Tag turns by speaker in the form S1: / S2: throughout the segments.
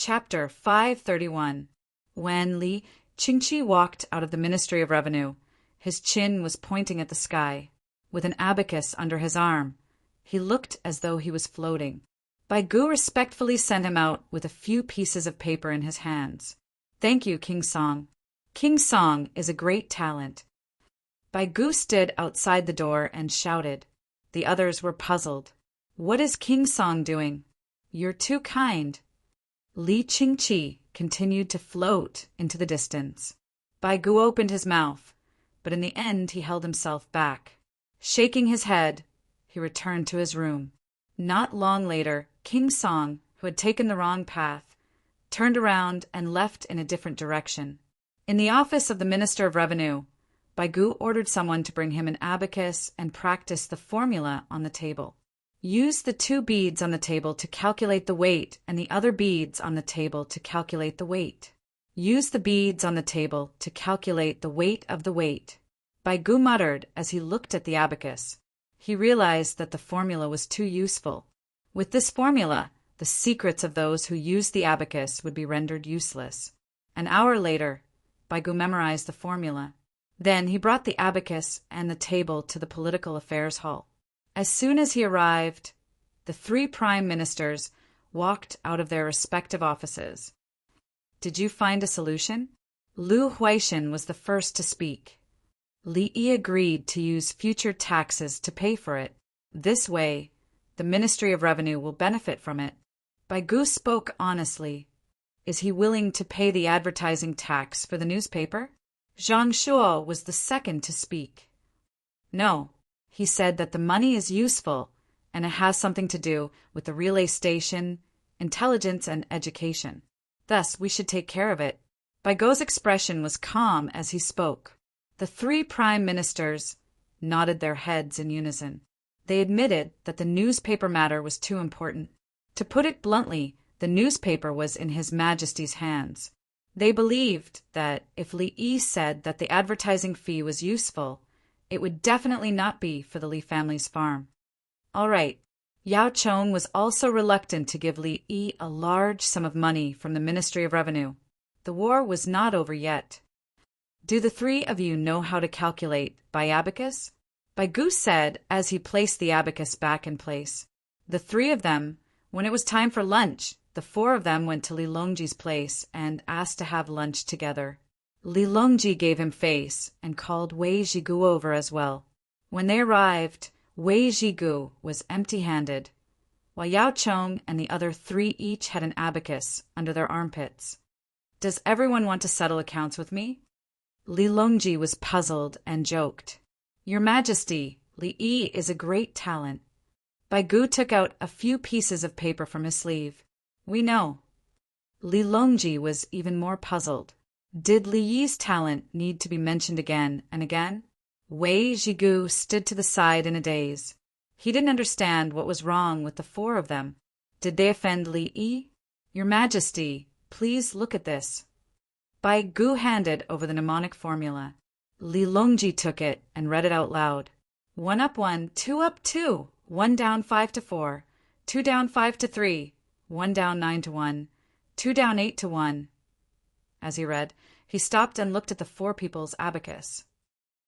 S1: Chapter 531. When Li Qingqi walked out of the Ministry of Revenue, his chin was pointing at the sky, with an abacus under his arm. He looked as though he was floating. Bai Gu respectfully sent him out with a few pieces of paper in his hands. "Thank you, King Song. King Song is a great talent." Bai Gu stood outside the door and shouted. The others were puzzled. "What is King Song doing?" "You're too kind." Li Qingqi continued to float into the distance. Bai Gu opened his mouth, but in the end he held himself back. Shaking his head, he returned to his room. Not long later, King Song, who had taken the wrong path, turned around and left in a different direction. In the office of the Minister of Revenue, Bai Gu ordered someone to bring him an abacus and practice the formula on the table. Use the 2 beads on the table to calculate the weight and the other beads on the table to calculate the weight. Use the beads on the table to calculate the weight of the weight. Bai Gu muttered as he looked at the abacus. He realized that the formula was too useful. With this formula, the secrets of those who used the abacus would be rendered useless. An hour later, Bai Gu memorized the formula. Then he brought the abacus and the table to the Political Affairs Hall. As soon as he arrived, the 3 prime ministers walked out of their respective offices. "Did you find a solution?" Lu Huaishan was the first to speak. Li Yi agreed to use future taxes to pay for it. This way, the Ministry of Revenue will benefit from it. Bai Gu spoke honestly. Is he willing to pay the advertising tax for the newspaper? Zhang Shuo was the second to speak. No. He said that the money is useful, and it has something to do with the relay station, intelligence, and education. Thus, we should take care of it. Bai Gu's expression was calm as he spoke. The 3 prime ministers nodded their heads in unison. They admitted that the newspaper matter was too important. To put it bluntly, the newspaper was in His Majesty's hands. They believed that if Li Yi said that the advertising fee was useful, it would definitely not be for the Li family's farm. All right. Yao Chong was also reluctant to give Li Yi a large sum of money from the Ministry of Revenue. The war was not over yet. "Do the 3 of you know how to calculate by abacus?" Bai Gu said as he placed the abacus back in place. The 3 of them, when it was time for lunch, the 4 of them went to Li Longji's place and asked to have lunch together. Li Longji gave him face and called Wei Zhigu over as well. When they arrived, Wei Zhigu was empty-handed, while Yao Chong and the other 3 each had an abacus under their armpits. "Does everyone want to settle accounts with me?" Li Longji was puzzled and joked. "Your Majesty, Li Yi is a great talent." Bai Gu took out a few pieces of paper from his sleeve. "We know." Li Longji was even more puzzled. Did Li Yi's talent need to be mentioned again and again? Wei Zhigu stood to the side in a daze. He didn't understand what was wrong with the 4 of them. Did they offend Li Yi? "Your Majesty, please look at this." Bai Gu handed over the mnemonic formula. Li Longji took it and read it out loud. 1 up 1, 2 up 2, 1 down 5 to 4, 2 down 5 to 3, 1 down 9 to 1, 2 down 8 to 1. As he read, he stopped and looked at the 4 people's abacus.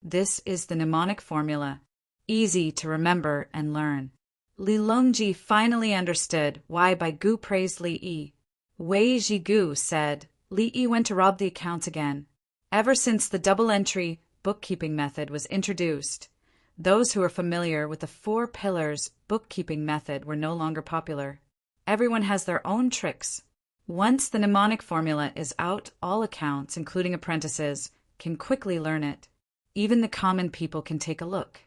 S1: This is the mnemonic formula, easy to remember and learn. Li Longji finally understood why Bai Gu praised Li Yi. Wei Zhigu said Li Yi went to rob the accounts again. Ever since the double-entry bookkeeping method was introduced, those who were familiar with the 4 pillars bookkeeping method were no longer popular. Everyone has their own tricks. Once the mnemonic formula is out, all accounts, including apprentices, can quickly learn it. Even the common people can take a look.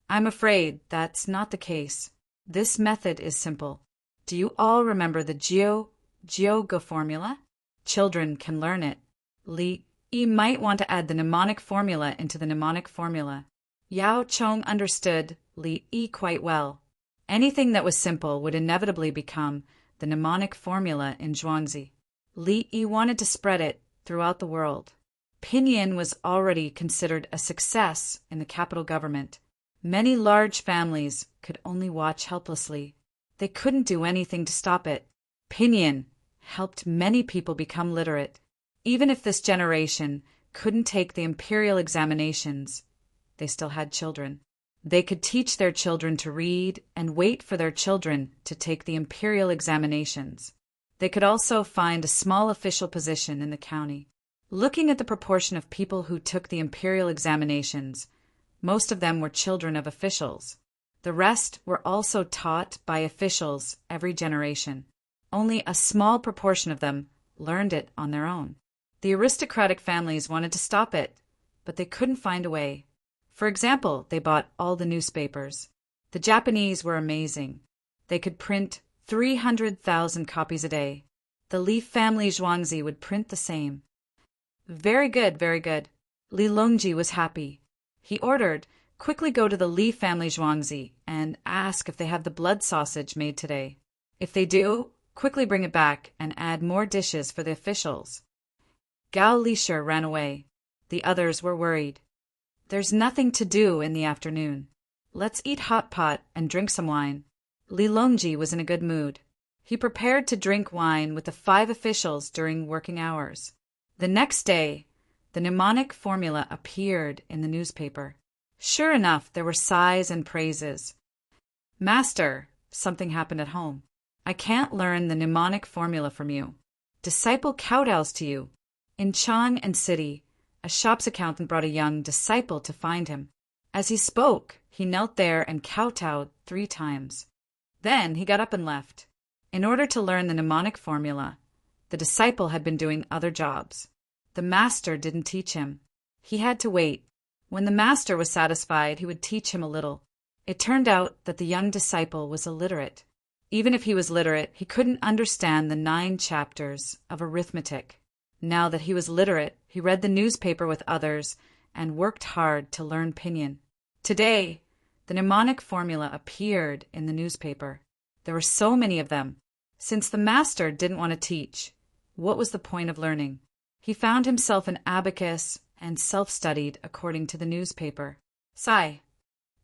S1: I'm afraid that's not the case. This method is simple. Do you all remember the Geoga formula? Children can learn it. Li Yi might want to add the mnemonic formula into the mnemonic formula. Yao Chong understood Li Yi quite well. Anything that was simple would inevitably become the mnemonic formula in Zhuangzi. Li Yi wanted to spread it throughout the world. Pinyin was already considered a success in the capital government. Many large families could only watch helplessly. They couldn't do anything to stop it. Pinyin helped many people become literate. Even if this generation couldn't take the imperial examinations, they still had children. They could teach their children to read and wait for their children to take the imperial examinations. They could also find a small official position in the county. Looking at the proportion of people who took the imperial examinations, most of them were children of officials. The rest were also taught by officials every generation. Only a small proportion of them learned it on their own. The aristocratic families wanted to stop it, but they couldn't find a way. For example, they bought all the newspapers. The Japanese were amazing. They could print 300,000 copies a day. The Li family Zhuangzi would print the same. Very good, very good. Li Longji was happy. He ordered, "Quickly go to the Li family Zhuangzi and ask if they have the blood sausage made today. If they do, quickly bring it back and add more dishes for the officials." Gao Lisher ran away. The others were worried. "There's nothing to do in the afternoon. Let's eat hot pot and drink some wine." Li Longji was in a good mood. He prepared to drink wine with the 5 officials during working hours. The next day, the mnemonic formula appeared in the newspaper. Sure enough, there were sighs and praises. "Master," something happened at home. "I can't learn the mnemonic formula from you. Disciple kowtows to you." In Chang and City, a shop's accountant brought a young disciple to find him. As he spoke, he knelt there and kowtowed 3 times. Then he got up and left. In order to learn the mnemonic formula, the disciple had been doing other jobs. The master didn't teach him. He had to wait. When the master was satisfied, he would teach him a little. It turned out that the young disciple was illiterate. Even if he was literate, he couldn't understand the 9 chapters of arithmetic. Now that he was literate, he read the newspaper with others and worked hard to learn pinyin. Today, the mnemonic formula appeared in the newspaper. There were so many of them. Since the master didn't want to teach, what was the point of learning? He found himself an abacus and self-studied according to the newspaper. Sigh.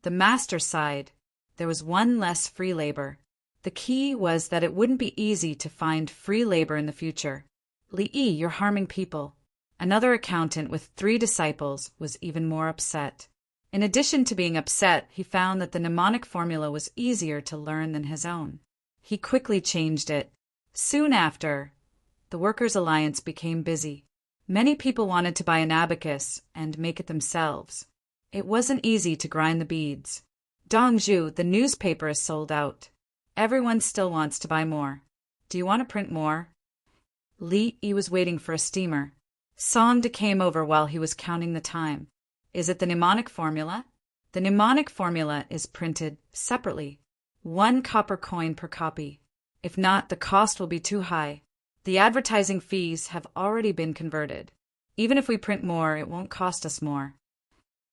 S1: The master sighed. There was one less free labor. The key was that it wouldn't be easy to find free labor in the future. "Li Yi, you're harming people." Another accountant with 3 disciples was even more upset. In addition to being upset, he found that the mnemonic formula was easier to learn than his own. He quickly changed it. Soon after, the Workers' Alliance became busy. Many people wanted to buy an abacus and make it themselves. It wasn't easy to grind the beads. Dongzhu, the newspaper, is sold out. Everyone still wants to buy more. Do you want to print more? Li Yi was waiting for a steamer. Songde came over while he was counting the time. Is it the mnemonic formula? The mnemonic formula is printed separately. 1 copper coin per copy. If not, the cost will be too high. The advertising fees have already been converted. Even if we print more, it won't cost us more.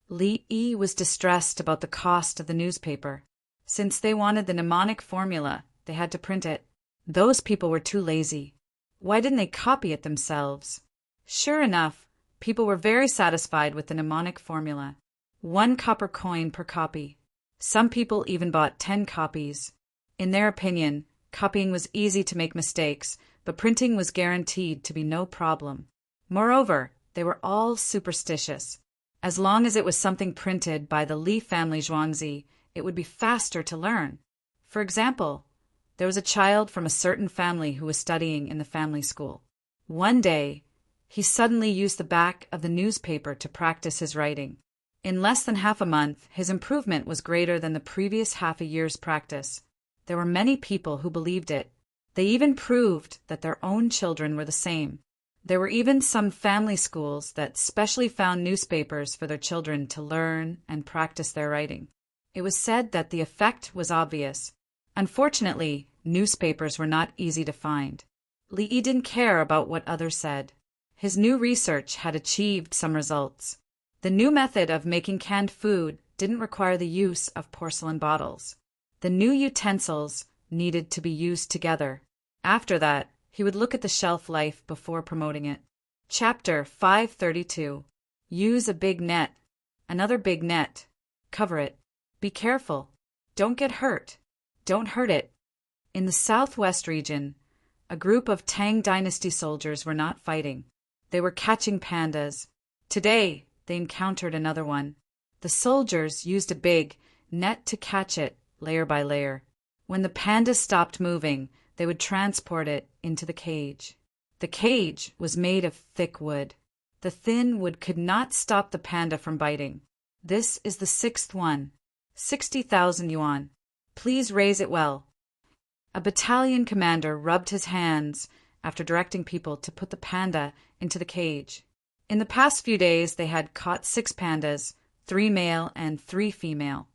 S1: Li Yi was distressed about the cost of the newspaper. Since they wanted the mnemonic formula, they had to print it. Those people were too lazy. Why didn't they copy it themselves? Sure enough, people were very satisfied with the mnemonic formula. 1 copper coin per copy. Some people even bought 10 copies. In their opinion, copying was easy to make mistakes, but printing was guaranteed to be no problem. Moreover, they were all superstitious. As long as it was something printed by the Li family Zhuangzi, it would be faster to learn. For example, there was a child from a certain family who was studying in the family school. One day, he suddenly used the back of the newspaper to practice his writing. In less than half a month, his improvement was greater than the previous half a year's practice. There were many people who believed it. They even proved that their own children were the same. There were even some family schools that specially found newspapers for their children to learn and practice their writing. It was said that the effect was obvious. Unfortunately, newspapers were not easy to find. Li Yi didn't care about what others said. His new research had achieved some results. The new method of making canned food didn't require the use of porcelain bottles. The new utensils needed to be used together. After that, he would look at the shelf life before promoting it. Chapter 532. Use a big net. Another big net. Cover it. Be careful. Don't get hurt. Don't hurt it. In the southwest region, A group of Tang dynasty soldiers were not fighting. They were catching pandas. Today, they encountered another one. The soldiers used a big net to catch it, layer by layer. When the panda stopped moving, they would transport it into the cage. The cage was made of thick wood. The thin wood could not stop the panda from biting. This is the sixth one. 60,000 yuan. Please raise it well. A battalion commander rubbed his hands after directing people to put the panda into the cage. In the past few days, they had caught 6 pandas, 3 male and 3 female.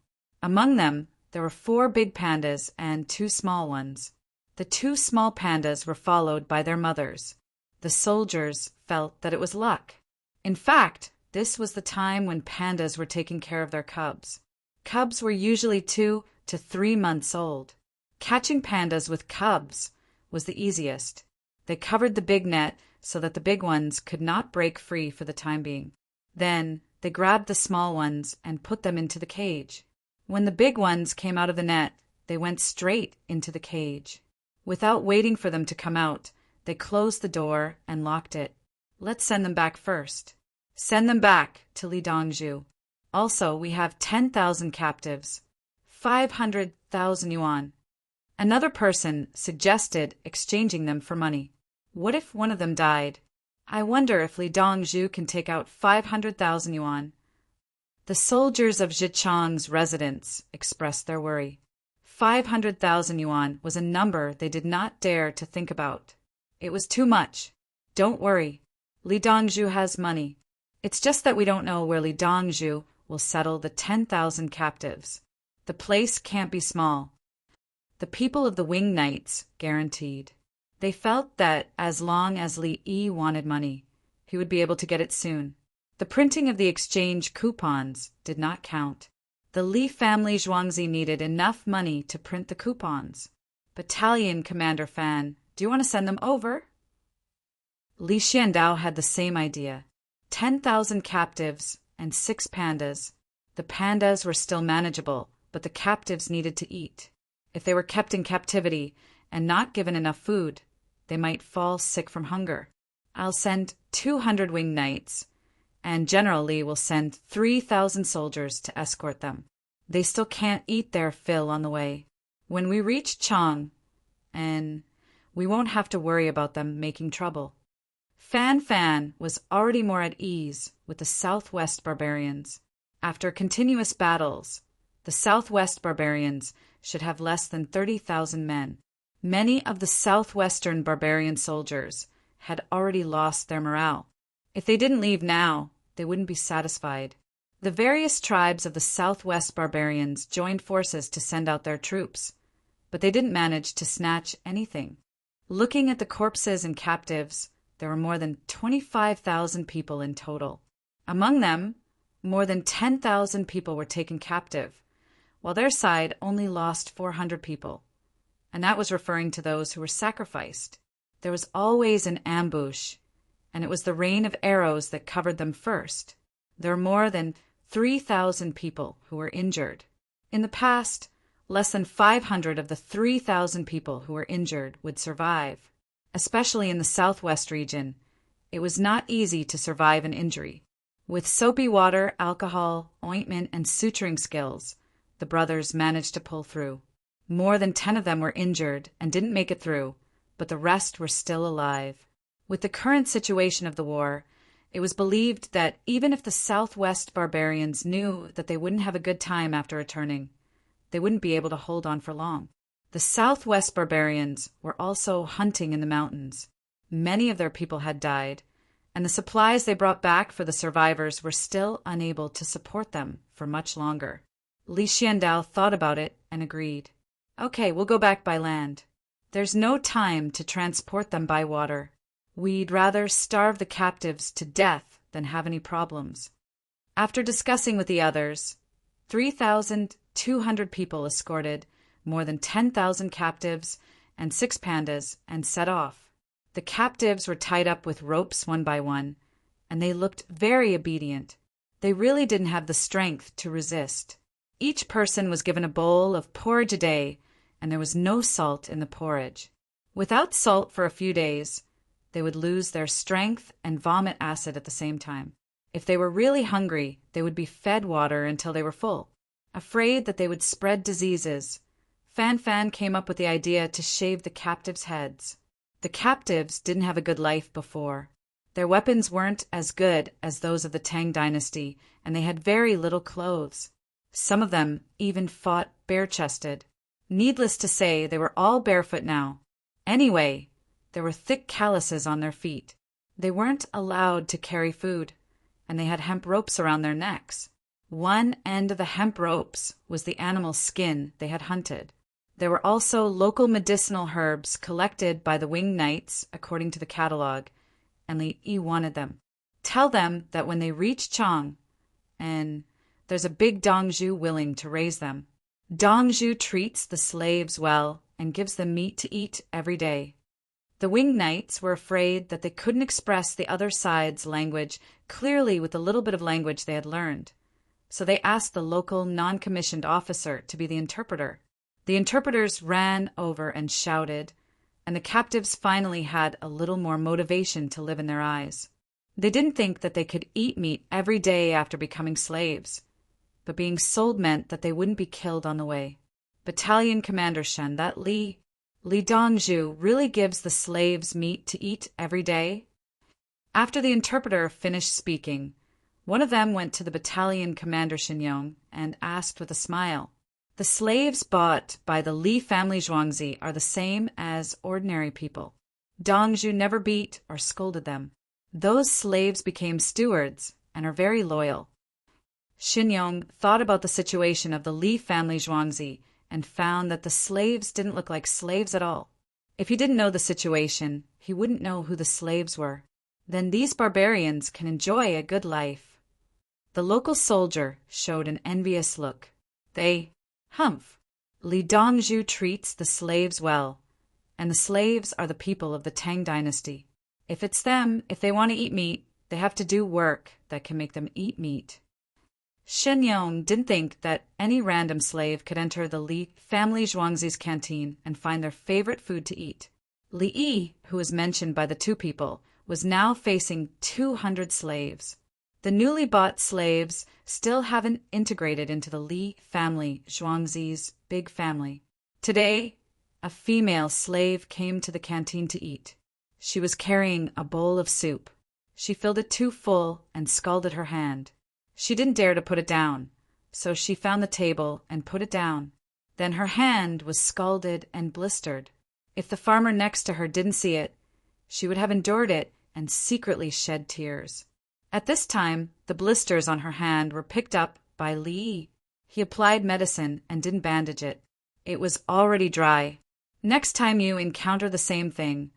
S1: Among them, there were 4 big pandas and 2 small ones. The 2 small pandas were followed by their mothers. The soldiers felt that it was luck. In fact, this was the time when pandas were taking care of their cubs. Cubs were usually 2 to 3 months old. Catching pandas with cubs was the easiest. They covered the big net so that the big ones could not break free for the time being. Then they grabbed the small ones and put them into the cage. When the big ones came out of the net, they went straight into the cage. Without waiting for them to come out, they closed the door and locked it. Let's send them back first. Send them back to Lidongzhu. Also, we have 10,000 captives. 500,000 yuan. Another person suggested exchanging them for money. What if one of them died? I wonder if Lidongzhu can take out 500,000 yuan. The soldiers of Zhichang's residence expressed their worry. 500,000 yuan was a number they did not dare to think about. It was too much. Don't worry. Lidongzhu has money. It's just that we don't know where Lidongzhu will settle the 10,000 captives. The place can't be small. The people of the Wing Knights guaranteed. They felt that as long as Li Yi wanted money, he would be able to get it soon. The printing of the exchange coupons did not count. The Li family Zhuangzi needed enough money to print the coupons. Battalion Commander Fan, do you want to send them over? Li Xiandao had the same idea. 10,000 captives and 6 pandas. The pandas were still manageable, but the captives needed to eat. If they were kept in captivity and not given enough food, they might fall sick from hunger. I'll send 200 Wing Knights, and General Li will send 3,000 soldiers to escort them. They still can't eat their fill on the way. When we reach Chang, and we won't have to worry about them making trouble. Fan was already more at ease with the Southwest barbarians. After continuous battles, the Southwest barbarians should have less than 30,000 men. Many of the Southwestern barbarian soldiers had already lost their morale. If they didn't leave now, they wouldn't be satisfied. The various tribes of the Southwest barbarians joined forces to send out their troops, but they didn't manage to snatch anything. Looking at the corpses and captives, there were more than 25,000 people in total. Among them, more than 10,000 people were taken captive, while their side only lost 400 people. And that was referring to those who were sacrificed. There was always an ambush, and it was the rain of arrows that covered them first. There were more than 3,000 people who were injured. In the past, less than 500 of the 3,000 people who were injured would survive. Especially in the Southwest region, it was not easy to survive an injury. With soapy water, alcohol, ointment, and suturing skills, the brothers managed to pull through. More than 10 of them were injured and didn't make it through, but the rest were still alive. With the current situation of the war, it was believed that even if the Southwest barbarians knew that they wouldn't have a good time after returning, they wouldn't be able to hold on for long. The Southwest barbarians were also hunting in the mountains. Many of their people had died, and the supplies they brought back for the survivors were still unable to support them for much longer. Li Xiandao thought about it and agreed. Okay, we'll go back by land. There's no time to transport them by water. We'd rather starve the captives to death than have any problems. After discussing with the others, 3,200 people escorted more than 10,000 captives and 6 pandas and set off. The captives were tied up with ropes one by one, and they looked very obedient. They really didn't have the strength to resist. Each person was given a bowl of porridge a day, and there was no salt in the porridge. Without salt for a few days, they would lose their strength and vomit acid at the same time. If they were really hungry, they would be fed water until they were full. Afraid that they would spread diseases, Fan Fan came up with the idea to shave the captives' heads. The captives didn't have a good life before. Their weapons weren't as good as those of the Tang dynasty, and they had very little clothes. Some of them even fought bare-chested. Needless to say, they were all barefoot now. Anyway, there were thick calluses on their feet. They weren't allowed to carry food, and they had hemp ropes around their necks. One end of the hemp ropes was the animal's skin they had hunted. There were also local medicinal herbs collected by the winged knights according to the catalog, and Li Yi wanted them. Tell them that when they reach Chang, and there's a big Dongzhu willing to raise them. Dongzhu treats the slaves well and gives them meat to eat every day. The winged knights were afraid that they couldn't express the other side's language clearly with the little bit of language they had learned, so they asked the local non-commissioned officer to be the interpreter. The interpreters ran over and shouted, and the captives finally had a little more motivation to live in their eyes. They didn't think that they could eat meat every day after becoming slaves, but being sold meant that they wouldn't be killed on the way. Battalion Commander Shen, that Li Dongzhu really gives the slaves meat to eat every day? After the interpreter finished speaking, one of them went to the battalion commander Shinyong and asked with a smile, "The slaves bought by the Li family Zhuangzi are the same as ordinary people. Dongzhu never beat or scolded them. Those slaves became stewards and are very loyal." Shinyong thought about the situation of the Li family Zhuangzi and found that the slaves didn't look like slaves at all. If he didn't know the situation, he wouldn't know who the slaves were. Then these barbarians can enjoy a good life. The local soldier showed an envious look. Humph. Li Dongzhu treats the slaves well, and the slaves are the people of the Tang dynasty. If they want to eat meat, they have to do work that can make them eat meat. Shenyong didn't think that any random slave could enter the Li family Zhuangzi's canteen and find their favorite food to eat. Li Yi, who was mentioned by the two people, was now facing 200 slaves. The newly bought slaves still haven't integrated into the Li family Zhuangzi's big family. Today, a female slave came to the canteen to eat. She was carrying a bowl of soup. She filled it too full and scalded her hand. She didn't dare to put it down, so she found the table and put it down. Then her hand was scalded and blistered. If the farmer next to her didn't see it, she would have endured it and secretly shed tears. At this time, the blisters on her hand were picked up by Li Yi. He applied medicine and didn't bandage it. It was already dry. Next time you encounter the same thing,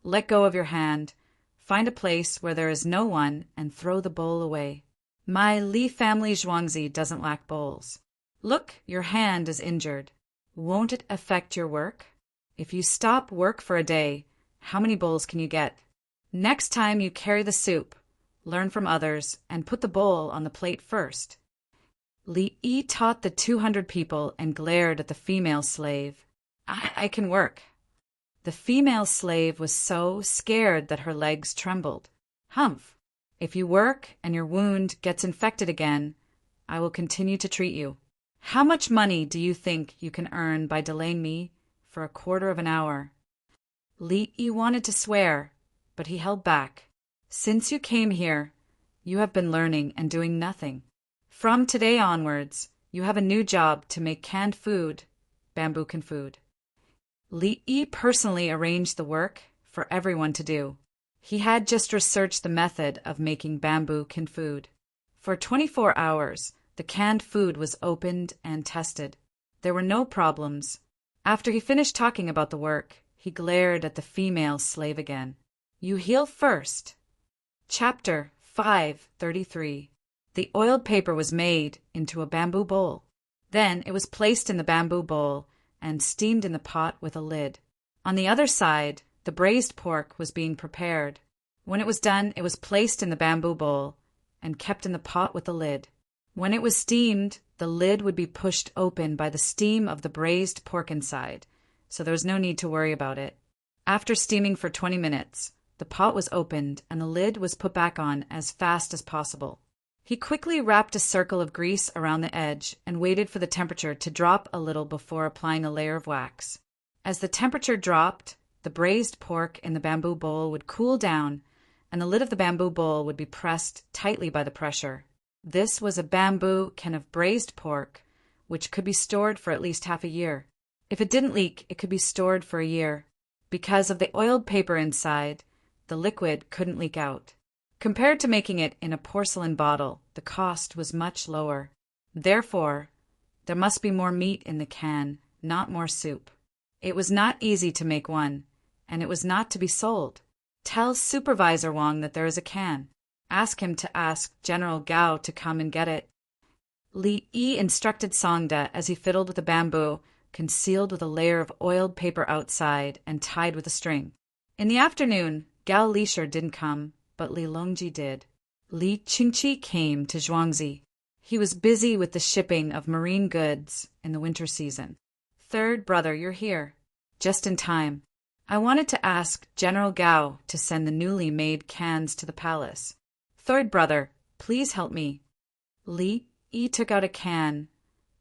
S1: let go of your hand, find a place where there is no one, and throw the bowl away. My Li family Zhuangzi doesn't lack bowls. Look, your hand is injured. Won't it affect your work? If you stop work for a day, how many bowls can you get? Next time you carry the soup, learn from others, and put the bowl on the plate first. Li Yi taught the 200 people and glared at the female slave. I can work. The female slave was so scared that her legs trembled. Humph. If you work and your wound gets infected again, I will continue to treat you. How much money do you think you can earn by delaying me for a quarter of an hour? Li Yi wanted to swear, but he held back. Since you came here, you have been learning and doing nothing. From today onwards, you have a new job to make canned food, bamboo-can food. Li Yi personally arranged the work for everyone to do. He had just researched the method of making bamboo-can food. For 24 hours, the canned food was opened and tested. There were no problems. After he finished talking about the work, he glared at the female slave again. You heal first. Chapter 533. The oiled paper was made into a bamboo bowl. Then it was placed in the bamboo bowl and steamed in the pot with a lid. On the other side, the braised pork was being prepared. When it was done, it was placed in the bamboo bowl and kept in the pot with a lid. When it was steamed, the lid would be pushed open by the steam of the braised pork inside, so there was no need to worry about it. After steaming for 20 minutes, the pot was opened and the lid was put back on as fast as possible. He quickly wrapped a circle of grease around the edge and waited for the temperature to drop a little before applying a layer of wax. As the temperature dropped, the braised pork in the bamboo bowl would cool down and the lid of the bamboo bowl would be pressed tightly by the pressure. This was a bamboo can of braised pork, which could be stored for at least half a year. If it didn't leak, it could be stored for a year. Because of the oiled paper inside, the liquid couldn't leak out. Compared to making it in a porcelain bottle, the cost was much lower. Therefore, there must be more meat in the can, not more soup. It was not easy to make one, and it was not to be sold. Tell Supervisor Wang that there is a can. Ask him to ask General Gao to come and get it. Li Yi instructed Songda as he fiddled with the bamboo, concealed with a layer of oiled paper outside and tied with a string. In the afternoon, Gao Lisher didn't come, but Li Longji did. Li Qingqi came to Zhuangzi. He was busy with the shipping of marine goods in the winter season. Third brother, you're here. Just in time. I wanted to ask General Gao to send the newly made cans to the palace. Third brother, please help me. Li Yi took out a can,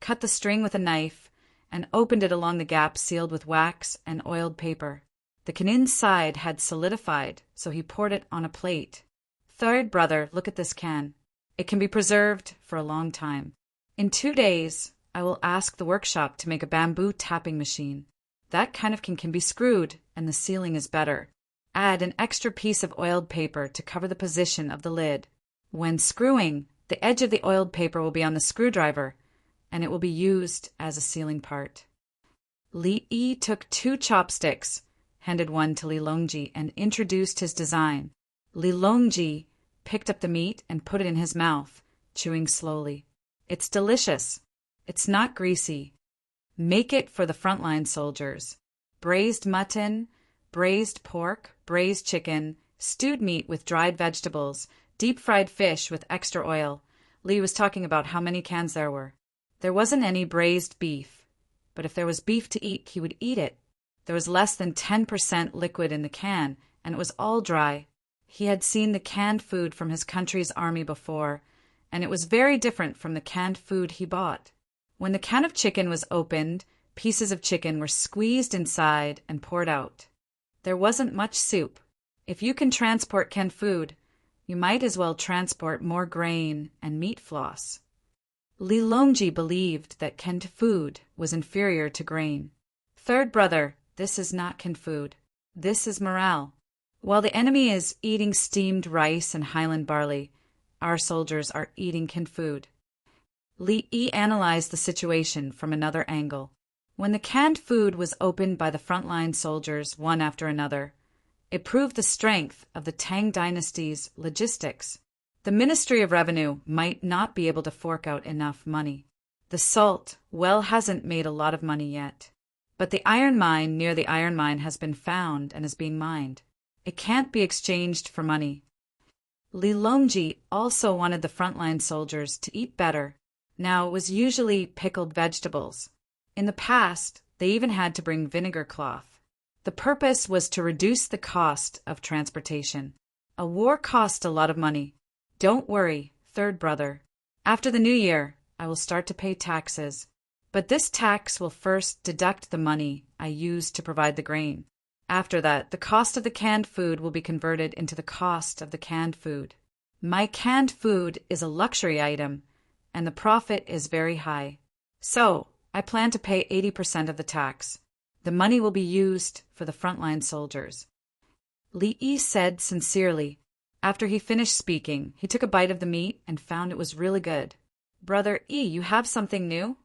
S1: cut the string with a knife, and opened it along the gap sealed with wax and oiled paper. The can inside had solidified, so he poured it on a plate. Third brother, look at this can. It can be preserved for a long time. In 2 days, I will ask the workshop to make a bamboo tapping machine. That kind of can be screwed, and the sealing is better. Add an extra piece of oiled paper to cover the position of the lid. When screwing, the edge of the oiled paper will be on the screwdriver, and it will be used as a sealing part. Li Yi took 2 chopsticks, handed one to Li Longji, and introduced his design. Li Longji picked up the meat and put it in his mouth, chewing slowly. It's delicious. It's not greasy. Make it for the frontline soldiers. Braised mutton, braised pork, braised chicken, stewed meat with dried vegetables, deep-fried fish with extra oil. Li was talking about how many cans there were. There wasn't any braised beef, but if there was beef to eat, he would eat it. There was less than 10% liquid in the can, and it was all dry. He had seen the canned food from his country's army before, and it was very different from the canned food he bought. When the can of chicken was opened, pieces of chicken were squeezed inside and poured out. There wasn't much soup. If you can transport canned food, you might as well transport more grain and meat floss. Li Longji believed that canned food was inferior to grain. Third brother, this is not canned food. This is morale. While the enemy is eating steamed rice and highland barley, our soldiers are eating canned food. Li Yi analyzed the situation from another angle. When the canned food was opened by the frontline soldiers one after another, it proved the strength of the Tang dynasty's logistics. The Ministry of Revenue might not be able to fork out enough money. The salt well hasn't made a lot of money yet. But the iron mine near the iron mine has been found and is being mined. It can't be exchanged for money. Li Longji also wanted the frontline soldiers to eat better. Now it was usually pickled vegetables. In the past, they even had to bring vinegar cloth. The purpose was to reduce the cost of transportation. A war cost a lot of money. Don't worry, third brother. After the new year, I will start to pay taxes. But this tax will first deduct the money I used to provide the grain. After that, the cost of the canned food will be converted into the cost of the canned food. My canned food is a luxury item, and the profit is very high. So, I plan to pay 80% of the tax. The money will be used for the frontline soldiers. Li Yi said sincerely. After he finished speaking, he took a bite of the meat and found it was really good. Brother Yi, you have something new?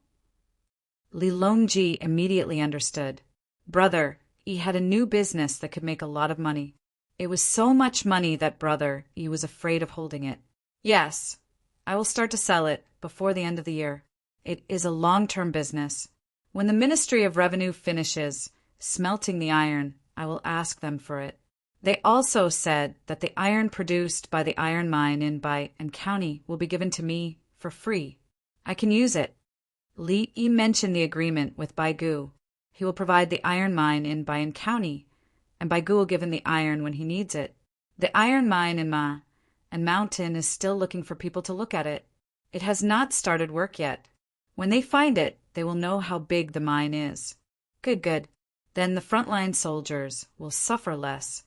S1: Li Longji immediately understood. Brother Yi had a new business that could make a lot of money. It was so much money that Brother Yi was afraid of holding it. Yes, I will start to sell it before the end of the year. It is a long-term business. When the Ministry of Revenue finishes smelting the iron, I will ask them for it. They also said that the iron produced by the iron mine in Bai and County will be given to me for free. I can use it. Li Yi mentioned the agreement with Bai Gu. He will provide the iron mine in Bai and County, and Baigu will give him the iron when he needs it. The iron mine in Ma and Mountain is still looking for people to look at it. It has not started work yet. When they find it, they will know how big the mine is. Good, good. Then the frontline soldiers will suffer less.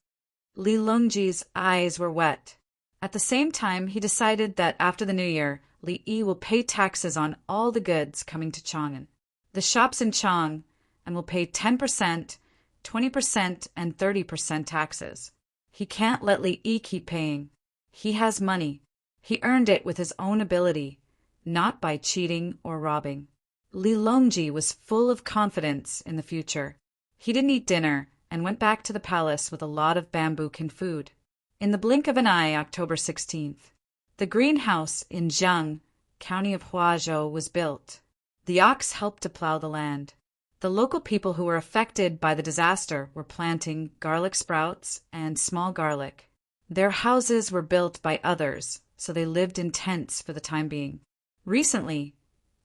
S1: Li Longji's eyes were wet. At the same time, he decided that after the new year, Li Yi will pay taxes on all the goods coming to Chang'an. The shops in Chang and will pay 10%, 20%, and 30% taxes. He can't let Li Yi keep paying. He has money. He earned it with his own ability, not by cheating or robbing. Li Longji was full of confidence in the future. He didn't eat dinner and went back to the palace with a lot of bamboo and food. In the blink of an eye, October 16th, the greenhouse in Jiang, county of Huazhou, was built. The ox helped to plow the land. The local people who were affected by the disaster were planting garlic sprouts and small garlic. Their houses were built by others, so they lived in tents for the time being. Recently,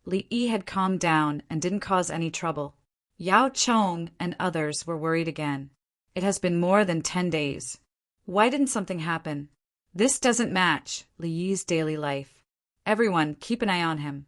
S1: Li Yi had calmed down and didn't cause any trouble. Yao Chong and others were worried again. It has been more than 10 days. Why didn't something happen? This doesn't match Li Yi's daily life. Everyone, keep an eye on him.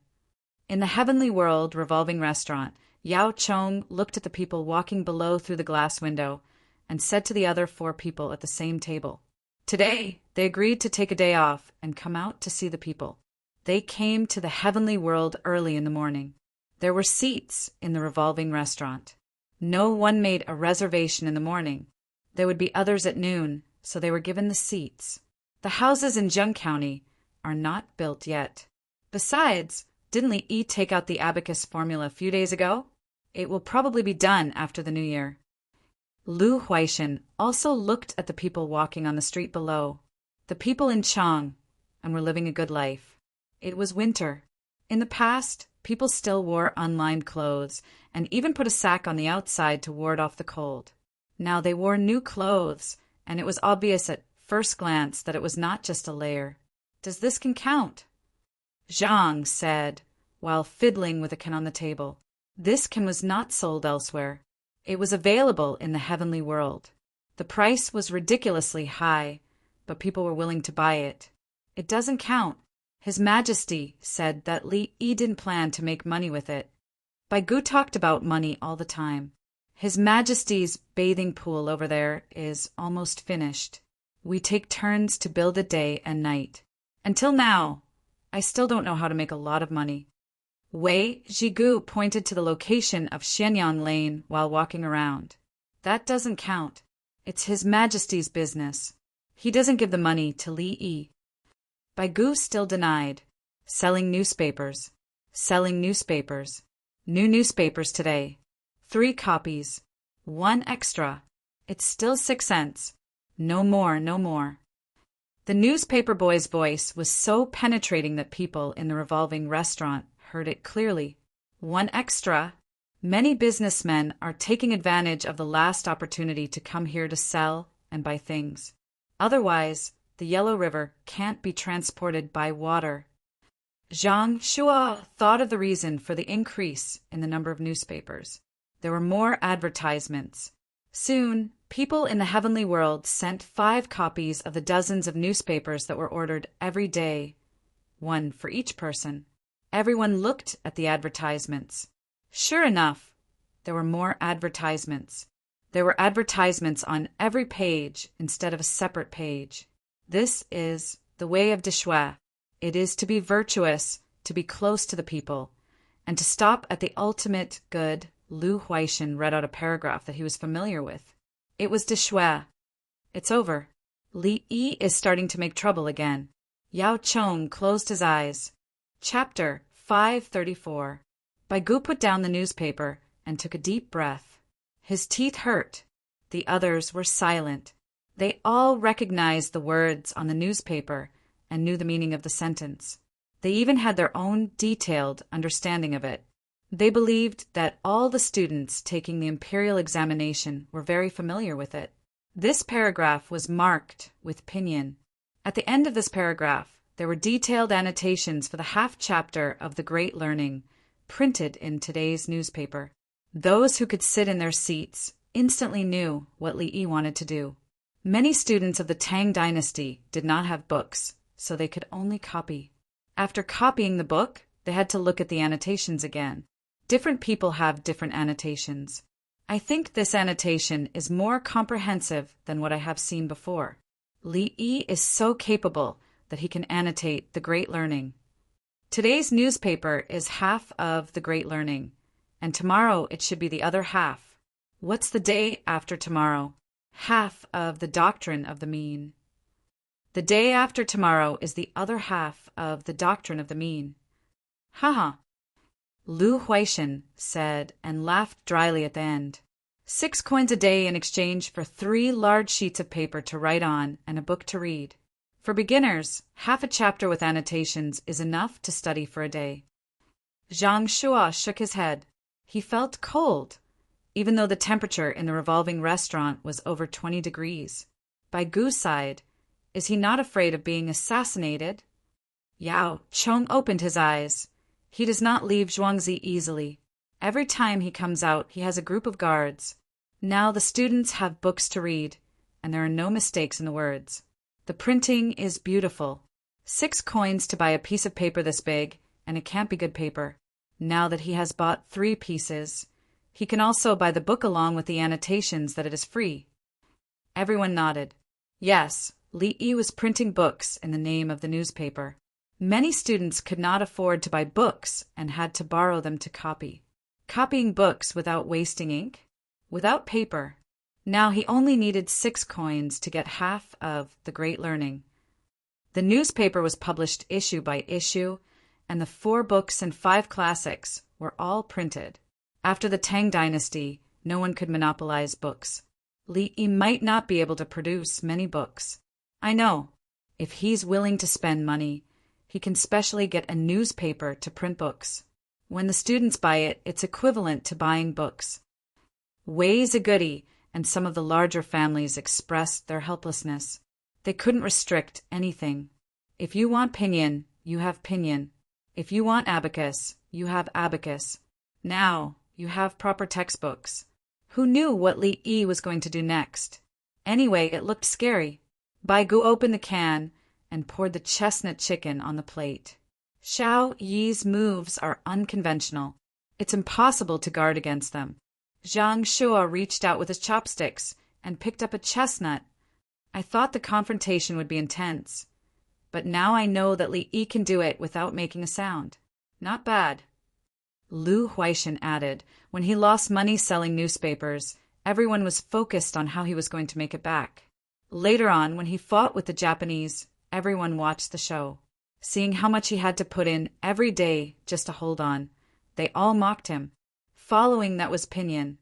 S1: In the Heavenly World revolving restaurant, Yao Chong looked at the people walking below through the glass window and said to the other 4 people at the same table. Today, they agreed to take a day off and come out to see the people. They came to the Heavenly World early in the morning. There were seats in the revolving restaurant. No one made a reservation in the morning. There would be others at noon, so they were given the seats. The houses in Jiang County are not built yet. Besides, didn't Li Yi take out the abacus formula a few days ago? It will probably be done after the new year. Lu Huaishan also looked at the people walking on the street below, the people in Chang, and were living a good life. It was winter. In the past, people still wore unlined clothes and even put a sack on the outside to ward off the cold. Now they wore new clothes, and it was obvious at first glance that it was not just a layer. Does this can count? Zhang said, while fiddling with a can on the table. This can was not sold elsewhere. It was available in the Heavenly World. The price was ridiculously high, but people were willing to buy it. It doesn't count. His Majesty said that Li Yi didn't plan to make money with it. Baigu talked about money all the time. His Majesty's bathing pool over there is almost finished. We take turns to build it day and night. Until now, I still don't know how to make a lot of money. Wei Zhigu pointed to the location of Xianyang Lane while walking around. That doesn't count. It's His Majesty's business. He doesn't give the money to Li Yi. Baigu still denied. Selling newspapers. Selling newspapers. New newspapers today. 3 copies. 1 extra. It's still 6 cents. No more, no more. The newspaper boy's voice was so penetrating that people in the revolving restaurant heard it clearly. 1 extra. Many businessmen are taking advantage of the last opportunity to come here to sell and buy things. Otherwise, the Yellow River can't be transported by water. Zhang Shua thought of the reason for the increase in the number of newspapers. There were more advertisements. Soon, people in the Heavenly World sent 5 copies of the dozens of newspapers that were ordered every day, 1 for each person. Everyone looked at the advertisements. Sure enough, there were more advertisements. There were advertisements on every page instead of a separate page. This is the way of Deshui. It is to be virtuous, to be close to the people, and to stop at the ultimate good. Lu Huaishan read out a paragraph that he was familiar with. It was Deshui. It's over. Li Yi is starting to make trouble again. Yao Chong closed his eyes. Chapter 534. Baigu put down the newspaper and took a deep breath. His teeth hurt. The others were silent. They all recognized the words on the newspaper and knew the meaning of the sentence. They even had their own detailed understanding of it. They believed that all the students taking the imperial examination were very familiar with it. This paragraph was marked with pinyin. At the end of this paragraph, there were detailed annotations for the half-chapter of the Great Learning, printed in today's newspaper. Those who could sit in their seats instantly knew what Li Yi wanted to do. Many students of the Tang dynasty did not have books, so they could only copy. After copying the book, they had to look at the annotations again. Different people have different annotations. I think this annotation is more comprehensive than what I have seen before. Li Yi is so capable that he can annotate the Great Learning. Today's newspaper is half of the Great Learning, and tomorrow it should be the other half. What's the day after tomorrow? Half of the Doctrine of the Mean. The day after tomorrow is the other half of the Doctrine of the Mean. Haha. Lu Huaishan said and laughed dryly at the end. 6 coins a day in exchange for 3 large sheets of paper to write on and a book to read. For beginners, half a chapter with annotations is enough to study for a day. Zhang Shua shook his head. He felt cold, even though the temperature in the revolving restaurant was over 20 degrees. By Gu's side, is he not afraid of being assassinated? Yao Cheng opened his eyes. He does not leave Zhuangzi easily. Every time he comes out, he has a group of guards. Now the students have books to read, and there are no mistakes in the words. The printing is beautiful. 6 coins to buy a piece of paper this big, and it can't be good paper. Now that he has bought 3 pieces, he can also buy the book along with the annotations that it is free. Everyone nodded. Yes, Li Yi was printing books in the name of the newspaper. Many students could not afford to buy books and had to borrow them to copy. Copying books without wasting ink, without paper. Now he only needed 6 coins to get half of the Great Learning. The newspaper was published issue by issue, and the 4 books and 5 classics were all printed. After the Tang dynasty, no one could monopolize books. Li Yi might not be able to produce many books. I know. If he's willing to spend money, he can specially get a newspaper to print books. When the students buy it, it's equivalent to buying books. Wei's a goodie, and some of the larger families expressed their helplessness. They couldn't restrict anything. If you want pinyin, you have pinyin. If you want abacus, you have abacus. Now, you have proper textbooks. Who knew what Li Yi was going to do next? Anyway, it looked scary. Bai Gu opened the can and poured the chestnut chicken on the plate. Xiao Yi's moves are unconventional. It's impossible to guard against them. Zhang Shua reached out with his chopsticks and picked up a chestnut. I thought the confrontation would be intense, but now I know that Li Yi can do it without making a sound. Not bad. Lu Huaishan added, when he lost money selling newspapers, everyone was focused on how he was going to make it back. Later on, when he fought with the Japanese, everyone watched the show. Seeing how much he had to put in every day just to hold on, they all mocked him. Following that was pinyin.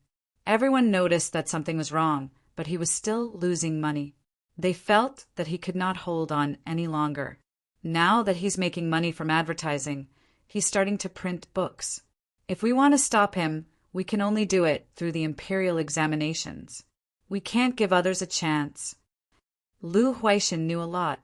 S1: Everyone noticed that something was wrong, but he was still losing money. They felt that he could not hold on any longer. Now that he's making money from advertising, he's starting to print books. If we want to stop him, we can only do it through the imperial examinations. We can't give others a chance. Lu Huaishan knew a lot.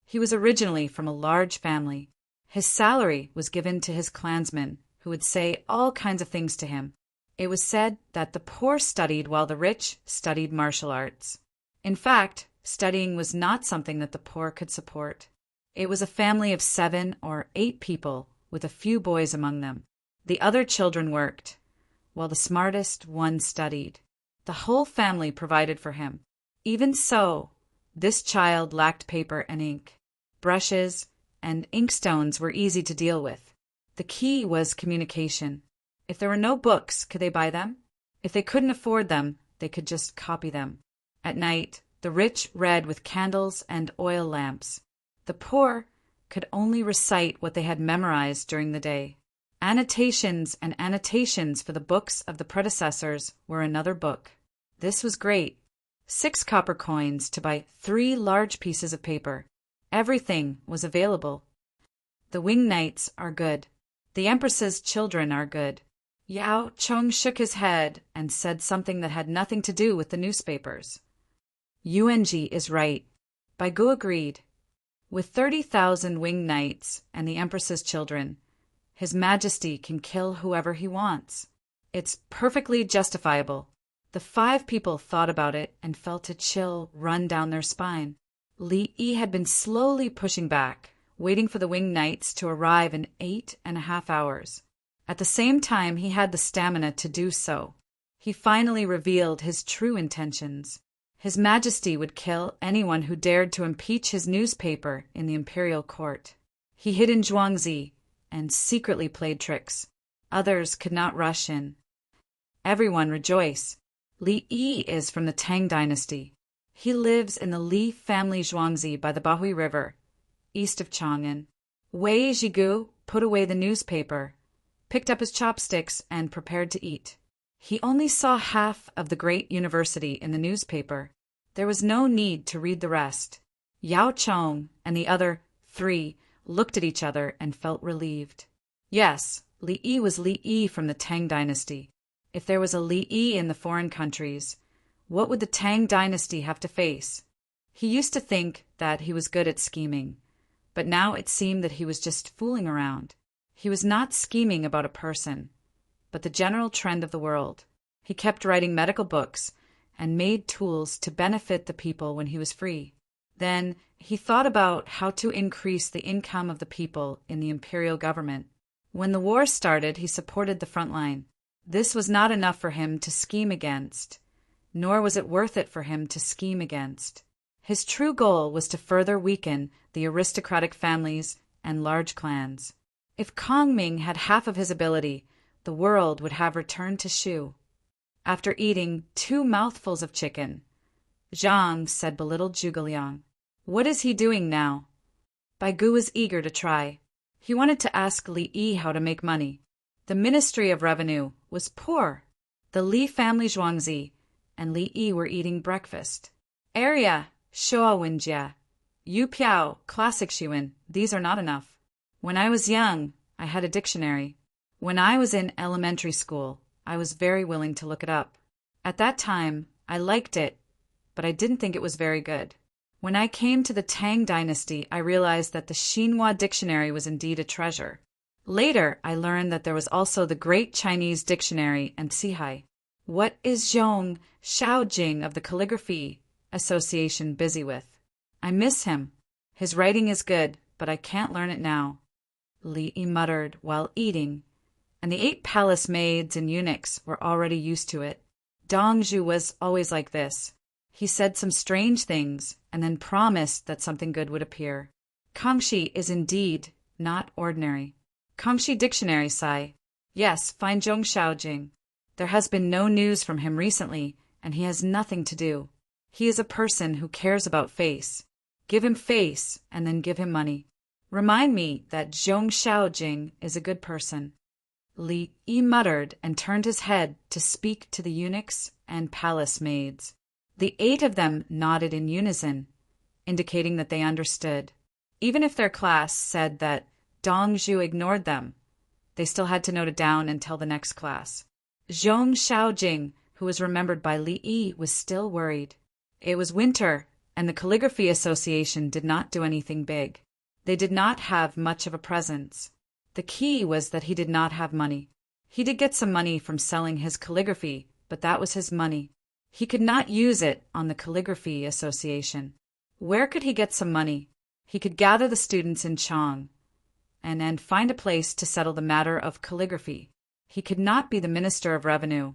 S1: He was originally from a large family. His salary was given to his clansmen, who would say all kinds of things to him. It was said that the poor studied while the rich studied martial arts. In fact, studying was not something that the poor could support. It was a family of 7 or 8 people, with a few boys among them. The other children worked, while the smartest one studied. The whole family provided for him. Even so, this child lacked paper and ink. Brushes and inkstones were easy to deal with. The key was communication. If there were no books, could they buy them? If they couldn't afford them, they could just copy them. At night, the rich read with candles and oil lamps. The poor could only recite what they had memorized during the day. Annotations and annotations for the books of the predecessors were another book. This was great. 6 copper coins to buy 3 large pieces of paper. Everything was available. The winged knights are good. The empress's children are good. Yao Cheng shook his head and said something that had nothing to do with the newspapers. UNG is right. Bai Gu agreed. With 30,000 winged knights and the empress's children, His Majesty can kill whoever he wants. It's perfectly justifiable. The 5 people thought about it and felt a chill run down their spine. Li Yi had been slowly pushing back, waiting for the winged knights to arrive in 8.5 hours. At the same time, he had the stamina to do so. He finally revealed his true intentions. His Majesty would kill anyone who dared to impeach his newspaper in the imperial court. He hid in Zhuangzi and secretly played tricks. Others could not rush in. Everyone rejoice. Li Yi is from the Tang dynasty. He lives in the Li family Zhuangzi by the Bahui River, east of Chang'an. Wei Zhigu put away the newspaper, picked up his chopsticks, and prepared to eat. He only saw half of the great university in the newspaper. There was no need to read the rest. Yao Chong and the other 3 looked at each other and felt relieved. Yes, Li Yi was Li Yi from the Tang dynasty. If there was a Li Yi in the foreign countries, what would the Tang dynasty have to face? He used to think that he was good at scheming, but now it seemed that he was just fooling around. He was not scheming about a person, but the general trend of the world. He kept writing medical books and made tools to benefit the people when he was free. Then he thought about how to increase the income of the people in the imperial government. When the war started, he supported the front line. This was not enough for him to scheme against, nor was it worth it for him to scheme against. His true goal was to further weaken the aristocratic families and large clans. If Kong Ming had half of his ability, the world would have returned to Shu. After eating 2 mouthfuls of chicken, Zhang said belittled Zhuge Liang, "What is he doing now?" Bai Gu was eager to try. He wanted to ask Li Yi how to make money. The Ministry of Revenue was poor. The Li family Zhuangzi and Li Yi were eating breakfast. Area, Shua Wenjia, Yu Piao, Classic Xuan, these are not enough. When I was young, I had a dictionary. When I was in elementary school, I was very willing to look it up. At that time, I liked it, but I didn't think it was very good. When I came to the Tang dynasty, I realized that the Xinhua dictionary was indeed a treasure. Later, I learned that there was also the Great Chinese Dictionary and Sihai. What is Zhong Shaojing of the Calligraphy Association busy with? I miss him. His writing is good, but I can't learn it now. Li Yi muttered while eating, and the 8 palace maids and eunuchs were already used to it. Dongzhu was always like this. He said some strange things and then promised that something good would appear. Kangxi is indeed not ordinary. Kangxi Dictionary, Sai. Yes, find Zhong Shaojing. There has been no news from him recently, and he has nothing to do. He is a person who cares about face. Give him face, and then give him money. Remind me that Zhong Shaojing is a good person. Li Yi muttered and turned his head to speak to the eunuchs and palace maids. The 8 of them nodded in unison, indicating that they understood. Even if their class said that Dongzhu ignored them, they still had to note it down and tell the next class. Zhong Shaojing, who was remembered by Li Yi, was still worried. It was winter, and the Calligraphy Association did not do anything big. They did not have much of a presence. The key was that he did not have money. He did get some money from selling his calligraphy, but that was his money. He could not use it on the Calligraphy Association. Where could he get some money? He could gather the students in Chang and find a place to settle the matter of calligraphy. He could not be the Minister of Revenue,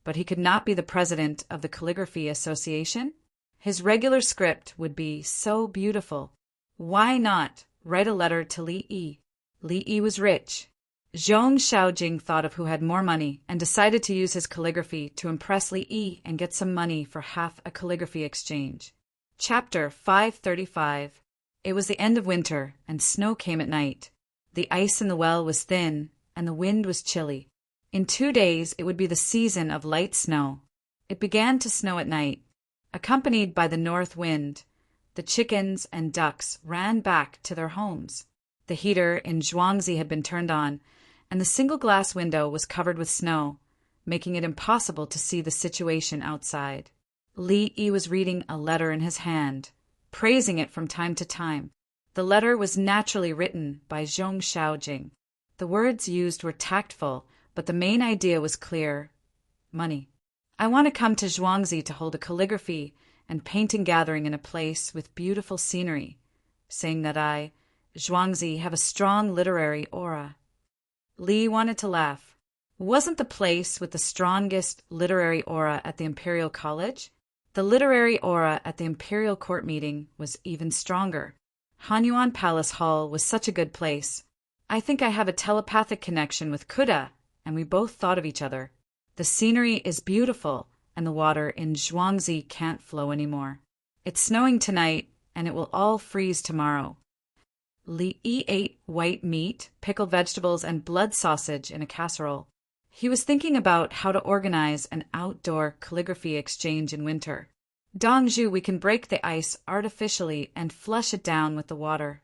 S1: but he could not be the president of the Calligraphy Association. His regular script would be so beautiful. Why not write a letter to Li Yi? Li Yi was rich. Zhong Shaojing thought of who had more money and decided to use his calligraphy to impress Li Yi and get some money for half a calligraphy exchange. Chapter 535. It was the end of winter, and snow came at night. The ice in the well was thin, and the wind was chilly. In 2 days it would be the season of light snow. It began to snow at night. Accompanied by the north wind, the chickens and ducks ran back to their homes. The heater in Zhuangzi had been turned on, and the single glass window was covered with snow, making it impossible to see the situation outside. Li Yi was reading a letter in his hand, praising it from time to time. The letter was naturally written by Zhong Shaojing. The words used were tactful, but the main idea was clear. Money. I want to come to Zhuangzi to hold a calligraphy and painting gathering in a place with beautiful scenery, saying that I, Zhuangzi, have a strong literary aura. Li wanted to laugh. Wasn't the place with the strongest literary aura at the Imperial College? The literary aura at the Imperial Court meeting was even stronger. Hanyuan Palace Hall was such a good place. I think I have a telepathic connection with Kuda, and we both thought of each other. The scenery is beautiful, and the water in Zhuangzi can't flow anymore. It's snowing tonight, and it will all freeze tomorrow. Li ate white meat, pickled vegetables, and blood sausage in a casserole. He was thinking about how to organize an outdoor calligraphy exchange in winter. Dongzhu, we can break the ice artificially and flush it down with the water.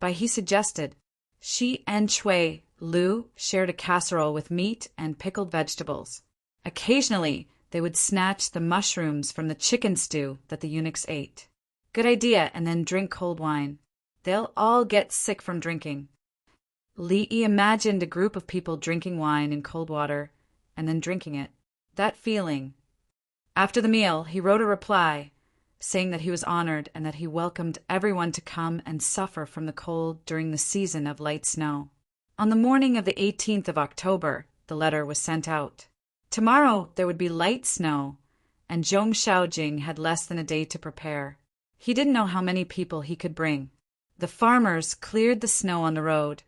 S1: Bai He suggested. Shi and Chui Lu shared a casserole with meat and pickled vegetables. Occasionally, they would snatch the mushrooms from the chicken stew that the eunuchs ate. Good idea, and then drink cold wine. They'll all get sick from drinking. Li imagined a group of people drinking wine in cold water and then drinking it. That feeling. After the meal, he wrote a reply, saying that he was honored and that he welcomed everyone to come and suffer from the cold during the season of light snow. On the morning of the 18th of October, the letter was sent out. Tomorrow there would be light snow, and Zhong Xiaojing had less than a day to prepare. He didn't know how many people he could bring. The farmers cleared the snow on the road,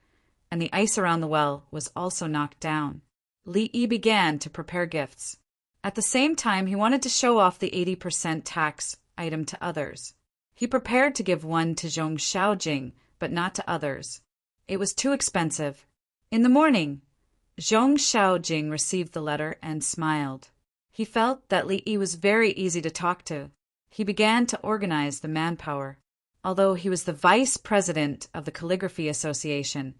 S1: and the ice around the well was also knocked down. Li Yi began to prepare gifts. At the same time, he wanted to show off the 80% tax item to others. He prepared to give one to Zhong Xiaojing, but not to others. It was too expensive. In the morning, Zhong Xiaojing received the letter and smiled. He felt that Li Yi was very easy to talk to. He began to organize the manpower. Although he was the vice president of the Calligraphy Association,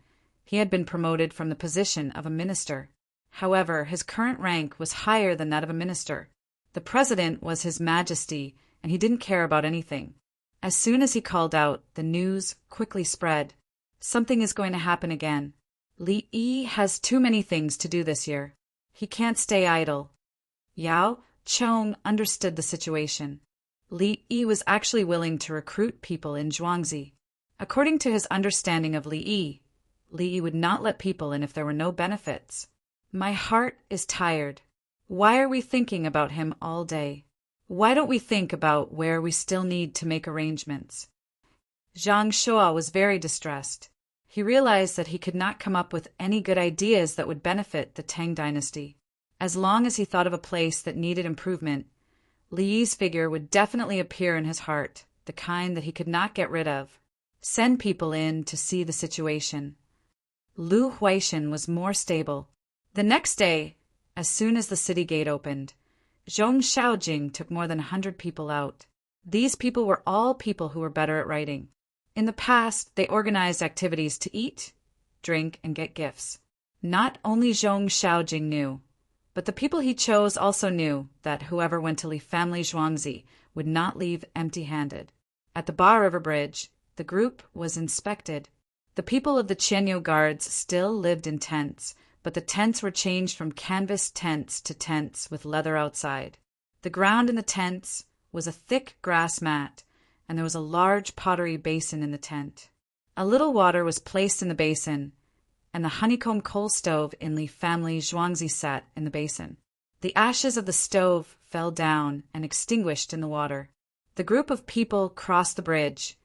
S1: he had been promoted from the position of a minister. However, his current rank was higher than that of a minister. The president was His Majesty, and he didn't care about anything. As soon as he called out, the news quickly spread. Something is going to happen again. Li Yi has too many things to do this year. He can't stay idle. Yao Chong understood the situation. Li Yi was actually willing to recruit people in Zhuangzi. According to his understanding of Li Yi would not let people in if there were no benefits. My heart is tired. Why are we thinking about him all day? Why don't we think about where we still need to make arrangements? Zhang Shua was very distressed. He realized that he could not come up with any good ideas that would benefit the Tang dynasty. As long as he thought of a place that needed improvement, Li Yi's figure would definitely appear in his heart, the kind that he could not get rid of. Send people in to see the situation. Lu Huaishan was more stable. The next day, as soon as the city gate opened, Zhong Xiaojing took more than 100 people out. These people were all people who were better at writing. In the past, they organized activities to eat, drink, and get gifts. Not only Zhong Xiaojing knew, but the people he chose also knew that whoever went to Li family Zhuangzi would not leave empty-handed. At the Ba River Bridge, the group was inspected. The people of the Qianyu guards still lived in tents, but the tents were changed from canvas tents to tents with leather outside. The ground in the tents was a thick grass mat, and there was a large pottery basin in the tent. A little water was placed in the basin, and the honeycomb coal stove in Li family Zhuangzi sat in the basin. The ashes of the stove fell down and extinguished in the water. The group of people crossed the bridge,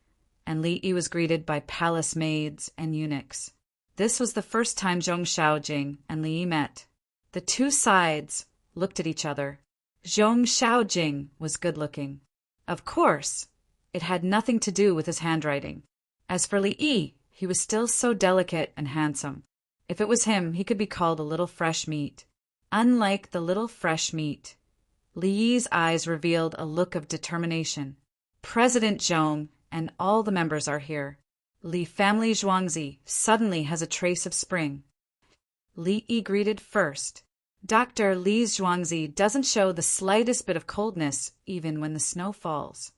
S1: and Li Yi was greeted by palace maids and eunuchs. This was the first time Zhong Xiaojing and Li Yi met. The two sides looked at each other. Zhong Xiaojing was good-looking. Of course, it had nothing to do with his handwriting. As for Li Yi, he was still so delicate and handsome. If it was him, he could be called a little fresh meat. Unlike the little fresh meat, Li Yi's eyes revealed a look of determination. President Zhong and all the members are here. Li family Zhuangzi suddenly has a trace of spring. Li Yi greeted first. Dr. Li's Zhuangzi doesn't show the slightest bit of coldness even when the snow falls.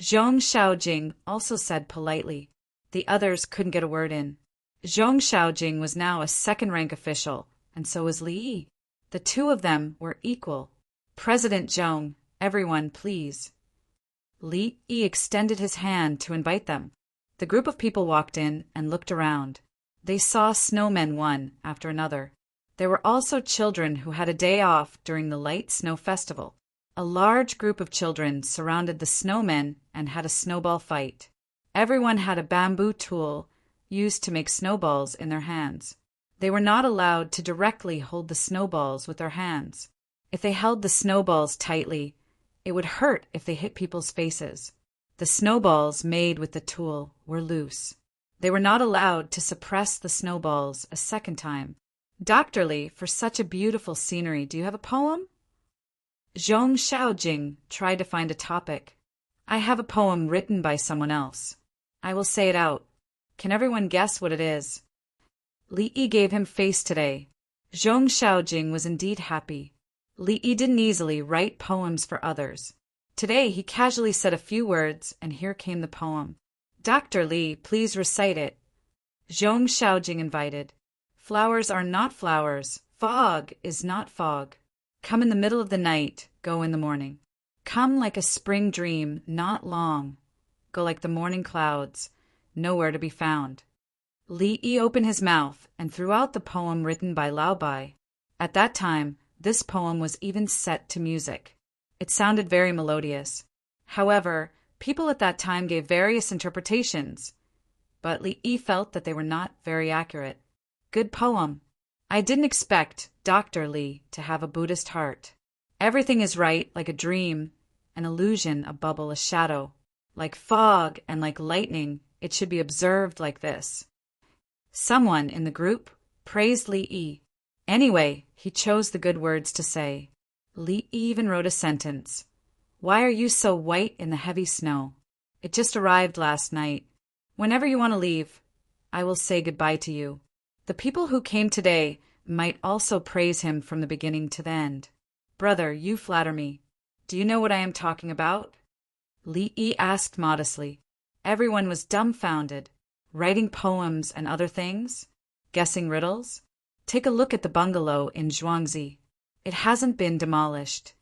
S1: Zhong Xiaojing also said politely. The others couldn't get a word in. Zhong Xiaojing was now a second-rank official, and so was Li Yi. The two of them were equal. President Zhong, everyone, please. Li Yi extended his hand to invite them. The group of people walked in and looked around. They saw snowmen one after another. There were also children who had a day off during the light snow festival. A large group of children surrounded the snowmen and had a snowball fight. Everyone had a bamboo tool used to make snowballs in their hands. They were not allowed to directly hold the snowballs with their hands. If they held the snowballs tightly, it would hurt if they hit people's faces. The snowballs made with the tool were loose. They were not allowed to suppress the snowballs a second time. Dr. Li, for such a beautiful scenery, do you have a poem? Zhong Xiaojing tried to find a topic. I have a poem written by someone else. I will say it out. Can everyone guess what it is? Li Yi gave him face today. Zhong Xiaojing was indeed happy. Li Yi didn't easily write poems for others. Today he casually said a few words, and here came the poem. Dr. Li, please recite it. Zhong Xiaojing invited. Flowers are not flowers. Fog is not fog. Come in the middle of the night, go in the morning. Come like a spring dream, not long. Go like the morning clouds, nowhere to be found. Li Yi opened his mouth and threw out the poem written by Lao Bai. At that time, this poem was even set to music. It sounded very melodious. However, people at that time gave various interpretations, but Li Yi felt that they were not very accurate. Good poem. I didn't expect Dr. Li to have a Buddhist heart. Everything is right, like a dream, an illusion, a bubble, a shadow. Like fog and like lightning, it should be observed like this. Someone in the group praised Li Yi. Anyway, he chose the good words to say. Li Yi even wrote a sentence. Why are you so white in the heavy snow? It just arrived last night. Whenever you want to leave, I will say goodbye to you. The people who came today might also praise him from the beginning to the end. Brother, you flatter me. Do you know what I am talking about? Li Yi asked modestly. Everyone was dumbfounded. Writing poems and other things? Guessing riddles? Take a look at the bungalow in Zhuangzi. It hasn't been demolished.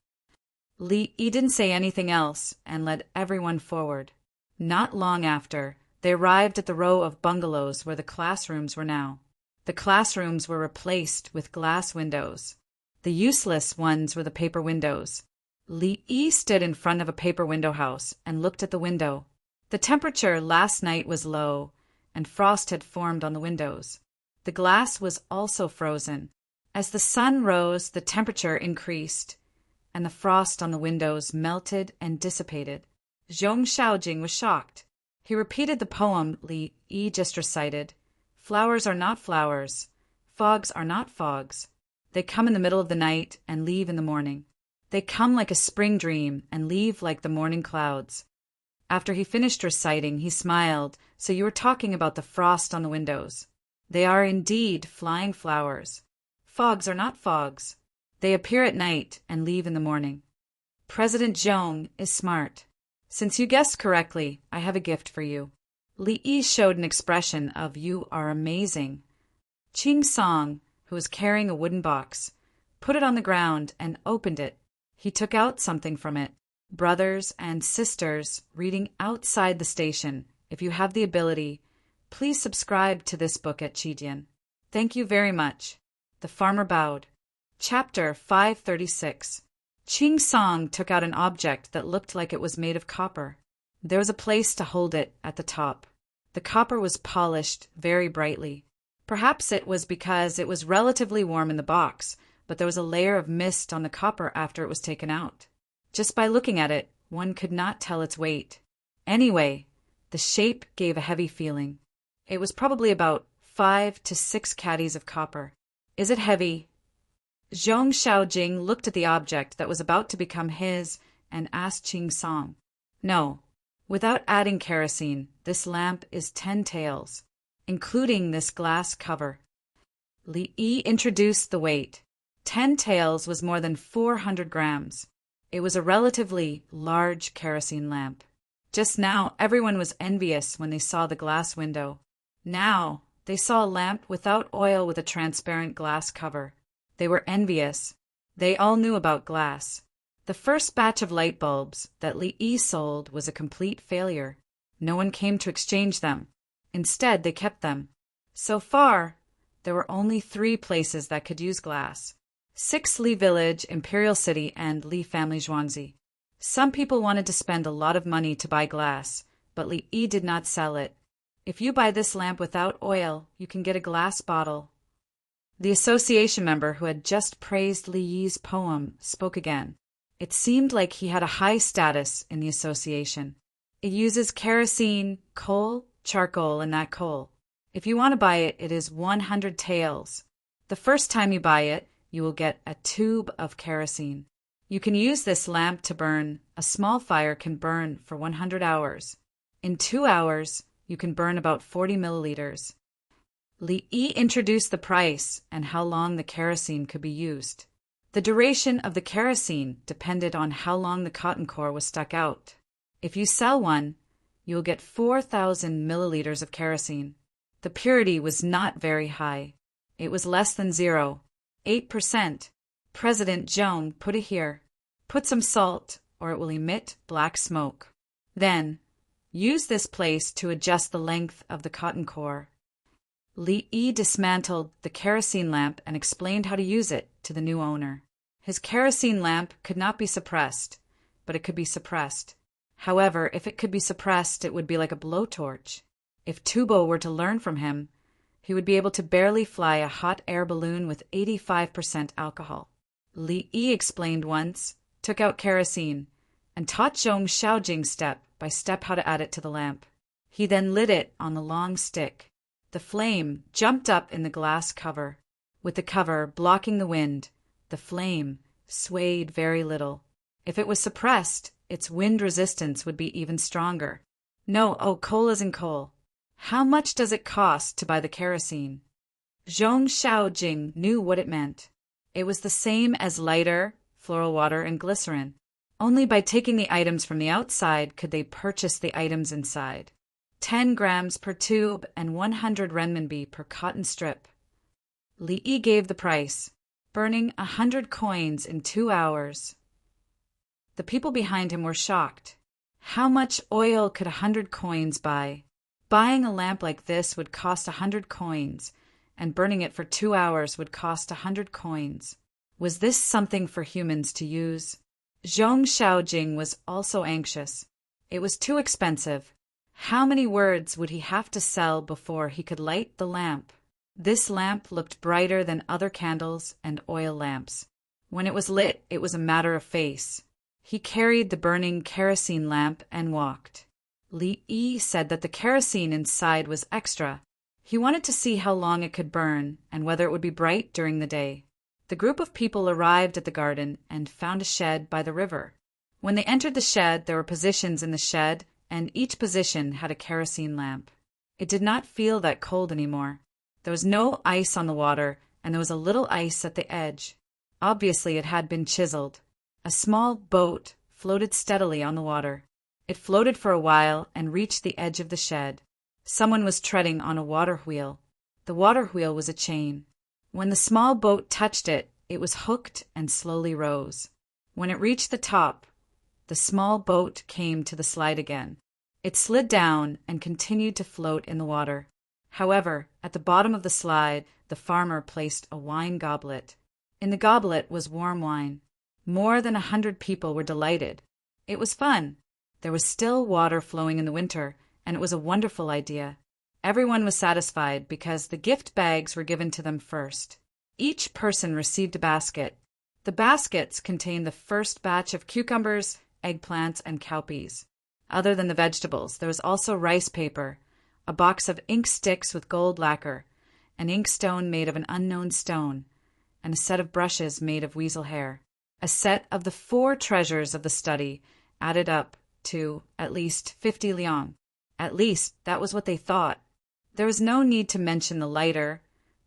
S1: Li Yi didn't say anything else and led everyone forward. Not long after, they arrived at the row of bungalows where the classrooms were now. The classrooms were replaced with glass windows. The useless ones were the paper windows. Li Yi stood in front of a paper window house and looked at the window. The temperature last night was low, and frost had formed on the windows. The glass was also frozen. As the sun rose, the temperature increased, and the frost on the windows melted and dissipated. Zhong Xiaojing was shocked. He repeated the poem Li Yi just recited. Flowers are not flowers. Fogs are not fogs. They come in the middle of the night and leave in the morning. They come like a spring dream and leave like the morning clouds. After he finished reciting, he smiled. So you were talking about the frost on the windows. They are indeed flying flowers. Fogs are not fogs. They appear at night and leave in the morning. President Zhong is smart. Since you guessed correctly, I have a gift for you. Li Yi showed an expression of you are amazing. Ching Song, who was carrying a wooden box, put it on the ground and opened it. He took out something from it. Brothers and sisters reading outside the station, if you have the ability, please subscribe to this book at Chidian. Thank you very much. The farmer bowed. Chapter 536. Ching Song took out an object that looked like it was made of copper. There was a place to hold it at the top. The copper was polished very brightly. Perhaps it was because it was relatively warm in the box, but there was a layer of mist on the copper after it was taken out. Just by looking at it, one could not tell its weight. Anyway, the shape gave a heavy feeling. It was probably about 5 to 6 caddies of copper. Is it heavy? Zhong Xiaojing looked at the object that was about to become his and asked Ching Song. No, without adding kerosene, this lamp is 10 taels, including this glass cover. Li Yi introduced the weight. 10 taels was more than 400 grams. It was a relatively large kerosene lamp. Just now, everyone was envious when they saw the glass window. Now, they saw a lamp without oil with a transparent glass cover. They were envious. They all knew about glass. The first batch of light bulbs that Li Yi sold was a complete failure. No one came to exchange them. Instead, they kept them. So far, there were only 3 places that could use glass: 6 Li Village, Imperial City, and Li Family Zhuangzi. Some people wanted to spend a lot of money to buy glass, but Li Yi did not sell it. If you buy this lamp without oil, you can get a glass bottle. The association member who had just praised Li Yi's poem spoke again. It seemed like he had a high status in the association. It uses kerosene, coal, charcoal, and that coal. If you want to buy it, it is 100 taels. The first time you buy it, you will get a tube of kerosene. You can use this lamp to burn. A small fire can burn for 100 hours. In 2 hours, you can burn about 40 milliliters. Li Yi introduced the price and how long the kerosene could be used. The duration of the kerosene depended on how long the cotton core was stuck out. If you sell one, you will get 4,000 milliliters of kerosene. The purity was not very high. It was less than 0.8%. President Zhong put it here. Put some salt, or it will emit black smoke. Then, use this place to adjust the length of the cotton core. Li Yi dismantled the kerosene lamp and explained how to use it to the new owner. His kerosene lamp could not be suppressed, but it could be suppressed. However, if it could be suppressed, it would be like a blowtorch. If Tubo were to learn from him, he would be able to barely fly a hot air balloon with 85% alcohol. Li Yi explained once, took out kerosene, and taught Zhong Xiaojing step by step how to add it to the lamp. He then lit it on the long stick. The flame jumped up in the glass cover. With the cover blocking the wind, the flame swayed very little. If it was suppressed, its wind resistance would be even stronger. No, coal isn't coal. How much does it cost to buy the kerosene? Zhong Xiaojing knew what it meant. It was the same as lighter, floral water, and glycerin. Only by taking the items from the outside could they purchase the items inside. 10 grams per tube and 100 renminbi per cotton strip. Li Yi gave the price, burning 100 coins in 2 hours. The people behind him were shocked. How much oil could 100 coins buy? Buying a lamp like this would cost 100 coins, and burning it for 2 hours would cost 100 coins. Was this something for humans to use? Zhong Xiaojing was also anxious. It was too expensive. How many words would he have to sell before he could light the lamp? This lamp looked brighter than other candles and oil lamps. When it was lit, it was a matter of face. He carried the burning kerosene lamp and walked. Li Yi said that the kerosene inside was extra. He wanted to see how long it could burn and whether it would be bright during the day. The group of people arrived at the garden and found a shed by the river. When they entered the shed, there were positions in the shed, and each position had a kerosene lamp. It did not feel that cold anymore. There was no ice on the water, and there was a little ice at the edge. Obviously, it had been chiseled. A small boat floated steadily on the water. It floated for a while and reached the edge of the shed. Someone was treading on a water wheel. The water wheel was a chain. When the small boat touched it, it was hooked and slowly rose. When it reached the top, the small boat came to the slide again. It slid down and continued to float in the water. However, at the bottom of the slide, the farmer placed a wine goblet. In the goblet was warm wine. More than 100 people were delighted. It was fun. There was still water flowing in the winter, and it was a wonderful idea. Everyone was satisfied because the gift bags were given to them first. Each person received a basket. The baskets contained the first batch of cucumbers, eggplants, and cowpeas. Other than the vegetables, there was also rice paper, a box of ink sticks with gold lacquer, an inkstone made of an unknown stone, and a set of brushes made of weasel hair. A set of the 4 treasures of the study added up to at least 50 liang. At least, that was what they thought. There was no need to mention the lighter,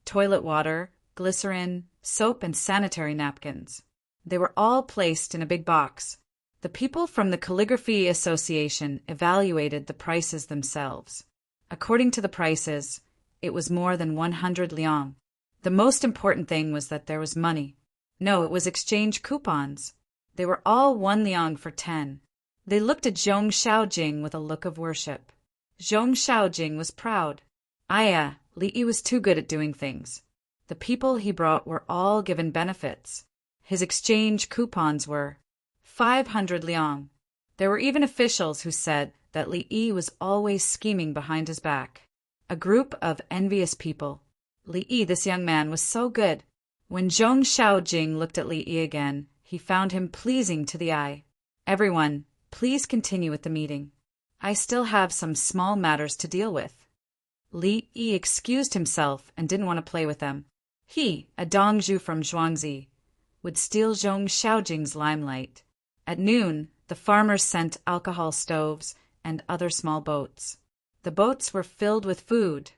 S1: toilet water, glycerin, soap, and sanitary napkins. They were all placed in a big box. The people from the Calligraphy Association evaluated the prices themselves. According to the prices, it was more than 100 liang. The most important thing was that there was money. No, it was exchange coupons. They were all 1 liang for 10. They looked at Zhong Xiaojing with a look of worship. Zhong Xiaojing was proud. Aya, Li Yi was too good at doing things. The people he brought were all given benefits. His exchange coupons were 500 liang. There were even officials who said that Li Yi was always scheming behind his back. A group of envious people. Li Yi, this young man, was so good. When Zhong Xiaojing looked at Li Yi again, he found him pleasing to the eye. Everyone, please continue with the meeting. I still have some small matters to deal with. Li Yi excused himself and didn't want to play with them. He, a Dongzhu from Zhuangzi, would steal Zhong Xiaojing's limelight. At noon, the farmers sent alcohol stoves and other small boats. The boats were filled with food,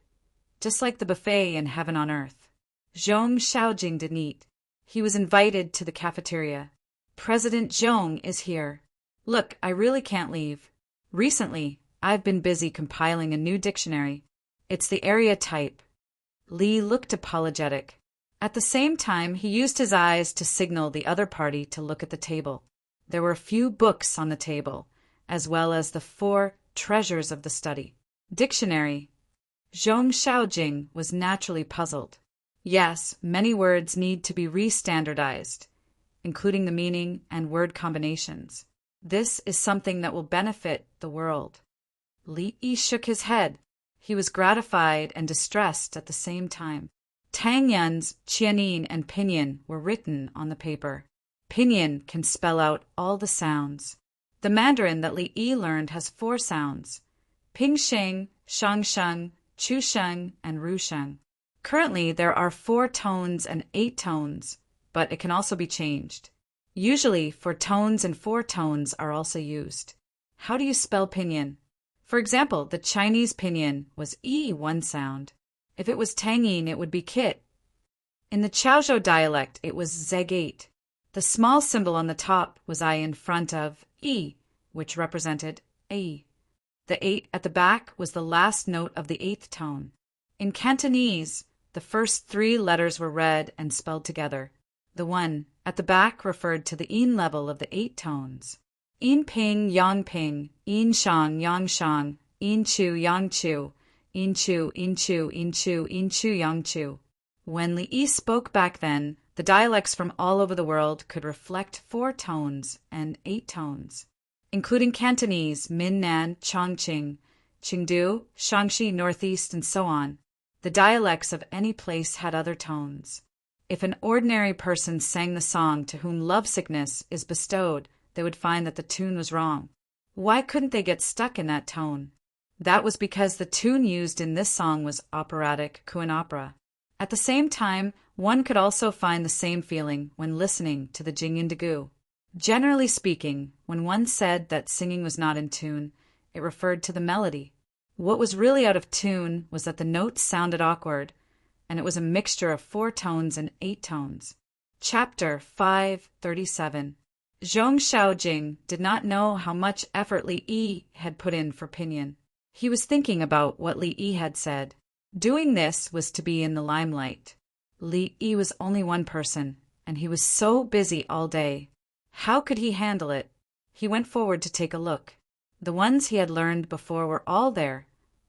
S1: just like the buffet in Heaven on Earth. Zhong Xiaojing didn't eat. He was invited to the cafeteria. President Zhong is here. Look, I really can't leave. Recently, I've been busy compiling a new dictionary. It's the area type. Li looked apologetic. At the same time, he used his eyes to signal the other party to look at the table. There were a few books on the table, as well as the 4 treasures of the study. Dictionary. Zhong Xiaojing was naturally puzzled. Yes, many words need to be re-standardized, including the meaning and word combinations. This is something that will benefit the world. Li Yi shook his head. He was gratified and distressed at the same time. Tang Yun's Qianin and Pinyin were written on the paper. Pinyin can spell out all the sounds. The Mandarin that Li Yi learned has 4 sounds: Pingsheng, Shangsheng, Chusheng, and Rusheng. Currently, there are 4 tones and 8 tones, but it can also be changed. Usually, 4 tones and 4 tones are also used. How do you spell pinyin? For example, the Chinese pinyin was E 1 sound. If it was Tangyin, it would be Kit. In the Chaozhou dialect, it was Zeg 8. The small symbol on the top was I in front of E, which represented A. The 8 at the back was the last note of the 8th tone. In Cantonese, the first 3 letters were read and spelled together. The 1 at the back referred to the yin level of the 8 tones. Yin ping, yang ping, yin shang, yang shang, yin chu, yang chu, yin chu, yin chu, yin chu, yin chu, yang chu. When Li Yi spoke back then, the dialects from all over the world could reflect 4 tones and 8 tones, including Cantonese, Minnan, Chongqing, Chengdu, Shaanxi, Northeast, and so on. The dialects of any place had other tones. If an ordinary person sang the song to whom lovesickness is bestowed, they would find that the tune was wrong. Why couldn't they get stuck in that tone? That was because the tune used in this song was operatic Kuan opera. At the same time, one could also find the same feeling when listening to the Jingyin Dagu. Generally speaking, when one said that singing was not in tune, it referred to the melody. What was really out of tune was that the notes sounded awkward, and it was a mixture of 4 tones and 8 tones. Chapter 537. Zhong Xiaojing did not know how much effort Li Yi had put in for pinyin. He was thinking about what Li Yi had said. Doing this was to be in the limelight. Li Yi was only one person, and he was so busy all day. How could he handle it? He went forward to take a look. The ones he had learned before were all there,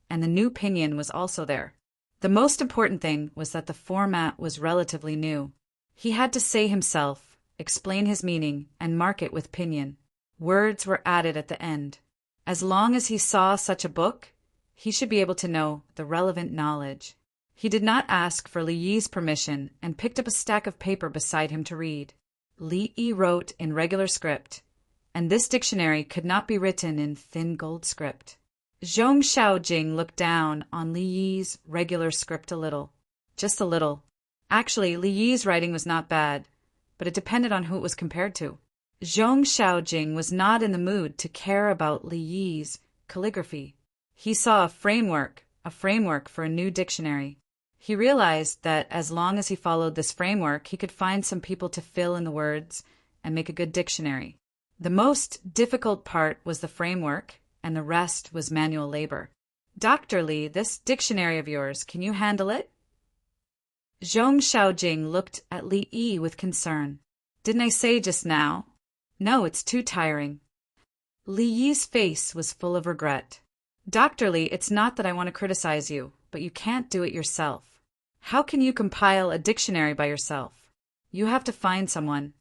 S1: and the new pinyin was also there. The most important thing was that the format was relatively new. He had to say himself, explain his meaning, and mark it with pinyin. Words were added at the end. As long as he saw such a book, he should be able to know the relevant knowledge. He did not ask for Li Yi's permission and picked up a stack of paper beside him to read. Li Yi wrote in regular script, and this dictionary could not be written in thin gold script. Zhong Xiaojing looked down on Li Yi's regular script a little. Just a little. Actually, Li Yi's writing was not bad, but it depended on who it was compared to. Zhong Xiaojing was not in the mood to care about Li Yi's calligraphy. He saw a framework for a new dictionary. He realized that as long as he followed this framework, he could find some people to fill in the words and make a good dictionary. The most difficult part was the framework, and the rest was manual labor. Dr. Li, this dictionary of yours, can you handle it? Zhong Xiaojing looked at Li Yi with concern. Didn't I say just now? No, it's too tiring. Li Yi's face was full of regret. Dr. Li, it's not that I want to criticize you, but you can't do it yourself. How can you compile a dictionary by yourself? You have to find someone.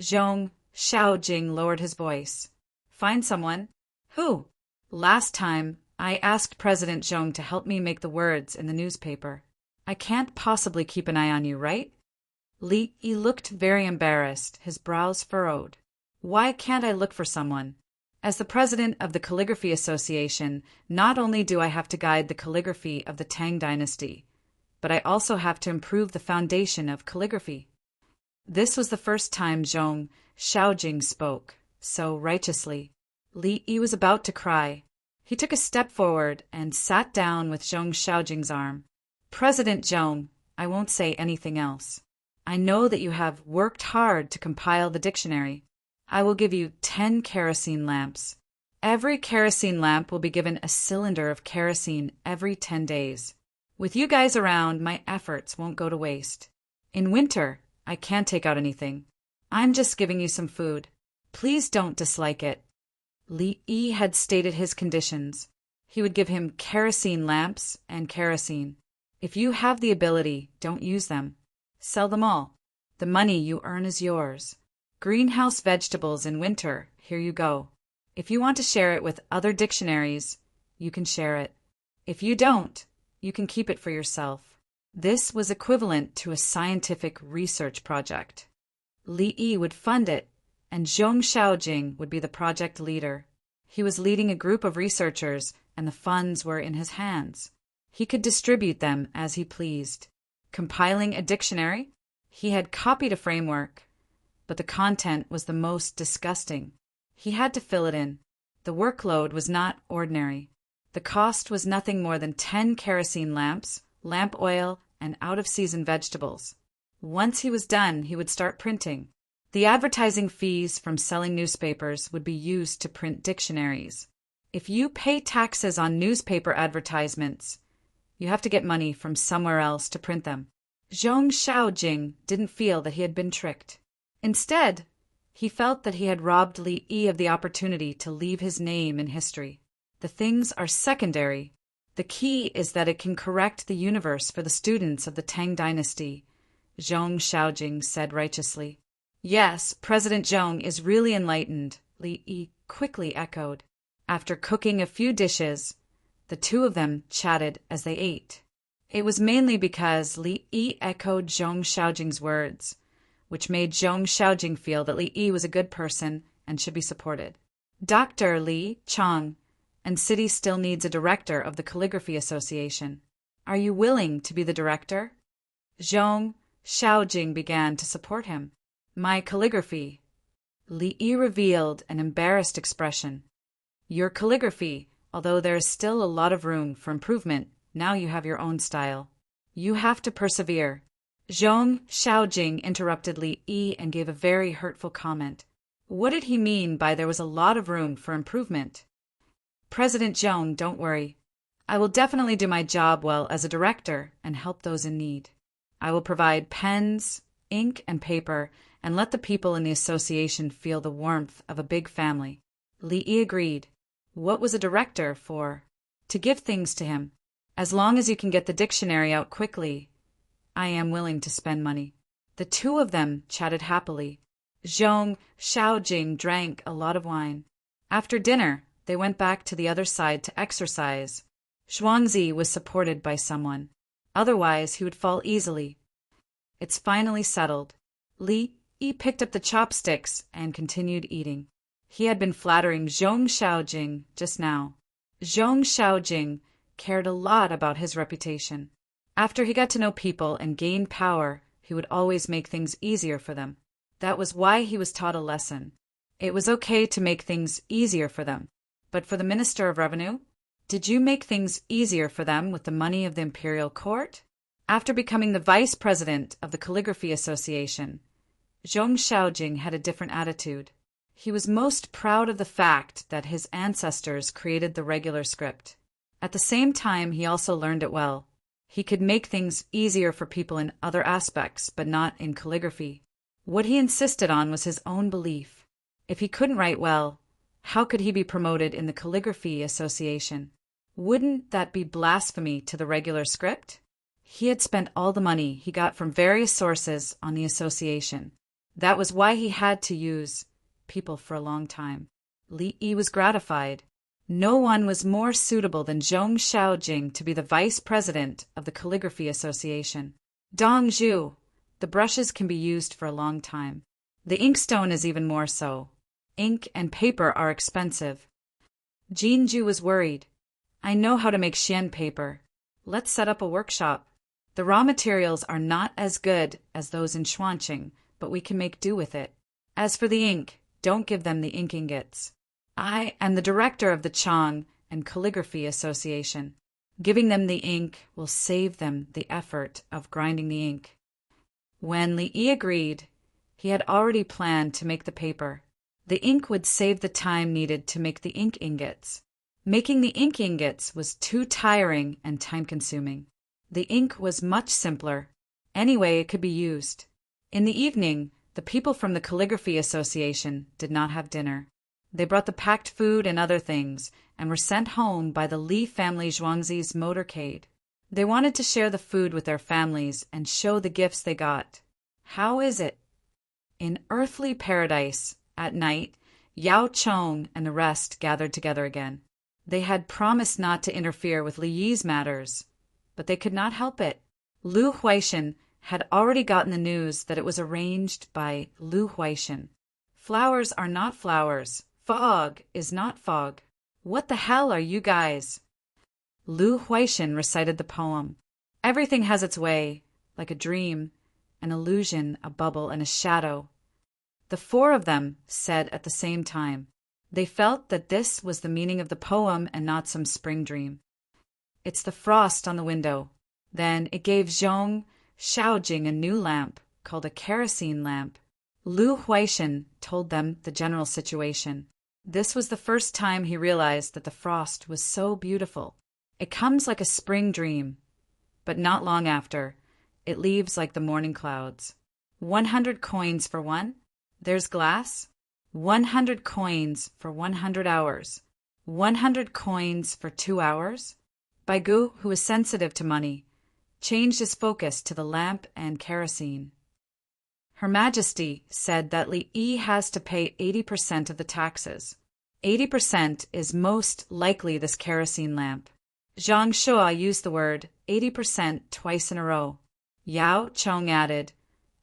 S1: Zhong Xiaojing lowered his voice. Find someone? Who? Last time, I asked President Zhong to help me make the words in the newspaper. I can't possibly keep an eye on you, right? Li Yi looked very embarrassed, his brows furrowed. Why can't I look for someone? As the president of the Calligraphy Association, not only do I have to guide the calligraphy of the Tang dynasty, but I also have to improve the foundation of calligraphy. This was the first time Zhong Xiaojing spoke, so righteously. Li Yi was about to cry. He took a step forward and sat down with Zhong Xiaojing's arm. President Zhong, I won't say anything else. I know that you have worked hard to compile the dictionary. I will give you 10 kerosene lamps. Every kerosene lamp will be given a cylinder of kerosene every 10 days. With you guys around, my efforts won't go to waste. In winter, I can't take out anything. I'm just giving you some food. Please don't dislike it. Li Yi had stated his conditions. He would give him kerosene lamps and kerosene. If you have the ability, don't use them. Sell them all. The money you earn is yours. Greenhouse vegetables in winter, here you go. If you want to share it with other dictionaries, you can share it. If you don't, you can keep it for yourself. This was equivalent to a scientific research project. Li Yi would fund it, and Zhong Xiaojing would be the project leader. He was leading a group of researchers, and the funds were in his hands. He could distribute them as he pleased. Compiling a dictionary? He had copied a framework, but the content was the most disgusting. He had to fill it in. The workload was not ordinary. The cost was nothing more than 10 kerosene lamps, lamp oil, and out-of-season vegetables. Once he was done, he would start printing. The advertising fees from selling newspapers would be used to print dictionaries. If you pay taxes on newspaper advertisements, you have to get money from somewhere else to print them. Zhong Xiaojing didn't feel that he had been tricked. Instead, he felt that he had robbed Li Yi of the opportunity to leave his name in history. The things are secondary. The key is that it can correct the universe for the students of the Tang dynasty, Zhong Xiaojing said righteously. Yes, President Zhong is really enlightened, Li Yi quickly echoed. After cooking a few dishes, the two of them chatted as they ate. It was mainly because Li Yi echoed Zhong Xiaojing's words, which made Zhong Xiaojing feel that Li Yi was a good person and should be supported. Dr. Li Chang, and city still needs a director of the Calligraphy Association. Are you willing to be the director? Zhong Xiaojing began to support him. My calligraphy. Li Yi revealed an embarrassed expression. Your calligraphy, although there is still a lot of room for improvement, now you have your own style. You have to persevere. Zhong Xiaojing interrupted Li Yi and gave a very hurtful comment. What did he mean by there was a lot of room for improvement? President Zhong, don't worry. I will definitely do my job well as a director and help those in need. I will provide pens, ink, and paper, and let the people in the association feel the warmth of a big family. Li Yi agreed. What was a director for? To give things to him. As long as you can get the dictionary out quickly, I am willing to spend money. The two of them chatted happily. Zhong Xiaojing drank a lot of wine. After dinner, they went back to the other side to exercise. Zhuangzi was supported by someone. Otherwise, he would fall easily. It's finally settled. Li Yi picked up the chopsticks and continued eating. He had been flattering Zhong Xiaojing just now. Zhong Xiaojing cared a lot about his reputation. After he got to know people and gained power, he would always make things easier for them. That was why he was taught a lesson. It was okay to make things easier for them. But for the Minister of Revenue, did you make things easier for them with the money of the imperial court? After becoming the vice president of the Calligraphy Association, Zhong Xiaojing had a different attitude. He was most proud of the fact that his ancestors created the regular script. At the same time, he also learned it well. He could make things easier for people in other aspects, but not in calligraphy. What he insisted on was his own belief. If he couldn't write well, how could he be promoted in the Calligraphy Association? Wouldn't that be blasphemy to the regular script? He had spent all the money he got from various sources on the association. That was why he had to use people for a long time. Li Yi was gratified. No one was more suitable than Zhong Xiaojing to be the vice president of the Calligraphy Association. Dong Zhu, the brushes can be used for a long time. The inkstone is even more so. Ink and paper are expensive. Jin Ju was worried. I know how to make xian paper. Let's set up a workshop. The raw materials are not as good as those in Xuanqing, but we can make do with it. As for the ink, don't give them the ink ingots. I am the director of the Chang and Calligraphy Association. Giving them the ink will save them the effort of grinding the ink. When Li Yi agreed, he had already planned to make the paper. The ink would save the time needed to make the ink ingots. Making the ink ingots was too tiring and time-consuming. The ink was much simpler. Anyway, it could be used. In the evening, the people from the Calligraphy Association did not have dinner. They brought the packed food and other things and were sent home by the Li family Zhuangzi's motorcade. They wanted to share the food with their families and show the gifts they got. How is it? In earthly paradise, at night, Yao Chong and the rest gathered together again. They had promised not to interfere with Li Yi's matters, but they could not help it. Lu Huaishan had already gotten the news that it was arranged by Lu Huaishan. Flowers are not flowers. Fog is not fog. What the hell are you guys? Lu Huaishan recited the poem. Everything has its way, like a dream, an illusion, a bubble, and a shadow. The four of them said at the same time. They felt that this was the meaning of the poem and not some spring dream. It's the frost on the window. Then it gave Zhong Xiaojing a new lamp, called a kerosene lamp. Lu Huaishan told them the general situation. This was the first time he realized that the frost was so beautiful. It comes like a spring dream, but not long after, it leaves like the morning clouds. 100 coins for one? There's glass? 100 coins for 100 hours. 100 coins for 2 hours? Baigu, who was sensitive to money, changed his focus to the lamp and kerosene. Her Majesty said that Li Yi has to pay 80% of the taxes. 80% is most likely this kerosene lamp. Zhang Shua used the word 80% twice in a row. Yao Chong added,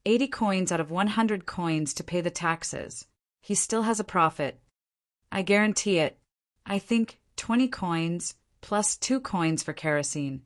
S1: 80 coins out of 100 coins to pay the taxes. He still has a profit. I guarantee it. I think 20 coins plus 2 coins for kerosene.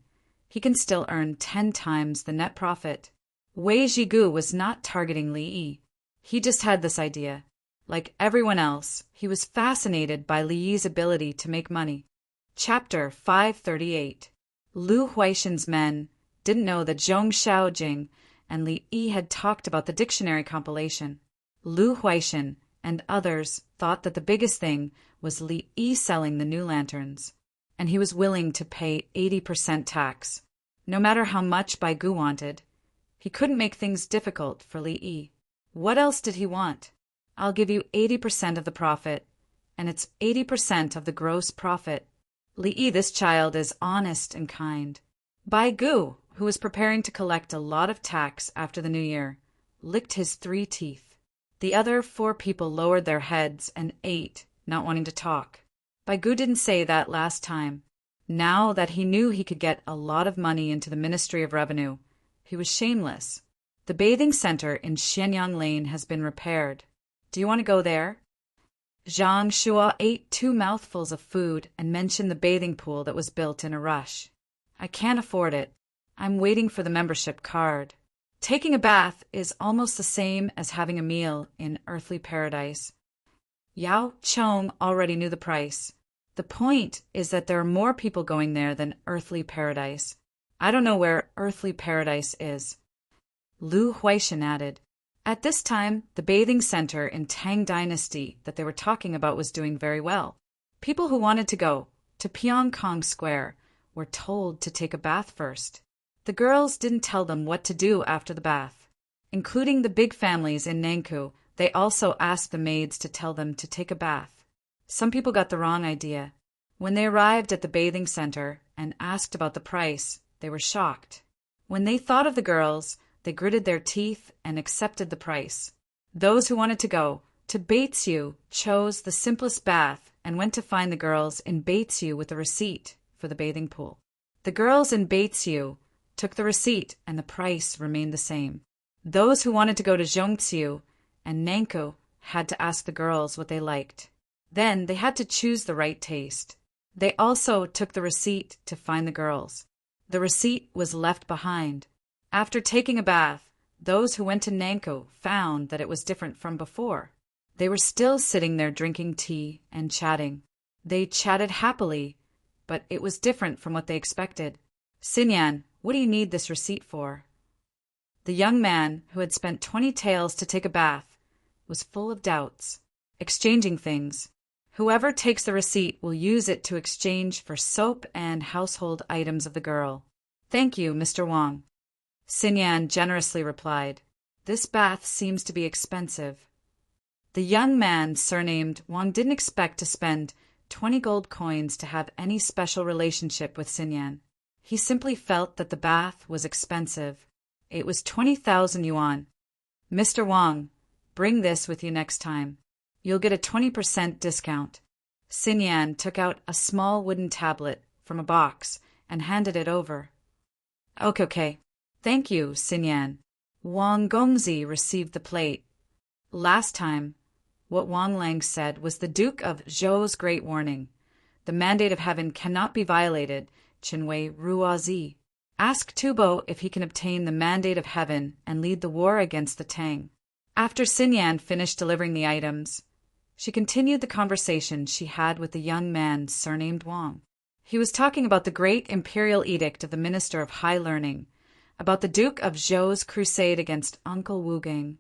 S1: He can still earn 10 times the net profit. Wei Zhigu was not targeting Li Yi. He just had this idea. Like everyone else, he was fascinated by Li Yi's ability to make money. Chapter 538. Lu Huaishan's men didn't know that Zhong Xiaojing and Li Yi had talked about the dictionary compilation. Lu Huaishan and others thought that the biggest thing was Li Yi selling the new lanterns, and he was willing to pay 80% tax. No matter how much Baigu wanted, he couldn't make things difficult for Li Yi. What else did he want? I'll give you 80% of the profit, and it's 80% of the gross profit. Li Yi, this child, is honest and kind. Baigu, who was preparing to collect a lot of tax after the new year, licked his 3 teeth. The other 4 people lowered their heads and ate, not wanting to talk. Baigu didn't say that last time. Now that he knew he could get a lot of money into the Ministry of Revenue, he was shameless. The bathing center in Xianyang Lane has been repaired. Do you want to go there? Zhang Shua ate 2 mouthfuls of food and mentioned the bathing pool that was built in a rush. I can't afford it. I'm waiting for the membership card. Taking a bath is almost the same as having a meal in earthly paradise. Yao Chong already knew the price. The point is that there are more people going there than earthly paradise. I don't know where earthly paradise is. Lu Huaishan added, at this time, the bathing center in Tang Dynasty that they were talking about was doing very well. People who wanted to go to Pyongkong Square were told to take a bath first. The girls didn't tell them what to do after the bath. Including the big families in Nangkou, They also asked the maids to tell them to take a bath. Some people got the wrong idea. When they arrived at the bathing center and asked about the price, they were shocked. When they thought of the girls, they gritted their teeth and accepted the price. Those who wanted to go to Batesu chose the simplest bath and went to find the girls in Batesu with a receipt for the bathing pool. The girls in Batesu took the receipt and the price remained the same. Those who wanted to go to Zhongxiu and Nankou had to ask the girls what they liked. Then they had to choose the right taste. They also took the receipt to find the girls. The receipt was left behind. After taking a bath, those who went to Nankou found that it was different from before. They were still sitting there drinking tea and chatting. They chatted happily, but it was different from what they expected. "Xinyan, what do you need this receipt for?" The young man, who had spent 20 taels to take a bath, was full of doubts. Exchanging things. Whoever takes the receipt will use it to exchange for soap and household items of the girl. "Thank you, Mr. Wang." Xinyan generously replied, "This bath seems to be expensive." The young man, surnamed Wang, didn't expect to spend 20 gold coins to have any special relationship with Xinyan. He simply felt that the bath was expensive. It was 20,000 yuan. "Mr. Wang, bring this with you next time. You'll get a 20% discount." Xinyan took out a small wooden tablet from a box and handed it over. Okay. Thank you, Xinyan." Wang Gongzi received the plate. Last time, what Wang Lang said was the Duke of Zhou's great warning. The mandate of heaven cannot be violated, Qinwei Ruozi. Ask Tubo if he can obtain the mandate of heaven and lead the war against the Tang. After Xinyan finished delivering the items, she continued the conversation she had with the young man surnamed Wang. He was talking about the great imperial edict of the Minister of High Learning, about the Duke of Zhou's crusade against Uncle Wugang,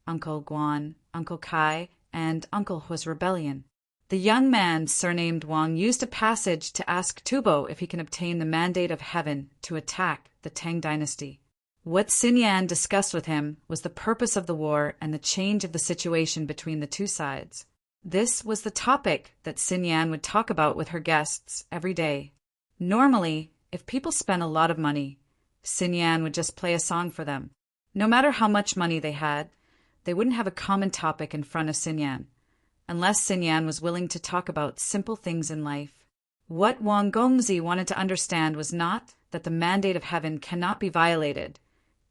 S1: Uncle Guan, Uncle Kai, and Uncle Hu's rebellion. The young man surnamed Wang used a passage to ask Tubo if he can obtain the mandate of heaven to attack the Tang dynasty. What Xinyan discussed with him was the purpose of the war and the change of the situation between the two sides. This was the topic that Xinyan would talk about with her guests every day. Normally, if people spent a lot of money, Xinyan would just play a song for them. No matter how much money they had, they wouldn't have a common topic in front of Xinyan, unless Xinyan was willing to talk about simple things in life. What Wang Gongzi wanted to understand was not that the mandate of heaven cannot be violated,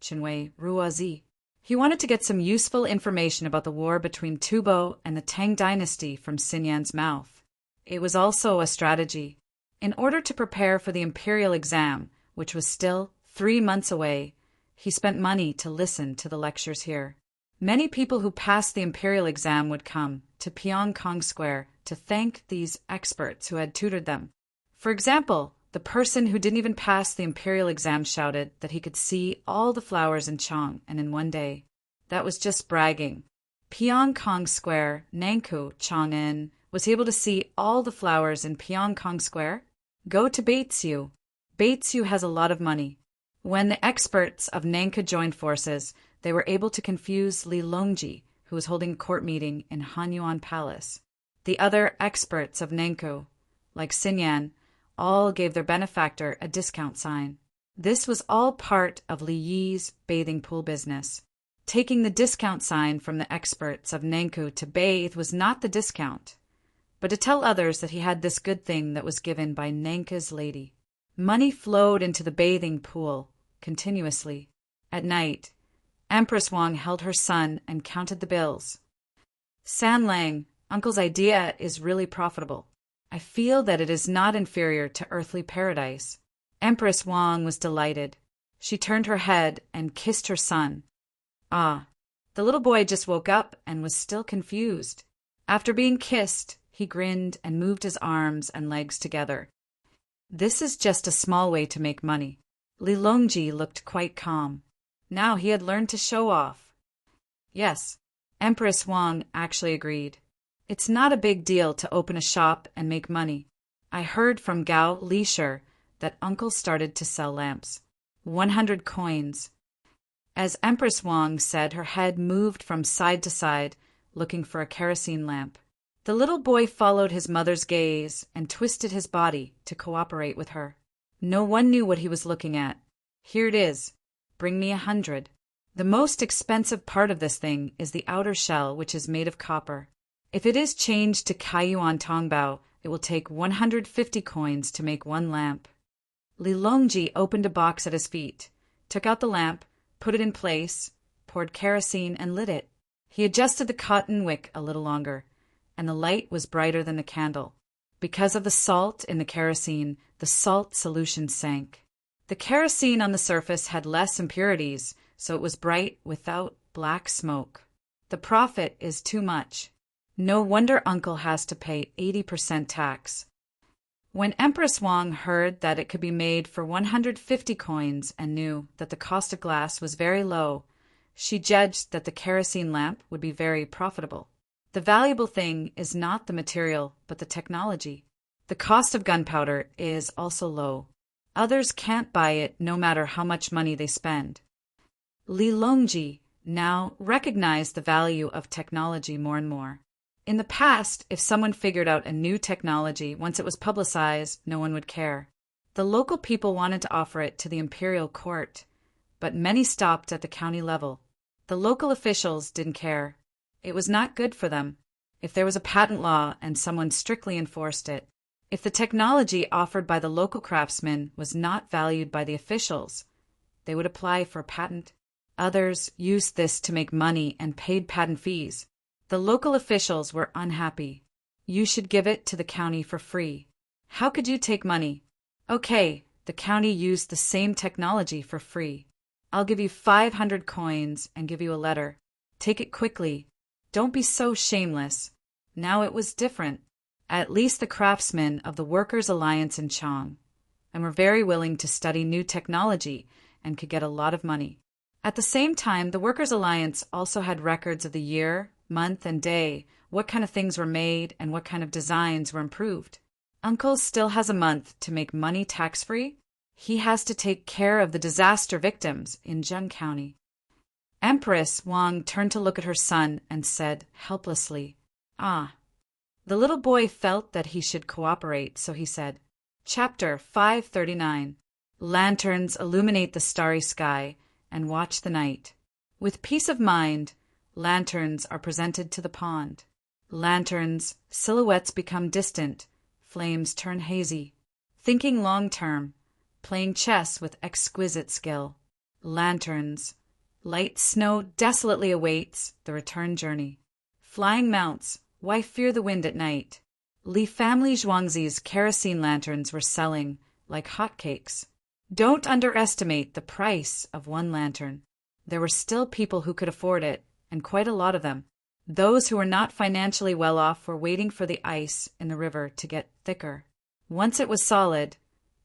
S1: Qinwei Ruozi. He wanted to get some useful information about the war between Tubo and the Tang dynasty from Xinyan's mouth. It was also a strategy. In order to prepare for the imperial exam, which was still 3 months away, he spent money to listen to the lectures here. Many people who passed the imperial exam would come to Pyongkong Square to thank these experts who had tutored them. For example, the person who didn't even pass the imperial exam shouted that he could see all the flowers in Chang and in one day. That was just bragging. Pyongkong Square, Nankou, Chang'an, was able to see all the flowers in Pyongkong Square? Go to Batesu. Batesu has a lot of money. When the experts of Nankou joined forces, they were able to confuse Li Longji, who was holding a court meeting in Hanyuan Palace. The other experts of Nankou, like Xinyan, all gave their benefactor a discount sign. This was all part of Li Yi's bathing pool business. Taking the discount sign from the experts of Nankou to bathe was not the discount, but to tell others that he had this good thing that was given by Nankou's lady. Money flowed into the bathing pool continuously. At night, Empress Wang held her son and counted the bills. "San Lang, Uncle's idea is really profitable. I feel that it is not inferior to earthly paradise." Empress Wang was delighted. She turned her head and kissed her son. The little boy just woke up and was still confused. After being kissed, he grinned and moved his arms and legs together. This is just a small way to make money. Li Longji looked quite calm. Now he had learned to show off. Yes, Empress Wang actually agreed. It's not a big deal to open a shop and make money. I heard from Gao Lisher that Uncle started to sell lamps. 100 coins. As Empress Wang said, her head moved from side to side, looking for a kerosene lamp. The little boy followed his mother's gaze and twisted his body to cooperate with her. No one knew what he was looking at. Here it is. Bring me 100. The most expensive part of this thing is the outer shell, which is made of copper. If it is changed to Kaiyuan Tongbao, it will take 150 coins to make one lamp. Li Longji opened a box at his feet, took out the lamp, put it in place, poured kerosene, and lit it. He adjusted the cotton wick a little longer, and the light was brighter than the candle. Because of the salt in the kerosene, the salt solution sank. The kerosene on the surface had less impurities, so it was bright without black smoke. The profit is too much. No wonder Uncle has to pay 80% tax. When Empress Wang heard that it could be made for 150 coins and knew that the cost of glass was very low, she judged that the kerosene lamp would be very profitable. The valuable thing is not the material, but the technology. The cost of gunpowder is also low. Others can't buy it no matter how much money they spend. Li Longji now recognized the value of technology more and more. In the past, if someone figured out a new technology, once it was publicized, no one would care. The local people wanted to offer it to the imperial court, but many stopped at the county level. The local officials didn't care. It was not good for them. If there was a patent law and someone strictly enforced it, if the technology offered by the local craftsmen was not valued by the officials, they would apply for a patent. Others used this to make money and paid patent fees. The local officials were unhappy. You should give it to the county for free. How could you take money? Okay, the county used the same technology for free. I'll give you 500 coins and give you a letter. Take it quickly. Don't be so shameless. Now it was different. At least the craftsmen of the Workers' Alliance in Chang, and were very willing to study new technology and could get a lot of money. At the same time, the Workers' Alliance also had records of the year, month, and day, what kind of things were made and what kind of designs were improved. Uncle still has a month to make money tax-free. He has to take care of the disaster victims in Zheng County. Empress Wang turned to look at her son and said helplessly, "Ah." The little boy felt that he should cooperate, so he said, Chapter 539. Lanterns illuminate the starry sky and watch the night. With peace of mind, lanterns are presented to the pond. Lanterns, silhouettes become distant, flames turn hazy. Thinking long-term, playing chess with exquisite skill. Lanterns, light snow desolately awaits the return journey. Flying mounts, why fear the wind at night? Li family Zhuangzi's kerosene lanterns were selling like hotcakes. Don't underestimate the price of one lantern. There were still people who could afford it, and quite a lot of them. Those who were not financially well off were waiting for the ice in the river to get thicker. Once it was solid,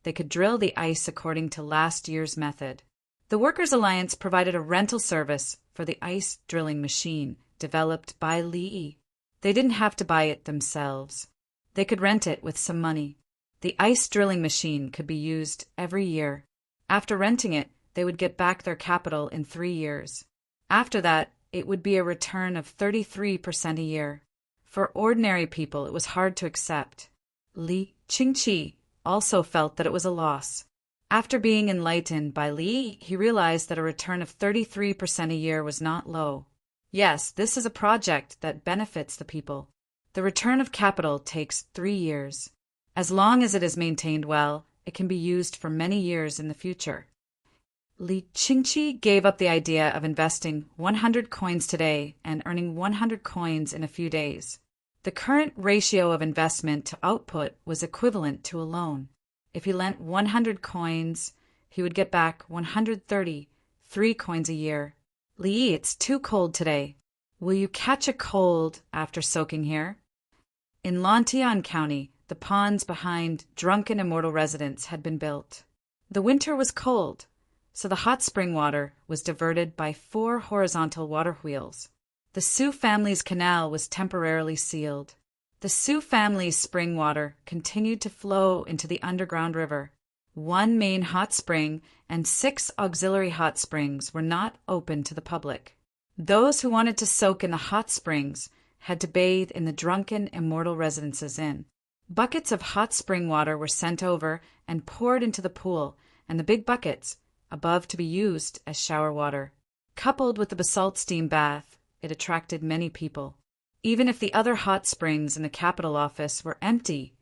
S1: they could drill the ice according to last year's method. The Workers' Alliance provided a rental service for the ice drilling machine developed by Li. They didn't have to buy it themselves. They could rent it with some money. The ice drilling machine could be used every year. After renting it, they would get back their capital in 3 years. After that, it would be a return of 33% a year. For ordinary people, it was hard to accept. Li Qingqi also felt that it was a loss. After being enlightened by Li, he realized that a return of 33% a year was not low. Yes, this is a project that benefits the people. The return of capital takes 3 years. As long as it is maintained well, it can be used for many years in the future. Li Qingqi gave up the idea of investing 100 coins today and earning 100 coins in a few days. The current ratio of investment to output was equivalent to a loan. If he lent 100 coins, he would get back 130, 3 coins a year. Li, it's too cold today. Will you catch a cold after soaking here? In Lantian County, the ponds behind drunken immortal residents had been built. The winter was cold, so the hot spring water was diverted by 4 horizontal water wheels. The Su family's canal was temporarily sealed. The Su family's spring water continued to flow into the underground river. One main hot spring and 6 auxiliary hot springs were not open to the public. Those who wanted to soak in the hot springs had to bathe in the drunken immortal Residences Inn. Buckets of hot spring water were sent over and poured into the pool, and the big buckets above to be used as shower water. Coupled with the basalt steam bath, it attracted many people. Even if the other hot springs in the capital office were empty,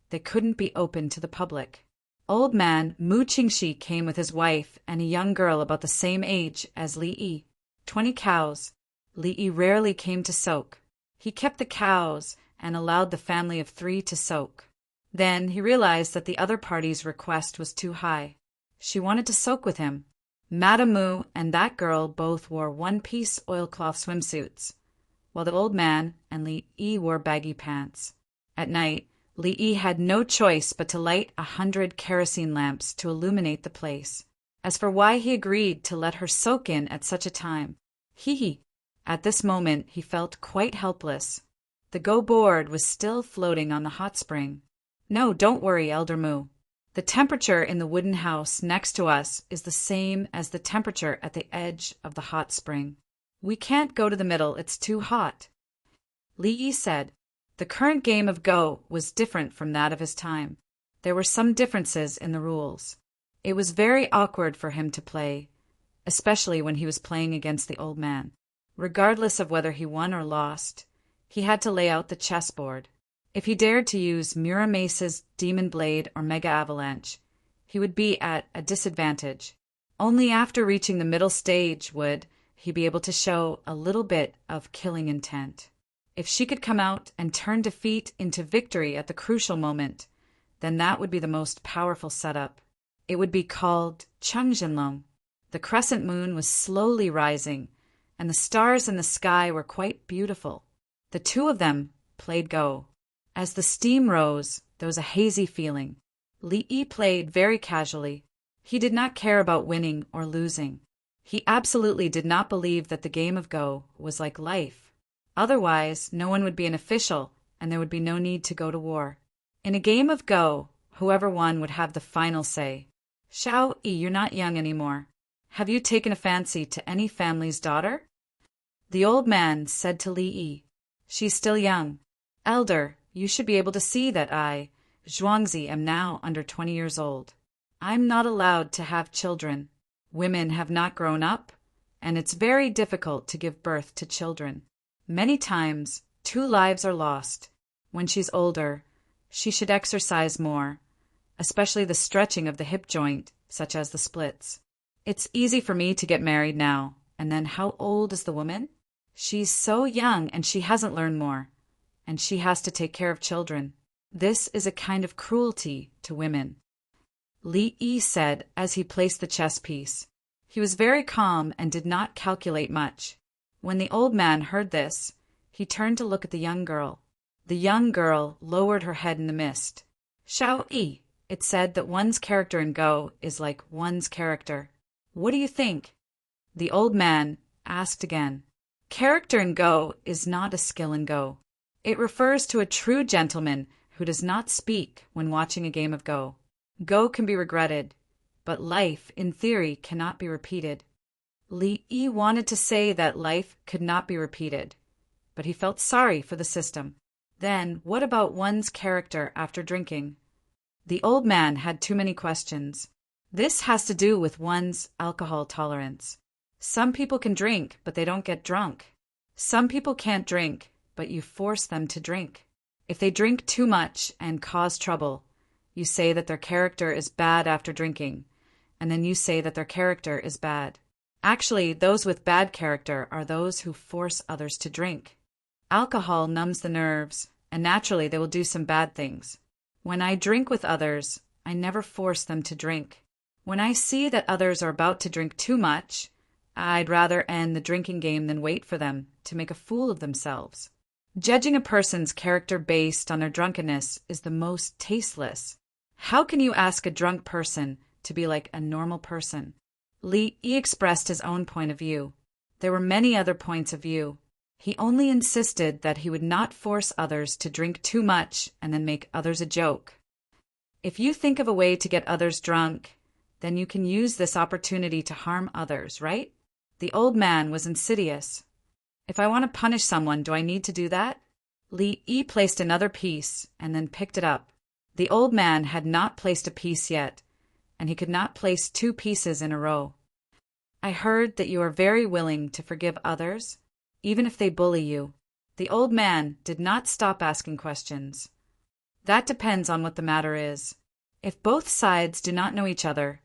S1: they couldn't be open to the public. Old man Mu Qingxi came with his wife and a young girl about the same age as Li Yi. 20 cows. Li Yi rarely came to soak. He kept the cows and allowed the family of 3 to soak. Then he realized that the other party's request was too high. She wanted to soak with him. Madame Mu and that girl both wore one-piece oilcloth swimsuits, while the old man and Li Yi wore baggy pants. At night, Li Yi had no choice but to light 100 kerosene lamps to illuminate the place. As for why he agreed to let her soak in at such a time, at this moment he felt quite helpless. The go board was still floating on the hot spring. No, don't worry, Elder Mu. The temperature in the wooden house next to us is the same as the temperature at the edge of the hot spring. We can't go to the middle, it's too hot. Li Yi said. The current game of Go was different from that of his time. There were some differences in the rules. It was very awkward for him to play, especially when he was playing against the old man. Regardless of whether he won or lost, he had to lay out the chessboard. If he dared to use Muramace's Demon Blade or Mega Avalanche, he would be at a disadvantage. Only after reaching the middle stage would he be able to show a little bit of killing intent. If she could come out and turn defeat into victory at the crucial moment, then that would be the most powerful setup. It would be called Changzhenlong. The crescent moon was slowly rising, and the stars in the sky were quite beautiful. The two of them played Go. As the steam rose, there was a hazy feeling. Li Yi played very casually. He did not care about winning or losing. He absolutely did not believe that the game of Go was like life. Otherwise, no one would be an official, and there would be no need to go to war. In a game of Go, whoever won would have the final say. Xiao Yi, you're not young anymore. Have you taken a fancy to any family's daughter? The old man said to Li Yi, She's still young. Elder, you should be able to see that I, Zhuangzi, am now under 20 years old. I'm not allowed to have children. Women have not grown up, and it's very difficult to give birth to children. Many times, 2 lives are lost. When she's older, she should exercise more, especially the stretching of the hip joint, such as the splits. It's easy for me to get married now, and then how old is the woman? She's so young and she hasn't learned more, and she has to take care of children. This is a kind of cruelty to women. Li Yi said as he placed the chess piece. He was very calm and did not calculate much. When the old man heard this, he turned to look at the young girl. The young girl lowered her head in the mist. Xiao Yi, it said that one's character in Go is like one's character. What do you think? The old man asked again. Character in Go is not a skill in Go. It refers to a true gentleman who does not speak when watching a game of Go. Go can be regretted, but life, in theory, cannot be repeated. Li Yi wanted to say that life could not be repeated, but he felt sorry for the system. Then, what about one's character after drinking? The old man had too many questions. This has to do with one's alcohol tolerance. Some people can drink, but they don't get drunk. Some people can't drink, but you force them to drink. If they drink too much and cause trouble, you say that their character is bad after drinking, and then you say that their character is bad. Actually, those with bad character are those who force others to drink. Alcohol numbs the nerves, and naturally they will do some bad things. When I drink with others, I never force them to drink. When I see that others are about to drink too much, I'd rather end the drinking game than wait for them to make a fool of themselves. Judging a person's character based on their drunkenness is the most tasteless. How can you ask a drunk person to be like a normal person? Li Yi expressed his own point of view. There were many other points of view. He only insisted that he would not force others to drink too much and then make others a joke. If you think of a way to get others drunk, then you can use this opportunity to harm others, right? The old man was insidious. If I want to punish someone, do I need to do that? Li Yi placed another piece and then picked it up. The old man had not placed a piece yet, and he could not place two pieces in a row. I heard that you are very willing to forgive others, even if they bully you. The old man did not stop asking questions. That depends on what the matter is. If both sides do not know each other,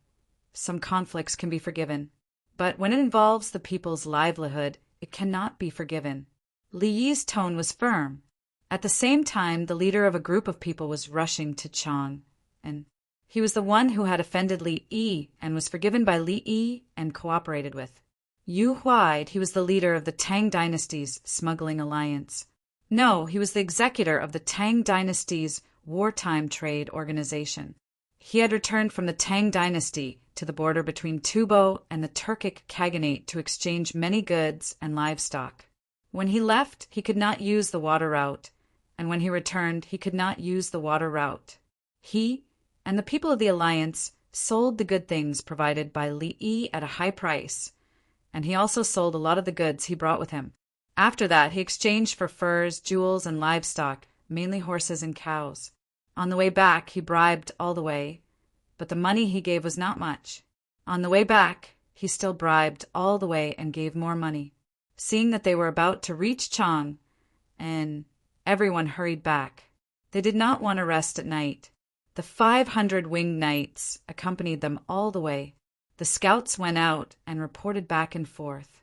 S1: some conflicts can be forgiven. But when it involves the people's livelihood, it cannot be forgiven. Li Yi's tone was firm. At the same time, the leader of a group of people was rushing to Chang, and he was the one who had offended Li Yi and was forgiven by Li Yi and cooperated with. Yu Huaid, he was the leader of the Tang dynasty's smuggling alliance. No, he was the executor of the Tang dynasty's wartime trade organization. He had returned from the Tang dynasty to the border between Tubo and the Turkic Khaganate to exchange many goods and livestock. When he left, he could not use the water route, and when he returned, he could not use the water route. He and the people of the alliance sold the good things provided by Li Yi at a high price, and he also sold a lot of the goods he brought with him. After that, he exchanged for furs, jewels, and livestock, mainly horses and cows. On the way back, he bribed all the way, but the money he gave was not much. On the way back, he still bribed all the way and gave more money. Seeing that they were about to reach Chang, and everyone hurried back. They did not want to rest at night. The 500 winged knights accompanied them all the way. The scouts went out and reported back and forth.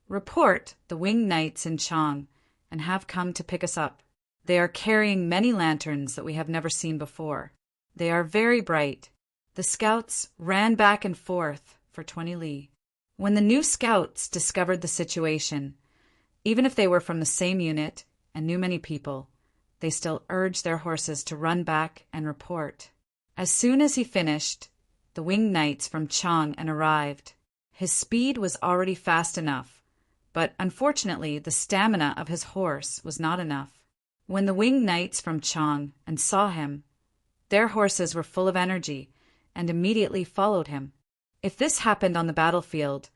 S1: Report the winged knights in Chang and have come to pick us up. They are carrying many lanterns that we have never seen before. They are very bright. The scouts ran back and forth for 20 li. When the new scouts discovered the situation, even if they were from the same unit and knew many people, they still urged their horses to run back and report. As soon as he finished, the winged knights from Chang arrived. His speed was already fast enough, but unfortunately the stamina of his horse was not enough. When the winged knights from Chang saw him, their horses were full of energy and immediately followed him. If this happened on the battlefield,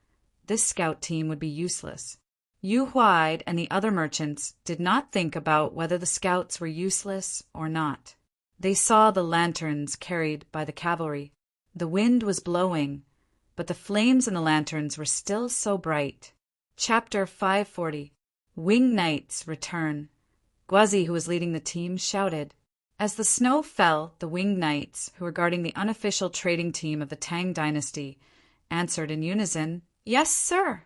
S1: this scout team would be useless. Yu Huaid and the other merchants did not think about whether the scouts were useless or not. They saw the lanterns carried by the cavalry. The wind was blowing, but the flames in the lanterns were still so bright. Chapter 540. Winged Knights Return. Guazi, who was leading the team, shouted. As the snow fell, the winged knights, who were guarding the unofficial trading team of the Tang dynasty, answered in unison, "Yes, sir."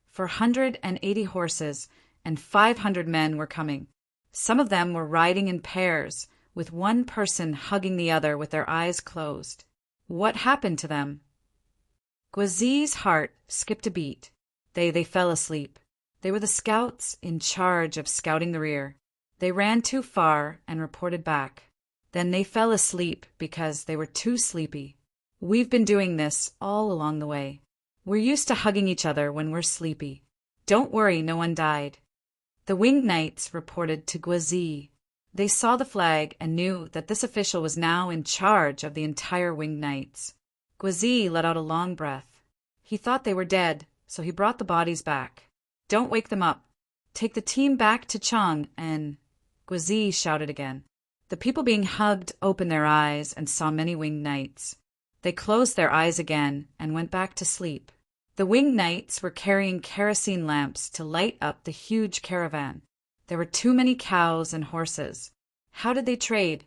S1: 480 horses and 500 men were coming. Some of them were riding in pairs, with one person hugging the other with their eyes closed. What happened to them? Guazi's heart skipped a beat. They fell asleep. They were the scouts in charge of scouting the rear. They ran too far and reported back. Then they fell asleep because they were too sleepy. We've been doing this all along the way. We're used to hugging each other when we're sleepy. Don't worry, no one died. The winged knights reported to Guazi. They saw the flag and knew that this official was now in charge of the entire winged knights. Guazi let out a long breath. He thought they were dead, so he brought the bodies back. Don't wake them up. Take the team back to Chang and... Guazi shouted again. The people being hugged opened their eyes and saw many winged knights. They closed their eyes again and went back to sleep. The winged knights were carrying kerosene lamps to light up the huge caravan. There were too many cows and horses. How did they trade?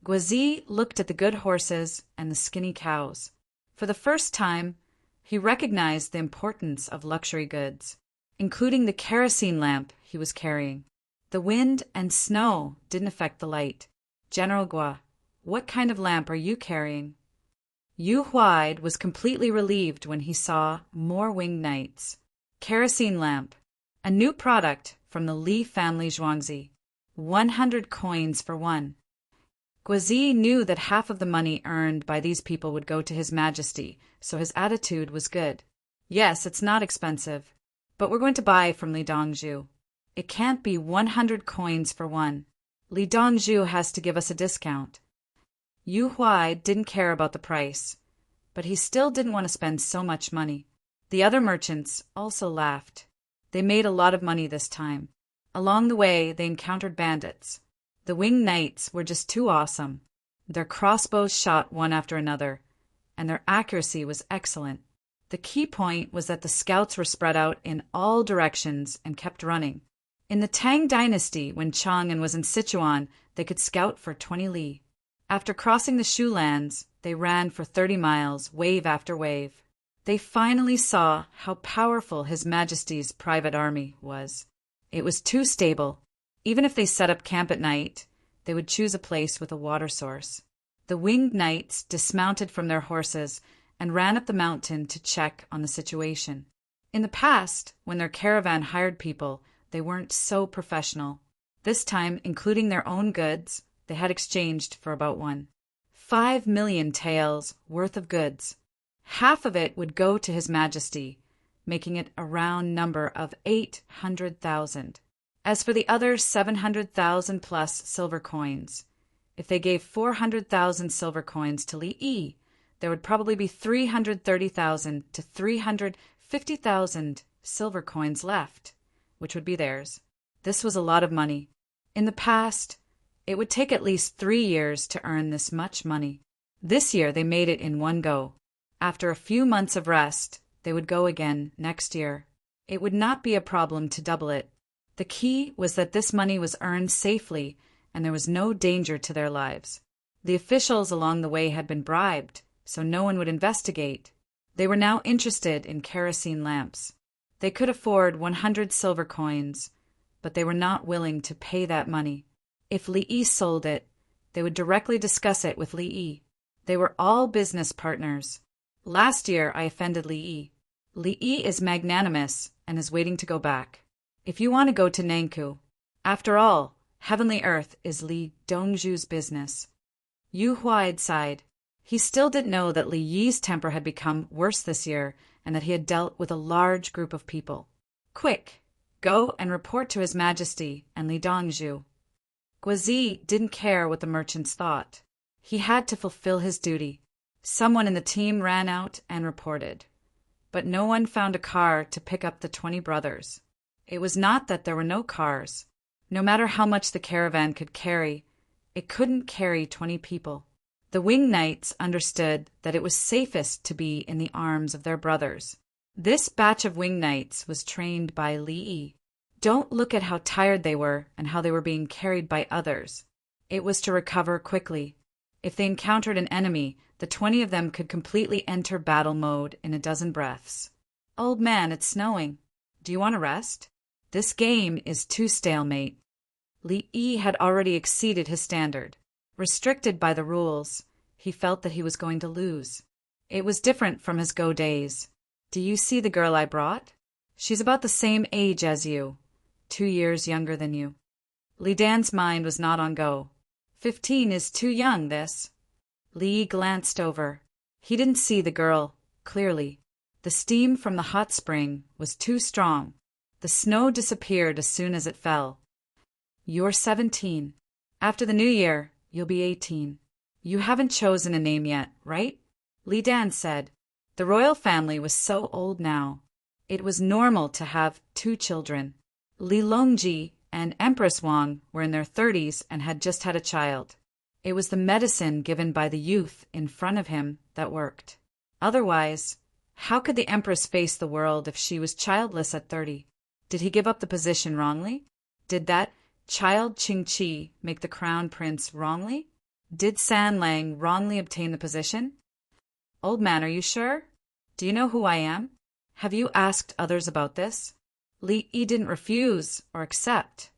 S1: Guazi looked at the good horses and the skinny cows. For the first time, he recognized the importance of luxury goods, including the kerosene lamp he was carrying. The wind and snow didn't affect the light. General Gua, what kind of lamp are you carrying? Yu Huaid was completely relieved when he saw more winged knights. Kerosene lamp, a new product from the Li family Zhuangzi. 100 coins for one. Guazi knew that half of the money earned by these people would go to His Majesty, so his attitude was good. Yes, it's not expensive, but we're going to buy from Li Dongzhu. It can't be 100 coins for one. Li Dongzhu has to give us a discount. Yu Huai didn't care about the price, but he still didn't want to spend so much money. The other merchants also laughed. They made a lot of money this time. Along the way, they encountered bandits. The winged knights were just too awesome. Their crossbows shot one after another, and their accuracy was excellent. The key point was that the scouts were spread out in all directions and kept running. In the Tang dynasty, when Chang'an was in Sichuan, they could scout for 20 li. After crossing the Shu lands, they ran for 30 miles, wave after wave. They finally saw how powerful His Majesty's private army was. It was too stable. Even if they set up camp at night, they would choose a place with a water source. The winged knights dismounted from their horses and ran up the mountain to check on the situation. In the past, when their caravan hired people, they weren't so professional. This time, including their own goods, they had exchanged for about 5 million taels worth of goods. Half of it would go to His Majesty, making it a round number of 800,000. As for the other 700,000 plus silver coins, if they gave 400,000 silver coins to Li Yi, there would probably be 330,000 to 350,000 silver coins left, which would be theirs. This was a lot of money. In the past, it would take at least 3 years to earn this much money. This year they made it in one go. After a few months of rest, they would go again next year. It would not be a problem to double it. The key was that this money was earned safely and there was no danger to their lives. The officials along the way had been bribed, so no one would investigate. They were now interested in kerosene lamps. They could afford 100 silver coins, but they were not willing to pay that money. If Li Yi sold it, they would directly discuss it with Li Yi. They were all business partners. Last year I offended Li Yi. Li Yi is magnanimous and is waiting to go back. If you want to go to Nangkou, after all, Heavenly Earth is Li Dongzhu's business. Yu Huai sighed. He still didn't know that Li Yi's temper had become worse this year and that he had dealt with a large group of people. Quick, go and report to His Majesty and Li Dongzhu. Guazi didn't care what the merchants thought. He had to fulfill his duty. Someone in the team ran out and reported. But no one found a car to pick up the 20 brothers. It was not that there were no cars. No matter how much the caravan could carry, it couldn't carry 20 people. The winged knights understood that it was safest to be in the arms of their brothers. This batch of winged knights was trained by Li Yi. Don't look at how tired they were and how they were being carried by others. It was to recover quickly. If they encountered an enemy, the 20 of them could completely enter battle mode in a dozen breaths. Old man, it's snowing. Do you want to rest? This game is too stalemate. Li Yi had already exceeded his standard. Restricted by the rules, he felt that he was going to lose. It was different from his Go days. Do you see the girl I brought? She's about the same age as you, 2 years younger than you. Li Dan's mind was not on Go. 15 is too young, this. Li glanced over. He didn't see the girl clearly. The steam from the hot spring was too strong. The snow disappeared as soon as it fell. You're 17. After the new year, you'll be 18. You haven't chosen a name yet, right? Li Dan said. The royal family was so old now. It was normal to have 2 children. Li Longji and Empress Wang were in their 30s and had just had a child. It was the medicine given by the youth in front of him that worked. Otherwise, how could the Empress face the world if she was childless at 30? Did he give up the position wrongly? Did that child Qingqi make the crown prince wrongly? Did San Lang wrongly obtain the position? Old man, are you sure? Do you know who I am? Have you asked others about this? Li Yi didn't refuse or accept.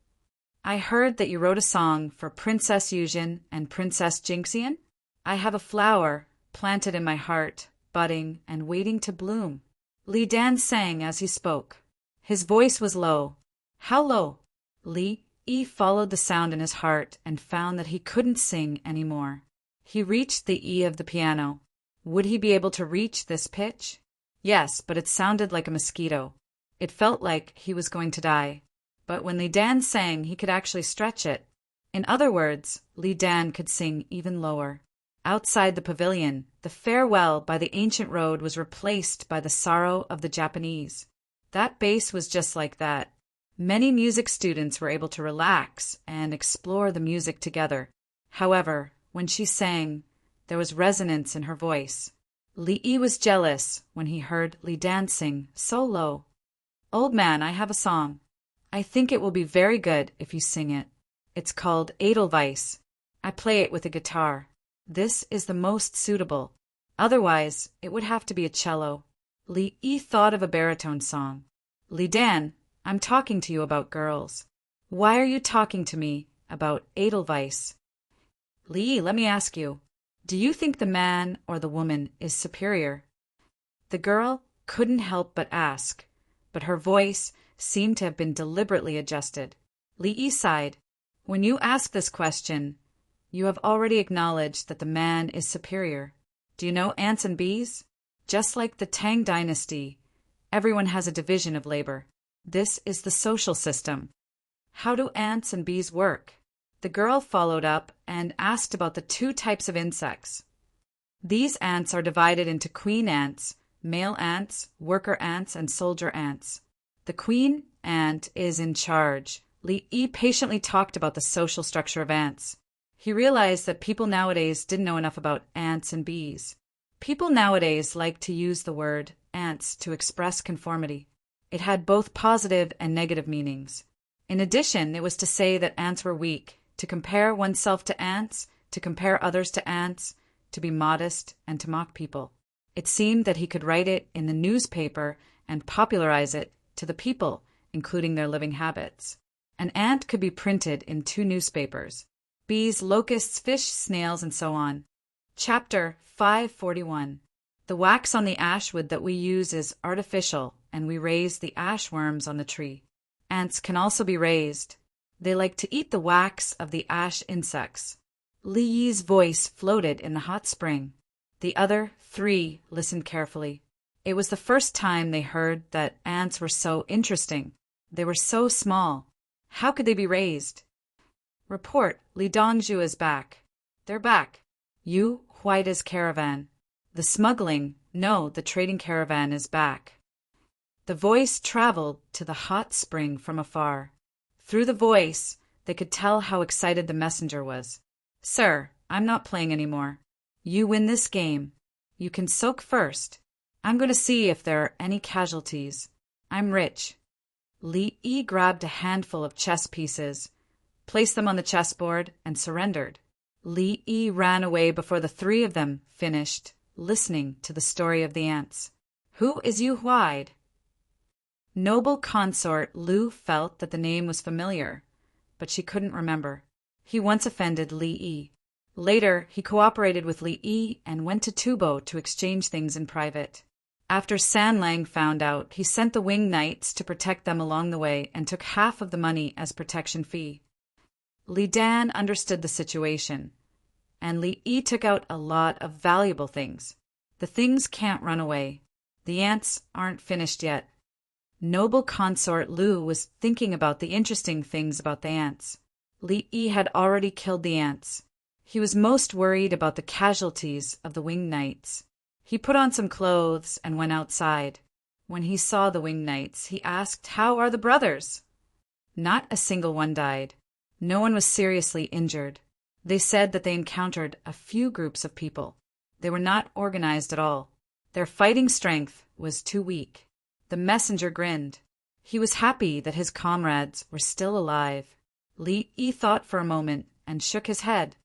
S1: I heard that you wrote a song for Princess Yuzhen and Princess Jinxian. I have a flower planted in my heart, budding and waiting to bloom. Li Dan sang as he spoke. His voice was low. How low? Li Yi followed the sound in his heart and found that he couldn't sing anymore. He reached the E of the piano. Would he be able to reach this pitch? Yes, but it sounded like a mosquito. It felt like he was going to die. But when Li Dan sang, he could actually stretch it. In other words, Li Dan could sing even lower. Outside the pavilion, the farewell by the ancient road was replaced by the sorrow of the Japanese. That bass was just like that. Many music students were able to relax and explore the music together. However, when she sang, there was resonance in her voice. Li was jealous when he heard Li dancing so low. "Old man, I have a song. I think it will be very good if you sing it. It's called Edelweiss. I play it with a guitar. This is the most suitable. Otherwise, it would have to be a cello." Li thought of a baritone song. "Li Dan, I'm talking to you about girls. Why are you talking to me about Edelweiss?" "Li, let me ask you, do you think the man or the woman is superior?" The girl couldn't help but ask, but her voice seemed to have been deliberately adjusted. Li sighed. "When you ask this question, you have already acknowledged that the man is superior. Do you know ants and bees? Just like the Tang dynasty, everyone has a division of labor. This is the social system. How do ants and bees work?" The girl followed up and asked about the two types of insects. "These ants are divided into queen ants, male ants, worker ants, and soldier ants. The queen ant is in charge." Li patiently talked about the social structure of ants. He realized that people nowadays didn't know enough about ants and bees. People nowadays like to use the word ants to express conformity. It had both positive and negative meanings. In addition, it was to say that ants were weak, to compare oneself to ants, to compare others to ants, to be modest, and to mock people. It seemed that he could write it in the newspaper and popularize it to the people, including their living habits. An ant could be printed in 2 newspapers: bees, locusts, fish, snails, and so on. Chapter 541. The wax on the ash wood that we use is artificial, and we raise the ash worms on the tree. Ants can also be raised. They like to eat the wax of the ash insects. Li's voice floated in the hot spring. The other 3 listened carefully. It was the first time they heard that ants were so interesting. They were so small. How could they be raised? "Report, Li Dongzhu is back." "They're back." "Yu Huaida's caravan." "The smuggling, no, the trading caravan is back." The voice traveled to the hot spring from afar. Through the voice, they could tell how excited the messenger was. "Sir, I'm not playing anymore. You win this game. You can soak first. I'm going to see if there are any casualties. I'm rich." Li grabbed a handful of chess pieces, placed them on the chessboard, and surrendered. Li ran away before the 3 of them finished listening to the story of the ants. "Who is Yu Huaid?" Noble consort Lu felt that the name was familiar, but she couldn't remember. He once offended Li. Later, he cooperated with Li and went to Tubo to exchange things in private. After San Lang found out, he sent the Wing Knights to protect them along the way and took half of the money as protection fee. Li Dan understood the situation, and Li took out a lot of valuable things. The things can't run away. The ants aren't finished yet. Noble consort Lu was thinking about the interesting things about the ants. Li had already killed the ants. He was most worried about the casualties of the Wing Knights. He put on some clothes and went outside. When he saw the Wing Knights, he asked, "How are the brothers?" Not a single one died. No one was seriously injured. They said that they encountered a few groups of people. They were not organized at all. Their fighting strength was too weak. The messenger grinned. He was happy that his comrades were still alive. Li thought for a moment and shook his head.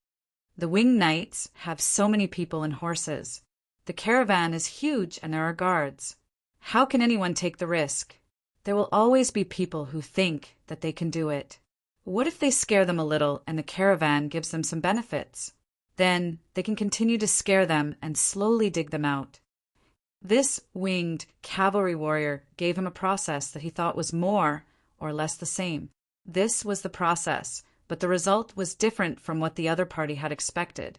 S1: The Wing Knights have so many people and horses. The caravan is huge and there are guards. How can anyone take the risk? There will always be people who think that they can do it. What if they scare them a little and the caravan gives them some benefits? Then they can continue to scare them and slowly dig them out. This winged cavalry warrior gave him a process that he thought was more or less the same. This was the process, but the result was different from what the other party had expected.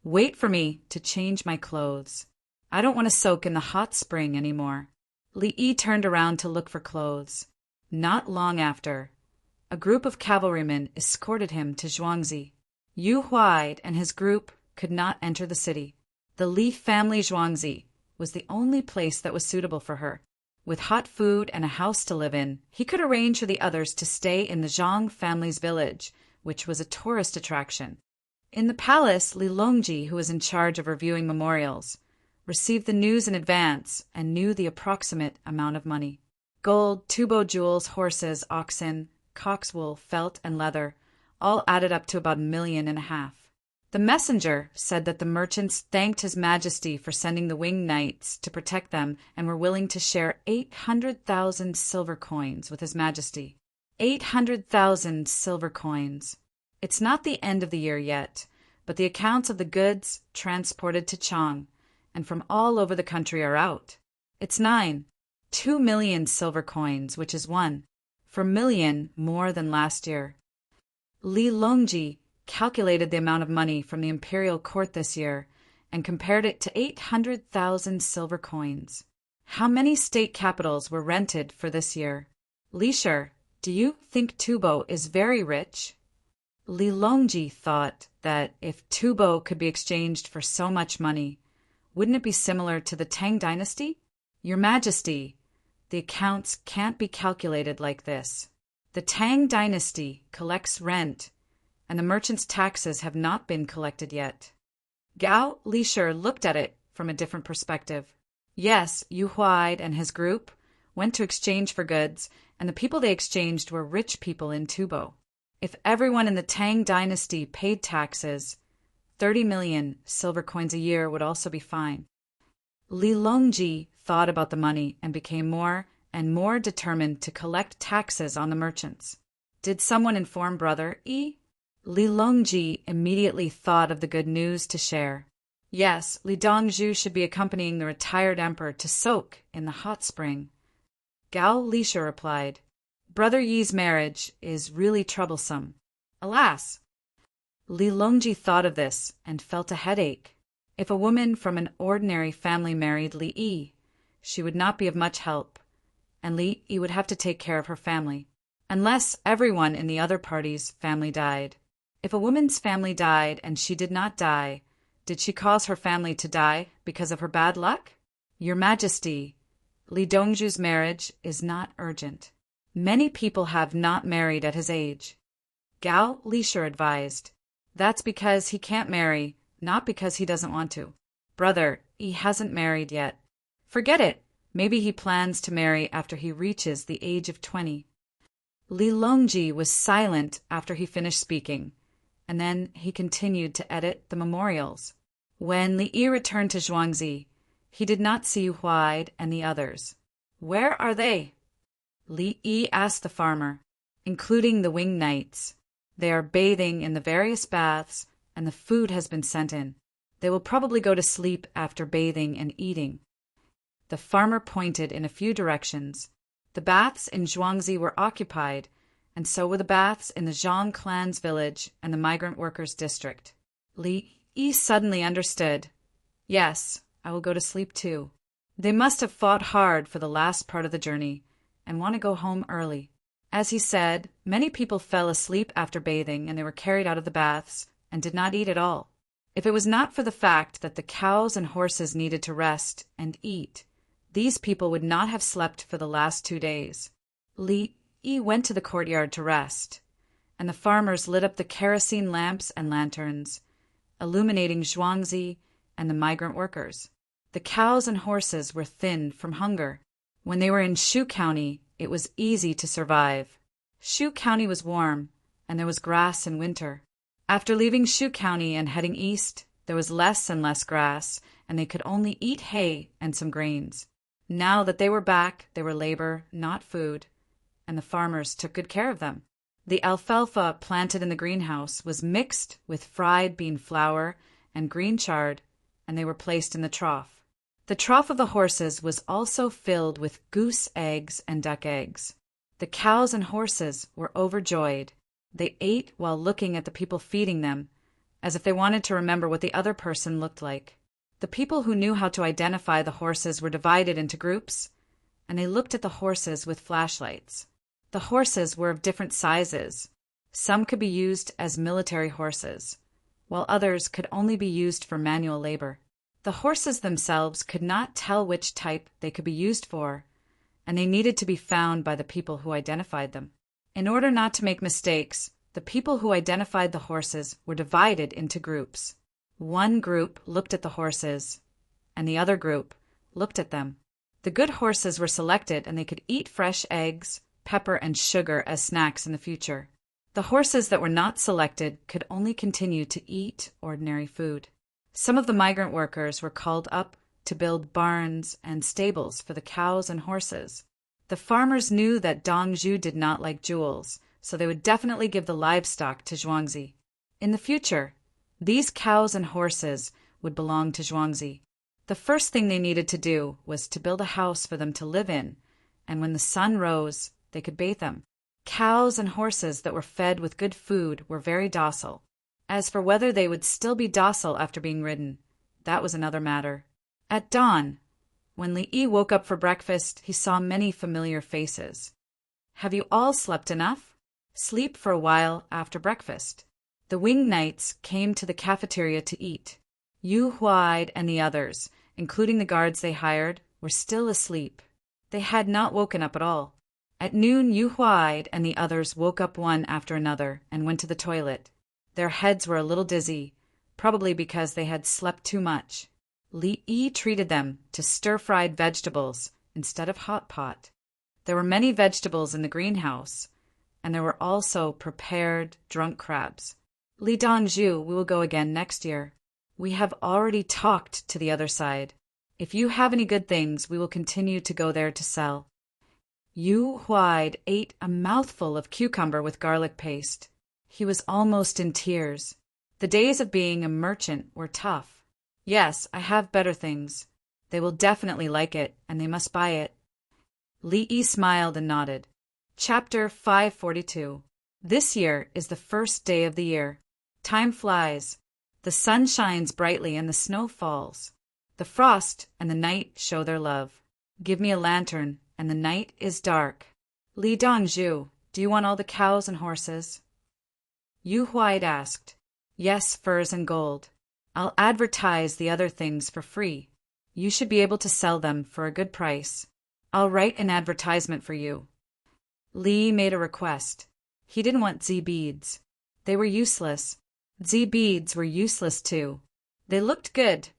S1: "Wait for me to change my clothes. I don't want to soak in the hot spring anymore." Li turned around to look for clothes. Not long after, a group of cavalrymen escorted him to Zhuangzi. Yu Huaid and his group could not enter the city. The Li family Zhuangzi was the only place that was suitable for her. With hot food and a house to live in, he could arrange for the others to stay in the Zhang family's village, which was a tourist attraction. In the palace, Li Longji, who was in charge of reviewing memorials, received the news in advance and knew the approximate amount of money. Gold, tubo jewels, horses, oxen, cock's wool, felt, and leather all added up to about 1.5 million. The messenger said that the merchants thanked His Majesty for sending the winged knights to protect them and were willing to share 800,000 silver coins with His Majesty. 800,000 silver coins. It's not the end of the year yet, but the accounts of the goods transported to Chang and from all over the country are out. It's 2 million silver coins, which is 1 million more than last year. Li Longji calculated the amount of money from the imperial court this year and compared it to 800,000 silver coins. How many state capitals were rented for this year? Li Shi, do you think Tubo is very rich? Li Longji thought that if Tubo could be exchanged for so much money, wouldn't it be similar to the Tang dynasty? Your Majesty, the accounts can't be calculated like this. The Tang dynasty collects rent, and the merchants' taxes have not been collected yet. Gao Lishir looked at it from a different perspective. Yes, Yu Huaid and his group went to exchange for goods, and the people they exchanged were rich people in Tubo. If everyone in the Tang dynasty paid taxes, 30 million silver coins a year would also be fine. Li Longji thought about the money and became more and more determined to collect taxes on the merchants. Did someone inform Brother Yi? Li Longji immediately thought of the good news to share. Yes, Li Dongzhu should be accompanying the retired emperor to soak in the hot spring. Gao Lisha replied, Brother Yi's marriage is really troublesome. Alas! Li Longji thought of this and felt a headache. If a woman from an ordinary family married Li Yi, she would not be of much help, and Li Yi would have to take care of her family, unless everyone in the other party's family died. If a woman's family died and she did not die, did she cause her family to die because of her bad luck? Your Majesty, Li Dongzhu's marriage is not urgent. Many people have not married at his age. Gao Lisher advised, That's because he can't marry, not because he doesn't want to. Brother, he hasn't married yet. Forget it. Maybe he plans to marry after he reaches the age of 20. Li Longji was silent after he finished speaking, and then he continued to edit the memorials. When Li Yi returned to Zhuangzi, he did not see Yu Huaid and the others. Where are they? Li Yi asked the farmer, including the winged knights. They are bathing in the various baths, and the food has been sent in. They will probably go to sleep after bathing and eating. The farmer pointed in a few directions. The baths in Zhuangzi were occupied, and so were the baths in the Zhang clan's village and the migrant workers' district. Li Yi suddenly understood. Yes, I will go to sleep too. They must have fought hard for the last part of the journey and want to go home early. As he said, many people fell asleep after bathing and they were carried out of the baths and did not eat at all. If it was not for the fact that the cows and horses needed to rest and eat, these people would not have slept for the last 2 days. Li Yi went to the courtyard to rest, and the farmers lit up the kerosene lamps and lanterns, illuminating Zhuangzi and the migrant workers. The cows and horses were thin from hunger. When they were in Shu County, it was easy to survive. Shu County was warm, and there was grass in winter. After leaving Shu County and heading east, there was less and less grass, and they could only eat hay and some grains. Now that they were back, they were labor, not food, and the farmers took good care of them. The alfalfa planted in the greenhouse was mixed with fried bean flour and green chard, and they were placed in the trough. The trough of the horses was also filled with goose eggs and duck eggs. The cows and horses were overjoyed. They ate while looking at the people feeding them, as if they wanted to remember what the other person looked like. The people who knew how to identify the horses were divided into groups, and they looked at the horses with flashlights. The horses were of different sizes. Some could be used as military horses, while others could only be used for manual labor. The horses themselves could not tell which type they could be used for, and they needed to be found by the people who identified them. In order not to make mistakes, the people who identified the horses were divided into groups. One group looked at the horses, and the other group looked at them. The good horses were selected, and they could eat fresh eggs, pepper, and sugar as snacks in the future. The horses that were not selected could only continue to eat ordinary food. Some of the migrant workers were called up to build barns and stables for the cows and horses. The farmers knew that Dong Zhu did not like jewels, so they would definitely give the livestock to Zhuangzi. In the future, these cows and horses would belong to Zhuangzi. The first thing they needed to do was to build a house for them to live in, and when the sun rose, they could bathe them. Cows and horses that were fed with good food were very docile. As for whether they would still be docile after being ridden, that was another matter. At dawn, when Li Yi woke up for breakfast, he saw many familiar faces. Have you all slept enough? Sleep for a while after breakfast. The winged knights came to the cafeteria to eat. Yu Huaid and the others, including the guards they hired, were still asleep. They had not woken up at all. At noon, Yu Huaid and the others woke up one after another and went to the toilet. Their heads were a little dizzy, probably because they had slept too much. Li Yi treated them to stir-fried vegetables instead of hot pot. There were many vegetables in the greenhouse, and there were also prepared drunk crabs. Li Dongzhu, we will go again next year. We have already talked to the other side. If you have any good things, we will continue to go there to sell. Yu Huaid ate a mouthful of cucumber with garlic paste. He was almost in tears. The days of being a merchant were tough. Yes, I have better things. They will definitely like it, and they must buy it. Li Yi smiled and nodded. Chapter 542. This year is the first day of the year. Time flies. The sun shines brightly and the snow falls. The frost and the night show their love. Give me a lantern, and the night is dark. Li Dongzhu, do you want all the cows and horses? Yu Huaid asked. Yes, furs and gold. I'll advertise the other things for free. You should be able to sell them for a good price. I'll write an advertisement for you. Li made a request. He didn't want Z beads. They were useless. Z beads were useless too. They looked good,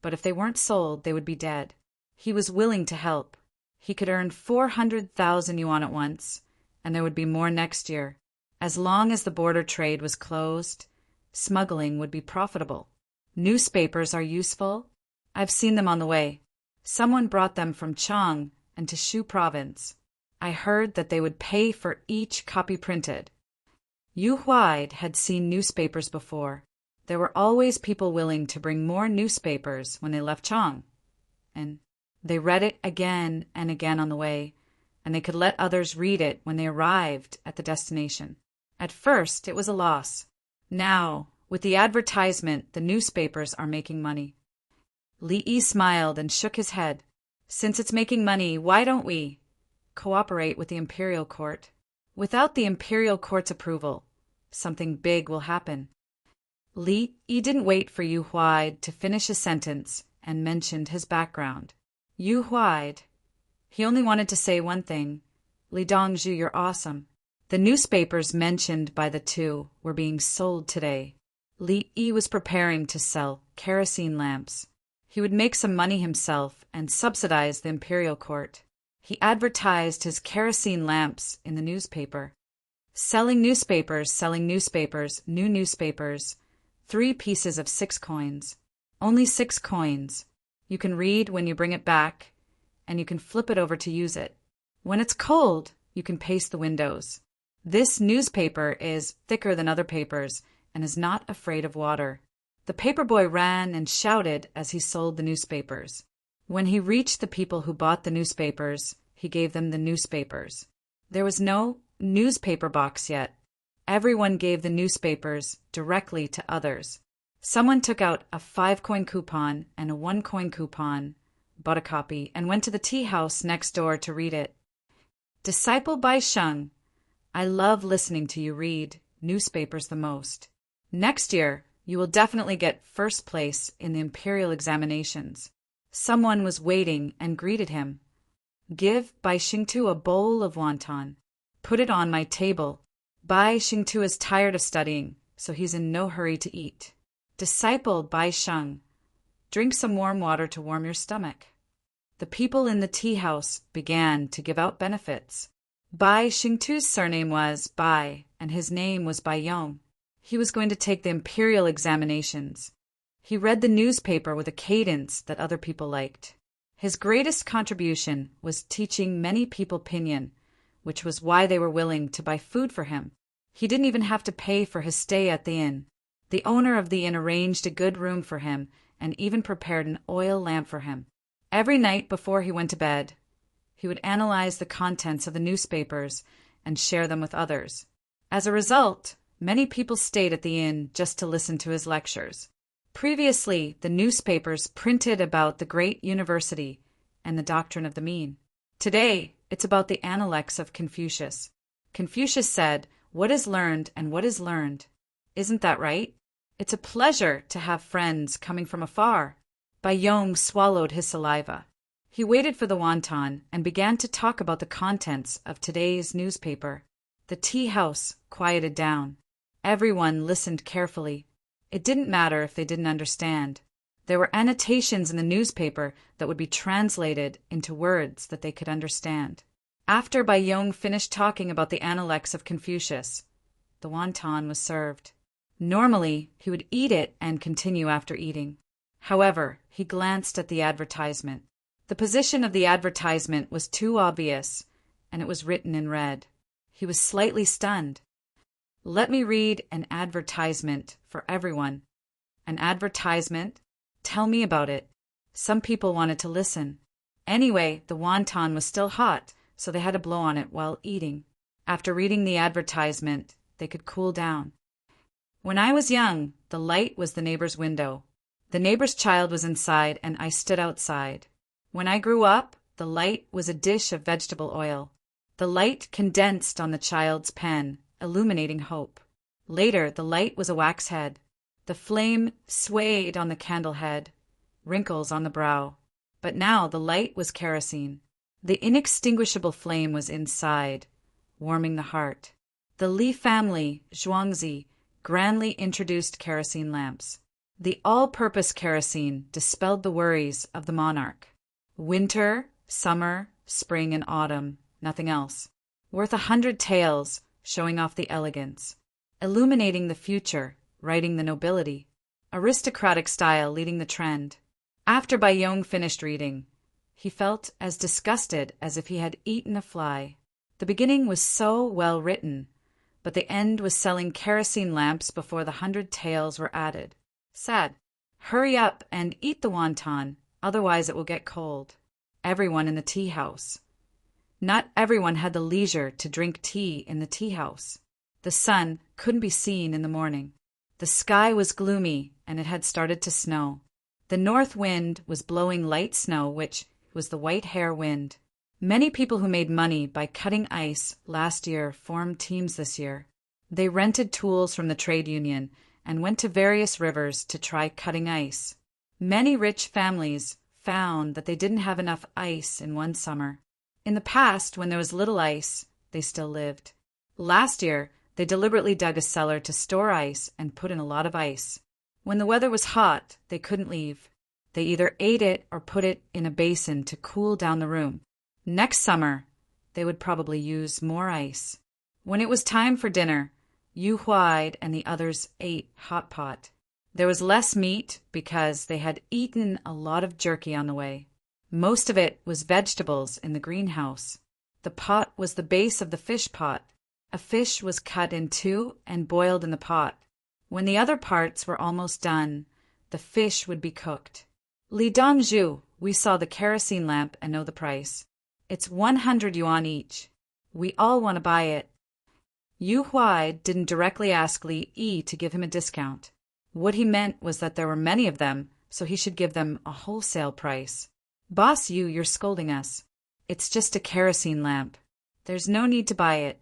S1: but if they weren't sold, they would be dead. He was willing to help. He could earn 400,000 yuan at once, and there would be more next year. As long as the border trade was closed, smuggling would be profitable. Newspapers are useful. I've seen them on the way. Someone brought them from Chang and to Shu province. I heard that they would pay for each copy printed. Yu Huaid had seen newspapers before. There were always people willing to bring more newspapers when they left Chang, and they read it again and again on the way, and they could let others read it when they arrived at the destination. At first, it was a loss. Now, with the advertisement, the newspapers are making money. Li Yi smiled and shook his head. Since it's making money, why don't we cooperate with the imperial court? Without the imperial court's approval, something big will happen. Li Yi didn't wait for Yu Huaid to finish his sentence and mentioned his background. Yu Huaid. He only wanted to say one thing. Li Dongzhu, you're awesome. The newspapers mentioned by the two were being sold today. Li Yi was preparing to sell kerosene lamps. He would make some money himself and subsidize the imperial court. He advertised his kerosene lamps in the newspaper. Selling newspapers, new newspapers. 3 pieces of 6 coins. Only 6 coins. You can read when you bring it back, and you can flip it over to use it. When it's cold, you can paste the windows. This newspaper is thicker than other papers and is not afraid of water. The paperboy ran and shouted as he sold the newspapers. When he reached the people who bought the newspapers, he gave them the newspapers. There was no newspaper box yet. Everyone gave the newspapers directly to others. Someone took out a 5-coin coupon and a 1-coin coupon, bought a copy, and went to the tea house next door to read it. Disciple by Sheng, I love listening to you read newspapers the most. Next year, You will definitely get first place in the imperial examinations. Someone was waiting and greeted him. Give Bai Xingtu a bowl of wonton. Put it on my table. Bai Xingtu is tired of studying, so he's in no hurry to eat. Disciple Bai Sheng, drink some warm water to warm your stomach. The people in the tea house began to give out benefits. Bai Xingtu's surname was Bai, and his name was Bai Yong. He was going to take the imperial examinations. He read the newspaper with a cadence that other people liked. His greatest contribution was teaching many people pinyin, which was why they were willing to buy food for him. He didn't even have to pay for his stay at the inn. The owner of the inn arranged a good room for him and even prepared an oil lamp for him. Every night before he went to bed, he would analyze the contents of the newspapers and share them with others. As a result, many people stayed at the inn just to listen to his lectures. Previously, the newspapers printed about the great university and the doctrine of the mean. Today, it's about the Analects of Confucius. Confucius said, "What is learned and what is learned." Isn't that right? It's a pleasure to have friends coming from afar. Bai Yong swallowed his saliva. He waited for the wonton and began to talk about the contents of today's newspaper. The tea house quieted down. Everyone listened carefully. It didn't matter if they didn't understand. There were annotations in the newspaper that would be translated into words that they could understand. After Bai Yong finished talking about the Analects of Confucius, the wonton was served. Normally, he would eat it and continue after eating. However, he glanced at the advertisement. The position of the advertisement was too obvious, and it was written in red. He was slightly stunned. Let me read an advertisement for everyone. An advertisement? Tell me about it. Some people wanted to listen. Anyway, the wonton was still hot, so they had to blow on it while eating. After reading the advertisement, they could cool down. When I was young, the light was the neighbor's window. The neighbor's child was inside, and I stood outside. When I grew up, the light was a dish of vegetable oil. The light condensed on the child's pen, illuminating hope. Later, the light was a wax head. The flame swayed on the candle head, wrinkles on the brow. But now the light was kerosene. The inextinguishable flame was inside, warming the heart. The Li family, Zhuangzi, grandly introduced kerosene lamps. The all-purpose kerosene dispelled the worries of the monarch. Winter, summer, spring, and autumn, nothing else. Worth 100 taels, showing off the elegance. Illuminating the future, writing the nobility. Aristocratic style leading the trend. After Bai Yong finished reading, he felt as disgusted as if he had eaten a fly. The beginning was so well written, but the end was selling kerosene lamps before the 100 taels were added. Sad. Hurry up and eat the wonton, otherwise it will get cold. Everyone in the tea house. Not everyone had the leisure to drink tea in the tea house. The sun couldn't be seen in the morning. The sky was gloomy, and it had started to snow. The north wind was blowing light snow, which was the white hair wind. Many people who made money by cutting ice last year formed teams this year. They rented tools from the trade union and went to various rivers to try cutting ice. Many rich families found that they didn't have enough ice in one summer. In the past, when there was little ice, they still lived. Last year, they deliberately dug a cellar to store ice and put in a lot of ice. When the weather was hot, they couldn't leave. They either ate it or put it in a basin to cool down the room. Next summer, they would probably use more ice. When it was time for dinner, Yu Huaid and the others ate hot pot. There was less meat because they had eaten a lot of jerky on the way. Most of it was vegetables in the greenhouse. The pot was the base of the fish pot. A fish was cut in two and boiled in the pot. When the other parts were almost done, the fish would be cooked. Li Dongzhu, we saw the kerosene lamp and know the price. It's 100 yuan each. We all want to buy it. Yu Huai didn't directly ask Li Yi to give him a discount. What he meant was that there were many of them, so he should give them a wholesale price. Boss Yu, you're scolding us. It's just a kerosene lamp. There's no need to buy it.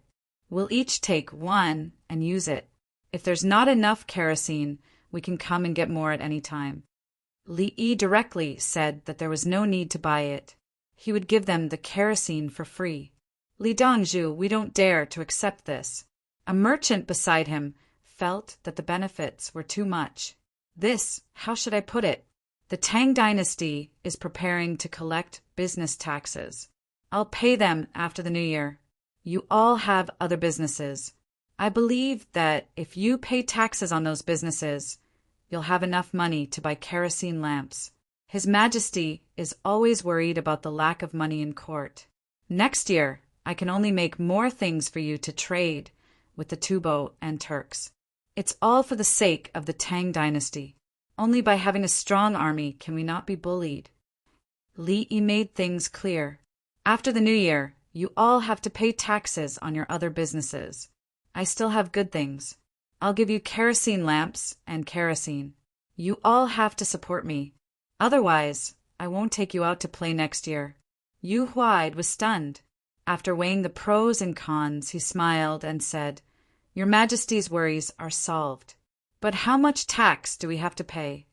S1: We'll each take one and use it. If there's not enough kerosene, We can come and get more at any time. Li Yi directly said that there was no need to buy it. He would give them the kerosene for free. Li Dongzhu, we don't dare to accept this. A merchant beside him felt that the benefits were too much. This, how should I put it? The Tang dynasty is preparing to collect business taxes. I'll pay them after the new year. You all have other businesses. I believe that if you pay taxes on those businesses, you'll have enough money to buy kerosene lamps. His Majesty is always worried about the lack of money in court. Next year, I can only make more things for you to trade with the Tubo and Turks. It's all for the sake of the Tang dynasty. Only by having a strong army can we not be bullied. Li Yi made things clear. After the new year, you all have to pay taxes on your other businesses. I still have good things. I'll give you kerosene lamps and kerosene. You all have to support me. Otherwise, I won't take you out to play next year. Yu Huaid was stunned. After weighing the pros and cons, he smiled and said, Your Majesty's worries are solved. But how much tax do we have to pay?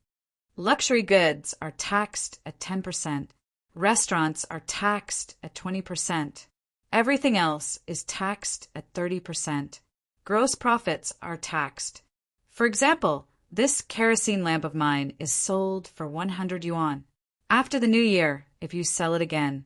S1: Luxury goods are taxed at 10%. Restaurants are taxed at 20%. Everything else is taxed at 30%. Gross profits are taxed. For example, this kerosene lamp of mine is sold for 100 yuan. After the new year, if you sell it again,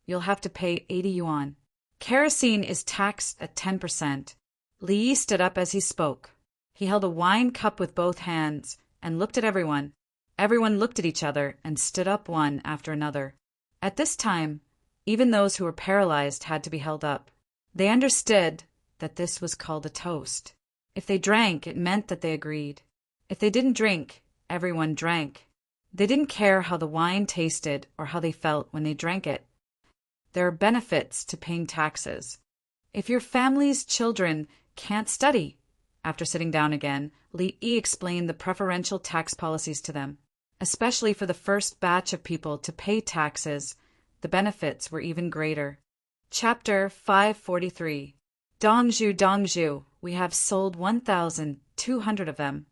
S1: you'll have to pay 80 yuan. Kerosene is taxed at 10%. Li Yi stood up as he spoke. He held a wine cup with both hands and looked at everyone. Everyone looked at each other and stood up one after another. At this time, even those who were paralyzed had to be held up. They understood that this was called a toast. If they drank, it meant that they agreed. If they didn't drink, everyone drank. They didn't care how the wine tasted or how they felt when they drank it. There are benefits to paying taxes. If your family's children can't study, after sitting down again, Li Yi explained the preferential tax policies to them. Especially for the first batch of people to pay taxes, the benefits were even greater. Chapter 543. Dongzhu, Dongzhu, we have sold 1,200 of them.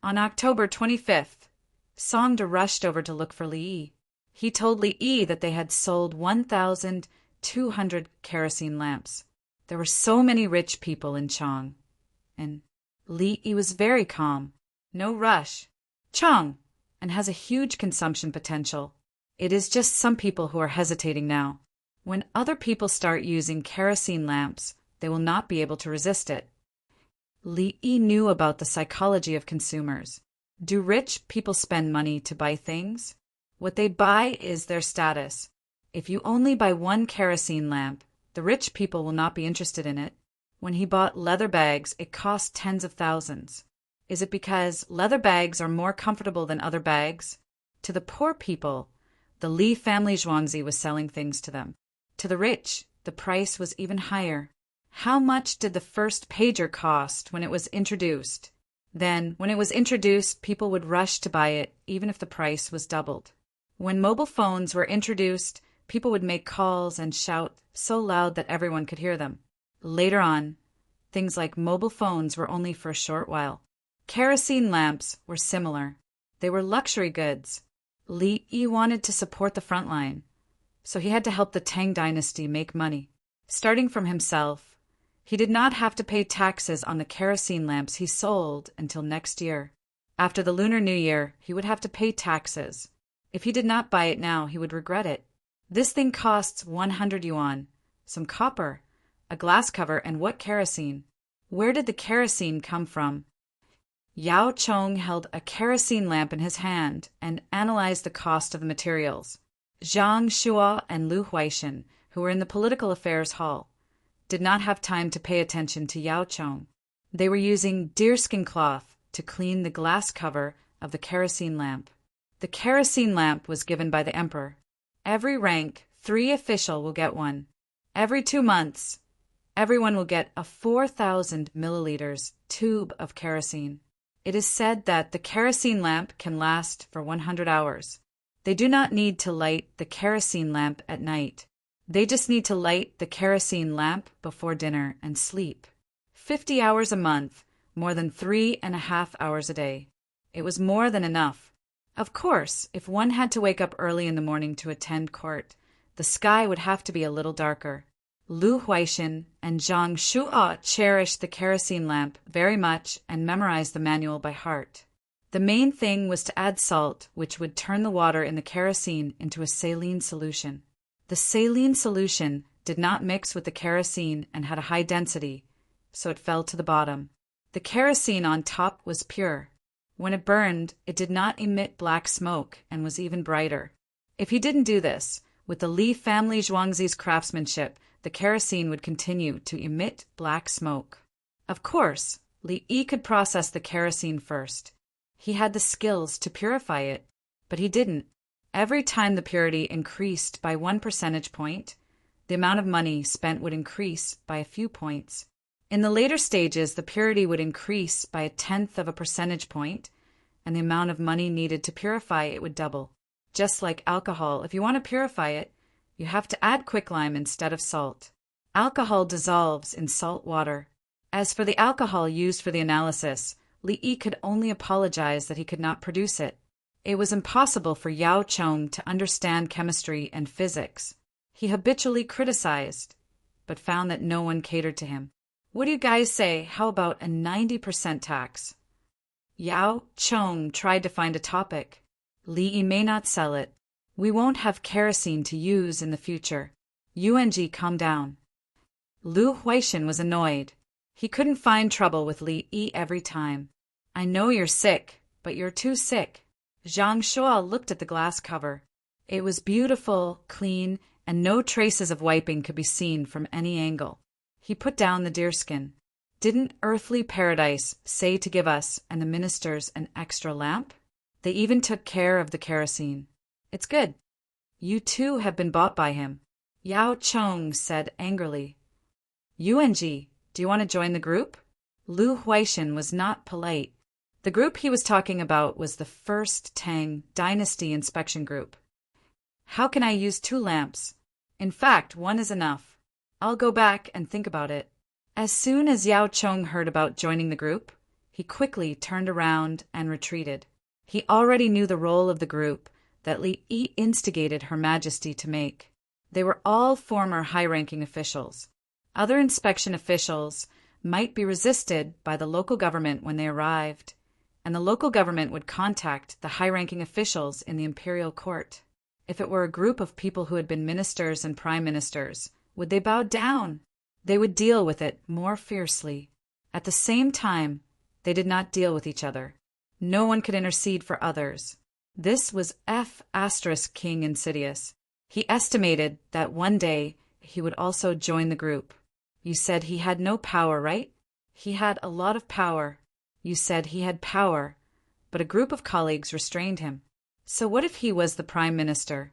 S1: On October 25th, Songda rushed over to look for Li Yi. He told Li Yi that they had sold 1,200 kerosene lamps. There were so many rich people in Chang. And Li Yi was very calm. No rush. Chang, and has a huge consumption potential. It is just some people who are hesitating now. When other people start using kerosene lamps, they will not be able to resist it. Li Yi knew about the psychology of consumers. Do rich people spend money to buy things? What they buy is their status. If you only buy one kerosene lamp, the rich people will not be interested in it. When he bought leather bags, it cost tens of thousands. Is it because leather bags are more comfortable than other bags? To the poor people, the Li family Zhuangzi was selling things to them. To the rich, the price was even higher. How much did the first pager cost when it was introduced? Then, when it was introduced, people would rush to buy it, even if the price was doubled. When mobile phones were introduced, people would make calls and shout so loud that everyone could hear them. Later on, things like mobile phones were only for a short while. Kerosene lamps were similar. They were luxury goods. Li Yi wanted to support the front line, so he had to help the Tang dynasty make money. Starting from himself, he did not have to pay taxes on the kerosene lamps he sold until next year. After the Lunar New Year, he would have to pay taxes. If he did not buy it now, he would regret it. This thing costs 100 yuan, some copper, a glass cover, and what kerosene? Where did the kerosene come from? Yao Chong held a kerosene lamp in his hand and analyzed the cost of the materials. Zhang Shua and Lu Huaishan, who were in the political affairs hall, did not have time to pay attention to Yao Chong. They were using deerskin cloth to clean the glass cover of the kerosene lamp. The kerosene lamp was given by the emperor. Every rank, 3 official will get one. Every 2 months, everyone will get a 4,000 milliliters tube of kerosene. It is said that the kerosene lamp can last for 100 hours. They do not need to light the kerosene lamp at night. They just need to light the kerosene lamp before dinner and sleep. 50 hours a month, more than 3.5 hours a day. It was more than enough. Of course, if one had to wake up early in the morning to attend court, the sky would have to be a little darker. Lu Huaixin and Zhang Shuo cherished the kerosene lamp very much and memorized the manual by heart. The main thing was to add salt, which would turn the water in the kerosene into a saline solution. The saline solution did not mix with the kerosene and had a high density, so it fell to the bottom. The kerosene on top was pure. When it burned, it did not emit black smoke and was even brighter. If he didn't do this, with the Li family Zhuangzi's craftsmanship, the kerosene would continue to emit black smoke. Of course, Li Yi could process the kerosene first. He had the skills to purify it, but he didn't. Every time the purity increased by 1 percentage point, the amount of money spent would increase by a few points. In the later stages, the purity would increase by 1/10 of a percentage point, and the amount of money needed to purify it would double. Just like alcohol, if you want to purify it, you have to add quicklime instead of salt. Alcohol dissolves in salt water. As for the alcohol used for the analysis, Li Yi could only apologize that he could not produce it. It was impossible for Yao Chong to understand chemistry and physics. He habitually criticized, but found that no one catered to him. What do you guys say? How about a 90% tax? Yao Chong tried to find a topic. Li Yi may not sell it. We won't have kerosene to use in the future. Yuanji, calm down. Lu Huaixin was annoyed. He couldn't find trouble with Li Yi every time. I know you're sick, but you're too sick. Zhang Shuo looked at the glass cover. It was beautiful, clean, and no traces of wiping could be seen from any angle. He put down the deerskin. Didn't earthly paradise say to give us and the ministers an extra lamp? They even took care of the kerosene. It's good. You too have been bought by him. Yao Chong said angrily. Yuanji, do you want to join the group? Lu Huaixin was not polite. The group he was talking about was the first Tang dynasty inspection group. How can I use 2 lamps? In fact, 1 is enough. I'll go back and think about it. As soon as Yao Chong heard about joining the group, he quickly turned around and retreated. He already knew the role of the group that Li Yi instigated Her Majesty to make. They were all former high-ranking officials. Other inspection officials might be resisted by the local government when they arrived, and the local government would contact the high-ranking officials in the imperial court. If it were a group of people who had been ministers and prime ministers, would they bow down? They would deal with it more fiercely. At the same time, they did not deal with each other. No one could intercede for others. This was King Insidious. He estimated that one day he would also join the group. You said he had no power, right? He had a lot of power. You said he had power, but a group of colleagues restrained him. So what if he was the prime minister?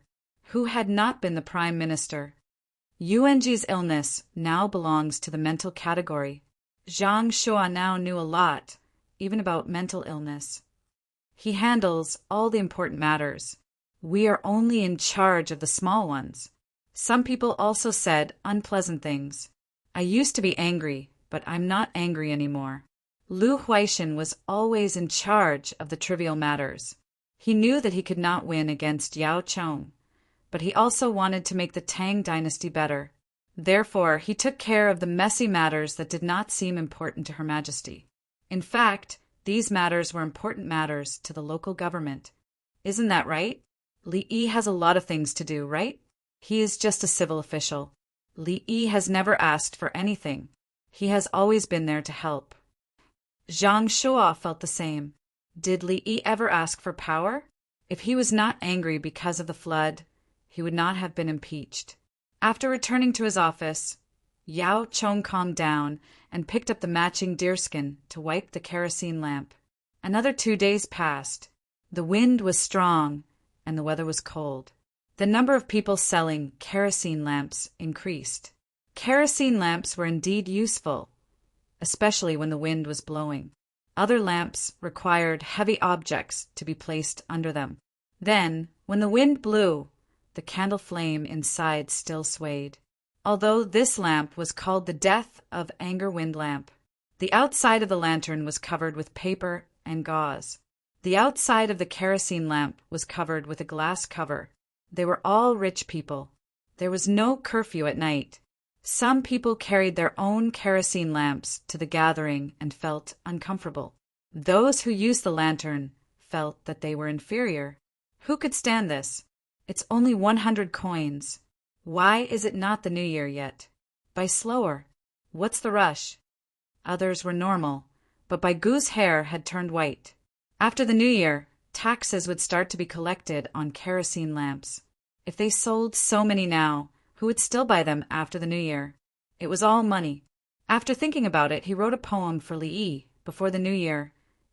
S1: Who had not been the prime minister? Yuanji's illness now belongs to the mental category. Zhang Shuo now knew a lot, even about mental illness. He handles all the important matters. We are only in charge of the small ones. Some people also said unpleasant things. I used to be angry, but I'm not angry anymore. Lu Huaixin was always in charge of the trivial matters. He knew that he could not win against Yao Chong, but he also wanted to make the Tang dynasty better. Therefore, he took care of the messy matters that did not seem important to Her Majesty. In fact, these matters were important matters to the local government. Isn't that right? Li Yi has a lot of things to do, right? He is just a civil official. Li Yi has never asked for anything. He has always been there to help. Zhang Shuo felt the same. Did Li Yi ever ask for power? If he was not angry because of the flood, he would not have been impeached. After returning to his office, Yao Chong calmed down and picked up the matching deerskin to wipe the kerosene lamp. Another 2 days passed. The wind was strong and the weather was cold. The number of people selling kerosene lamps increased. Kerosene lamps were indeed useful, especially when the wind was blowing. Other lamps required heavy objects to be placed under them. Then, when the wind blew, the candle flame inside still swayed. Although this lamp was called the Death of Anger Wind Lamp, the outside of the lantern was covered with paper and gauze. The outside of the kerosene lamp was covered with a glass cover. They were all rich people. There was no curfew at night. Some people carried their own kerosene lamps to the gathering and felt uncomfortable. Those who used the lantern felt that they were inferior. Who could stand this? It's only 100 coins. Why is it not the New Year yet? Buy slower. What's the rush? Others were normal, but Baigu's hair had turned white. After the New Year, taxes would start to be collected on kerosene lamps. If they sold so many now, who would still buy them after the New Year? It was all money. After thinking about it, he wrote a poem for Li before the New Year.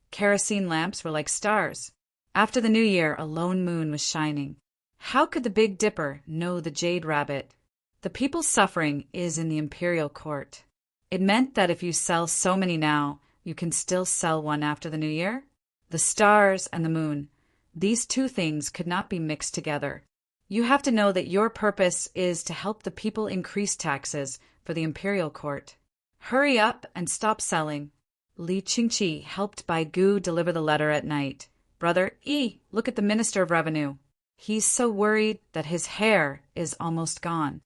S1: Kerosene lamps were like stars. After the New Year, a lone moon was shining. How could the Big Dipper know the jade rabbit? The people's suffering is in the imperial court. It meant that if you sell so many now, you can still sell one after the New Year? The stars and the moon, these two things could not be mixed together. You have to know that your purpose is to help the people increase taxes for the imperial court. Hurry up and stop selling. Li Qingqi helped Baigu deliver the letter at night. Brother Yi, look at the Minister of Revenue. He's so worried that his hair is almost gone.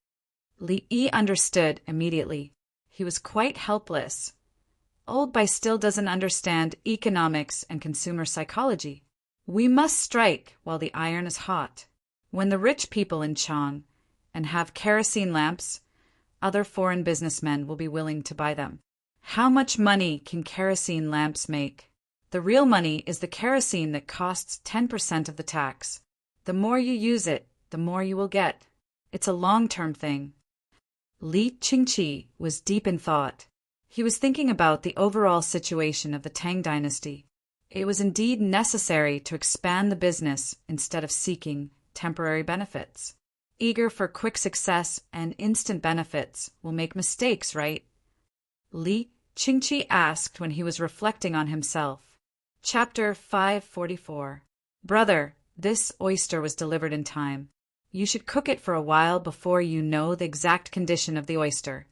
S1: Li Yi understood immediately. He was quite helpless. Old Bai still doesn't understand economics and consumer psychology. We must strike while the iron is hot. When the rich people in Chang and have kerosene lamps, other foreign businessmen will be willing to buy them. How much money can kerosene lamps make? The real money is the kerosene that costs 10% of the tax. The more you use it, the more you will get. It's a long-term thing. Li Qingqi was deep in thought. He was thinking about the overall situation of the Tang dynasty. It was indeed necessary to expand the business instead of seeking temporary benefits. Eager for quick success and instant benefits will make mistakes, right? Li Qingqi asked when he was reflecting on himself. Chapter 544. Brother, this oyster was delivered in time. You should cook it for a while before you know the exact condition of the oyster.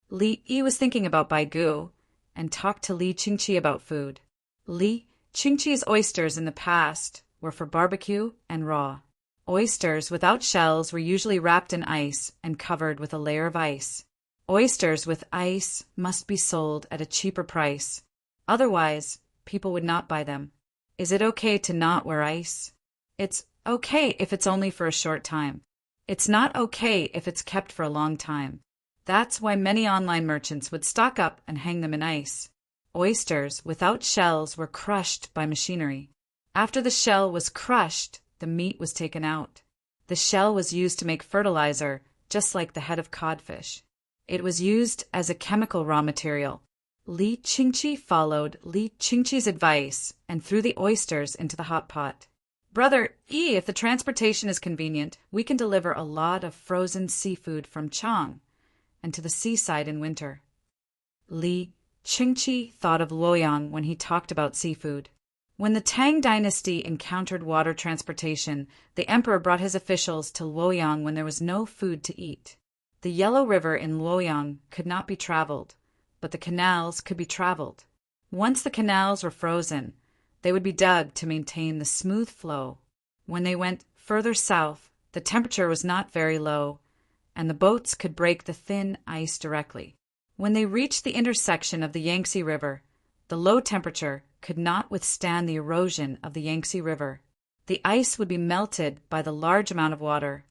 S1: Li Yi was thinking about Baigu and talked to Li Qingqi about food. Li Qingqi's oysters in the past were for barbecue and raw. Oysters without shells were usually wrapped in ice and covered with a layer of ice. Oysters with ice must be sold at a cheaper price. Otherwise, people would not buy them. Is it okay to not wear ice? It's okay if it's only for a short time. It's not okay if it's kept for a long time. That's why many online merchants would stock up and hang them in ice. Oysters without shells were crushed by machinery. After the shell was crushed, the meat was taken out. The shell was used to make fertilizer, just like the head of codfish. It was used as a chemical raw material. Li Qingqi followed Li Qingqi's advice and threw the oysters into the hot pot. Brother Yi, if the transportation is convenient, we can deliver a lot of frozen seafood from Chang and to the seaside in winter. Li Qingqi thought of Luoyang when he talked about seafood. When the Tang dynasty encountered water transportation, the emperor brought his officials to Luoyang when there was no food to eat. The Yellow River in Luoyang could not be traveled, but the canals could be traveled. Once the canals were frozen, they would be dug to maintain the smooth flow. When they went further south, the temperature was not very low, and the boats could break the thin ice directly. When they reached the intersection of the Yangtze River, the low temperature could not withstand the erosion of the Yangtze River. The ice would be melted by the large amount of water.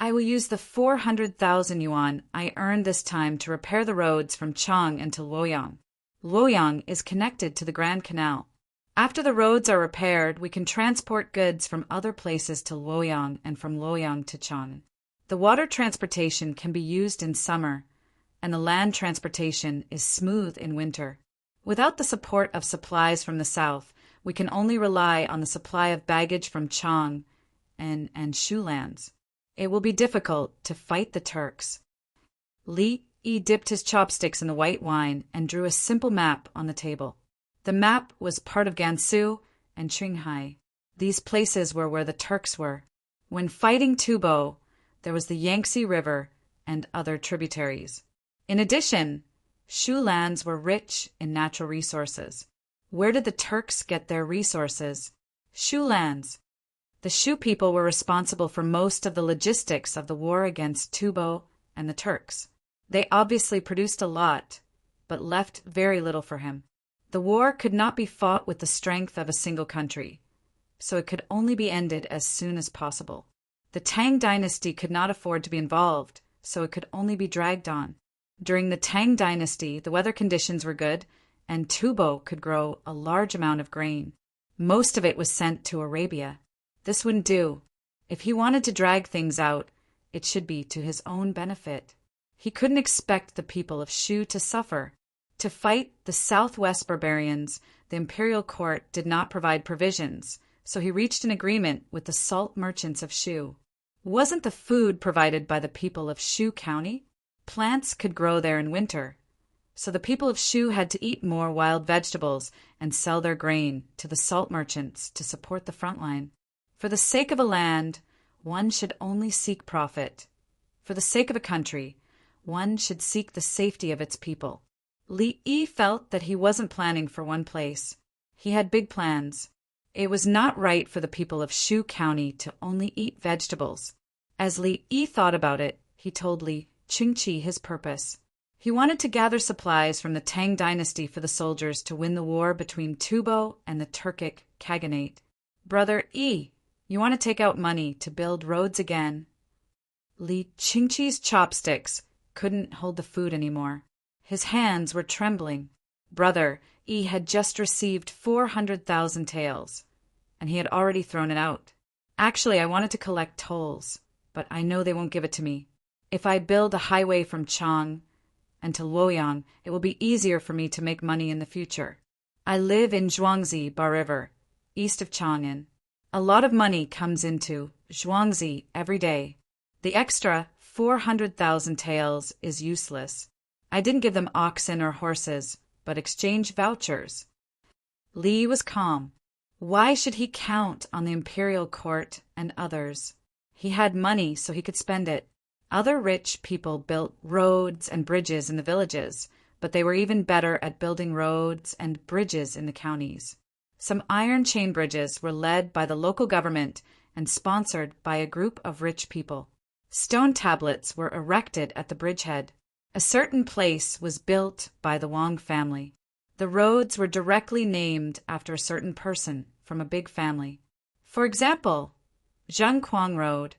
S1: I will use the 400,000 yuan I earned this time to repair the roads from Chang and to Luoyang. Luoyang is connected to the Grand Canal. After the roads are repaired, we can transport goods from other places to Luoyang and from Luoyang to Chang. The water transportation can be used in summer, and the land transportation is smooth in winter. Without the support of supplies from the south, we can only rely on the supply of baggage from Chang and Shu lands. It will be difficult to fight the Turks. Li Yi dipped his chopsticks in the white wine and drew a simple map on the table. The map was part of Gansu and Qinghai. These places were where the Turks were. When fighting Tubo, there was the Yangtze River and other tributaries. In addition, Shu lands were rich in natural resources. Where did the Turks get their resources? Shu lands. The Shu people were responsible for most of the logistics of the war against Tubo and the Turks. They obviously produced a lot, but left very little for him. The war could not be fought with the strength of a single country, so it could only be ended as soon as possible. The Tang dynasty could not afford to be involved, so it could only be dragged on. During the Tang dynasty, the weather conditions were good, and Tubo could grow a large amount of grain. Most of it was sent to Arabia. This wouldn't do. If he wanted to drag things out, it should be to his own benefit. He couldn't expect the people of Shu to suffer. To fight the southwest barbarians, the imperial court did not provide provisions, so he reached an agreement with the salt merchants of Shu. Wasn't the food provided by the people of Shu County? Plants could grow there in winter, so the people of Shu had to eat more wild vegetables and sell their grain to the salt merchants to support the front line. For the sake of a land, one should only seek profit. For the sake of a country, one should seek the safety of its people. Li Yi felt that he wasn't planning for one place. He had big plans. It was not right for the people of Shu County to only eat vegetables. As Li Yi thought about it, he told Li Qingqi his purpose. He wanted to gather supplies from the Tang dynasty for the soldiers to win the war between Tubo and the Turkic Khaganate. Brother Yi, you want to take out money to build roads again? Li Qingqi's chopsticks couldn't hold the food anymore. His hands were trembling. Brother Yi had just received 400,000 taels, and he had already thrown it out. Actually, I wanted to collect tolls, but I know they won't give it to me. If I build a highway from Chang and to Luoyang, it will be easier for me to make money in the future. I live in Zhuangzi Bar River, east of Chang'an. A lot of money comes into Zhuangzi every day. The extra 400,000 taels is useless. I didn't give them oxen or horses, but exchanged vouchers. Li was calm. Why should he count on the imperial court and others? He had money, so he could spend it. Other rich people built roads and bridges in the villages, but they were even better at building roads and bridges in the counties. Some iron chain bridges were led by the local government and sponsored by a group of rich people. Stone tablets were erected at the bridgehead. A certain place was built by the Wang family. The roads were directly named after a certain person from a big family. For example, Zhengquang Road,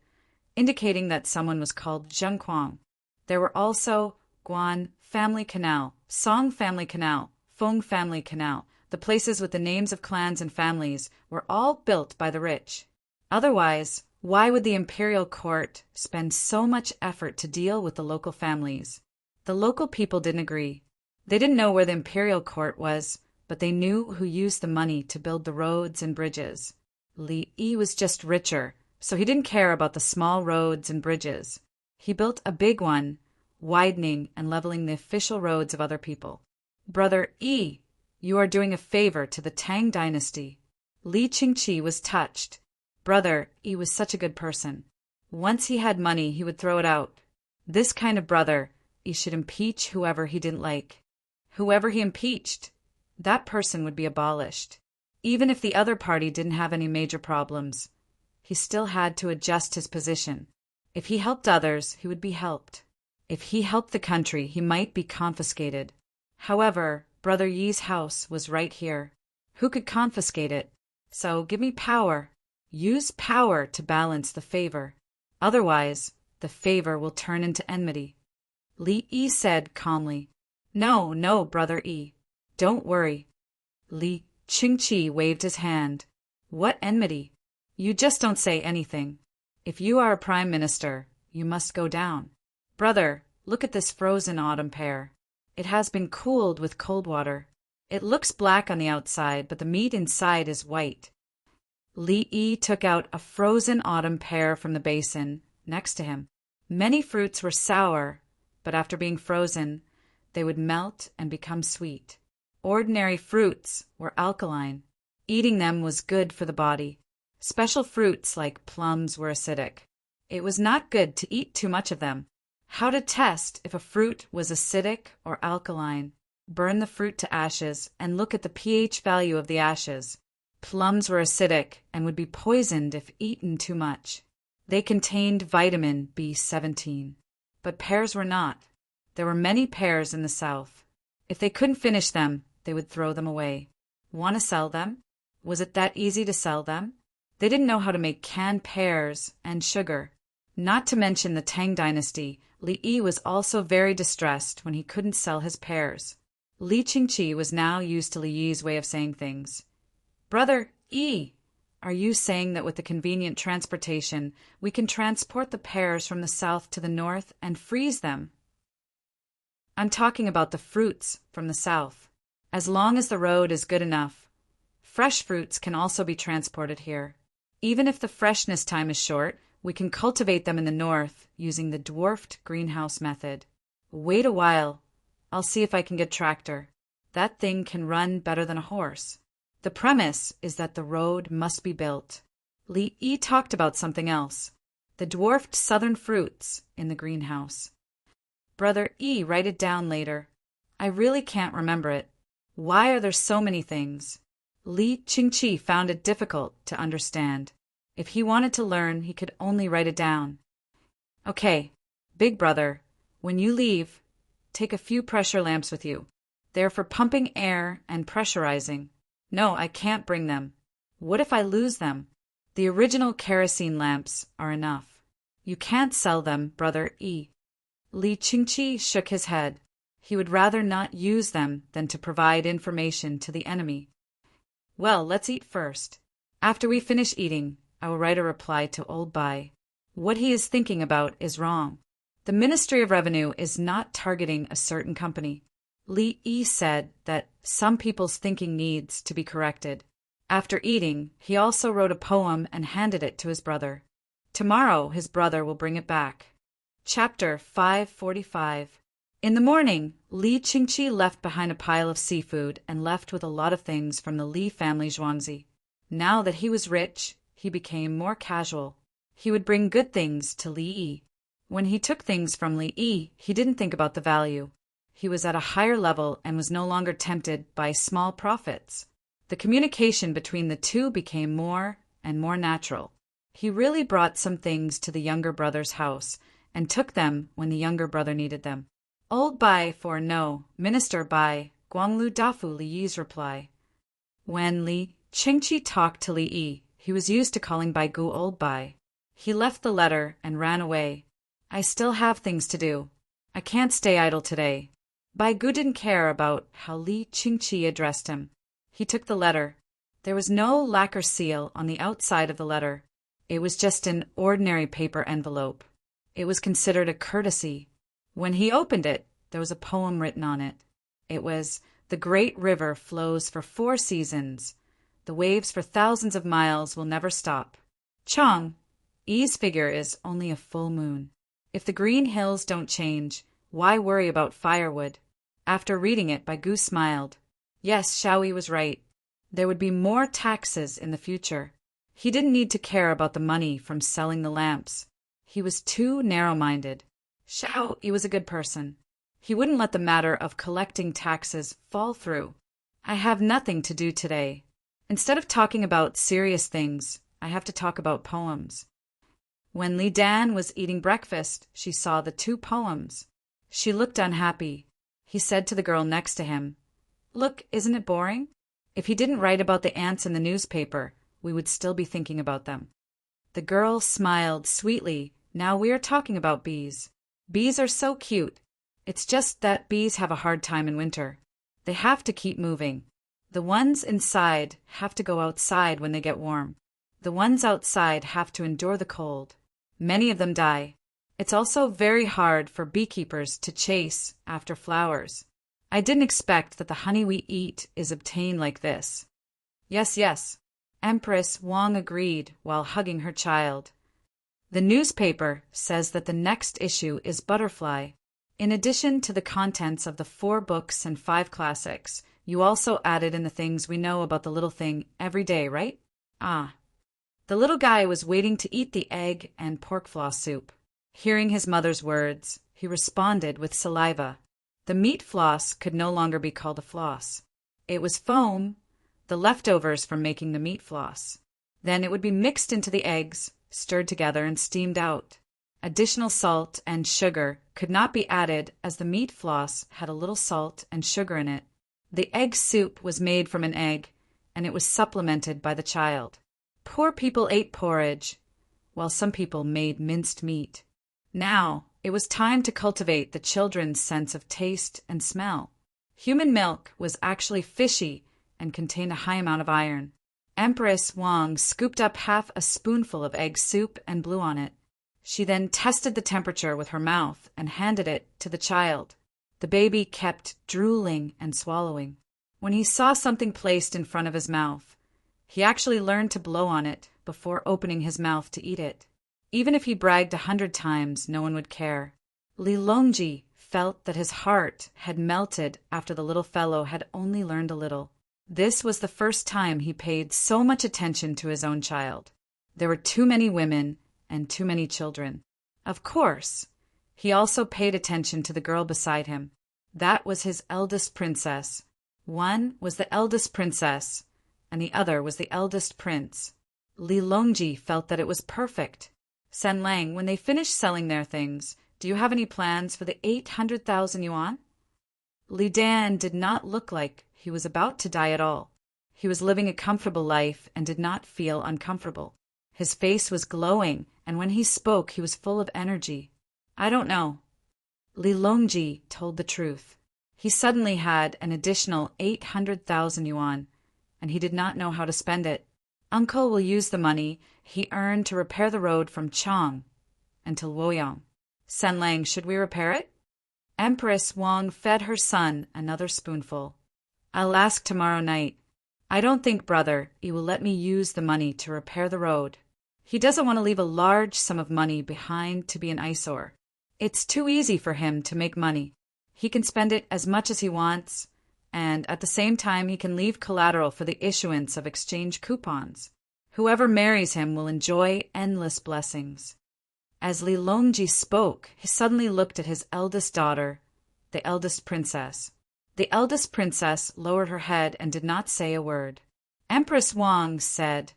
S1: indicating that someone was called Zhengquang. There were also Guan Family Canal, Song Family Canal, Feng Family Canal. The places with the names of clans and families were all built by the rich. Otherwise, why would the imperial court spend so much effort to deal with the local families? The local people didn't agree. They didn't know where the imperial court was, but they knew who used the money to build the roads and bridges. Li Yi was just richer, so he didn't care about the small roads and bridges. He built a big one, widening and leveling the official roads of other people. Brother Yi, you are doing a favor to the Tang dynasty. Li Qingqi was touched. Brother Yi was such a good person. Once he had money, he would throw it out. This kind of brother, he should impeach whoever he didn't like. Whoever he impeached, that person would be abolished. Even if the other party didn't have any major problems, he still had to adjust his position. If he helped others, he would be helped. If he helped the country, he might be confiscated. However, Brother Yi's house was right here. Who could confiscate it? So give me power. Use power to balance the favor. Otherwise, the favor will turn into enmity. Li Yi said calmly, No, no, Brother Yi. Don't worry. Li Qingqi waved his hand. What enmity? You just don't say anything. If you are a prime minister, you must go down. Brother, look at this frozen autumn pear. It has been cooled with cold water. It looks black on the outside, but the meat inside is white. Li Yi took out a frozen autumn pear from the basin next to him. Many fruits were sour, but after being frozen, they would melt and become sweet. Ordinary fruits were alkaline. Eating them was good for the body. Special fruits like plums were acidic. It was not good to eat too much of them. How to test if a fruit was acidic or alkaline? burn the fruit to ashes, and look at the pH value of the ashes. Plums were acidic and would be poisoned if eaten too much. They contained vitamin B17. But pears were not. There were many pears in the south. If they couldn't finish them, they would throw them away. Want to sell them? Was it that easy to sell them? They didn't know how to make canned pears and sugar. Not to mention the Tang dynasty, Li Yi was also very distressed when he couldn't sell his pears. Li Qingqi was now used to Li Yi's way of saying things. Brother Yi, are you saying that with the convenient transportation, we can transport the pears from the south to the north and freeze them? I'm talking about the fruits from the south. As long as the road is good enough. Fresh fruits can also be transported here. Even if the freshness time is short, we can cultivate them in the north using the dwarfed greenhouse method. Wait a while. I'll see if I can get tractor. That thing can run better than a horse. The premise is that the road must be built. Li Yi talked about something else. The dwarfed southern fruits in the greenhouse. Brother E, write it down later. I really can't remember it. Why are there so many things? Li Qingqi found it difficult to understand. If he wanted to learn, he could only write it down. Okay, big brother, when you leave, take a few pressure lamps with you. They're for pumping air and pressurizing. No, I can't bring them. What if I lose them? The original kerosene lamps are enough. You can't sell them, brother E. Li Qingqi shook his head. He would rather not use them than to provide information to the enemy. Well, let's eat first. After we finish eating, I will write a reply to Old Bai. What he is thinking about is wrong. The Ministry of Revenue is not targeting a certain company. Li Yi said that some people's thinking needs to be corrected. After eating, he also wrote a poem and handed it to his brother. Tomorrow his brother will bring it back. Chapter 545. In the morning, Li Qingqi left behind a pile of seafood and left with a lot of things from the Li family Zhuangzi. Now that he was rich, he became more casual. He would bring good things to Li Yi. When he took things from Li Yi, he didn't think about the value. He was at a higher level and was no longer tempted by small profits. The communication between the two became more and more natural. He really brought some things to the younger brother's house and took them when the younger brother needed them. Old Bai for no, Minister Bai, Guanglu Dafu Li Yi's reply. When Li Qingqi talked to Li Yi, he was used to calling Bai Gu Old Bai. He left the letter and ran away. I still have things to do. I can't stay idle today. Bai Gu didn't care about how Li Qingqi addressed him. He took the letter. There was no lacquer seal on the outside of the letter. It was just an ordinary paper envelope. It was considered a courtesy. When he opened it, there was a poem written on it. It was, "The great river flows for 4 seasons. The waves for thousands of miles will never stop. Chong, Yi's figure is only a full moon. If the green hills don't change, why worry about firewood?" After reading it, Bai Gu smiled. Yes, Shaoyi was right. There would be more taxes in the future. He didn't need to care about the money from selling the lamps. He was too narrow-minded. Shaoyi was a good person. He wouldn't let the matter of collecting taxes fall through. I have nothing to do today. Instead of talking about serious things, I have to talk about poems. When Li Dan was eating breakfast, she saw the 2 poems. She looked unhappy. He said to the girl next to him, "Look, isn't it boring? If he didn't write about the ants in the newspaper, we would still be thinking about them." The girl smiled sweetly. Now we are talking about bees. Bees are so cute. It's just that bees have a hard time in winter. They have to keep moving. The ones inside have to go outside when they get warm. The ones outside have to endure the cold. Many of them die. It's also very hard for beekeepers to chase after flowers. I didn't expect that the honey we eat is obtained like this. Yes, yes. Empress Wang agreed while hugging her child. The newspaper says that the next issue is Butterfly. In addition to the contents of the 4 books and 5 classics, you also added in the things we know about the little thing every day, right? Ah. The little guy was waiting to eat the egg and pork floss soup. Hearing his mother's words, he responded with saliva. The meat floss could no longer be called a floss. It was foam, the leftovers from making the meat floss. Then it would be mixed into the eggs, stirred together, and steamed out. Additional salt and sugar could not be added as the meat floss had a little salt and sugar in it. The egg soup was made from an egg, and it was supplemented by the child. Poor people ate porridge, while some people made minced meat. Now, it was time to cultivate the children's sense of taste and smell. Human milk was actually fishy and contained a high amount of iron. Empress Wang scooped up half a spoonful of egg soup and blew on it. She then tested the temperature with her mouth and handed it to the child. The baby kept drooling and swallowing. When he saw something placed in front of his mouth, he actually learned to blow on it before opening his mouth to eat it. Even if he bragged 100 times, no one would care. Li Longji felt that his heart had melted after the little fellow had only learned a little. This was the first time he paid so much attention to his own child. There were too many women and too many children. Of course, he also paid attention to the girl beside him. That was his eldest princess. One was the eldest princess, and the other was the eldest prince. Li Longji felt that it was perfect. Sen Lang, when they finished selling their things, do you have any plans for the 800,000 yuan? Li Dan did not look like he was about to die at all. He was living a comfortable life and did not feel uncomfortable. His face was glowing, and when he spoke, he was full of energy. I don't know. Li Longji told the truth. He suddenly had an additional 800,000 yuan, and he did not know how to spend it. Uncle will use the money he earned to repair the road from Chang until Luoyang. Sen Lang, should we repair it? Empress Wang fed her son another spoonful. I'll ask tomorrow night. I don't think, brother, he will let me use the money to repair the road. He doesn't want to leave a large sum of money behind to be an eyesore. It's too easy for him to make money. He can spend it as much as he wants, and at the same time he can leave collateral for the issuance of exchange coupons. Whoever marries him will enjoy endless blessings. As Li Longji spoke, he suddenly looked at his eldest daughter, the eldest princess. The eldest princess lowered her head and did not say a word. Empress Wang said,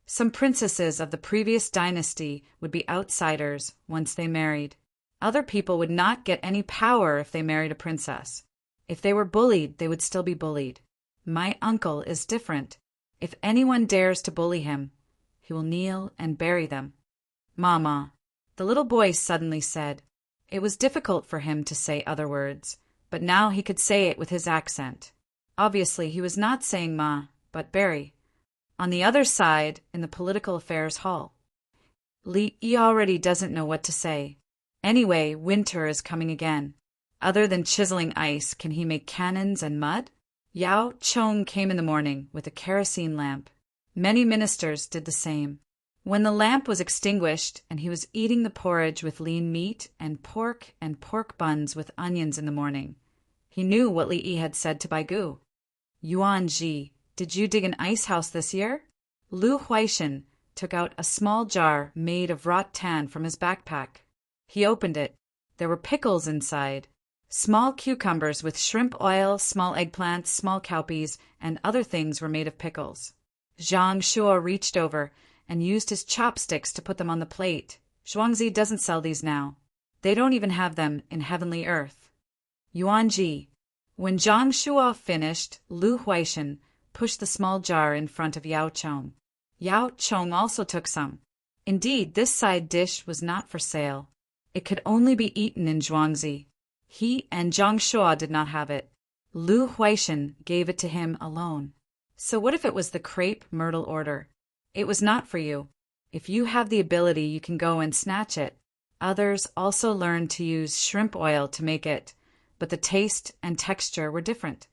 S1: some princesses of the previous dynasty would be outsiders once they married. Other people would not get any power if they married a princess. If they were bullied, they would still be bullied. My uncle is different. If anyone dares to bully him, he will kneel and bury them. Mama, the little boy suddenly said. It was difficult for him to say other words, but now he could say it with his accent. Obviously, he was not saying ma, but bury. On the other side, in the political affairs hall. Li already doesn't know what to say. Anyway, winter is coming again. Other than chiseling ice, can he make cannons and mud? Yao Chong came in the morning with a kerosene lamp. Many ministers did the same. When the lamp was extinguished and he was eating the porridge with lean meat and pork buns with onions in the morning, he knew what Li Yi had said to Baigu. Yuan Ji, did you dig an ice house this year? Lu Huaishan took out a small jar made of rattan from his backpack. He opened it. There were pickles inside. Small cucumbers with shrimp oil, small eggplants, small cowpeas, and other things were made of pickles. Zhang Shuo reached over and used his chopsticks to put them on the plate. Zhuangzi doesn't sell these now. They don't even have them in Heavenly Earth. Yuan Ji. When Zhang Shuo finished, Lu Huaishan pushed the small jar in front of Yao Chong. Yao Chong also took some. Indeed, this side dish was not for sale. It could only be eaten in Zhuangzi. He and Zhang Shuo did not have it. Lu Huaishan gave it to him alone. So what if it was the crepe myrtle order? It was not for you. If you have the ability, you can go and snatch it. Others also learned to use shrimp oil to make it, but the taste and texture were different.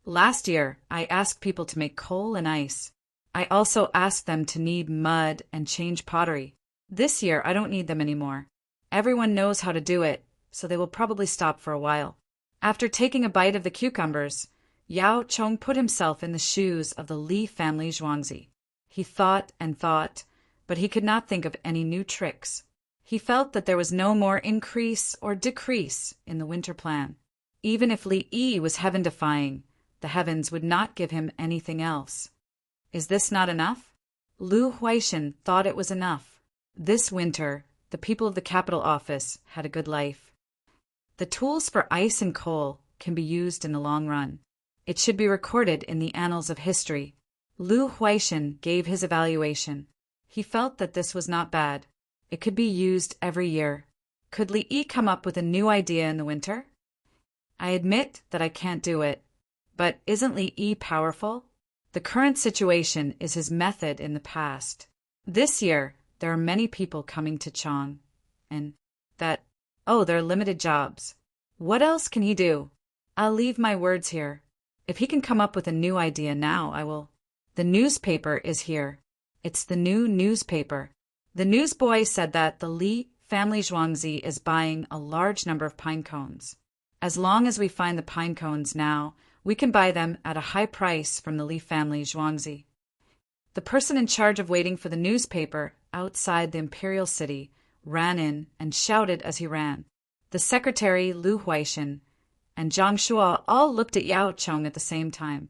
S1: Last year, I asked people to make coal and ice. I also asked them to knead mud and change pottery. This year, I don't need them anymore. Everyone knows how to do it, so they will probably stop for a while. After taking a bite of the cucumbers, Yao Chong put himself in the shoes of the Li family Zhuangzi. He thought and thought, but he could not think of any new tricks. He felt that there was no more increase or decrease in the winter plan. Even if Li Yi was heaven-defying, the heavens would not give him anything else. Is this not enough? Lu Huaishan thought it was enough. This winter, the people of the capital office had a good life. The tools for ice and coal can be used in the long run. It should be recorded in the annals of history. Lu Huaishan gave his evaluation. He felt that this was not bad. It could be used every year. Could Li Yi come up with a new idea in the winter? I admit that I can't do it. But isn't Li Yi powerful? The current situation is his method in the past. This year, there are many people coming to Chang. And there are limited jobs. What else can he do? I'll leave my words here. If he can come up with a new idea now, I will. The newspaper is here. It's the new newspaper. The newsboy said that the Li family Zhuangzi is buying a large number of pine cones. As long as we find the pine cones now, we can buy them at a high price from the Li family Zhuangzi. The person in charge of waiting for the newspaper outside the imperial city ran in and shouted as he ran. The secretary Lu Huaishan and Zhang Shuo all looked at Yao Chong at the same time.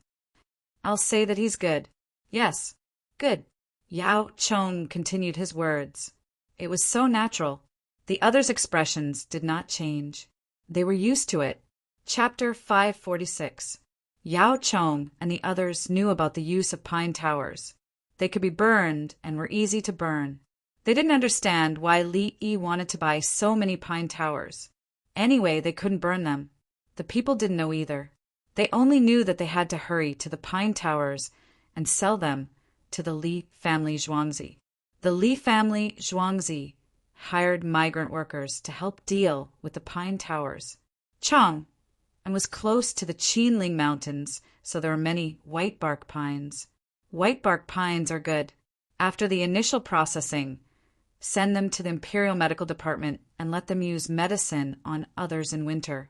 S1: I'll say that he's good. Yes, good. Yao Chong continued his words. It was so natural. The others' expressions did not change. They were used to it. Chapter 546. Yao Chong and the others knew about the use of pine towers. They could be burned and were easy to burn. They didn't understand why Li Yi wanted to buy so many pine towers. Anyway, they couldn't burn them. The people didn't know either. They only knew that they had to hurry to the pine towers and sell them to the Li family Zhuangzi. The Li family Zhuangzi hired migrant workers to help deal with the pine towers. Chang and was close to the Qinling Mountains, so there are many white bark pines. White bark pines are good. After the initial processing, send them to the Imperial Medical Department and let them use medicine on others in winter.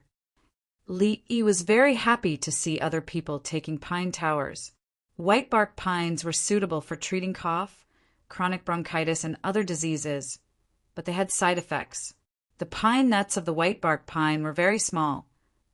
S1: Li Yi was very happy to see other people taking pine towers. White bark pines were suitable for treating cough, chronic bronchitis, and other diseases, but they had side effects. The pine nuts of the white bark pine were very small,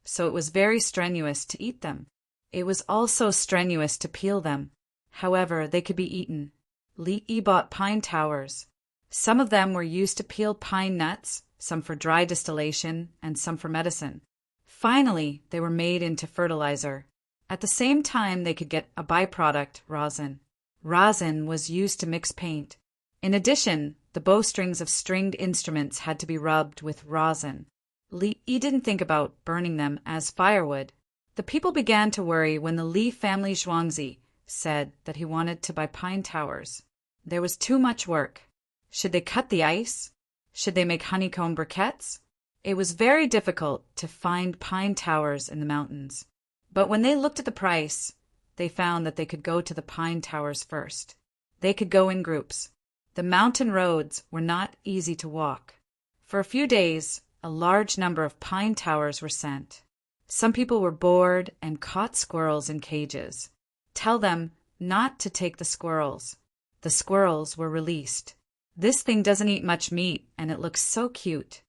S1: so it was very strenuous to eat them. It was also strenuous to peel them. However, they could be eaten. Li Yi bought pine towers. Some of them were used to peel pine nuts, some for dry distillation, and some for medicine. Finally, they were made into fertilizer. At the same time, they could get a byproduct, rosin. Rosin was used to mix paint. In addition, the bowstrings of stringed instruments had to be rubbed with rosin. Li Yi didn't think about burning them as firewood. The people began to worry when the Li family Zhuangzi said that he wanted to buy pine towers. There was too much work. Should they cut the ice? Should they make honeycomb briquettes? It was very difficult to find pine towers in the mountains. But when they looked at the price, they found that they could go to the pine towers first. They could go in groups. The mountain roads were not easy to walk. For a few days, a large number of pine towers were sent. Some people were bored and caught squirrels in cages. Tell them not to take the squirrels. The squirrels were released. This thing doesn't eat much meat, and it looks so cute.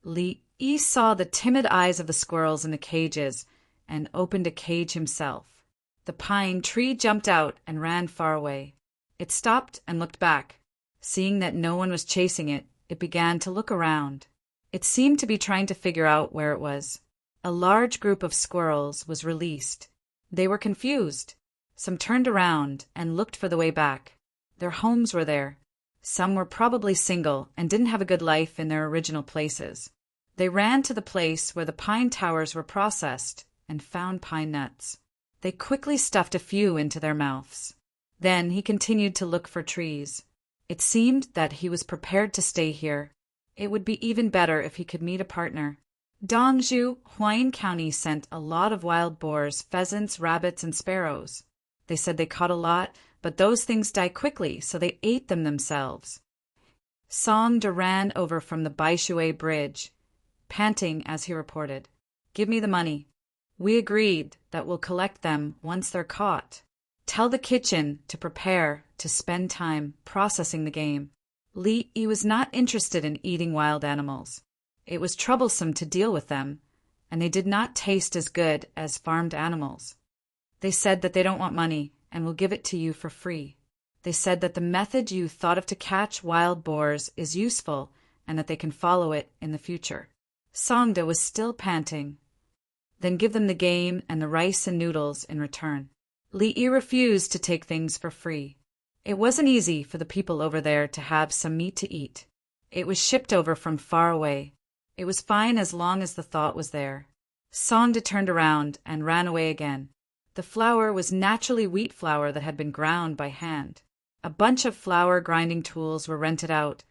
S1: Li Yi saw the timid eyes of the squirrels in the cages and opened a cage himself. The pine tree jumped out and ran far away. It stopped and looked back. Seeing that no one was chasing it, it began to look around. It seemed to be trying to figure out where it was. A large group of squirrels was released. They were confused. Some turned around and looked for the way back. Their homes were there. Some were probably single and didn't have a good life in their original places. They ran to the place where the pine towers were processed and found pine nuts. They quickly stuffed a few into their mouths. Then he continued to look for trees. It seemed that he was prepared to stay here. It would be even better if he could meet a partner. Dongzhu, Huayin County sent a lot of wild boars, pheasants, rabbits, and sparrows. They said they caught a lot, but those things die quickly, so they ate them themselves. Song De ran over from the Baishui Bridge, panting as he reported, "Give me the money. We agreed that we'll collect them once they're caught. Tell the kitchen to prepare to spend time processing the game." Li Yi was not interested in eating wild animals. It was troublesome to deal with them, and they did not taste as good as farmed animals. They said that they don't want money and will give it to you for free. They said that the method you thought of to catch wild boars is useful and that they can follow it in the future. Songda was still panting. Then give them the game and the rice and noodles in return. Li refused to take things for free. It wasn't easy for the people over there to have some meat to eat. It was shipped over from far away. It was fine as long as the thought was there. Songda turned around and ran away again. The flour was naturally wheat flour that had been ground by hand. A bunch of flour grinding tools were rented out,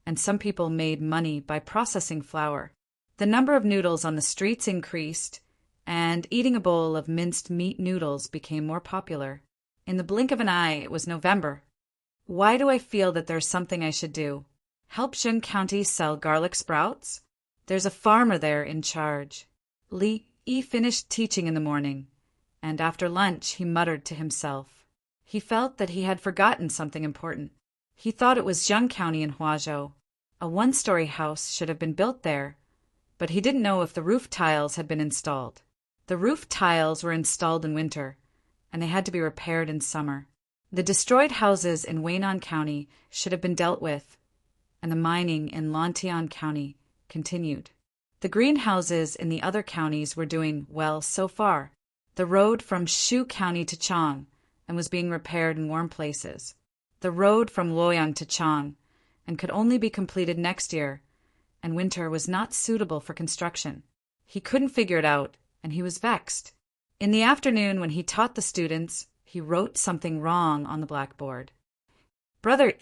S1: and some people made money by processing flour. The number of noodles on the streets increased, and eating a bowl of minced meat noodles became more popular. In the blink of an eye, it was November. Why do I feel that there's something I should do? Help Jun County sell garlic sprouts? There's a farmer there in charge. Li finished teaching in the morning, and after lunch he muttered to himself. He felt that he had forgotten something important. He thought it was Jun County in Huazhou. A one-story house should have been built there, but he didn't know if the roof tiles had been installed. The roof tiles were installed in winter, and they had to be repaired in summer. The destroyed houses in Weinan County should have been dealt with, and the mining in Lantian County continued. The greenhouses in the other counties were doing well so far. The road from Shu County to Chang and was being repaired in warm places. The road from Luoyang to Chang and could only be completed next year, and winter was not suitable for construction. He couldn't figure it out, and he was vexed. In the afternoon, when he taught the students, he wrote something wrong on the blackboard. "Brother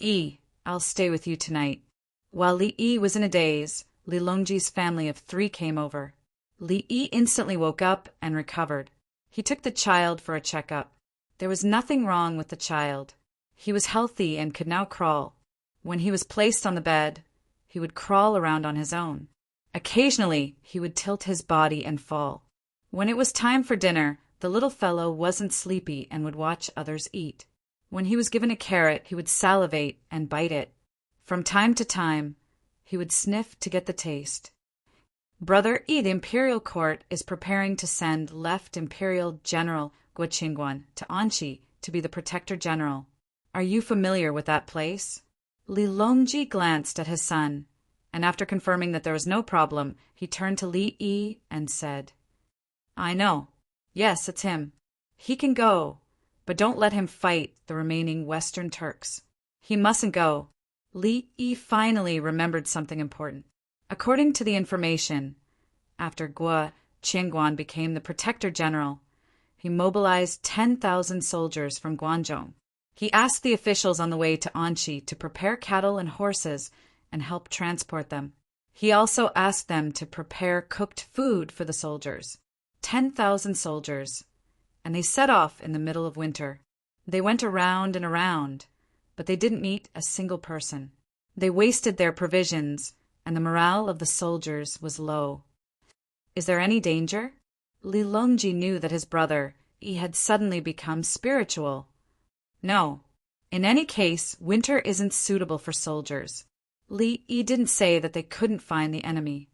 S1: I'll stay with you tonight." While Li was in a daze, Li Longji's family of 3 came over. Li instantly woke up and recovered. He took the child for a checkup. There was nothing wrong with the child. He was healthy and could now crawl. When he was placed on the bed, he would crawl around on his own. Occasionally, he would tilt his body and fall. When it was time for dinner, the little fellow wasn't sleepy and would watch others eat. When he was given a carrot, he would salivate and bite it. From time to time, he would sniff to get the taste. Brother the imperial court is preparing to send left imperial general Guo Qingguan to Anqi to be the protector general. Are you familiar with that place? Li Longji glanced at his son, and after confirming that there was no problem, he turned to Li and said, "I know. Yes, it's him. He can go, but don't let him fight the remaining Western Turks. He mustn't go." Li finally remembered something important. According to the information, after Guo Qingguan became the protector general, he mobilized 10,000 soldiers from Guangzhou. He asked the officials on the way to Anqi to prepare cattle and horses and help transport them. He also asked them to prepare cooked food for the soldiers. 10,000 soldiers, and they set off in the middle of winter. They went around and around, but they didn't meet a single person. They wasted their provisions, and the morale of the soldiers was low. Is there any danger? Li Longji knew that his brother had suddenly become spiritual. No. In any case, winter isn't suitable for soldiers. Li didn't say that they couldn't find the enemy.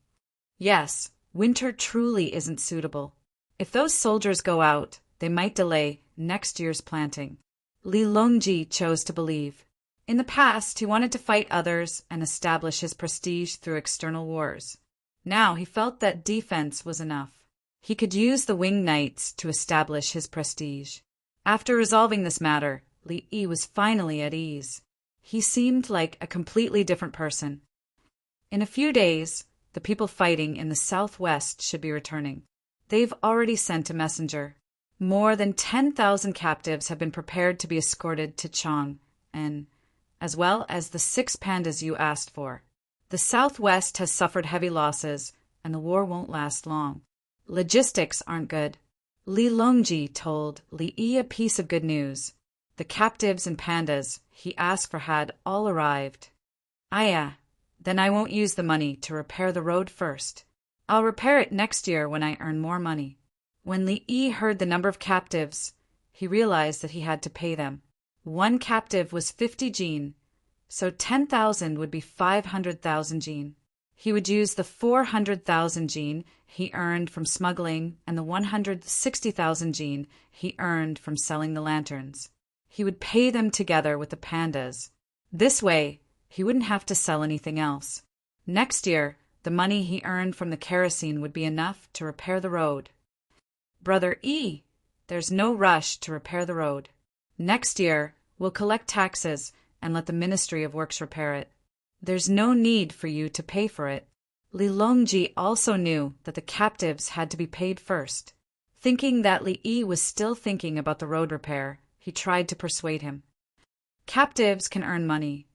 S1: Yes, winter truly isn't suitable. If those soldiers go out, they might delay next year's planting. Li Longji chose to believe. In the past, he wanted to fight others and establish his prestige through external wars. Now he felt that defense was enough. He could use the winged knights to establish his prestige. After resolving this matter, Li was finally at ease. He seemed like a completely different person. In a few days, the people fighting in the southwest should be returning. They've already sent a messenger. More than 10,000 captives have been prepared to be escorted to Chang, and as well as the 6 pandas you asked for. The Southwest has suffered heavy losses, and the war won't last long. Logistics aren't good. Li Longji told Li a piece of good news. The captives and pandas he asked for had all arrived. Then I won't use the money to repair the road first. I'll repair it next year when I earn more money. When Li heard the number of captives, he realized that he had to pay them. 1 captive was 50 jin, so 10,000 would be 500,000 jin. He would use the 400,000 jin he earned from smuggling and the 160,000 jin he earned from selling the lanterns. He would pay them together with the pandas. This way, he wouldn't have to sell anything else. Next year, the money he earned from the kerosene would be enough to repair the road. Brother E, there's no rush to repair the road. Next year, we'll collect taxes and let the Ministry of Works repair it. There's no need for you to pay for it. Li Longji also knew that the captives had to be paid first. Thinking that Li Yi was still thinking about the road repair, he tried to persuade him. Captives can earn money,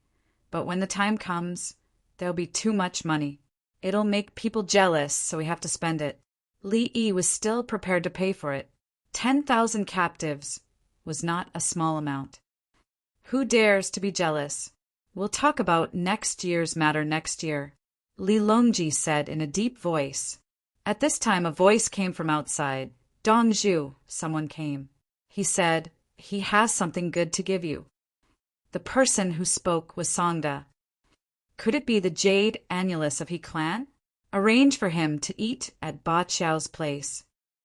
S1: but when the time comes, there'll be too much money. It'll make people jealous, so we have to spend it. Li Yi was still prepared to pay for it. 10,000 captives was not a small amount. Who dares to be jealous? We'll talk about next year's matter next year, Li Longji said in a deep voice. At this time a voice came from outside. Dongzhu, someone came. He said, he has something good to give you. The person who spoke was Songda. Could it be the jade annulus of He clan? Arrange for him to eat at Ba Qiao's place.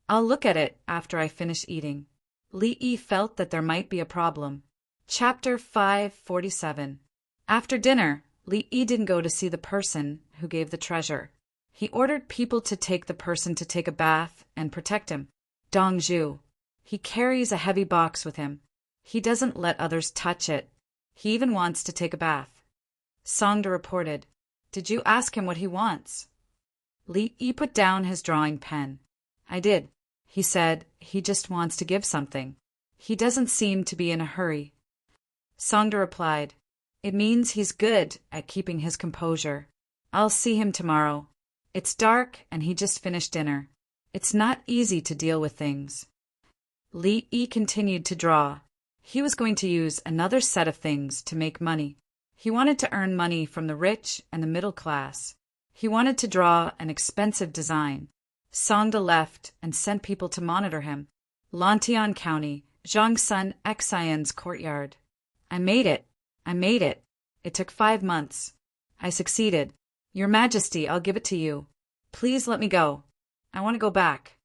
S1: I'll look at it after I finish eating. Li Yi felt that there might be a problem. Chapter 547. After dinner, Li Yi didn't go to see the person who gave the treasure. He ordered people to take the person to take a bath and protect him. Dongzhu. He carries a heavy box with him. He doesn't let others touch it. He even wants to take a bath. Songda reported. Did you ask him what he wants? Li Yi put down his drawing pen. I did. He said he just wants to give something. He doesn't seem to be in a hurry. Songda replied, it means he's good at keeping his composure. I'll see him tomorrow. It's dark and he just finished dinner. It's not easy to deal with things. Li Yi continued to draw. He was going to use another set of things to make money. He wanted to earn money from the rich and the middle class. He wanted to draw an expensive design. Songda left and sent people to monitor him. Lantian County, Zhangsun Xian's courtyard. I made it. It took 5 months. I succeeded. Your Majesty, I'll give it to you. Please let me go. I want to go back.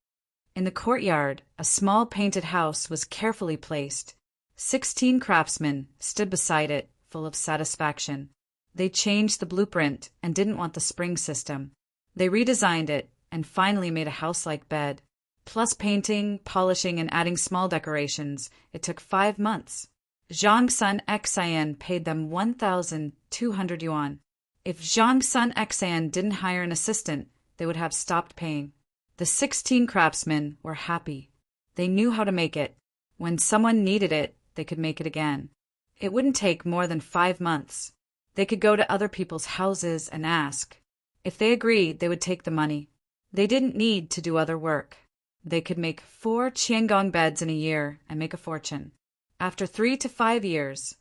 S1: In the courtyard, a small painted house was carefully placed. 16 craftsmen stood beside it, full of satisfaction. They changed the blueprint and didn't want the spring system. They redesigned it and finally made a house-like bed. Plus painting, polishing, and adding small decorations, it took 5 months. Zhangsun Xian paid them 1,200 yuan. If Zhangsun Xian didn't hire an assistant, they would have stopped paying. The 16 craftsmen were happy. They knew how to make it. When someone needed it, they could make it again. It wouldn't take more than 5 months. They could go to other people's houses and ask. If they agreed, they would take the money. They didn't need to do other work. They could make 4 Qiangong beds in a year and make a fortune. After 3 to 5 years,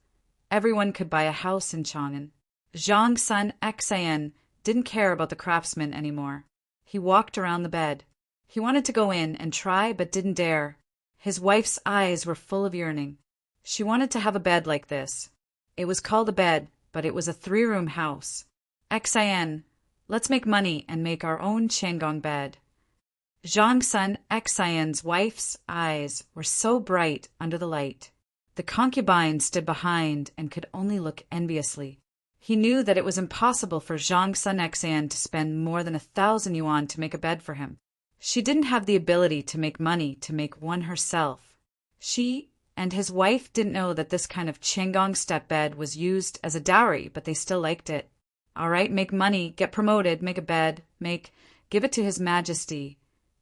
S1: everyone could buy a house in Chang'an. Zhangsun Xian didn't care about the craftsmen anymore. He walked around the bed. He wanted to go in and try but didn't dare. His wife's eyes were full of yearning. She wanted to have a bed like this. It was called a bed, but it was a 3-room house. Xian, let's make money and make our own Qiangong bed. Zhangsun Xian's wife's eyes were so bright under the light. The concubine stood behind and could only look enviously. He knew that it was impossible for Zhangsun Xian to spend more than 1,000 yuan to make a bed for him. She didn't have the ability to make money to make one herself. She and his wife didn't know that this kind of Qiangong step bed was used as a dowry, but they still liked it. All right, make money, get promoted, make a bed, give it to His Majesty.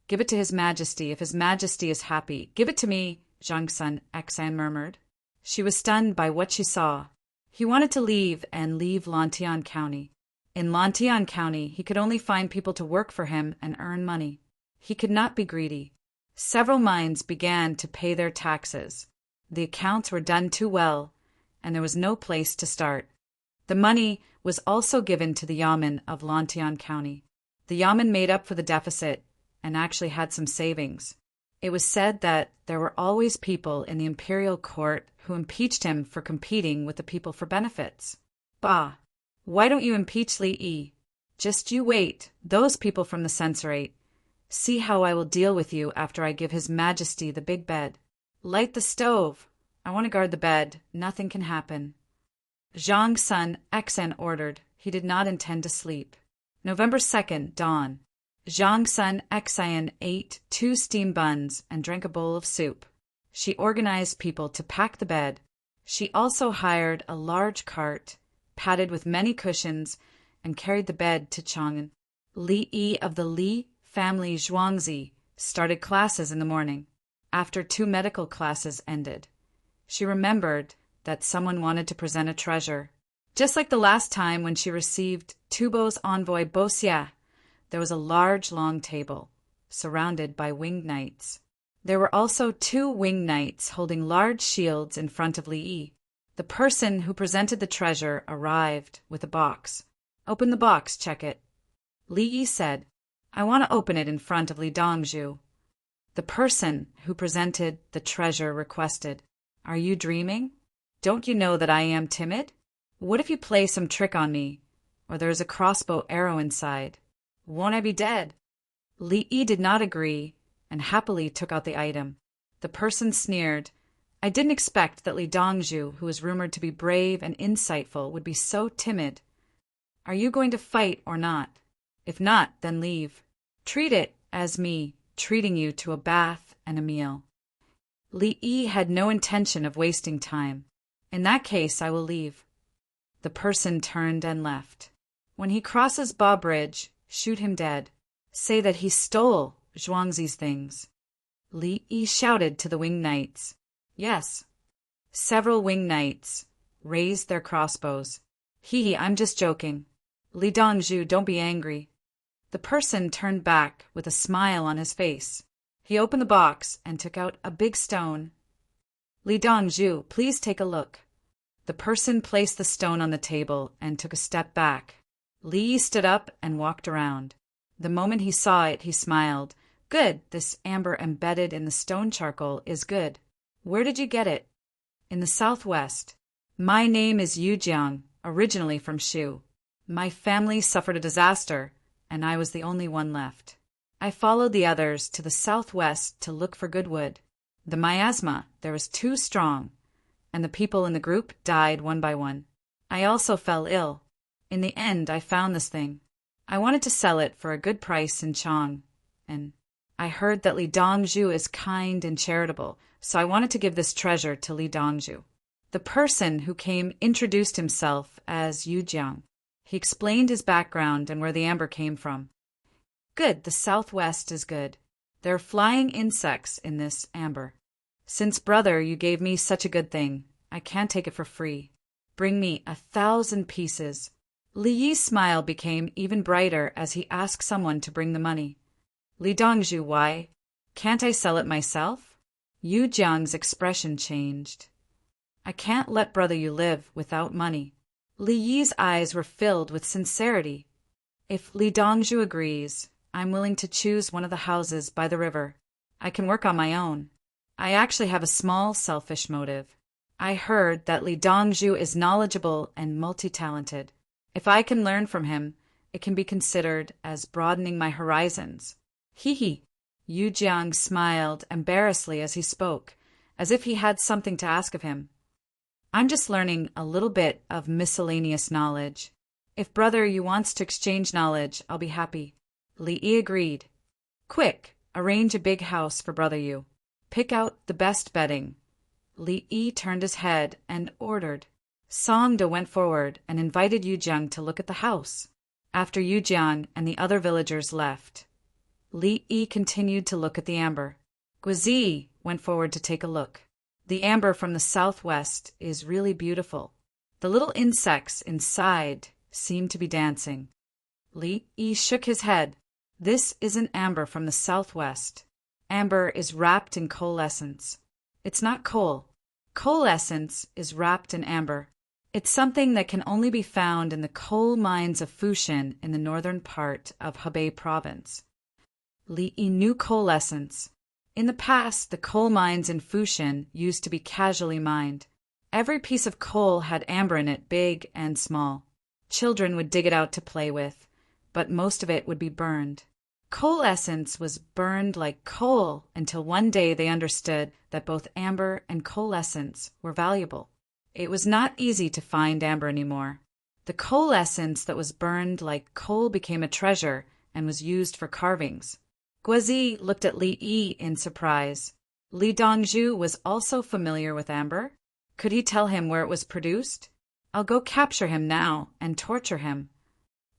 S1: Give it to His Majesty. If His Majesty is happy, give it to me, Zhangsun Xian murmured. She was stunned by what she saw. He wanted to leave Lantian County. In Lantian County, he could only find people to work for him and earn money. He could not be greedy. Several mines began to pay their taxes. The accounts were done too well, and there was no place to start. The money was also given to the Yamen of Lantian County. The Yamen made up for the deficit and actually had some savings. It was said that there were always people in the imperial court who impeached him for competing with the people for benefits. Bah! Why don't you impeach Li Yi? Just you wait, those people from the censorate. See how I will deal with you after I give His Majesty the big bed. Light the stove. I want to guard the bed. Nothing can happen. Zhang Sun Xan ordered. He did not intend to sleep. November 2nd, dawn. Zhang Sun Xan ate 2 steam buns and drank a bowl of soup. She organized people to pack the bed. She also hired a large cart, padded with many cushions, and carried the bed to Chang'an. Li Yi of the Li family Zhuangzi started classes in the morning, after 2 medical classes ended. She remembered that someone wanted to present a treasure. Just like the last time when she received Tubo's envoy Bosia, there was a large long table, surrounded by winged knights. There were also 2 winged knights holding large shields in front of Li Yi. The person who presented the treasure arrived with a box. Open the box, check it. Li Yi said, I want to open it in front of Li Dongzhu. The person who presented the treasure requested, Are you dreaming? Don't you know that I am timid? What if you play some trick on me, or there is a crossbow arrow inside? Won't I be dead? Li Yi did not agree and happily took out the item. The person sneered, I didn't expect that Li Dongzhu, who is rumored to be brave and insightful, would be so timid. Are you going to fight or not? If not, then leave. Treat it as me treating you to a bath and a meal. Li Yi had no intention of wasting time. In that case, I will leave. The person turned and left. When he crosses Ba Bridge, shoot him dead. Say that he stole Zhuangzi's things. Li Yi shouted to the winged knights. Yes. Several winged knights raised their crossbows. Hee, I'm just joking. Li Dongzhu, don't be angry. The person turned back with a smile on his face. He opened the box and took out a big stone. Li Dongzhu, please take a look. The person placed the stone on the table and took a step back. Li Yi stood up and walked around. The moment he saw it, he smiled. Good, this amber embedded in the stone charcoal is good. Where did you get it? In the southwest. My name is Yu Jiang, originally from Shu. My family suffered a disaster, and I was the only one left. I followed the others to the southwest to look for good wood. The miasma there was too strong, and the people in the group died one by one. I also fell ill. In the end, I found this thing. I wanted to sell it for a good price in Chang, and I heard that Li Dongzhu is kind and charitable, so I wanted to give this treasure to Li Dongzhu. The person who came introduced himself as Yu Jiang. He explained his background and where the amber came from. Good, the southwest is good. There are flying insects in this amber. Since, brother, you gave me such a good thing, I can't take it for free. Bring me 1,000 pieces. Li Yi's smile became even brighter as he asked someone to bring the money. Li Dongzhu, why? Can't I sell it myself? Yu Jiang's expression changed. I can't let brother you live without money. Li Yi's eyes were filled with sincerity. If Li Dongzhu agrees, I'm willing to choose one of the houses by the river. I can work on my own. I actually have a small selfish motive. I heard that Li Dongzhu is knowledgeable and multi-talented. If I can learn from him, it can be considered as broadening my horizons. Hee. Yu Jiang smiled embarrassedly as he spoke, as if he had something to ask of him. I'm just learning a little bit of miscellaneous knowledge. If brother you wants to exchange knowledge, I'll be happy. Li Yi agreed. Quick, arrange a big house for brother you. Pick out the best bedding. Li Yi turned his head and ordered. Songda went forward and invited Yu Jiang to look at the house. After Yu Jiang and the other villagers left, Li Yi continued to look at the amber. Guizi went forward to take a look. The amber from the southwest is really beautiful. The little insects inside seem to be dancing. Li Yi shook his head. This isn't amber from the southwest. Amber is wrapped in coalescence. It's not coal. Coalescence is wrapped in amber. It's something that can only be found in the coal mines of Fushin in the northern part of Hebei province. Li Yi knew coalescence. In the past, the coal mines in Fushin used to be casually mined. Every piece of coal had amber in it, big and small. Children would dig it out to play with. but most of it would be burned. Coal essence was burned like coal until one day they understood that both amber and coal essence were valuable. It was not easy to find amber anymore. The coal essence that was burned like coal became a treasure and was used for carvings. Guozi looked at Li Yi in surprise. Li Dongzhu was also familiar with amber. Could he tell him where it was produced? I'll go capture him now and torture him.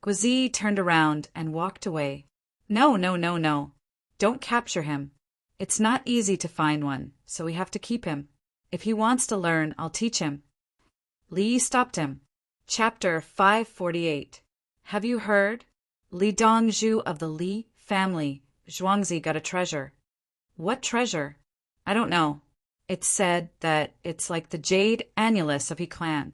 S1: Guozi turned around and walked away. No. Don't capture him. It's not easy to find one, so we have to keep him. If he wants to learn, I'll teach him. Li stopped him. Chapter 548. Have you heard? Li Dongzhu of the Li family, Zhuangzi, got a treasure. What treasure? I don't know. It's said that it's like the jade annulus of He clan.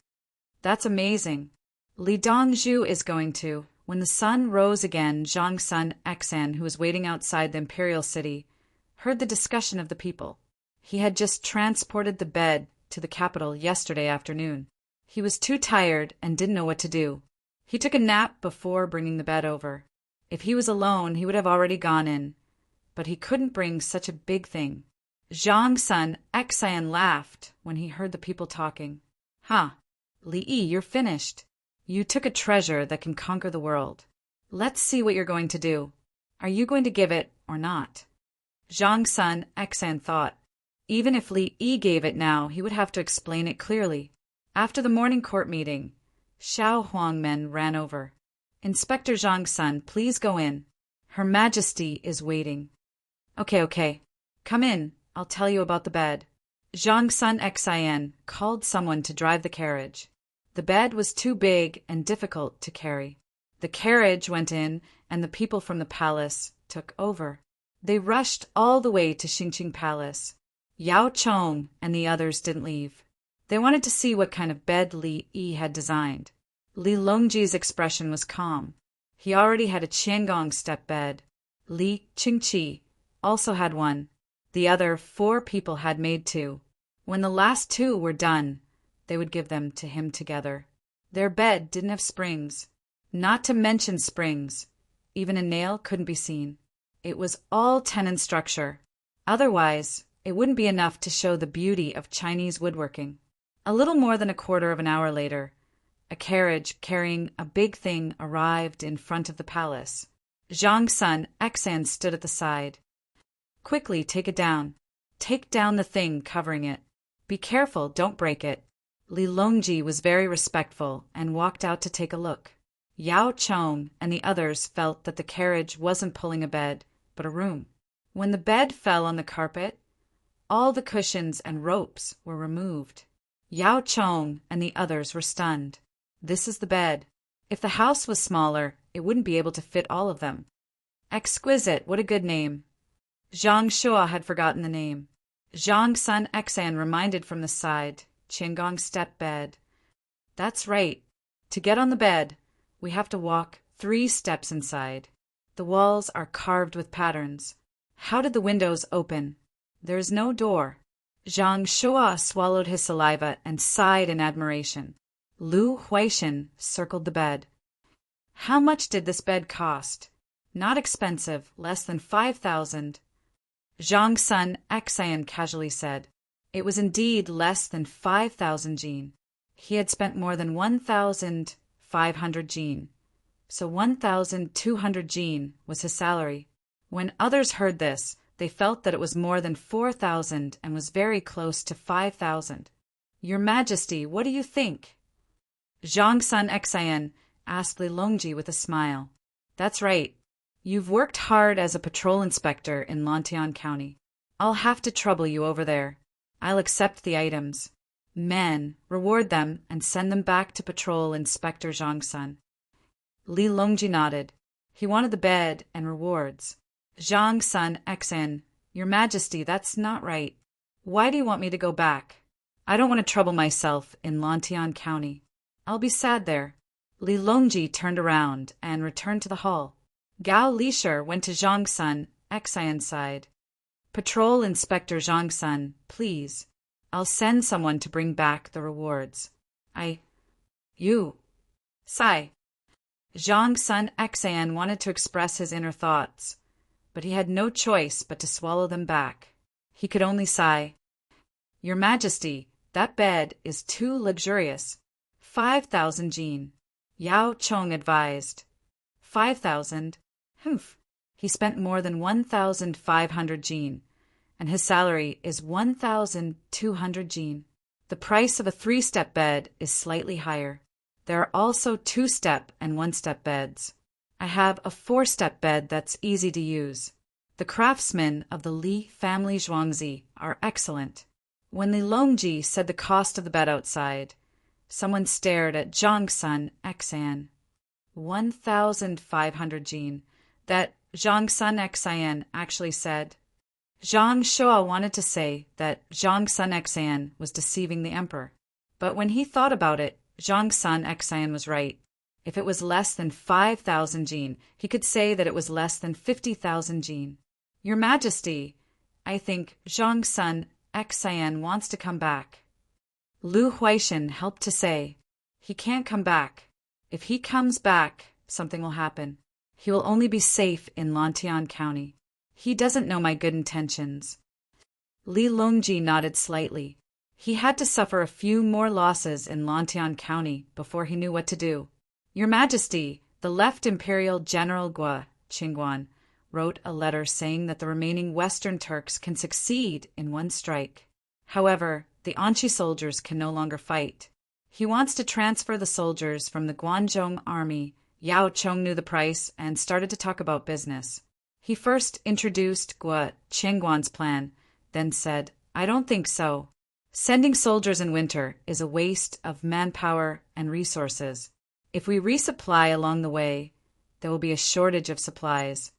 S1: That's amazing. Li Dongzhu is going to. When the sun rose again, Zhang's son Xan, who was waiting outside the imperial city, heard the discussion of the people. He had just transported the bed to the capital yesterday afternoon. He was too tired and didn't know what to do. He took a nap before bringing the bed over. If he was alone, he would have already gone in. But he couldn't bring such a big thing. Zhang's son Xan laughed when he heard the people talking. Ha! Li Yi, you're finished. You took a treasure that can conquer the world. Let's see what you're going to do. Are you going to give it or not? Zhang's son Xan thought. Even if Li Yi gave it now, he would have to explain it clearly. After the morning court meeting, Xiao Huang men ran over. Inspector Zhang's son, please go in. Her Majesty is waiting. Okay. Come in. I'll tell you about the bed. Zhang's son Xian called someone to drive the carriage. The bed was too big and difficult to carry. The carriage went in, and the people from the palace took over. They rushed all the way to Xingqing Palace. Yao Chong and the others didn't leave. They wanted to see what kind of bed Li Yi had designed. Li Longji's expression was calm. He already had a Qiangong step bed. Li Qingqi also had one. The other 4 people had made 2. When the last 2 were done, they would give them to him together. Their bed didn't have springs. Not to mention springs. Even a nail couldn't be seen. It was all tenon structure. Otherwise, it wouldn't be enough to show the beauty of Chinese woodworking. A little more than a quarter of an hour later, a carriage carrying a big thing arrived in front of the palace. Zhang's son Xan stood at the side. Quickly, take it down. Take down the thing covering it. Be careful, don't break it. Li Longji was very respectful and walked out to take a look. Yao Chong and the others felt that the carriage wasn't pulling a bed, but a room. When the bed fell on the carpet, all the cushions and ropes were removed. Yao Chong and the others were stunned. This is the bed. If the house was smaller, it wouldn't be able to fit all of them. Exquisite, what a good name. Zhang Shua had forgotten the name. Zhang's son Xan reminded from the side, Qiangong step bed. That's right. To get on the bed, we have to walk 3 steps inside. The walls are carved with patterns. How did the windows open? There is no door. Zhang Shua swallowed his saliva and sighed in admiration. Lu Huaishan circled the bed. How much did this bed cost? Not expensive, less than 5,000. Zhang's son Xan casually said. It was indeed less than 5,000 jin. He had spent more than 1,500 jin. So 1,200 jin was his salary. When others heard this, they felt that it was more than 4,000 and was very close to 5,000. Your Majesty, what do you think? Zhang's son Xan asked Li Longji with a smile. That's right. You've worked hard as a patrol inspector in Lantian County. I'll have to trouble you over there. I'll accept the items. Men, reward them and send them back to Patrol Inspector Zhang's son. Li Longji nodded. He wanted the bed and rewards. Zhang's son Xan, Your Majesty, that's not right. Why do you want me to go back? I don't want to trouble myself in Lantian County. I'll be sad there. Li Longji turned around and returned to the hall. Gao Lisher went to Zhang's son Xan's side. Patrol Inspector Zhang's son, please. I'll send someone to bring back the rewards. You. Sigh. Zhang Sun Xan wanted to express his inner thoughts, but he had no choice but to swallow them back. He could only sigh. Your Majesty, that bed is too luxurious. 5,000 jin. Yao Chong advised. 5,000? Humph. He spent more than 1,500 jin, and his salary is 1,200 jin. The price of a 3-step bed is slightly higher. There are also 2-step and 1-step beds. I have a 4-step bed that's easy to use. The craftsmen of the Li family Zhuangzi are excellent. When Li Longji said the cost of the bed outside, someone stared at Zhang Sun Xan. 1,500 jin. That Zhang Sun Xan actually said. Zhang Shua wanted to say that Zhang Sun Xan was deceiving the emperor. But when he thought about it, Zhang Sun Xan was right. If it was less than 5,000 jin, he could say that it was less than 50,000 jin. Your Majesty, I think Zhang Sun Xan wants to come back. Lu Huaishan helped to say, he can't come back. If he comes back, something will happen. He will only be safe in Lantian County. He doesn't know my good intentions. Li Longji nodded slightly. He had to suffer a few more losses in Lantian County before he knew what to do. Your Majesty, the left Imperial General Gua Qingguan wrote a letter saying that the remaining Western Turks can succeed in one strike. However, the Anchi soldiers can no longer fight. He wants to transfer the soldiers from the Guanzhong army. Yao Chong knew the price and started to talk about business. He first introduced Gua Qingguan's plan, then said, I don't think so. Sending soldiers in winter is a waste of manpower and resources. If we resupply along the way, there will be a shortage of supplies.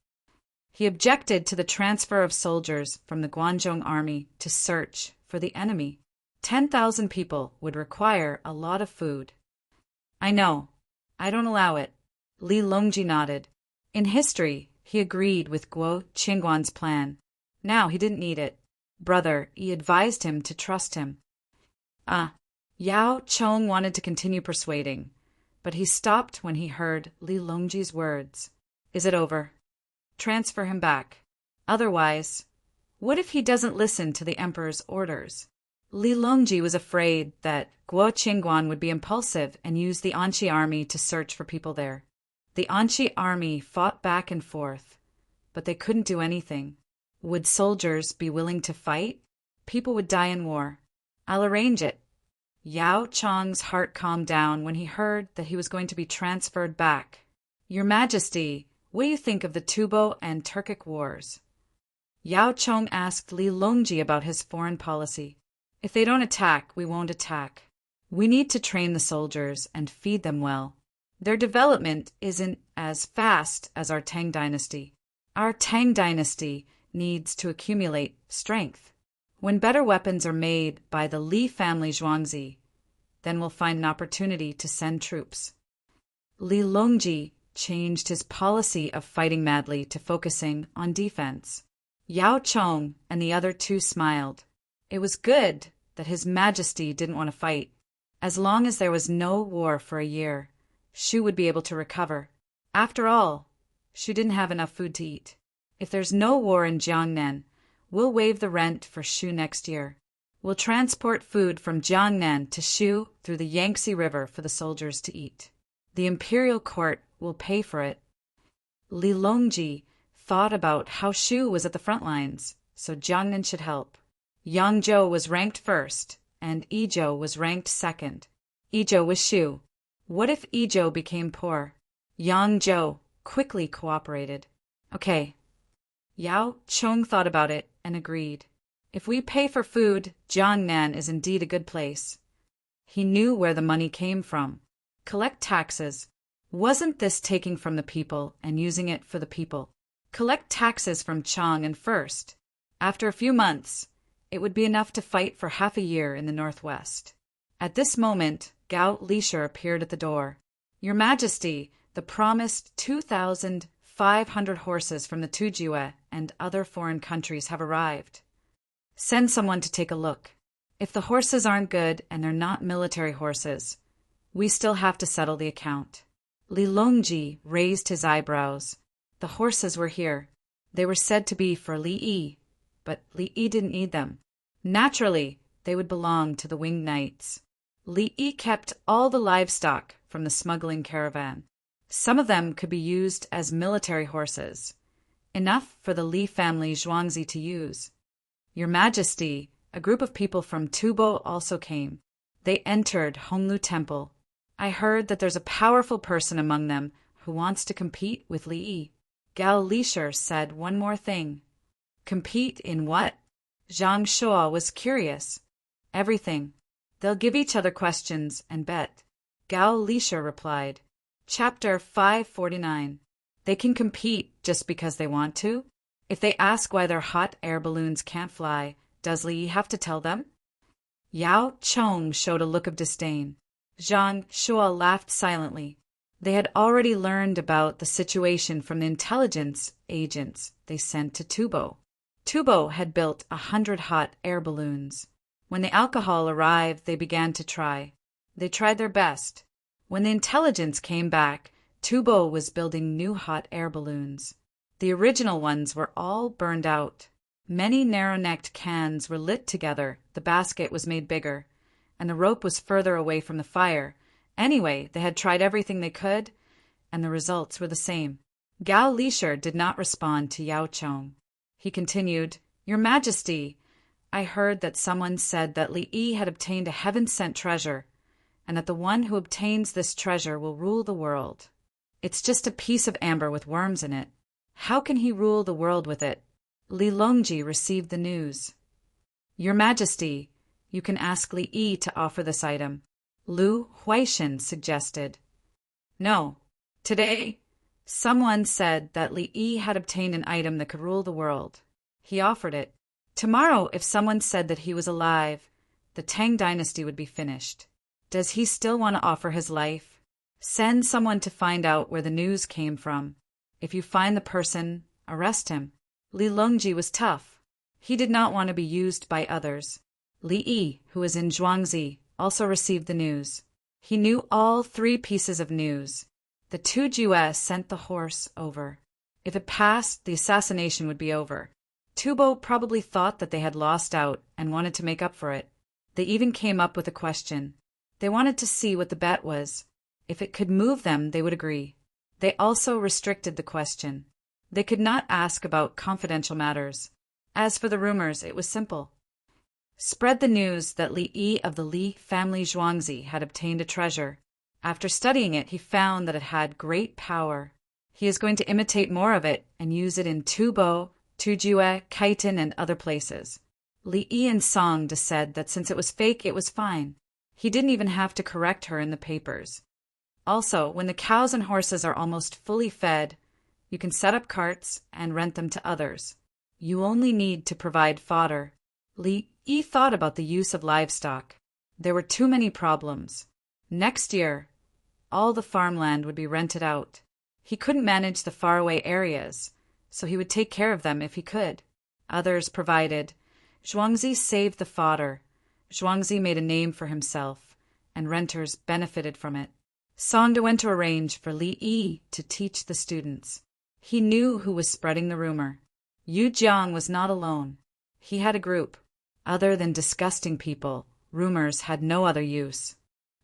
S1: He objected to the transfer of soldiers from the Guanzhong army to search for the enemy. 10,000 people would require a lot of food. I know. I don't allow it. Li Longji nodded. In history, he agreed with Guo Qingguan's plan. Now he didn't need it. Brother, he advised him to trust him. Yao Chong wanted to continue persuading, but he stopped when he heard Li Longji's words. Is it over? Transfer him back. Otherwise, what if he doesn't listen to the emperor's orders? Li Longji was afraid that Guo Qingguan would be impulsive and use the Anchi army to search for people there. The Anchi army fought back and forth, but they couldn't do anything. Would soldiers be willing to fight? People would die in war. I'll arrange it. Yao Chong's heart calmed down when he heard that he was going to be transferred back. Your Majesty, what do you think of the Tubo and Turkic wars? Yao Chong asked Li Longji about his foreign policy. If they don't attack, we won't attack. We need to train the soldiers and feed them well. Their development isn't as fast as our Tang dynasty. Our Tang dynasty needs to accumulate strength. When better weapons are made by the Li family Zhuangzi, then we'll find an opportunity to send troops. Li Longji changed his policy of fighting madly to focusing on defense. Yao Chong and the other two smiled. It was good that His Majesty didn't want to fight. As long as there was no war for a year, Shu would be able to recover. After all, Shu didn't have enough food to eat. If there's no war in Jiangnan, we'll waive the rent for Shu next year. We'll transport food from Jiangnan to Shu through the Yangtze River for the soldiers to eat. The imperial court will pay for it. Li Longji thought about how Shu was at the front lines, so Jiangnan should help. Yangzhou was ranked first, and Yizhou was ranked second. Yizhou was Shu. What if Yizhou became poor? Yangzhou quickly cooperated. Okay. Yao Chong thought about it and agreed. If we pay for food, Jiangnan is indeed a good place. He knew where the money came from. Collect taxes. Wasn't this taking from the people and using it for the people? Collect taxes from Chang'an first. After a few months, it would be enough to fight for half a year in the northwest. At this moment, Gao Lisher appeared at the door. Your Majesty, the promised 2,500 horses from the Tujue and other foreign countries have arrived. Send someone to take a look. If the horses aren't good and they're not military horses, we still have to settle the account. Li Longji raised his eyebrows. The horses were here. They were said to be for Li Yi, but Li Yi didn't need them. Naturally, they would belong to the winged knights. Li Yi kept all the livestock from the smuggling caravan. Some of them could be used as military horses, enough for the Li family Zhuangzi to use. Your Majesty, a group of people from Tubo also came. They entered Honglu Temple. I heard that there's a powerful person among them who wants to compete with Li Yi. Gao Lisher said one more thing. Compete in what? Zhang Shuo was curious. Everything. They'll give each other questions and bet. Gao Lisher replied. Chapter 549. They can compete just because they want to? If they ask why their hot air balloons can't fly, does Li Yi have to tell them? Yao Chong showed a look of disdain. Zhang Shuo laughed silently. They had already learned about the situation from the intelligence agents they sent to Tubo. Tubo had built 100 hot air balloons. When the alcohol arrived, they began to try. They tried their best. When the intelligence came back, Tubo was building new hot air balloons. The original ones were all burned out. Many narrow-necked cans were lit together, the basket was made bigger, and the rope was further away from the fire. Anyway, they had tried everything they could, and the results were the same. Gao Lisher did not respond to Yao Chong. He continued, Your Majesty, I heard that someone said that Li Yi had obtained a heaven-sent treasure, and that the one who obtains this treasure will rule the world. It's just a piece of amber with worms in it. How can he rule the world with it? Li Longji received the news. Your Majesty, you can ask Li Yi to offer this item. Lu Huaishan suggested. No. Today, someone said that Li Yi had obtained an item that could rule the world. He offered it. Tomorrow, if someone said that he was alive, the Tang dynasty would be finished. Does he still want to offer his life? Send someone to find out where the news came from. If you find the person, arrest him. Li Longji was tough. He did not want to be used by others. Li Yi, who was in Zhuangzi, also received the news. He knew all 3 pieces of news. The 2 Jue sent the horse over. If it passed, the assassination would be over. Tubo probably thought that they had lost out and wanted to make up for it. They even came up with a question. They wanted to see what the bet was. If it could move them, they would agree. They also restricted the question. They could not ask about confidential matters. As for the rumors, it was simple. Spread the news that Li Yi of the Li family Zhuangzi had obtained a treasure. After studying it, he found that it had great power. He is going to imitate more of it and use it in Tubo, Tujue, Kaitan, and other places. Li Yi and Song said that since it was fake, it was fine. He didn't even have to correct her in the papers. Also, when the cows and horses are almost fully fed, you can set up carts and rent them to others. You only need to provide fodder. Li Yi thought about the use of livestock. There were too many problems. Next year, all the farmland would be rented out. He couldn't manage the faraway areas, so he would take care of them if he could. Others provided. Zhuangzi saved the fodder. Zhuangzi made a name for himself, and renters benefited from it. Songda went to arrange for Li Yi to teach the students. He knew who was spreading the rumor. Yu Jiang was not alone. He had a group. Other than disgusting people, rumors had no other use.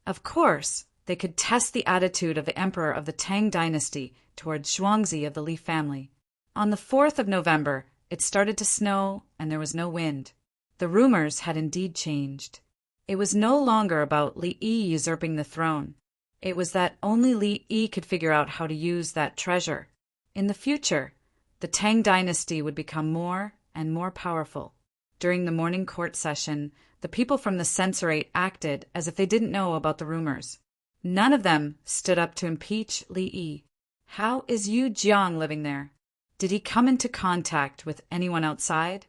S1: Of course, they could test the attitude of the emperor of the Tang dynasty towards Zhuangzi of the Li family. On the 4th of November, it started to snow and there was no wind. The rumors had indeed changed. It was no longer about Li Yi usurping the throne. It was that only Li Yi could figure out how to use that treasure. In the future, the Tang dynasty would become more and more powerful. During the morning court session, the people from the censorate acted as if they didn't know about the rumors. None of them stood up to impeach Li Yi. How is Yu Jiang living there? Did he come into contact with anyone outside?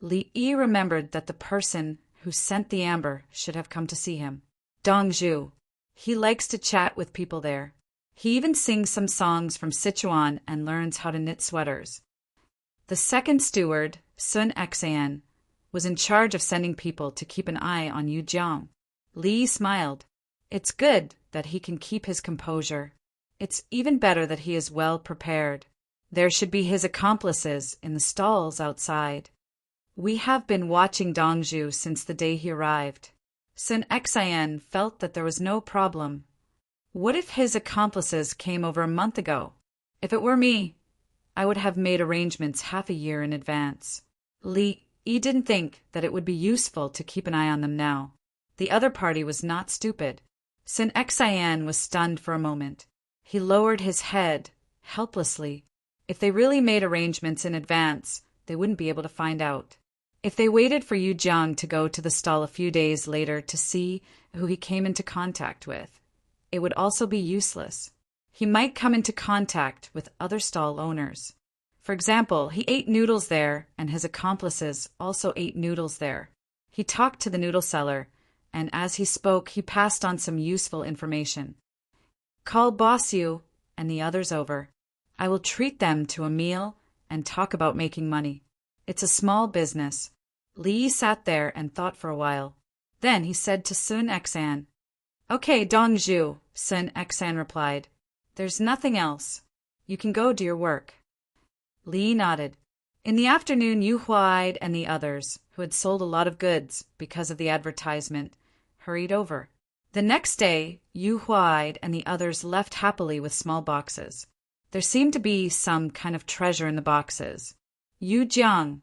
S1: Li Yi remembered that the person who sent the amber should have come to see him. Dongzhu. He likes to chat with people there. He even sings some songs from Sichuan and learns how to knit sweaters. The second steward, Sun Xan, was in charge of sending people to keep an eye on Yu Jiang. Li smiled. It's good that he can keep his composure. It's even better that he is well prepared. There should be his accomplices in the stalls outside. We have been watching Dongju since the day he arrived. Sun Xian felt that there was no problem. What if his accomplices came over a month ago? If it were me, I would have made arrangements half a year in advance. Li Yi didn't think that it would be useful to keep an eye on them now. The other party was not stupid. Sun Xian was stunned for a moment. He lowered his head, helplessly. If they really made arrangements in advance, they wouldn't be able to find out. If they waited for Yu Jiang to go to the stall a few days later to see who he came into contact with, it would also be useless. He might come into contact with other stall owners. For example, he ate noodles there, and his accomplices also ate noodles there. He talked to the noodle seller, and as he spoke, he passed on some useful information. Call Boss Yu and the others over. I will treat them to a meal and talk about making money. It's a small business. Li sat there and thought for a while. Then he said to Sun Xian, Okay, Dongju, Sun Xian replied. There's nothing else. You can go do your work. Li nodded. In the afternoon, Yu Huaid and the others, who had sold a lot of goods because of the advertisement, hurried over. The next day, Yu Huaid and the others left happily with small boxes. There seemed to be some kind of treasure in the boxes. Yu Jiang,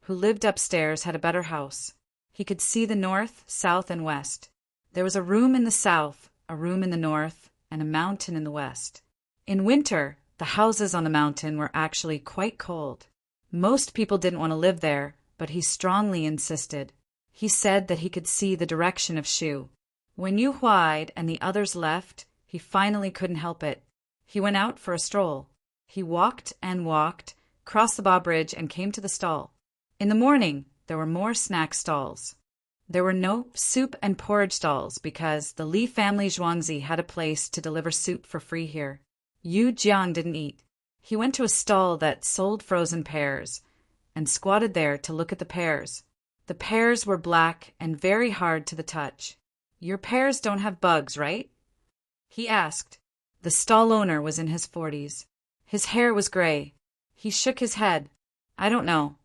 S1: who lived upstairs, had a better house. He could see the north, south, and west. There was a room in the south, a room in the north, and a mountain in the west. In winter, the houses on the mountain were actually quite cold. Most people didn't want to live there, but he strongly insisted. He said that he could see the direction of Shu. When Yu Huaid and the others left, he finally couldn't help it. He went out for a stroll. He walked and walked, crossed the Ba Bridge, and came to the stall. In the morning, there were more snack stalls. There were no soup and porridge stalls because the Li family Zhuangzi had a place to deliver soup for free here. Yu Jiang didn't eat. He went to a stall that sold frozen pears and squatted there to look at the pears. The pears were black and very hard to the touch. Your pears don't have bugs, right? He asked. The stall owner was in his 40s. His hair was gray. He shook his head. I don't know.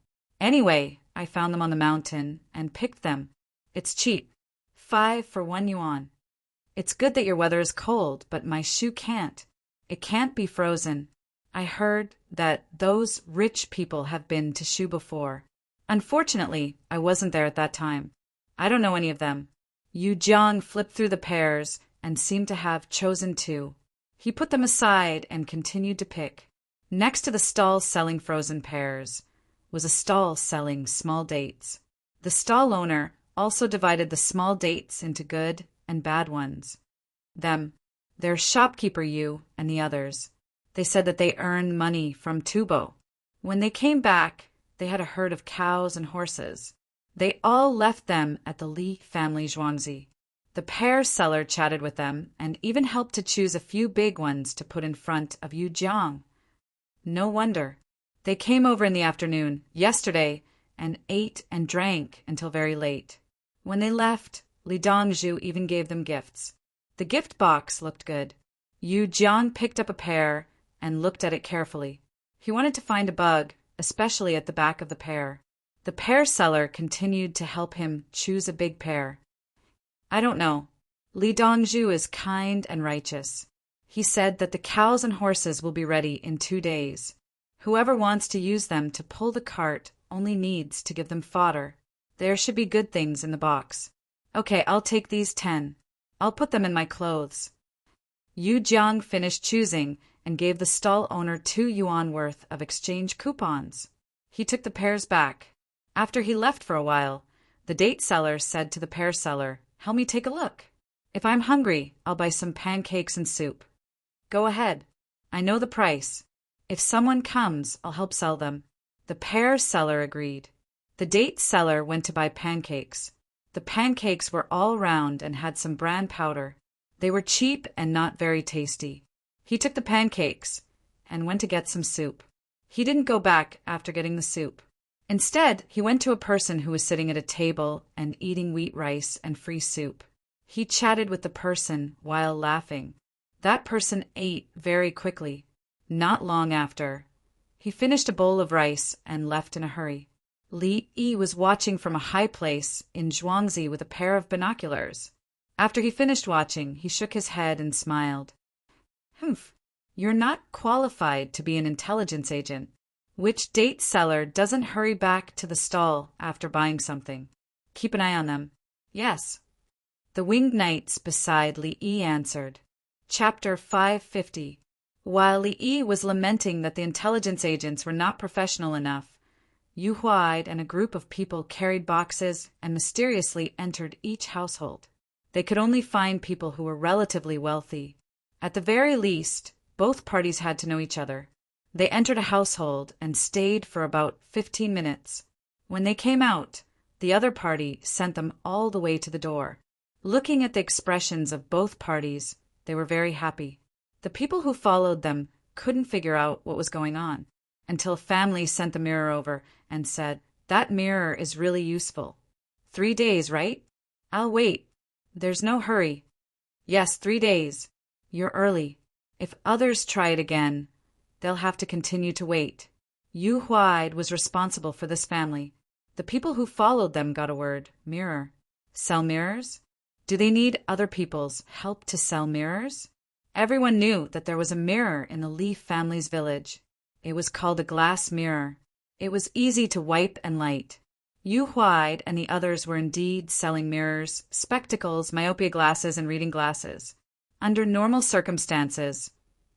S1: Anyway, I found them on the mountain and picked them. It's cheap. 5 for 1 yuan. It's good that your weather is cold, but my shoe can't. It can't be frozen. I heard that those rich people have been to Shu before. Unfortunately, I wasn't there at that time. I don't know any of them. Yu Jiang flipped through the pears and seemed to have chosen 2. He put them aside and continued to pick. Next to the stall selling frozen pears was a stall selling small dates. The stall owner also divided the small dates into good and bad ones. Their shopkeeper Yu and the others. They said that they earned money from tubo. When they came back, they had a herd of cows and horses. They all left them at the Li family Zhuangzi. The pear seller chatted with them and even helped to choose a few big ones to put in front of Yu Jiang. No wonder. They came over in the afternoon, yesterday, and ate and drank until very late. When they left, Li Dongzhu even gave them gifts. The gift box looked good. Yu Jiang picked up a pear and looked at it carefully. He wanted to find a bug, especially at the back of the pear. The pear seller continued to help him choose a big pear. I don't know. Li Dongzhu is kind and righteous. He said that the cows and horses will be ready in 2 days. Whoever wants to use them to pull the cart only needs to give them fodder. There should be good things in the box. Okay, I'll take these 10. I'll put them in my clothes. Yu Jiang finished choosing and gave the stall owner 2 yuan worth of exchange coupons. He took the pears back. After he left for a while, the date seller said to the pear seller, "Help me take a look. If I'm hungry, I'll buy some pancakes and soup." "Go ahead. I know the price. If someone comes, I'll help sell them." The pear seller agreed. The date seller went to buy pancakes. The pancakes were all round and had some bran powder. They were cheap and not very tasty. He took the pancakes and went to get some soup. He didn't go back after getting the soup. Instead, he went to a person who was sitting at a table and eating wheat rice and free soup. He chatted with the person while laughing. That person ate very quickly. Not long after, he finished a bowl of rice and left in a hurry. Li Yi was watching from a high place in Zhuangzi with a pair of binoculars. After he finished watching, he shook his head and smiled. Humph, you're not qualified to be an intelligence agent. Which date seller doesn't hurry back to the stall after buying something? Keep an eye on them. Yes. The winged knights beside Li Yi answered. Chapter 550. While Li Yi was lamenting that the intelligence agents were not professional enough, Yu Huaid and a group of people carried boxes and mysteriously entered each household. They could only find people who were relatively wealthy. At the very least, both parties had to know each other. They entered a household and stayed for about 15 minutes. When they came out, the other party sent them all the way to the door. Looking at the expressions of both parties, they were very happy. The people who followed them couldn't figure out what was going on, until family sent the mirror over and said, "That mirror is really useful. 3 days, right? I'll wait. There's no hurry." "Yes, 3 days. You're early. If others try it again, they'll have to continue to wait." Yu Huaid was responsible for this family. The people who followed them got a word, mirror. Sell mirrors? Do they need other people's help to sell mirrors? Everyone knew that there was a mirror in the Li family's village. It was called a glass mirror. It was easy to wipe and light. Yu Huaid and the others were indeed selling mirrors, spectacles, myopia glasses, and reading glasses. Under normal circumstances,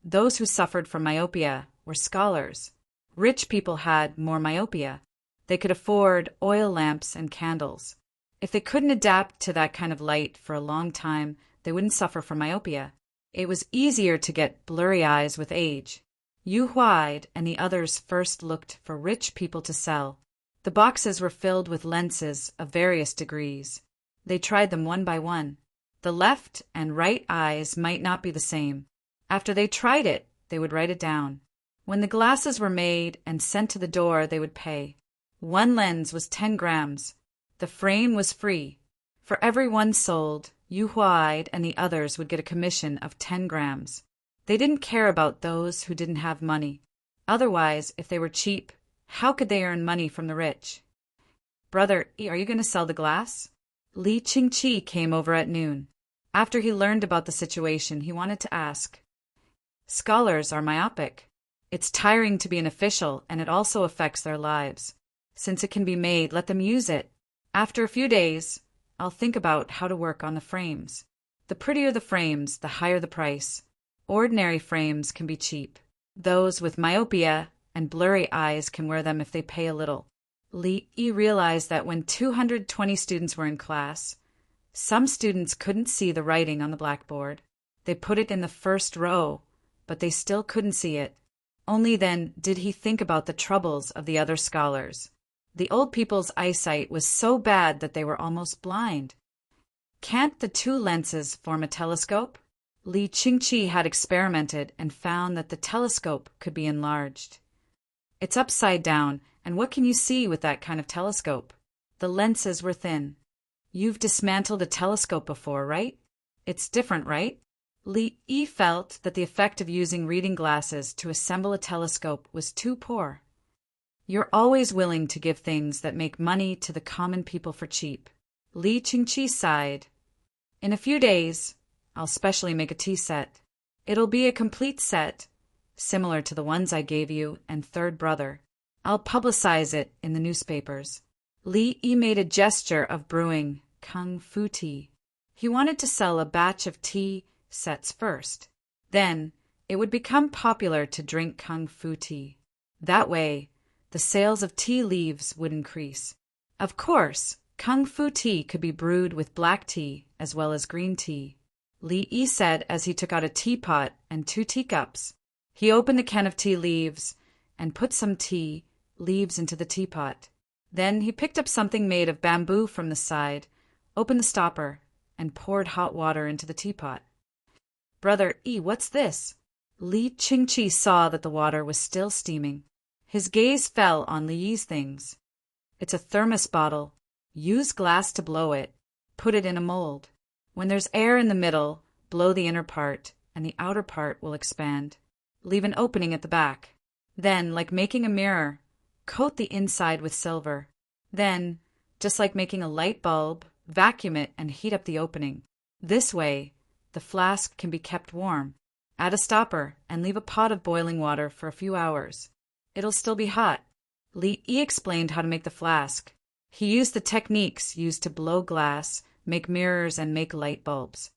S1: those who suffered from myopia were scholars. Rich people had more myopia. They could afford oil lamps and candles. If they couldn't adapt to that kind of light for a long time, they wouldn't suffer from myopia. It was easier to get blurry eyes with age. Yu Huaid and the others first looked for rich people to sell. The boxes were filled with lenses of various degrees. They tried them one by one. The left and right eyes might not be the same. After they tried it, they would write it down. When the glasses were made and sent to the door, they would pay. One lens was 10 grams. The frame was free. For every one sold, Yu Huaid and the others would get a commission of 10 grams. They didn't care about those who didn't have money. Otherwise, if they were cheap, how could they earn money from the rich? "Brother, are you going to sell the glass?" Li Qingqi came over at noon. After he learned about the situation, he wanted to ask. Scholars are myopic. It's tiring to be an official, and it also affects their lives. Since it can be made, let them use it. After a few days, I'll think about how to work on the frames. The prettier the frames, the higher the price. Ordinary frames can be cheap. Those with myopia and blurry eyes can wear them if they pay a little. Li Yi realized that when 220 students were in class, some students couldn't see the writing on the blackboard. They put it in the first row, but they still couldn't see it. Only then did he think about the troubles of the other scholars. The old people's eyesight was so bad that they were almost blind. Can't the 2 lenses form a telescope? Li Qingqi had experimented and found that the telescope could be enlarged. It's upside down, and what can you see with that kind of telescope? The lenses were thin. You've dismantled a telescope before, right? It's different, right? Li Yi felt that the effect of using reading glasses to assemble a telescope was too poor. You're always willing to give things that make money to the common people for cheap. Li Qingqi sighed. In a few days, I'll specially make a tea set. It'll be a complete set, similar to the ones I gave you and third brother. I'll publicize it in the newspapers. Li Yi made a gesture of brewing kung fu tea. He wanted to sell a batch of tea sets first. Then, it would become popular to drink kung fu tea. That way, the sales of tea leaves would increase. Of course, kung fu tea could be brewed with black tea as well as green tea. Li Yi said as he took out a teapot and 2 teacups. He opened the can of tea leaves and put some tea leaves into the teapot. Then he picked up something made of bamboo from the side, opened the stopper, and poured hot water into the teapot. "Brother Yi, what's this?" Li Qingqi saw that the water was still steaming. His gaze fell on Li Yi's things. "It's a thermos bottle. Use glass to blow it. Put it in a mold. When there's air in the middle, blow the inner part, and the outer part will expand. Leave an opening at the back. Then, like making a mirror, coat the inside with silver. Then, just like making a light bulb, vacuum it and heat up the opening. This way, the flask can be kept warm. Add a stopper and leave a pot of boiling water for a few hours. It'll still be hot. Li Yi explained how to make the flask. He used the techniques used to blow glass, make mirrors, and make light bulbs.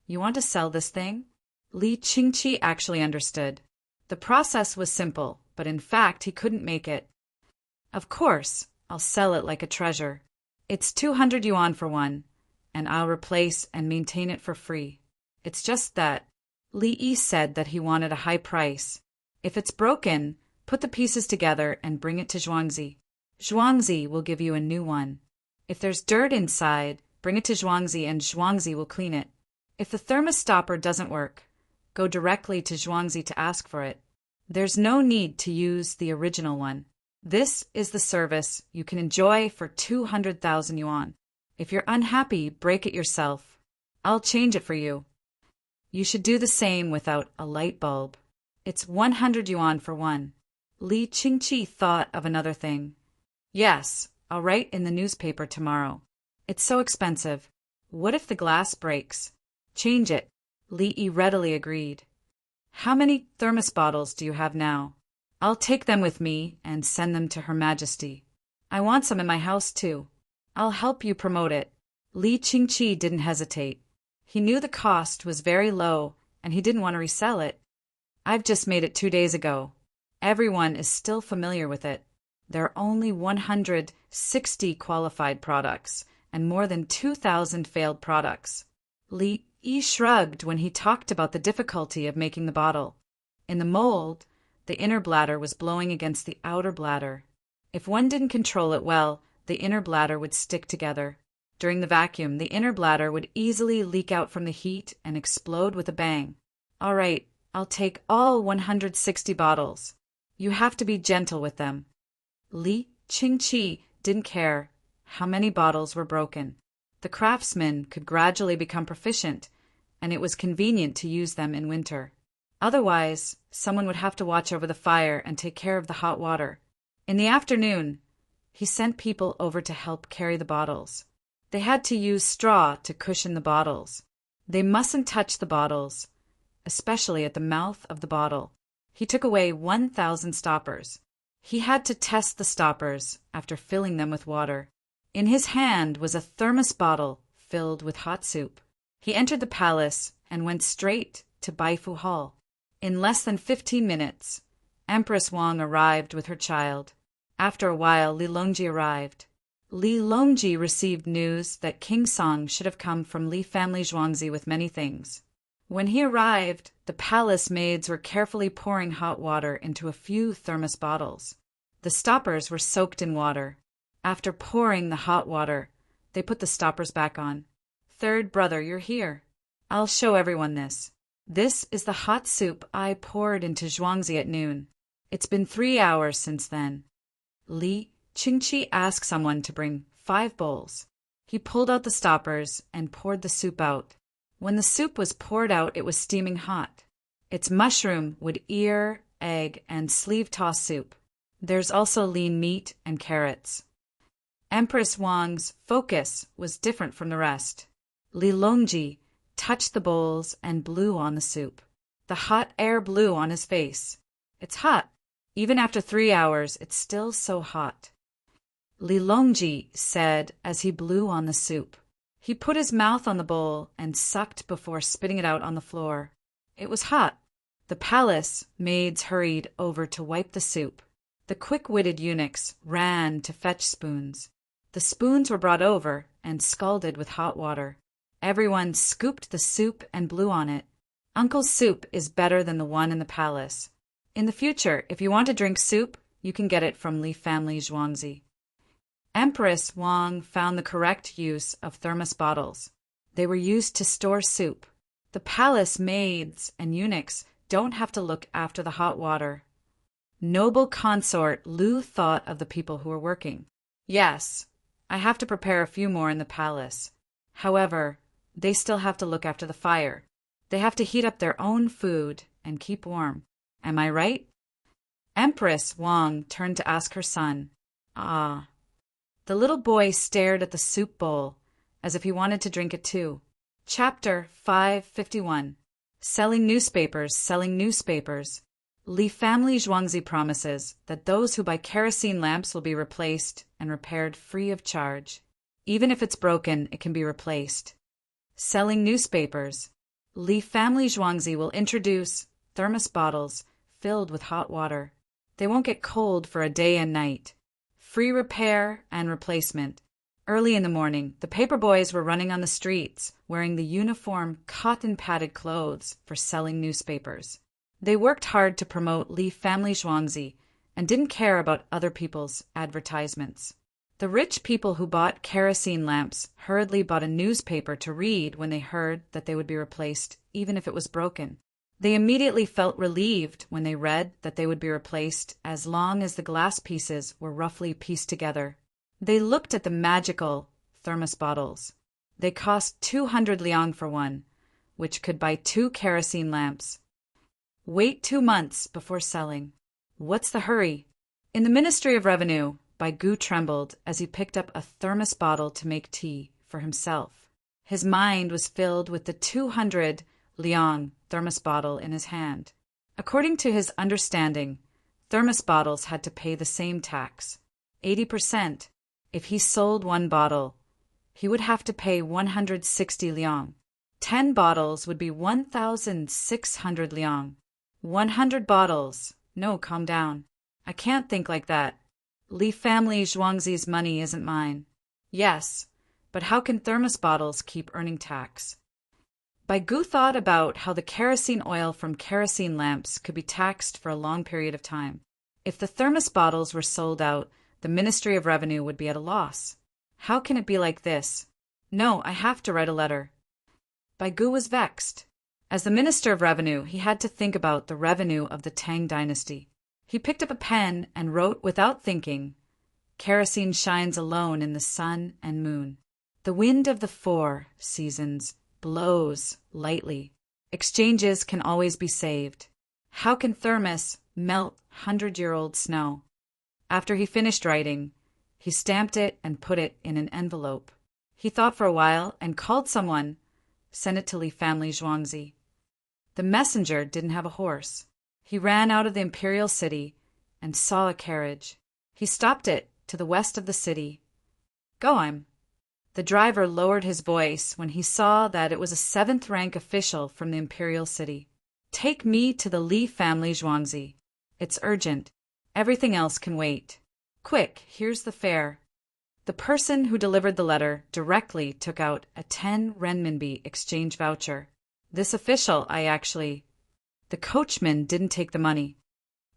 S1: You want to sell this thing? Li Qingqi actually understood. The process was simple, but in fact he couldn't make it. Of course, I'll sell it like a treasure. It's 200 yuan for one, and I'll replace and maintain it for free. It's just that Li Yi said that he wanted a high price. If it's broken, put the pieces together and bring it to Zhuangzi. Zhuangzi will give you a new one. If there's dirt inside, bring it to Zhuangzi and Zhuangzi will clean it. If the thermos stopper doesn't work, go directly to Zhuangzi to ask for it. There's no need to use the original one. This is the service you can enjoy for 200,000 yuan. If you're unhappy, break it yourself. I'll change it for you. You should do the same without a light bulb. It's 100 yuan for one. Li Qingqi thought of another thing. Yes, I'll write in the newspaper tomorrow. It's so expensive. What if the glass breaks? Change it. Li Yi readily agreed. How many thermos bottles do you have now? I'll take them with me and send them to Her Majesty. I want some in my house too. I'll help you promote it. Li Qingqi didn't hesitate. He knew the cost was very low and he didn't want to resell it. I've just made it 2 days ago. Everyone is still familiar with it. There are only 160 qualified products and more than 2,000 failed products. Li Yi shrugged when he talked about the difficulty of making the bottle. In the mold, the inner bladder was blowing against the outer bladder. If one didn't control it well, the inner bladder would stick together. During the vacuum, the inner bladder would easily leak out from the heat and explode with a bang. All right, I'll take all 160 bottles. You have to be gentle with them. Li Qingqi didn't care how many bottles were broken. The craftsman could gradually become proficient, and it was convenient to use them in winter. Otherwise, someone would have to watch over the fire and take care of the hot water. In the afternoon, he sent people over to help carry the bottles. They had to use straw to cushion the bottles. They mustn't touch the bottles, especially at the mouth of the bottle. He took away 1,000 stoppers. He had to test the stoppers after filling them with water. In his hand was a thermos bottle filled with hot soup. He entered the palace and went straight to Baifu Hall. In less than 15 minutes, Empress Wang arrived with her child. After a while, Li Longji arrived. Li Longji received news that King Song should have come from Li family Zhuangzi with many things. When he arrived, the palace maids were carefully pouring hot water into a few thermos bottles. The stoppers were soaked in water. After pouring the hot water, they put the stoppers back on. Third brother, you're here. I'll show everyone this. This is the hot soup I poured into Zhuangzi at noon. It's been 3 hours since then. Li Qingqi asked someone to bring 5 bowls. He pulled out the stoppers and poured the soup out. When the soup was poured out, it was steaming hot. It's mushroom with ear, egg, and sleeve toss soup. There's also lean meat and carrots. Empress Wang's focus was different from the rest. Li Longji touched the bowls and blew on the soup. The hot air blew on his face. It's hot. Even after 3 hours, it's still so hot. Li Longji said as he blew on the soup. He put his mouth on the bowl and sucked before spitting it out on the floor. It was hot. The palace maids hurried over to wipe the soup. The quick-witted eunuchs ran to fetch spoons. The spoons were brought over and scalded with hot water. Everyone scooped the soup and blew on it. Uncle's soup is better than the one in the palace. In the future, if you want to drink soup, you can get it from Li family Zhuangzi. Empress Wang found the correct use of thermos bottles. They were used to store soup. The palace maids and eunuchs don't have to look after the hot water. Noble consort Lu thought of the people who were working. Yes, I have to prepare a few more in the palace. However, they still have to look after the fire. They have to heat up their own food and keep warm. Am I right? Empress Wang turned to ask her son. Ah. The little boy stared at the soup bowl as if he wanted to drink it too. Chapter 551. Selling newspapers, selling newspapers. Li family Zhuangzi promises that those who buy kerosene lamps will be replaced and repaired free of charge. Even if it's broken, it can be replaced. Selling newspapers. Li family Zhuangzi will introduce thermos bottles filled with hot water. They won't get cold for a day and night. Free repair and replacement. Early in the morning, the paper boys were running on the streets, wearing the uniform cotton-padded clothes for selling newspapers. They worked hard to promote Li family Zhuangzi and didn't care about other people's advertisements. The rich people who bought kerosene lamps hurriedly bought a newspaper to read when they heard that they would be replaced, even if it was broken. They immediately felt relieved when they read that they would be replaced as long as the glass pieces were roughly pieced together. They looked at the magical thermos bottles. They cost 200 liang for one, which could buy 2 kerosene lamps. Wait 2 months before selling. What's the hurry? In the Ministry of Revenue, Bai Gu trembled as he picked up a thermos bottle to make tea for himself. His mind was filled with the 200 liang thermos bottle in his hand. According to his understanding, thermos bottles had to pay the same tax, 80%. If he sold 1 bottle, he would have to pay 160 liang. 10 bottles would be 1,600 liang. 100 bottles. No, calm down. I can't think like that. Li family Zhuangzi's money isn't mine. Yes, but how can thermos bottles keep earning tax? Bai Gu thought about how the kerosene oil from kerosene lamps could be taxed for a long period of time. If the thermos bottles were sold out, the Ministry of Revenue would be at a loss. How can it be like this? No, I have to write a letter. Bai Gu was vexed. As the Minister of Revenue, he had to think about the revenue of the Tang dynasty. He picked up a pen and wrote without thinking, "Kerosene shines alone in the sun and moon. The wind of the 4 seasons blows lightly. Exchanges can always be saved. How can thermos melt 100-year-old snow?" After he finished writing, he stamped it and put it in an envelope. He thought for a while and called someone, sent it to Li family Zhuangzi. The messenger didn't have a horse. He ran out of the imperial city and saw a carriage. He stopped it to the west of the city. "Go on." The driver lowered his voice when he saw that it was a 7th-rank official from the imperial city. "Take me to the Li family Zhuangzi. It's urgent. Everything else can wait. Quick, here's the fare." The person who delivered the letter directly took out a 10 renminbi exchange voucher. "This official, The coachman didn't take the money.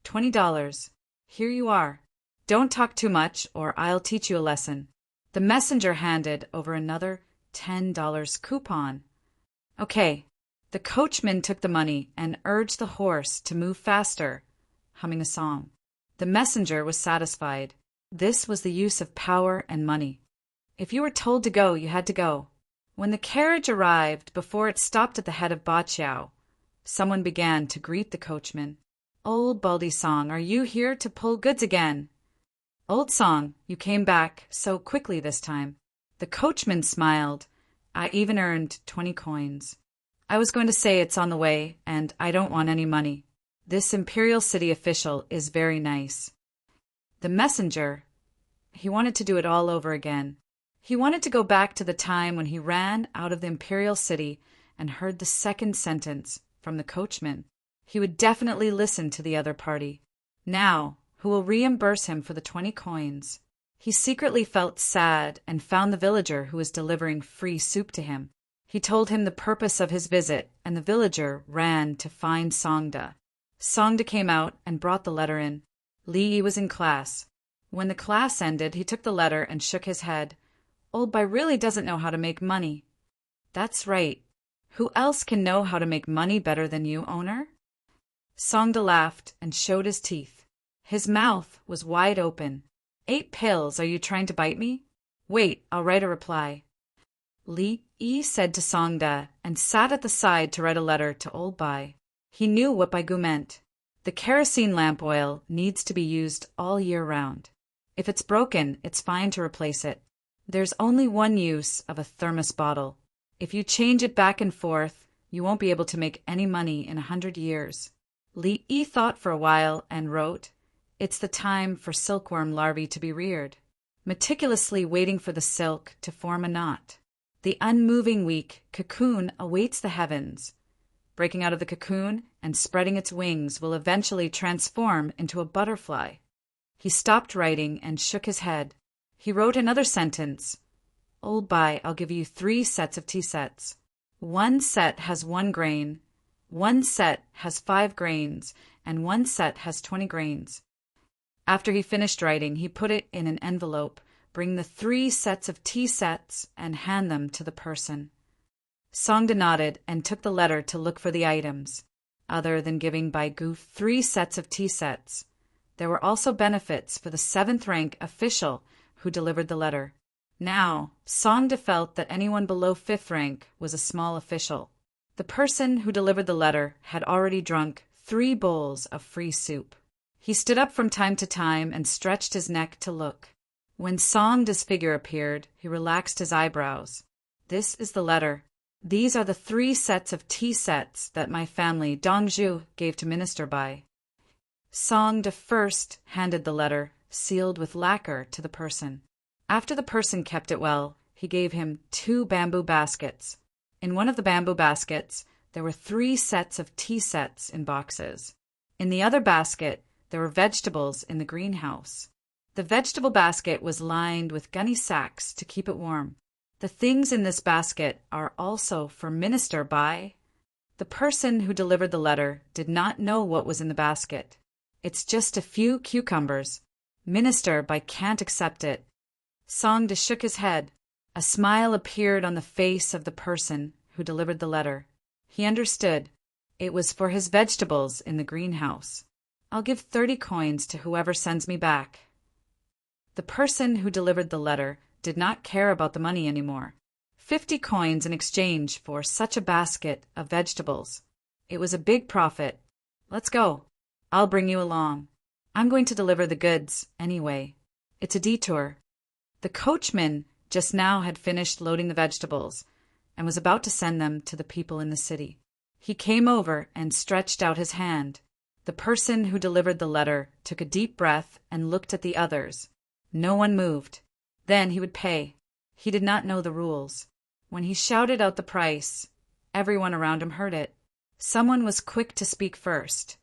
S1: $20. Here you are. Don't talk too much or I'll teach you a lesson." The messenger handed over another $10 coupon. "Okay." The coachman took the money and urged the horse to move faster, humming a song. The messenger was satisfied. This was the use of power and money. If you were told to go, you had to go. When the carriage arrived, before it stopped at the head of Baqiao, someone began to greet the coachman. "Old Baldy Song, are you here to pull goods again?" "Old Song, you came back so quickly this time." The coachman smiled. "I even earned 20 coins. I was going to say it's on the way, and I don't want any money. This imperial city official is very nice." The messenger, he wanted to do it all over again. He wanted to go back to the time when he ran out of the imperial city and heard the second sentence from the coachman. He would definitely listen to the other party. Now, who will reimburse him for the 20 coins? He secretly felt sad and found the villager who was delivering free soup to him. He told him the purpose of his visit, and the villager ran to find Songda. Songda came out and brought the letter in. Li was in class. When the class ended, he took the letter and shook his head. "Old Bai really doesn't know how to make money." "That's right. Who else can know how to make money better than you, owner?" Songda laughed and showed his teeth. His mouth was wide open. "8 pills, are you trying to bite me? Wait, I'll write a reply." Li Yi said to Songda and sat at the side to write a letter to Old Bai. He knew what Baigu meant. The kerosene lamp oil needs to be used all year round. If it's broken, it's fine to replace it. There's only one use of a thermos bottle. If you change it back and forth, you won't be able to make any money in 100 years. Li Yi thought for a while and wrote, "It's the time for silkworm larvae to be reared," meticulously waiting for the silk to form a knot. The unmoving weak cocoon awaits the heavens. Breaking out of the cocoon and spreading its wings will eventually transform into a butterfly. He stopped writing and shook his head. He wrote another sentence. "Old Bai, I'll give you 3 sets of tea sets. 1 set has 1 grain, 1 set has 5 grains, and 1 set has 20 grains." After he finished writing, he put it in an envelope, bring the 3 sets of tea sets, and hand them to the person. Songda nodded and took the letter to look for the items. Other than giving Baigu 3 sets of tea sets, there were also benefits for the 7th rank official who delivered the letter. Now, Songda felt that anyone below 5th rank was a small official. The person who delivered the letter had already drunk 3 bowls of free soup. He stood up from time to time and stretched his neck to look. When Songda's figure appeared, he relaxed his eyebrows. "This is the letter. These are the 3 sets of tea sets that my family, Dongzhu, gave to Minister Bai." Songda first handed the letter, sealed with lacquer, to the person. After the person kept it well, he gave him 2 bamboo baskets. In one of the bamboo baskets, there were 3 sets of tea sets in boxes. In the other basket, there were vegetables in the greenhouse. The vegetable basket was lined with gunny sacks to keep it warm. The things in this basket are also for Minister Bai. The person who delivered the letter did not know what was in the basket. "It's just a few cucumbers. Minister Bai can't accept it." Songda shook his head. A smile appeared on the face of the person who delivered the letter. He understood. It was for his vegetables in the greenhouse. "I'll give 30 coins to whoever sends me back." The person who delivered the letter did not care about the money anymore. 50 coins in exchange for such a basket of vegetables. It was a big profit. "Let's go. I'll bring you along. I'm going to deliver the goods anyway. It's a detour." The coachman just now had finished loading the vegetables and was about to send them to the people in the city. He came over and stretched out his hand. The person who delivered the letter took a deep breath and looked at the others. No one moved. Then he would pay. He did not know the rules. When he shouted out the price, everyone around him heard it. Someone was quick to speak first,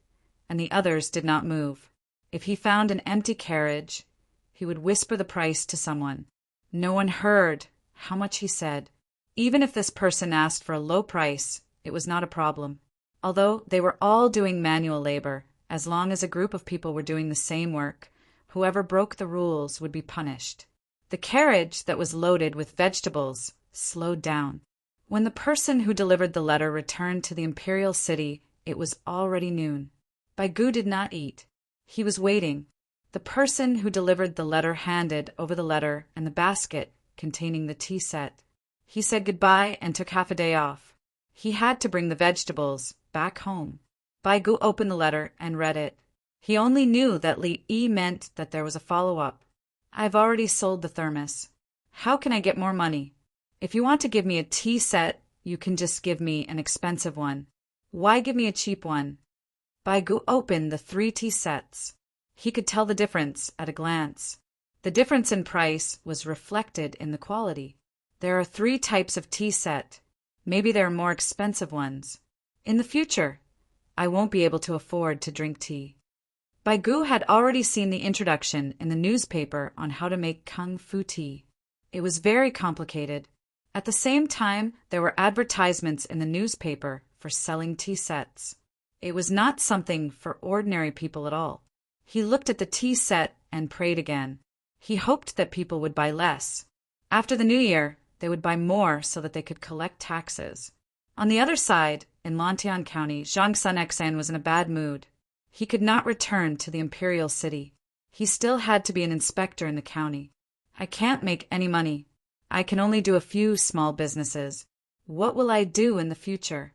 S1: and the others did not move. If he found an empty carriage, he would whisper the price to someone. No one heard how much he said. Even if this person asked for a low price, it was not a problem. Although they were all doing manual labor, as long as a group of people were doing the same work, whoever broke the rules would be punished. The carriage that was loaded with vegetables slowed down. When the person who delivered the letter returned to the imperial city, it was already noon. Baigu did not eat. He was waiting. The person who delivered the letter handed over the letter and the basket containing the tea set. He said goodbye and took half a day off. He had to bring the vegetables back home. Baigu opened the letter and read it. He only knew that Li Yi meant that there was a follow-up. "I've already sold the thermos. How can I get more money? If you want to give me a tea set, you can just give me an expensive one. Why give me a cheap one?" Baigu opened the 3 tea sets. He could tell the difference at a glance. The difference in price was reflected in the quality. There are 3 types of tea set. Maybe there are more expensive ones. In the future, I won't be able to afford to drink tea. Baigu had already seen the introduction in the newspaper on how to make kung fu tea. It was very complicated. At the same time, there were advertisements in the newspaper for selling tea sets. It was not something for ordinary people at all. He looked at the tea set and prayed again. He hoped that people would buy less. After the new year, they would buy more so that they could collect taxes. On the other side, in Lantian County, Zhang Sun was in a bad mood. He could not return to the imperial city. He still had to be an inspector in the county. "I can't make any money. I can only do a few small businesses. What will I do in the future?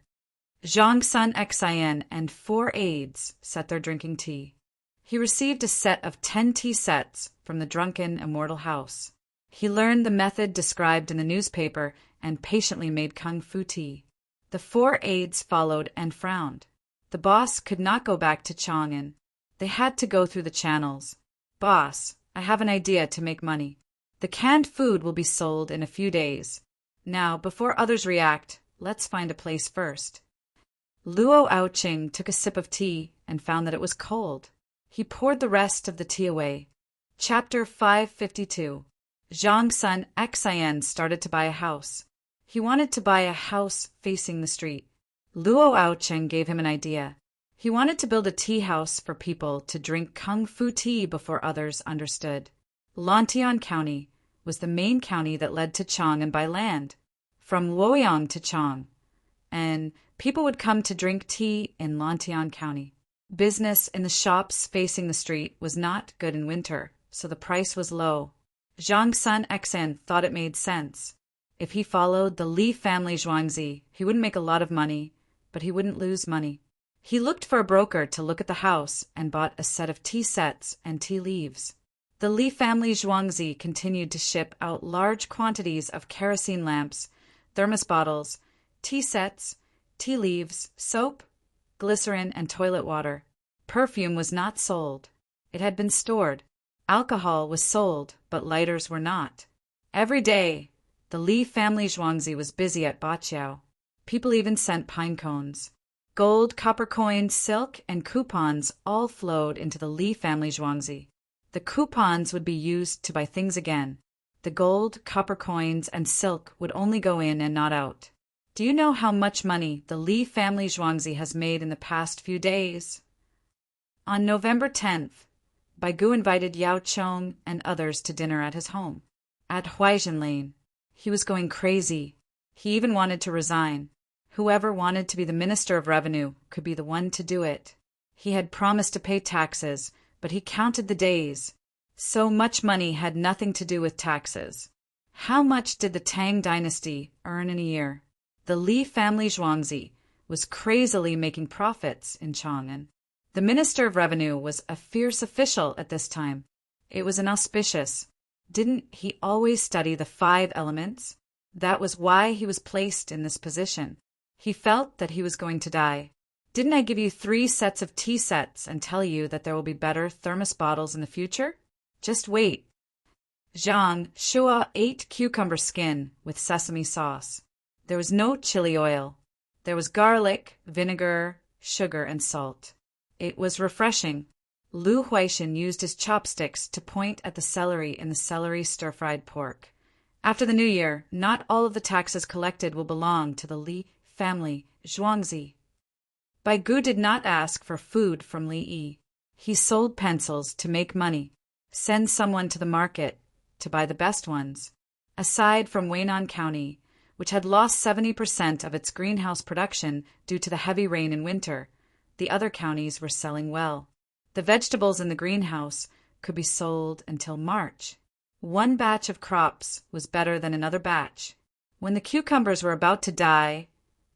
S1: Zhang Sun Xin and 4 aides sat there drinking tea. He received a set of 10 tea sets from the drunken immortal house. He learned the method described in the newspaper and patiently made kung fu tea. The 4 aides followed and frowned. The boss could not go back to Chang'an. They had to go through the channels. Boss, I have an idea to make money. The canned food will be sold in a few days. Now, before others react, let's find a place first. Luo Aoqing took a sip of tea and found that it was cold. He poured the rest of the tea away. Chapter 552. Zhang Sun Xin started to buy a house. He wanted to buy a house facing the street. Luo Aoqing gave him an idea. He wanted to build a tea house for people to drink kung fu tea before others understood. Lantian County was the main county that led to Chang'an by land, from Luoyang to Chang, and people would come to drink tea in Lantian County. Business in the shops facing the street was not good in winter, so the price was low. Zhang Sun Xin thought it made sense. If he followed the Li family Zhuangzi, he wouldn't make a lot of money, but he wouldn't lose money. He looked for a broker to look at the house and bought a set of tea sets and tea leaves. The Li family Zhuangzi continued to ship out large quantities of kerosene lamps, thermos bottles, tea sets, tea leaves, soap, glycerin, and toilet water. Perfume was not sold. It had been stored. Alcohol was sold, but lighters were not. Every day, the Li family Zhuangzi was busy at Baqiao. People even sent pine cones. Gold, copper coins, silk, and coupons all flowed into the Li family Zhuangzi. The coupons would be used to buy things again. The gold, copper coins, and silk would only go in and not out. Do you know how much money the Li family Zhuangzi has made in the past few days? On November 10th, Baigu invited Yao Chong and others to dinner at his home, at Huaizhen Lane. He was going crazy. He even wanted to resign. Whoever wanted to be the Minister of Revenue could be the one to do it. He had promised to pay taxes, but he counted the days. So much money had nothing to do with taxes. How much did the Tang dynasty earn in a year? The Li family Zhuangzi was crazily making profits in Chang'an. The Minister of Revenue was a fierce official at this time. It was inauspicious. Didn't he always study the 5 elements? That was why he was placed in this position. He felt that he was going to die. Didn't I give you 3 sets of tea sets and tell you that there will be better thermos bottles in the future? Just wait. Zhang Shua ate cucumber skin with sesame sauce. There was no chili oil. There was garlic, vinegar, sugar, and salt. It was refreshing. Lu Huaishan used his chopsticks to point at the celery in the celery stir-fried pork. After the new year, not all of the taxes collected will belong to the Li family Zhuangzi. Baigu did not ask for food from Li Yi. He sold pencils to make money, send someone to the market to buy the best ones. Aside from Weinan County, which had lost 70% of its greenhouse production due to the heavy rain in winter, the other counties were selling well. The vegetables in the greenhouse could be sold until March. One batch of crops was better than another batch. When the cucumbers were about to die,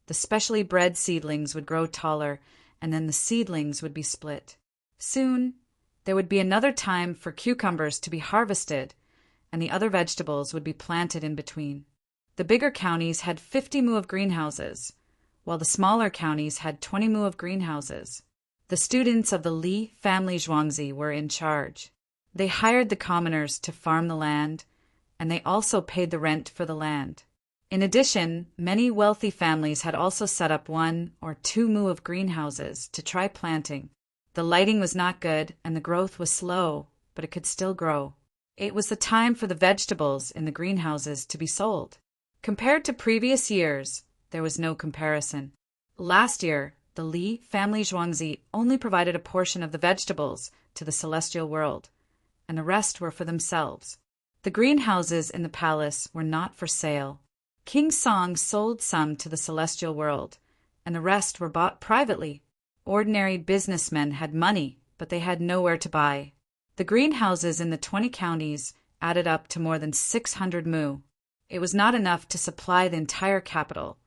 S1: the specially bred seedlings would grow taller, and then the seedlings would be split. Soon, there would be another time for cucumbers to be harvested, and the other vegetables would be planted in between. The bigger counties had 50 mu of greenhouses, while the smaller counties had 20 mu of greenhouses. The students of the Li family Zhuangzi were in charge. They hired the commoners to farm the land, and they also paid the rent for the land. In addition, many wealthy families had also set up 1 or 2 mu of greenhouses to try planting. The lighting was not good, and the growth was slow, but it could still grow. It was the time for the vegetables in the greenhouses to be sold. Compared to previous years, there was no comparison. Last year, the Li family Zhuangzi only provided a portion of the vegetables to the celestial world, and the rest were for themselves. The greenhouses in the palace were not for sale. King Song sold some to the celestial world, and the rest were bought privately. Ordinary businessmen had money, but they had nowhere to buy. The greenhouses in the 20 counties added up to more than 600 mu. It was not enough to supply the entire capital,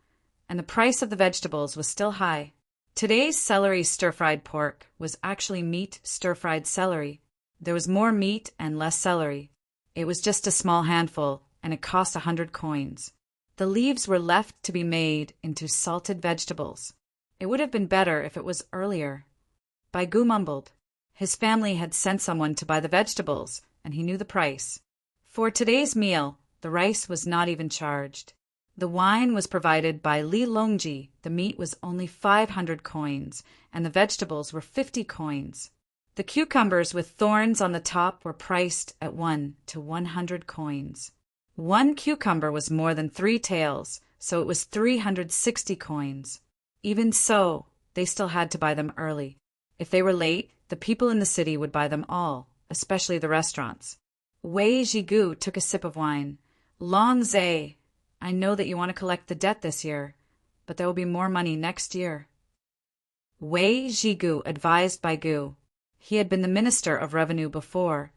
S1: and the price of the vegetables was still high. Today's celery stir-fried pork was actually meat stir-fried celery. There was more meat and less celery. It was just a small handful, and it cost 100 coins. The leaves were left to be made into salted vegetables. It would have been better if it was earlier. Baigu mumbled. His family had sent someone to buy the vegetables, and he knew the price. For today's meal, the rice was not even charged. The wine was provided by Li Longji, the meat was only 500 coins, and the vegetables were 50 coins. The cucumbers with thorns on the top were priced at 1 to 100 coins. One cucumber was more than 3 taels, so it was 360 coins. Even so, they still had to buy them early. If they were late, the people in the city would buy them all, especially the restaurants. Wei Jigu took a sip of wine. Long Zhe, I know that you want to collect the debt this year, but there will be more money next year. Wei Jigu advised Baigu. He had been the Minister of Revenue before,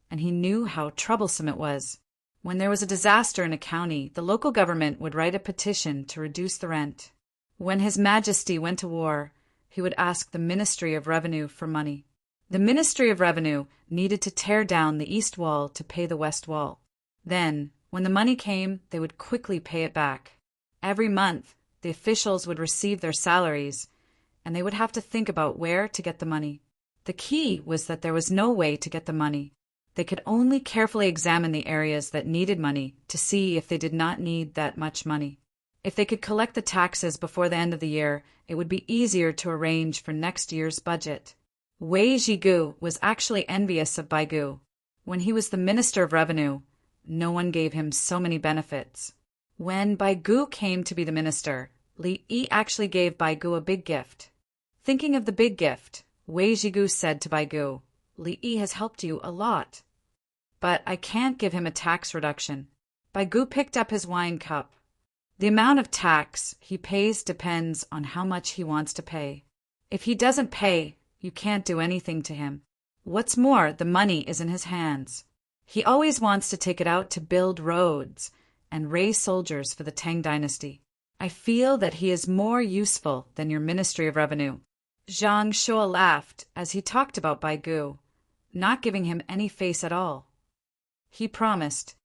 S1: and he knew how troublesome it was. When there was a disaster in a county, the local government would write a petition to reduce the rent. When His Majesty went to war, he would ask the Ministry of Revenue for money. The Ministry of Revenue needed to tear down the east wall to pay the west wall. Then, when the money came, they would quickly pay it back. Every month, the officials would receive their salaries, and they would have to think about where to get the money. The key was that there was no way to get the money. They could only carefully examine the areas that needed money to see if they did not need that much money. If they could collect the taxes before the end of the year, it would be easier to arrange for next year's budget. Wei Jigu was actually envious of Baigu. When he was the Minister of Revenue, no one gave him so many benefits. When Baigu came to be the minister, Li Yi actually gave Baigu a big gift. Thinking of the big gift, Wei Jigu said to Baigu, Li Yi has helped you a lot. But I can't give him a tax reduction. Baigu picked up his wine cup. The amount of tax he pays depends on how much he wants to pay. If he doesn't pay, you can't do anything to him. What's more, the money is in his hands. He always wants to take it out to build roads and raise soldiers for the Tang dynasty. I feel that he is more useful than your Ministry of Revenue. Zhang Shuo laughed as he talked about Baigu, not giving him any face at all. He promised.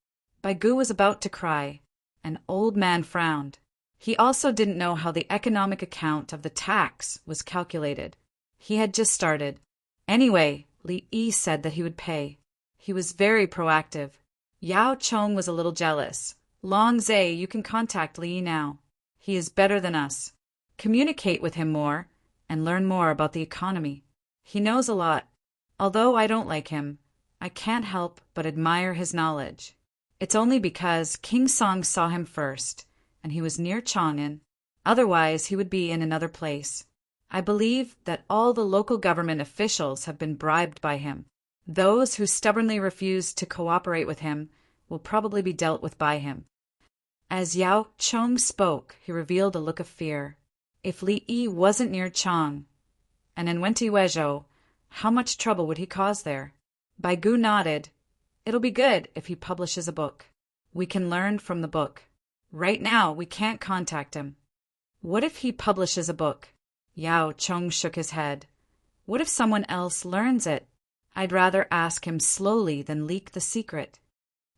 S1: Baigu was about to cry. An old man frowned. He also didn't know how the economic account of the tax was calculated. He had just started. Anyway, Li Yi said that he would pay. He was very proactive. Yao Chong was a little jealous. Long Zhe, you can contact Li Yi now. He is better than us. Communicate with him more and learn more about the economy. He knows a lot. Although I don't like him, I can't help but admire his knowledge. It's only because King Song saw him first, and he was near Chang'an. Otherwise, he would be in another place. I believe that all the local government officials have been bribed by him. Those who stubbornly refuse to cooperate with him will probably be dealt with by him. As Yao Chong spoke, he revealed a look of fear. If Li Yi wasn't near Chang, and in Wentiwezhou, how much trouble would he cause there? Baigu nodded. It'll be good if he publishes a book. We can learn from the book. Right now, we can't contact him. What if he publishes a book? Yao Chong shook his head. What if someone else learns it? I'd rather ask him slowly than leak the secret.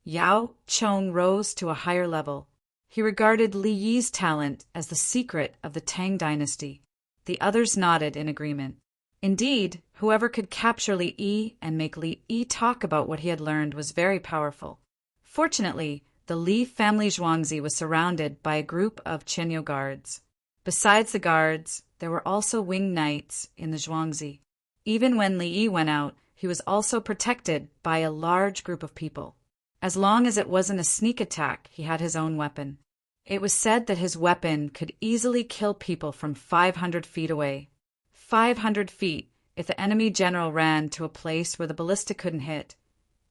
S1: Yao Chong rose to a higher level. He regarded Li Yi's talent as the secret of the Tang dynasty. The others nodded in agreement. Indeed, whoever could capture Li Yi and make Li Yi talk about what he had learned was very powerful. Fortunately, the Li family Zhuangzi was surrounded by a group of Chenyo guards. Besides the guards, there were also winged knights in the Zhuangzi. Even when Li Yi went out, he was also protected by a large group of people. As long as it wasn't a sneak attack, he had his own weapon. It was said that his weapon could easily kill people from 500 feet away. 500 feet if the enemy general ran to a place where the ballista couldn't hit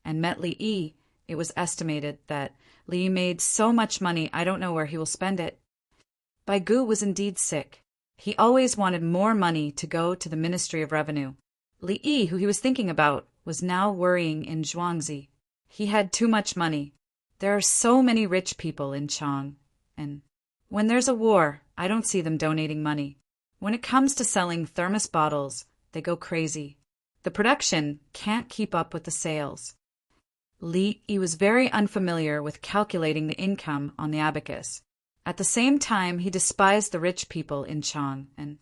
S1: and met Li Yi. It was estimated that Li Yi made so much money I don't know where he will spend it. Baigu was indeed sick. He always wanted more money to go to the Ministry of Revenue. Li Yi, who he was thinking about, was now worrying in Zhuangzi. He had too much money. There are so many rich people in Chang, and when there's a war, I don't see them donating money. When it comes to selling thermos bottles, they go crazy. The production can't keep up with the sales. Li Yi was very unfamiliar with calculating the income on the abacus. At the same time, he despised the rich people in Chang, and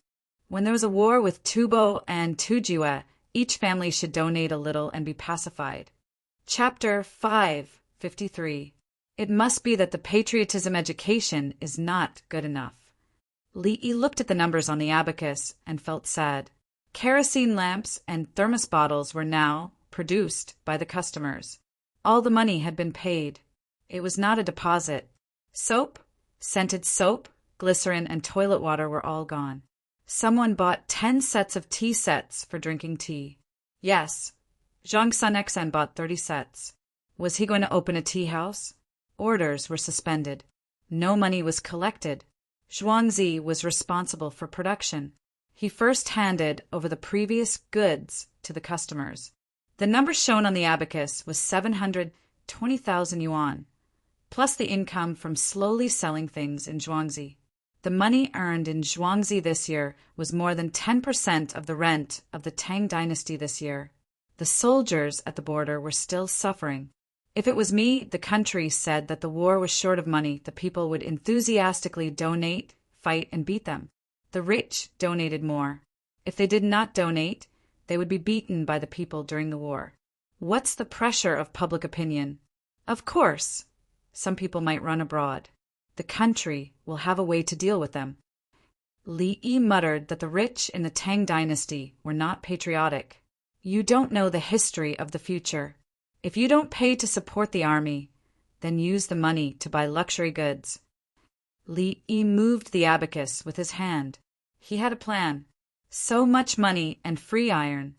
S1: when there was a war with Tubo and Tujue, each family should donate a little and be pacified. Chapter 553. It must be that the patriotism education is not good enough. Li Yi looked at the numbers on the abacus and felt sad. Kerosene lamps and thermos bottles were now produced by the customers. All the money had been paid. It was not a deposit. Soap, scented soap, glycerin, and toilet water were all gone. Someone bought 10 sets of tea sets for drinking tea. Yes, Zhang Sunxen bought 30 sets. Was he going to open a tea house? Orders were suspended. No money was collected. Zhuangzi was responsible for production. He first handed over the previous goods to the customers. The number shown on the abacus was 720,000 yuan, plus the income from slowly selling things in Zhuangzi. The money earned in Zhuangzi this year was more than 10% of the rent of the Tang dynasty this year. The soldiers at the border were still suffering. If it was me, the country said that the war was short of money, the people would enthusiastically donate, fight, and beat them. The rich donated more. If they did not donate, they would be beaten by the people during the war. What's the pressure of public opinion? Of course, some people might run abroad. The country will have a way to deal with them. Li Yi muttered that the rich in the Tang dynasty were not patriotic. You don't know the history of the future. If you don't pay to support the army, then use the money to buy luxury goods. Li Yi moved the abacus with his hand. He had a plan. So much money and free iron.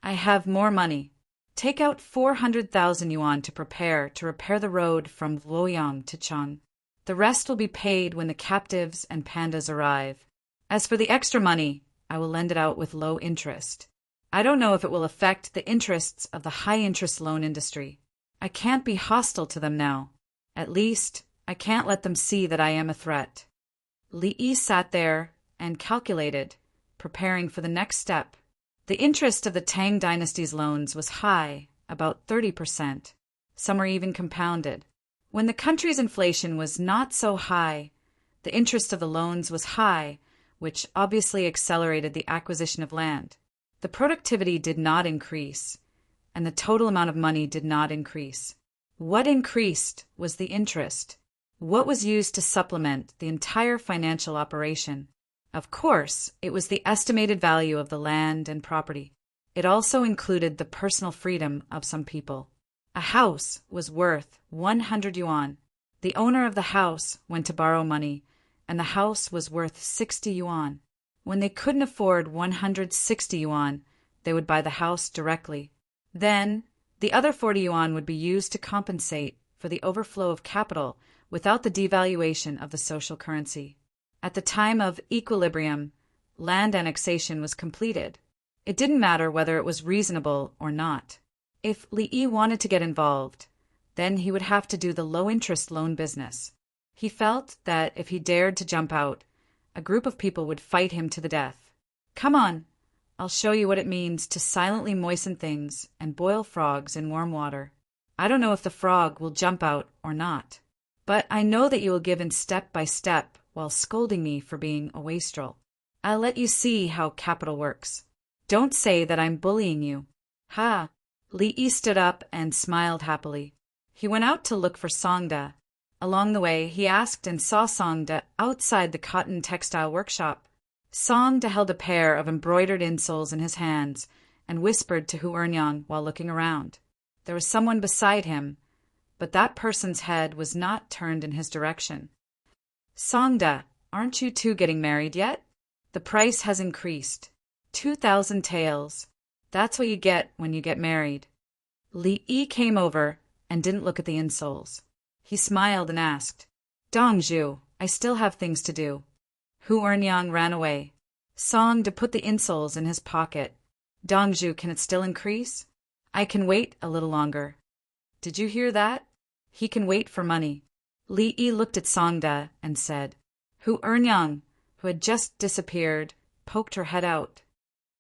S1: I have more money. Take out 400,000 yuan to repair the road from Luoyang to Chang. The rest will be paid when the captives and pandas arrive. As for the extra money, I will lend it out with low interest. I don't know if it will affect the interests of the high-interest loan industry. I can't be hostile to them now. At least, I can't let them see that I am a threat. Li Yi sat there and calculated, preparing for the next step. The interest of the Tang dynasty's loans was high, about 30%. Some were even compounded. When the country's inflation was not so high, the interest of the loans was high, which obviously accelerated the acquisition of land. The productivity did not increase, and the total amount of money did not increase. What increased was the interest. What was used to supplement the entire financial operation? Of course, it was the estimated value of the land and property. It also included the personal freedom of some people. A house was worth 100 yuan. The owner of the house went to borrow money, and the house was worth 60 yuan. When they couldn't afford 160 yuan, they would buy the house directly. Then, the other 40 yuan would be used to compensate for the overflow of capital without the devaluation of the social currency. At the time of equilibrium, land annexation was completed. It didn't matter whether it was reasonable or not. If Li Yi wanted to get involved, then he would have to do the low-interest loan business. He felt that if he dared to jump out, a group of people would fight him to the death. Come on, I'll show you what it means to silently moisten things and boil frogs in warm water. I don't know if the frog will jump out or not, but I know that you will give in step by step while scolding me for being a wastrel. I'll let you see how capital works. Don't say that I'm bullying you. Ha! Li Yi stood up and smiled happily. He went out to look for Songda. Along the way, he asked and saw Songda outside the cotton textile workshop. Songda held a pair of embroidered insoles in his hands and whispered to Hu Ernyang while looking around. There was someone beside him, but that person's head was not turned in his direction. Songda, aren't you two getting married yet? The price has increased. 2,000 taels. That's what you get when you get married. Li Yi came over and didn't look at the insoles. He smiled and asked, Dongzhu, I still have things to do. Hu Ernyang ran away. Songda put the insoles in his pocket. Dongzhu, can it still increase? I can wait a little longer. Did you hear that? He can wait for money. Li Yi looked at Songda and said, "Who Earnyang, who had just disappeared, poked her head out.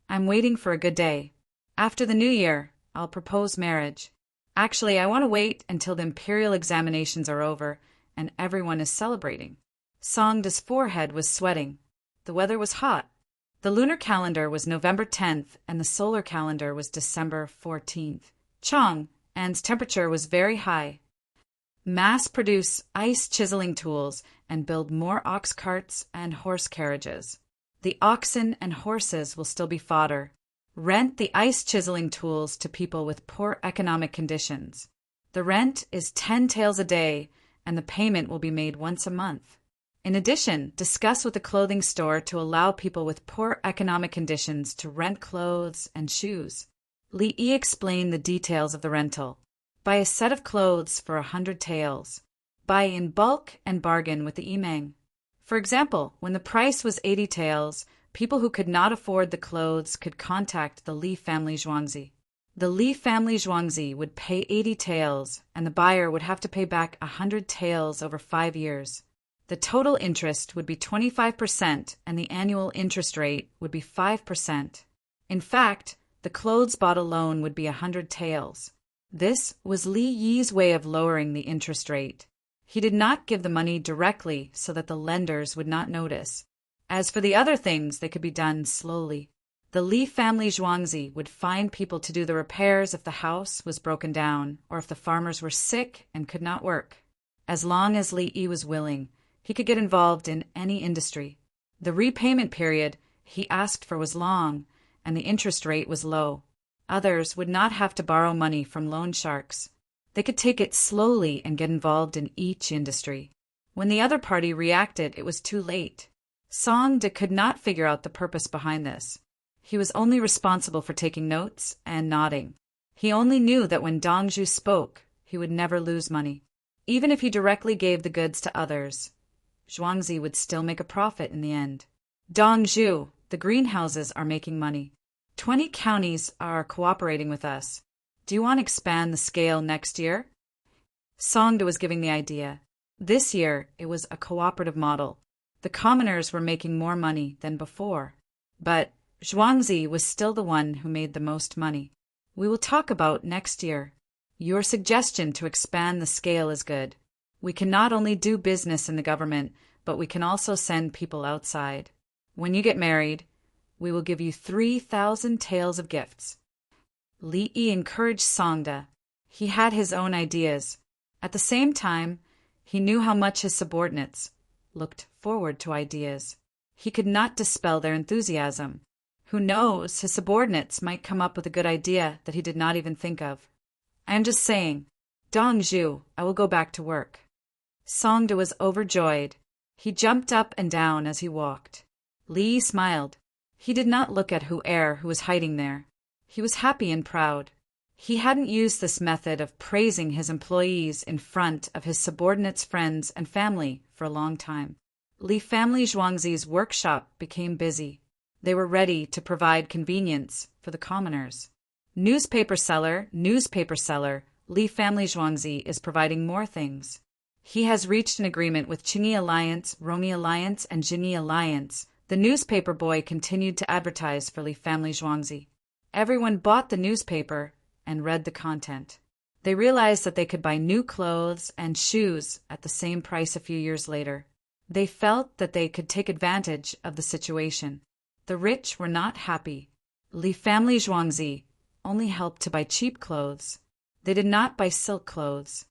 S1: I'm waiting for a good day. After the new year, I'll propose marriage. Actually, I want to wait until the imperial examinations are over and everyone is celebrating." Songda's forehead was sweating. The weather was hot. The lunar calendar was November 10th and the solar calendar was December 14th. Chong, and temperature was very high. Mass-produce ice chiseling tools and build more ox carts and horse carriages. The oxen and horses will still be fodder. Rent the ice chiseling tools to people with poor economic conditions. The rent is 10 taels a day, and the payment will be made once a month. In addition, discuss with the clothing store to allow people with poor economic conditions to rent clothes and shoes. Li Yi explained the details of the rental. Buy a set of clothes for 100 taels. Buy in bulk and bargain with the imang. For example, when the price was 80 taels, people who could not afford the clothes could contact the Li family zhuangzi. The Li family zhuangzi would pay 80 taels, and the buyer would have to pay back 100 taels over 5 years. The total interest would be 25%, and the annual interest rate would be 5%. In fact, the clothes bought alone would be 100 taels. This was Li Yi's way of lowering the interest rate. He did not give the money directly so that the lenders would not notice. As for the other things, they could be done slowly. The Li family zhuangzi would find people to do the repairs if the house was broken down or if the farmers were sick and could not work. As long as Li Yi was willing, he could get involved in any industry. The repayment period he asked for was long, and the interest rate was low. Others would not have to borrow money from loan sharks. They could take it slowly and get involved in each industry. When the other party reacted, it was too late. Songda could not figure out the purpose behind this. He was only responsible for taking notes and nodding. He only knew that when Dongzhu spoke, he would never lose money. Even if he directly gave the goods to others, Zhuangzi would still make a profit in the end. Dongzhu, the greenhouses are making money. 20 counties are cooperating with us. Do you want to expand the scale next year? Songda was giving the idea. This year, it was a cooperative model. The commoners were making more money than before. But Zhuangzi was still the one who made the most money. We will talk about next year. Your suggestion to expand the scale is good. We can not only do business in the government, but we can also send people outside. When you get married, we will give you 3,000 taels of gifts. Li Yi encouraged Songda. He had his own ideas. At the same time, he knew how much his subordinates looked forward to ideas. He could not dispel their enthusiasm. Who knows, his subordinates might come up with a good idea that he did not even think of. I am just saying, Dongzhu, I will go back to work. Songda was overjoyed. He jumped up and down as he walked. Li smiled. He did not look at Hu Er, who was hiding there. He was happy and proud. He hadn't used this method of praising his employees in front of his subordinates' friends and family for a long time. Li family zhuangzi's workshop became busy. They were ready to provide convenience for the commoners. Newspaper seller, Li family zhuangzi is providing more things. He has reached an agreement with Qingyi Alliance, Rongyi Alliance, and Jingyi Alliance. The newspaper boy continued to advertise for Li family zhuangzi. Everyone bought the newspaper and read the content. They realized that they could buy new clothes and shoes at the same price a few years later. They felt that they could take advantage of the situation. The rich were not happy. Li family zhuangzi only helped to buy cheap clothes. They did not buy silk clothes.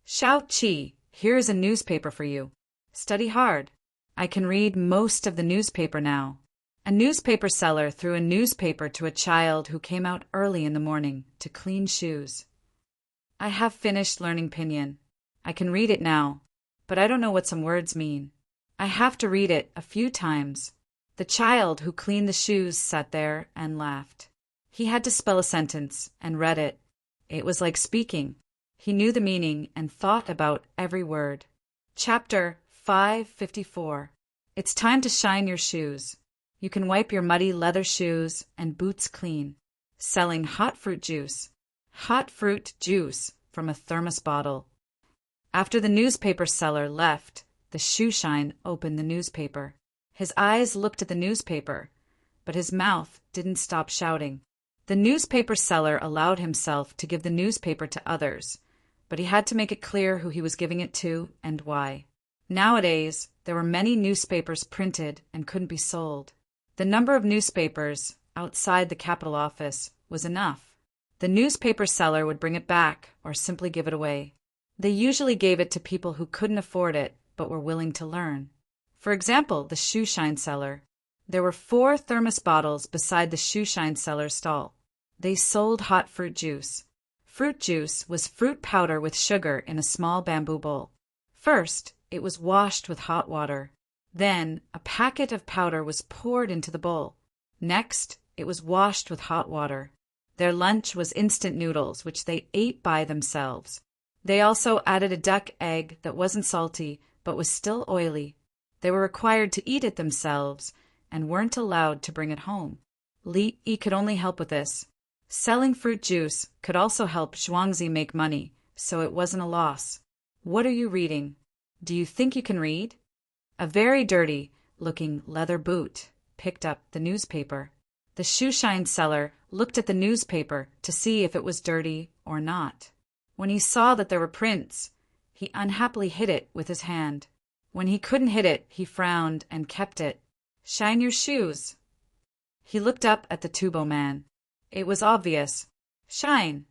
S1: Shao Qi, here is a newspaper for you. Study hard. I can read most of the newspaper now. A newspaper seller threw a newspaper to a child who came out early in the morning to clean shoes. I have finished learning Pinyin. I can read it now, but I don't know what some words mean. I have to read it a few times. The child who cleaned the shoes sat there and laughed. He had to spell a sentence and read it. It was like speaking. He knew the meaning and thought about every word. Chapter 554. It's time to shine your shoes. You can wipe your muddy leather shoes and boots clean. Selling hot fruit juice. Hot fruit juice from a thermos bottle. After the newspaper seller left, the shoeshine opened the newspaper. His eyes looked at the newspaper, but his mouth didn't stop shouting. The newspaper seller allowed himself to give the newspaper to others, but he had to make it clear who he was giving it to and why. Nowadays, there were many newspapers printed and couldn't be sold. The number of newspapers outside the capital office was enough. The newspaper seller would bring it back or simply give it away. They usually gave it to people who couldn't afford it but were willing to learn. For example, the shoeshine seller. There were 4 thermos bottles beside the shoeshine seller's stall. They sold hot fruit juice. Fruit juice was fruit powder with sugar in a small bamboo bowl. First, it was washed with hot water. Then, a packet of powder was poured into the bowl. Next, it was washed with hot water. Their lunch was instant noodles, which they ate by themselves. They also added a duck egg that wasn't salty, but was still oily. They were required to eat it themselves and weren't allowed to bring it home. Li Yi could only help with this. Selling fruit juice could also help Zhuangzi make money, so it wasn't a loss. What are you reading? Do you think you can read? A very dirty-looking leather boot picked up the newspaper. The shoeshine seller looked at the newspaper to see if it was dirty or not. When he saw that there were prints, he unhappily hid it with his hand. When he couldn't hit it, he frowned and kept it. "Shine your shoes." He looked up at the tubo man. It was obvious. "Shine."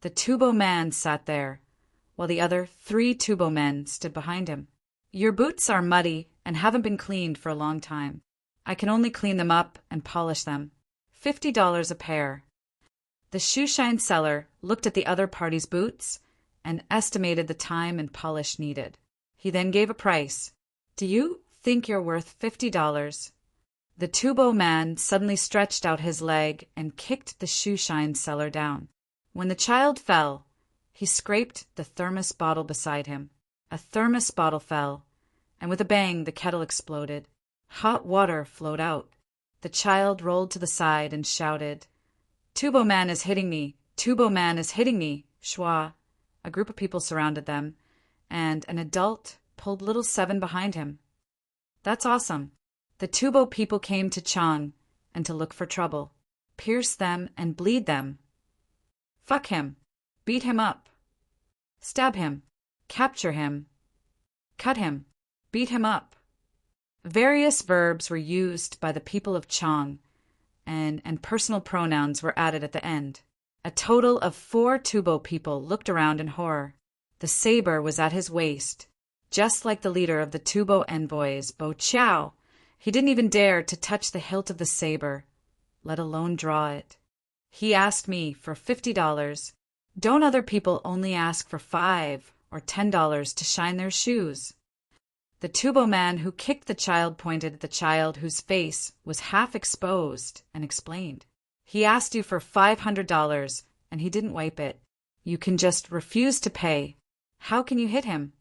S1: The tubo man sat there, while the other 3 tubo men stood behind him. "Your boots are muddy and haven't been cleaned for a long time. I can only clean them up and polish them. $50 a pair." The shoeshine seller looked at the other party's boots and estimated the time and polish needed. He then gave a price. "Do you think you're worth $50? The tubo man suddenly stretched out his leg and kicked the shoeshine seller down. When the child fell, he scraped the thermos bottle beside him. A thermos bottle fell, and with a bang the kettle exploded. Hot water flowed out. The child rolled to the side and shouted, "Tubo man is hitting me! Tubo man is hitting me!" Shwa. A group of people surrounded them, and an adult pulled little Seven behind him. That's awesome. The tubo people came to Chang and to look for trouble. Pierce them and bleed them. Fuck him. Beat him up. Stab him. Capture him. Cut him. Beat him up. Various verbs were used by the people of Chang, and personal pronouns were added at the end. A total of 4 tubo people looked around in horror. The saber was at his waist, just like the leader of the tubo envoys, Bo Chao. He didn't even dare to touch the hilt of the saber, let alone draw it. He asked me for $50. Don't other people only ask for $5 or $10 to shine their shoes? The tubo man who kicked the child pointed at the child whose face was half exposed and explained. He asked you for $500 and he didn't wipe it. You can just refuse to pay. How can you hit him?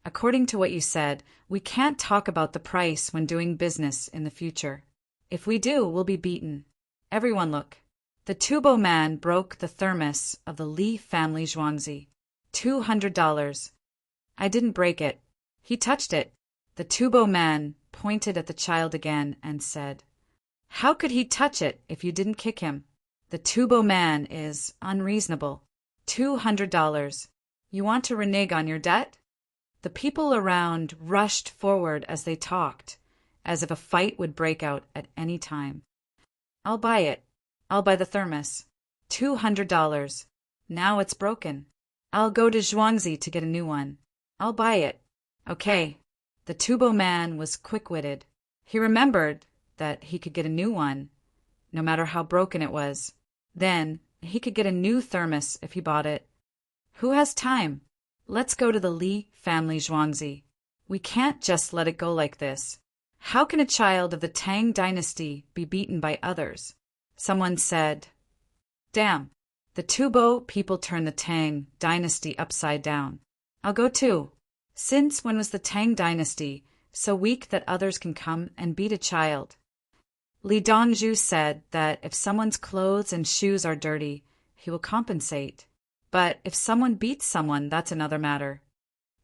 S1: According to what you said, we can't talk about the price when doing business in the future. If we do, we'll be beaten. Everyone look. The tubo man broke the thermos of the Li family Zhuangzi. $200. I didn't break it. He touched it. The tubo man pointed at the child again and said, "How could he touch it if you didn't kick him? The tubo man is unreasonable. $200. You want to renege on your debt?" The people around rushed forward as they talked, as if a fight would break out at any time. "I'll buy it. I'll buy the thermos. $200. Now it's broken. I'll go to Zhuangzi to get a new one. I'll buy it." Okay. The tubo man was quick-witted. He remembered that he could get a new one, no matter how broken it was. Then he could get a new thermos if he bought it. Who has time? Let's go to the Li family Zhuangzi. We can't just let it go like this. How can a child of the Tang dynasty be beaten by others? Someone said, "Damn, the tubo people turned the Tang dynasty upside down. I'll go too. Since when was the Tang dynasty so weak that others can come and beat a child?" Li Dongzhu said that if someone's clothes and shoes are dirty, he will compensate. But if someone beats someone, that's another matter.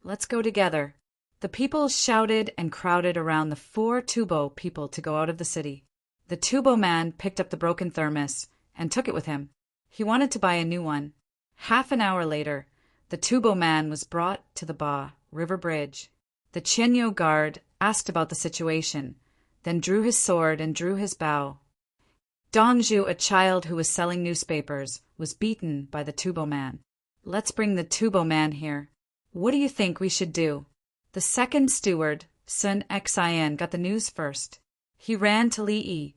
S1: Let's go together." The people shouted and crowded around the 4 Tubo people to go out of the city. The Tubo man picked up the broken thermos and took it with him. He wanted to buy a new one. Half an hour later, the Tubo man was brought to the Ba River Bridge. The Chenyo guard asked about the situation, then drew his sword and drew his bow. Dongju, a child who was selling newspapers, was beaten by the Tubo man. "Let's bring the Tubo man here. What do you think we should do?" The second steward, Sun Xin, got the news first. He ran to Li Yi.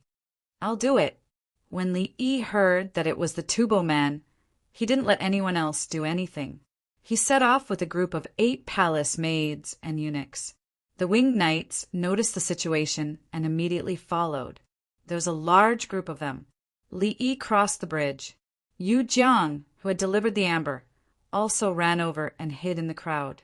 S1: "I'll do it." When Li Yi heard that it was the Tubo man, he didn't let anyone else do anything. He set off with a group of 8 palace maids and eunuchs. The winged knights noticed the situation and immediately followed. There was a large group of them. Li Yi crossed the bridge. Yu Jiang, who had delivered the amber, also ran over and hid in the crowd.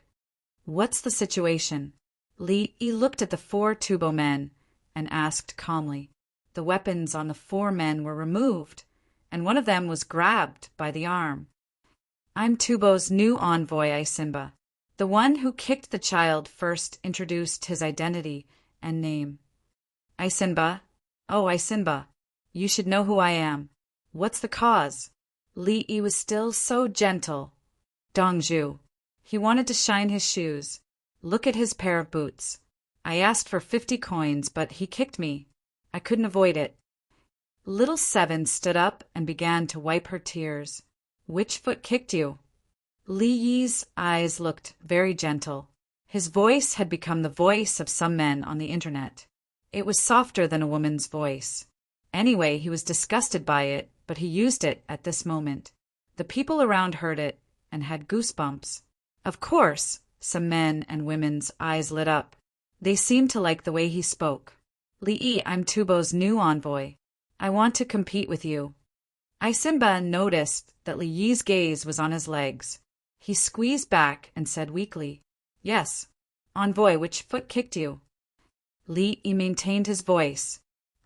S1: "What's the situation?" Li Yi looked at the 4 Tubo men and asked calmly. The weapons on the 4 men were removed, and one of them was grabbed by the arm. "I'm Tubo's new envoy, Isimba." The one who kicked the child first introduced his identity and name. "Isimba? Oh, Isimba, you should know who I am. What's the cause?" Li Yi was still so gentle. "Dongju. He wanted to shine his shoes. Look at his pair of boots. I asked for 50 coins, but he kicked me. I couldn't avoid it." Little Seven stood up and began to wipe her tears. "Which foot kicked you?" Li Yi's eyes looked very gentle. His voice had become the voice of some men on the internet. It was softer than a woman's voice. Anyway, he was disgusted by it, but he used it at this moment. The people around heard it and had goosebumps. Of course, some men and women's eyes lit up. They seemed to like the way he spoke. "Li Yi, I'm Tubo's new envoy. I want to compete with you." Isimba noticed that Li Yi's gaze was on his legs. He squeezed back and said weakly, "Yes, envoy, which foot kicked you?" Li Yi maintained his voice.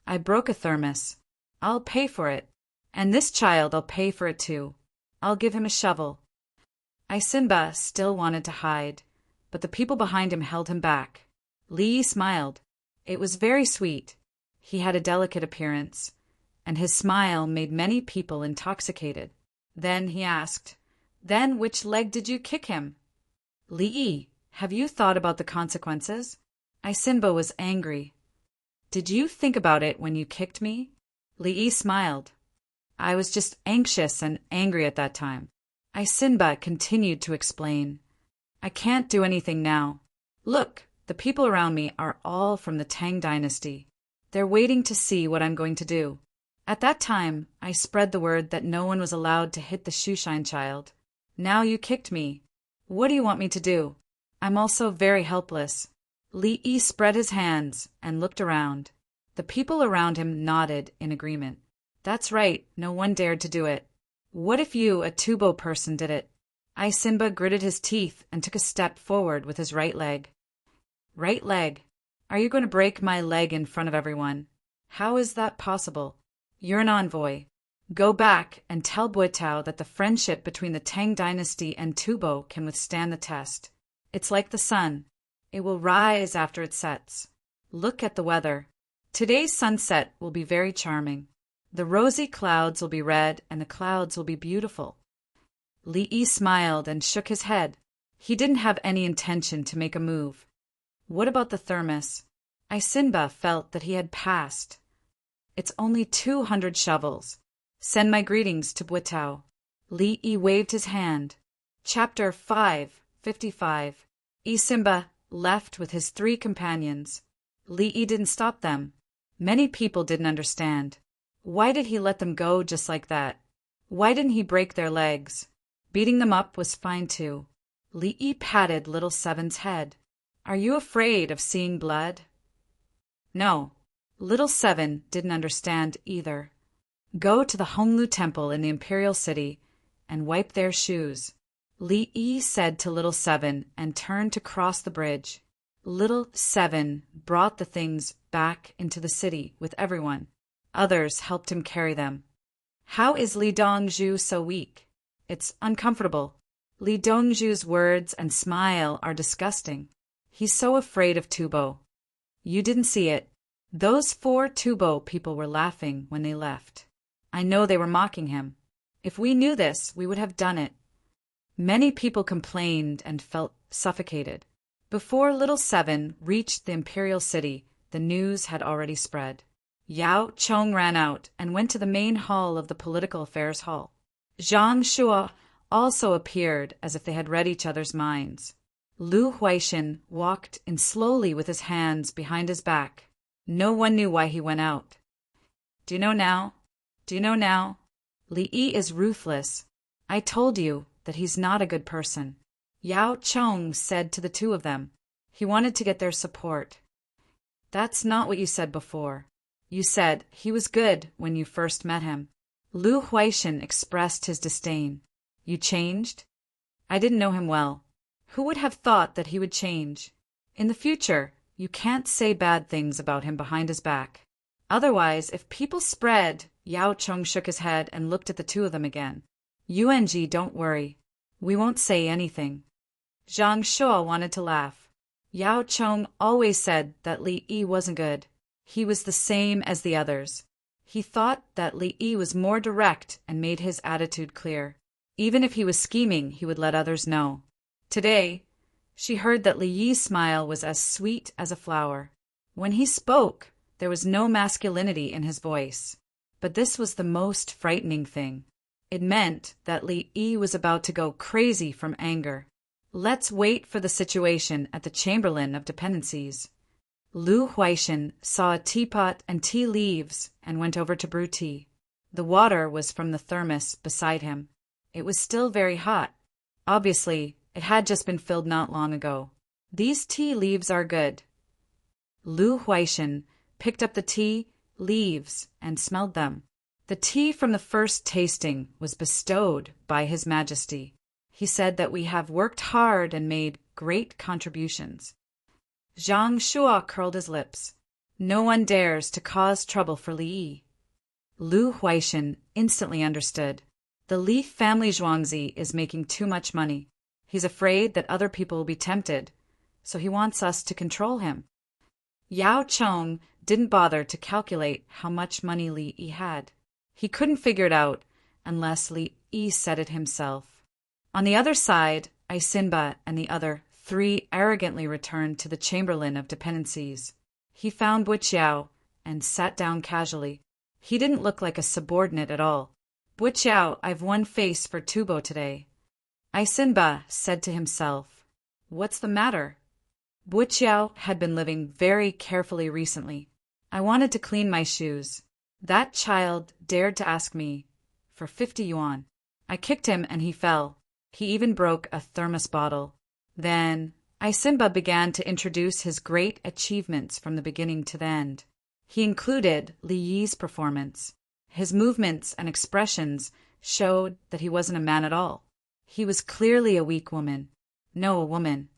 S1: "I broke a thermos. I'll pay for it. And this child, I'll pay for it too. I'll give him a shovel." Isimba still wanted to hide, but the people behind him held him back. Li Yi smiled. It was very sweet. He had a delicate appearance, and his smile made many people intoxicated. Then he asked, "Then which leg did you kick him?" "Li Yi, have you thought about the consequences?" Isimba was angry. "Did you think about it when you kicked me?" Li Yi smiled. "I was just anxious and angry at that time." Isimba continued to explain. "I can't do anything now. Look, the people around me are all from the Tang dynasty. They're waiting to see what I'm going to do. At that time, I spread the word that no one was allowed to hit the shoeshine child. Now you kicked me. What do you want me to do? I'm also very helpless." Li Yi spread his hands and looked around. The people around him nodded in agreement. "That's right, no one dared to do it. What if you, a Tubo person, did it?" Isimba gritted his teeth and took a step forward with his right leg. "Right leg? Are you going to break my leg in front of everyone? How is that possible? You're an envoy. Go back and tell Buitao that the friendship between the Tang dynasty and Tubo can withstand the test. It's like the sun. It will rise after it sets. Look at the weather. Today's sunset will be very charming. The rosy clouds will be red and the clouds will be beautiful." Li Yi smiled and shook his head. He didn't have any intention to make a move. What about the thermos? Isimba felt that he had passed. "It's only 200 shovels. Send my greetings to Buitao." Li Yi waved his hand. Chapter 5:55. Isimba left with his 3 companions. Li Yi didn't stop them. Many people didn't understand. Why did he let them go just like that? Why didn't he break their legs? Beating them up was fine too. Li Yi patted Little Seven's head. "Are you afraid of seeing blood?" No. Little Seven didn't understand either. Go to the Honglu Temple in the Imperial City and wipe their shoes, Li Yi said to Little Seven and turned to cross the bridge. Little Seven brought the things back into the city with everyone. Others helped him carry them. "How is Li Dongju so weak?" "It's uncomfortable." Li Dongzhu's words and smile are disgusting. He's so afraid of Tubo. You didn't see it. Those 4 Tubo people were laughing when they left. I know they were mocking him. If we knew this, we would have done it. Many people complained and felt suffocated. Before little Seven reached the imperial city, the news had already spread. Yao Chong ran out and went to the main hall of the political affairs hall. Zhang Shua also appeared as if they had read each other's minds. Lu Huaixin walked in slowly with his hands behind his back. No one knew why he went out. Do you know now? Do you know now? Li Yi is ruthless. I told you that he's not a good person. Yao Chong said to the 2 of them. He wanted to get their support. That's not what you said before. You said he was good when you first met him. Lu Huaixin expressed his disdain. You changed? I didn't know him well. Who would have thought that he would change? In the future, you can't say bad things about him behind his back. Otherwise, if people spread, Yao Chong shook his head and looked at the 2 of them again. UNG, don't worry. We won't say anything. Zhang Shua wanted to laugh. Yao Chong always said that Li Yi wasn't good. He was the same as the others. He thought that Li Yi was more direct and made his attitude clear. Even if he was scheming, he would let others know. Today, she heard that Li Yi's smile was as sweet as a flower. When he spoke, there was no masculinity in his voice. But this was the most frightening thing. It meant that Li Yi was about to go crazy from anger. Let's wait for the situation at the Chamberlain of Dependencies. Lu Huaixin saw a teapot and tea leaves and went over to brew tea. The water was from the thermos beside him. It was still very hot. Obviously, it had just been filled not long ago. These tea leaves are good. Lu Huaixin picked up the tea leaves and smelled them. The tea from the first tasting was bestowed by His Majesty. He said that we have worked hard and made great contributions. Zhang Shua curled his lips. No one dares to cause trouble for Li Yi. Lu Huaixin instantly understood. The Li family Zhuangzi is making too much money. He's afraid that other people will be tempted, so he wants us to control him. Yao Chong didn't bother to calculate how much money Li Yi had. He couldn't figure it out unless Li Yi said it himself. On the other side, Aisinba and the other 3 arrogantly returned to the Chamberlain of Dependencies. He found Buqiao and sat down casually. He didn't look like a subordinate at all. Buqiao, I've one face for Tubo today. Aisinba said to himself. What's the matter? Buqiao had been living very carefully recently. I wanted to clean my shoes. That child dared to ask me for 50 yuan. I kicked him and he fell. He even broke a thermos bottle. Then Aisinba began to introduce his great achievements from the beginning to the end. He included Li Yi's performance. His movements and expressions showed that he wasn't a man at all. He was clearly a weak woman. No, a woman.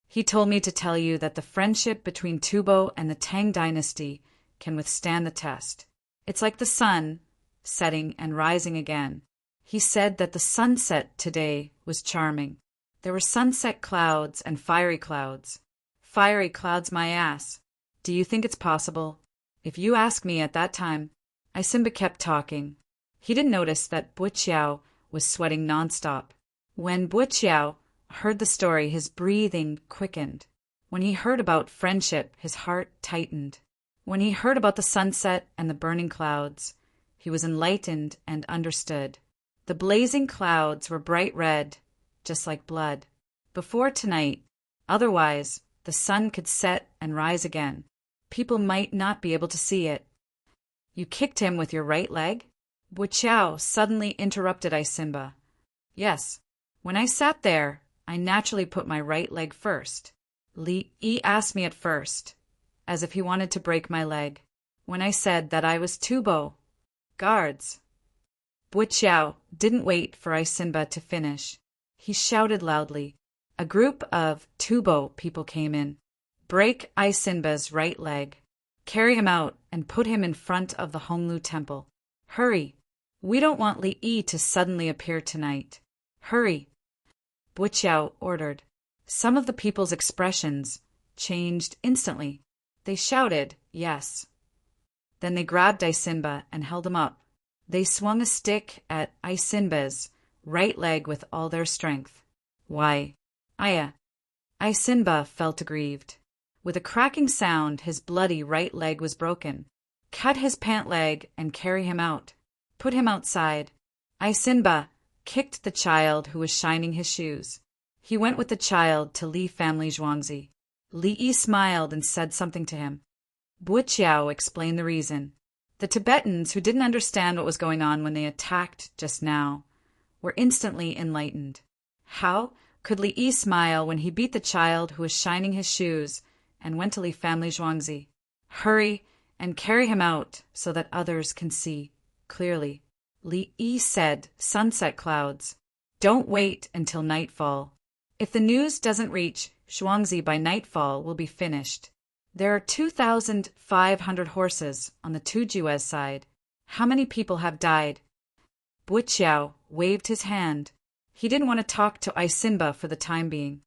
S1: He told me to tell you that the friendship between Tubo and the Tang dynasty can withstand the test. It's like the sun, setting and rising again. He said that the sunset today was charming. There were sunset clouds and fiery clouds. Fiery clouds my ass. Do you think it's possible? If you ask me at that time, Aisinba kept talking. He didn't notice that Buqiao was sweating nonstop. When Buqiao heard the story, his breathing quickened. When he heard about friendship, his heart tightened. When he heard about the sunset and the burning clouds, he was enlightened and understood. The blazing clouds were bright red, just like blood. Before tonight, otherwise, the sun could set and rise again. People might not be able to see it. You kicked him with your right leg? Buqiao suddenly interrupted Aisinba. Yes. When I sat there, I naturally put my right leg first. Li Yi asked me at first, as if he wanted to break my leg. When I said that I was Tubo. Guards. Buqiao didn't wait for Aisinba to finish. He shouted loudly. A group of Tubo people came in. Break Aisinba's right leg. Carry him out and put him in front of the Honglu temple. Hurry. We don't want Li Yi to suddenly appear tonight. Hurry. Buqiao ordered. Some of the people's expressions changed instantly. They shouted, yes. Then they grabbed Isinba and held him up. They swung a stick at Isinba's right leg with all their strength. Why, Aya! Isinba felt aggrieved. With a cracking sound, his bloody right leg was broken. Cut his pant leg and carry him out. Put him outside. Isinba kicked the child who was shining his shoes. He went with the child to Li family Zhuangzi. Li Yi smiled and said something to him. Buqiao explained the reason. The Tibetans, who didn't understand what was going on when they attacked just now, were instantly enlightened. How could Li Yi smile when he beat the child who was shining his shoes and went to Li family Zhuangzi? Hurry and carry him out so that others can see clearly. Li Yi said, sunset clouds. Don't wait until nightfall. If the news doesn't reach Zhuangzi by nightfall, we'll be finished. There are 2,500 horses on the Tujuez side. How many people have died? Buqiao waved his hand. He didn't want to talk to Isinba for the time being.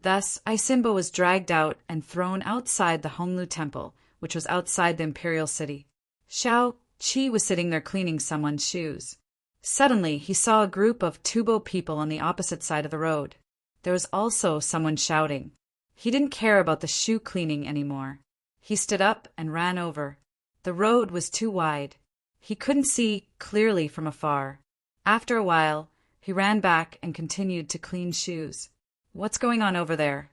S1: Thus, Isinba was dragged out and thrown outside the Honglu temple, which was outside the imperial city. Xiao Qi was sitting there cleaning someone's shoes. Suddenly, he saw a group of Tubo people on the opposite side of the road. There was also someone shouting. He didn't care about the shoe cleaning anymore. He stood up and ran over. The road was too wide. He couldn't see clearly from afar. After a while, he ran back and continued to clean shoes. What's going on over there?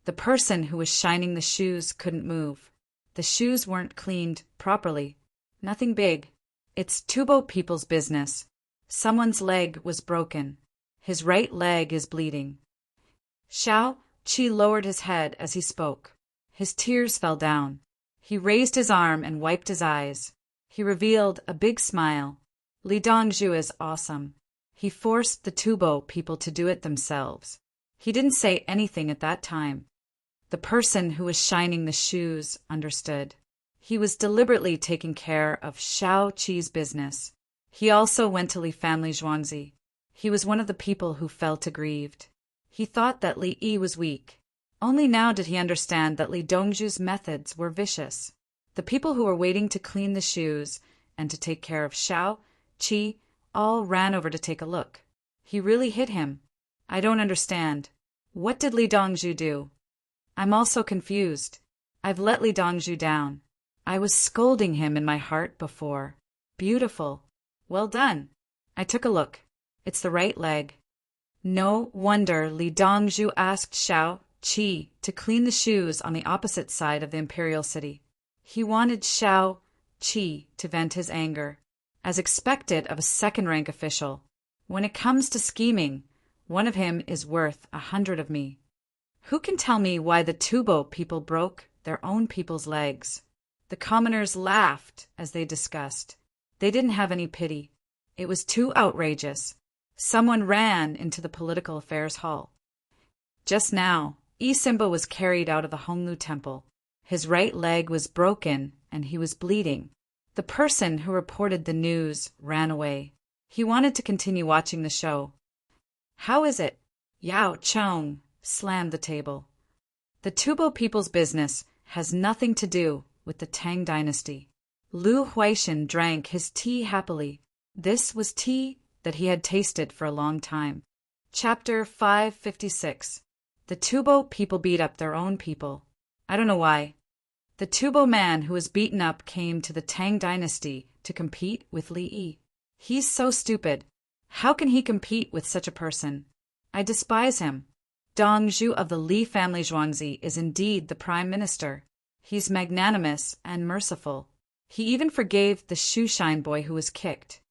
S1: The person who was shining the shoes couldn't move. The shoes weren't cleaned properly. Nothing big. It's Tubo people's business. Someone's leg was broken. His right leg is bleeding. Xiao Qi lowered his head as he spoke. His tears fell down. He raised his arm and wiped his eyes. He revealed a big smile. Li Dongzhu is awesome. He forced the Tubo people to do it themselves. He didn't say anything at that time. The person who was shining the shoes understood. He was deliberately taking care of Xiao Qi's business. He also went to Li family Zhuangzi. He was one of the people who felt aggrieved. He thought that Li Yi was weak. Only now did he understand that Li Dongzhu's methods were vicious. The people who were waiting to clean the shoes and to take care of Xiao Qi all ran over to take a look. He really hit him. I don't understand. What did Li Dongzhu do? I'm also confused. I've let Li Dongzhu down. I was scolding him in my heart before. Beautiful. Well done. I took a look. It's the right leg. No wonder Li Dongzhu asked Xiao Qi to clean the shoes on the opposite side of the imperial city. He wanted Xiao Qi to vent his anger, as expected of a second-rank official. When it comes to scheming, one of him is worth 100 of me. Who can tell me why the Tubo people broke their own people's legs? The commoners laughed as they discussed. They didn't have any pity. It was too outrageous. Someone ran into the political affairs hall. Just now, Isinba was carried out of the Honglu temple. His right leg was broken and he was bleeding. The person who reported the news ran away. He wanted to continue watching the show. How is it? Yao Chong slammed the table. The Tubo people's business has nothing to do with the Tang dynasty. Lu Huaishan drank his tea happily. This was tea that he had tasted for a long time. Chapter 556. The Tubo people beat up their own people. I don't know why. The Tubo man who was beaten up came to the Tang dynasty to compete with Li Yi. He's so stupid. How can he compete with such a person? I despise him. Dongzhu of the Li family Zhuangzi is indeed the prime minister. He's magnanimous and merciful. He even forgave the shoeshine boy who was kicked.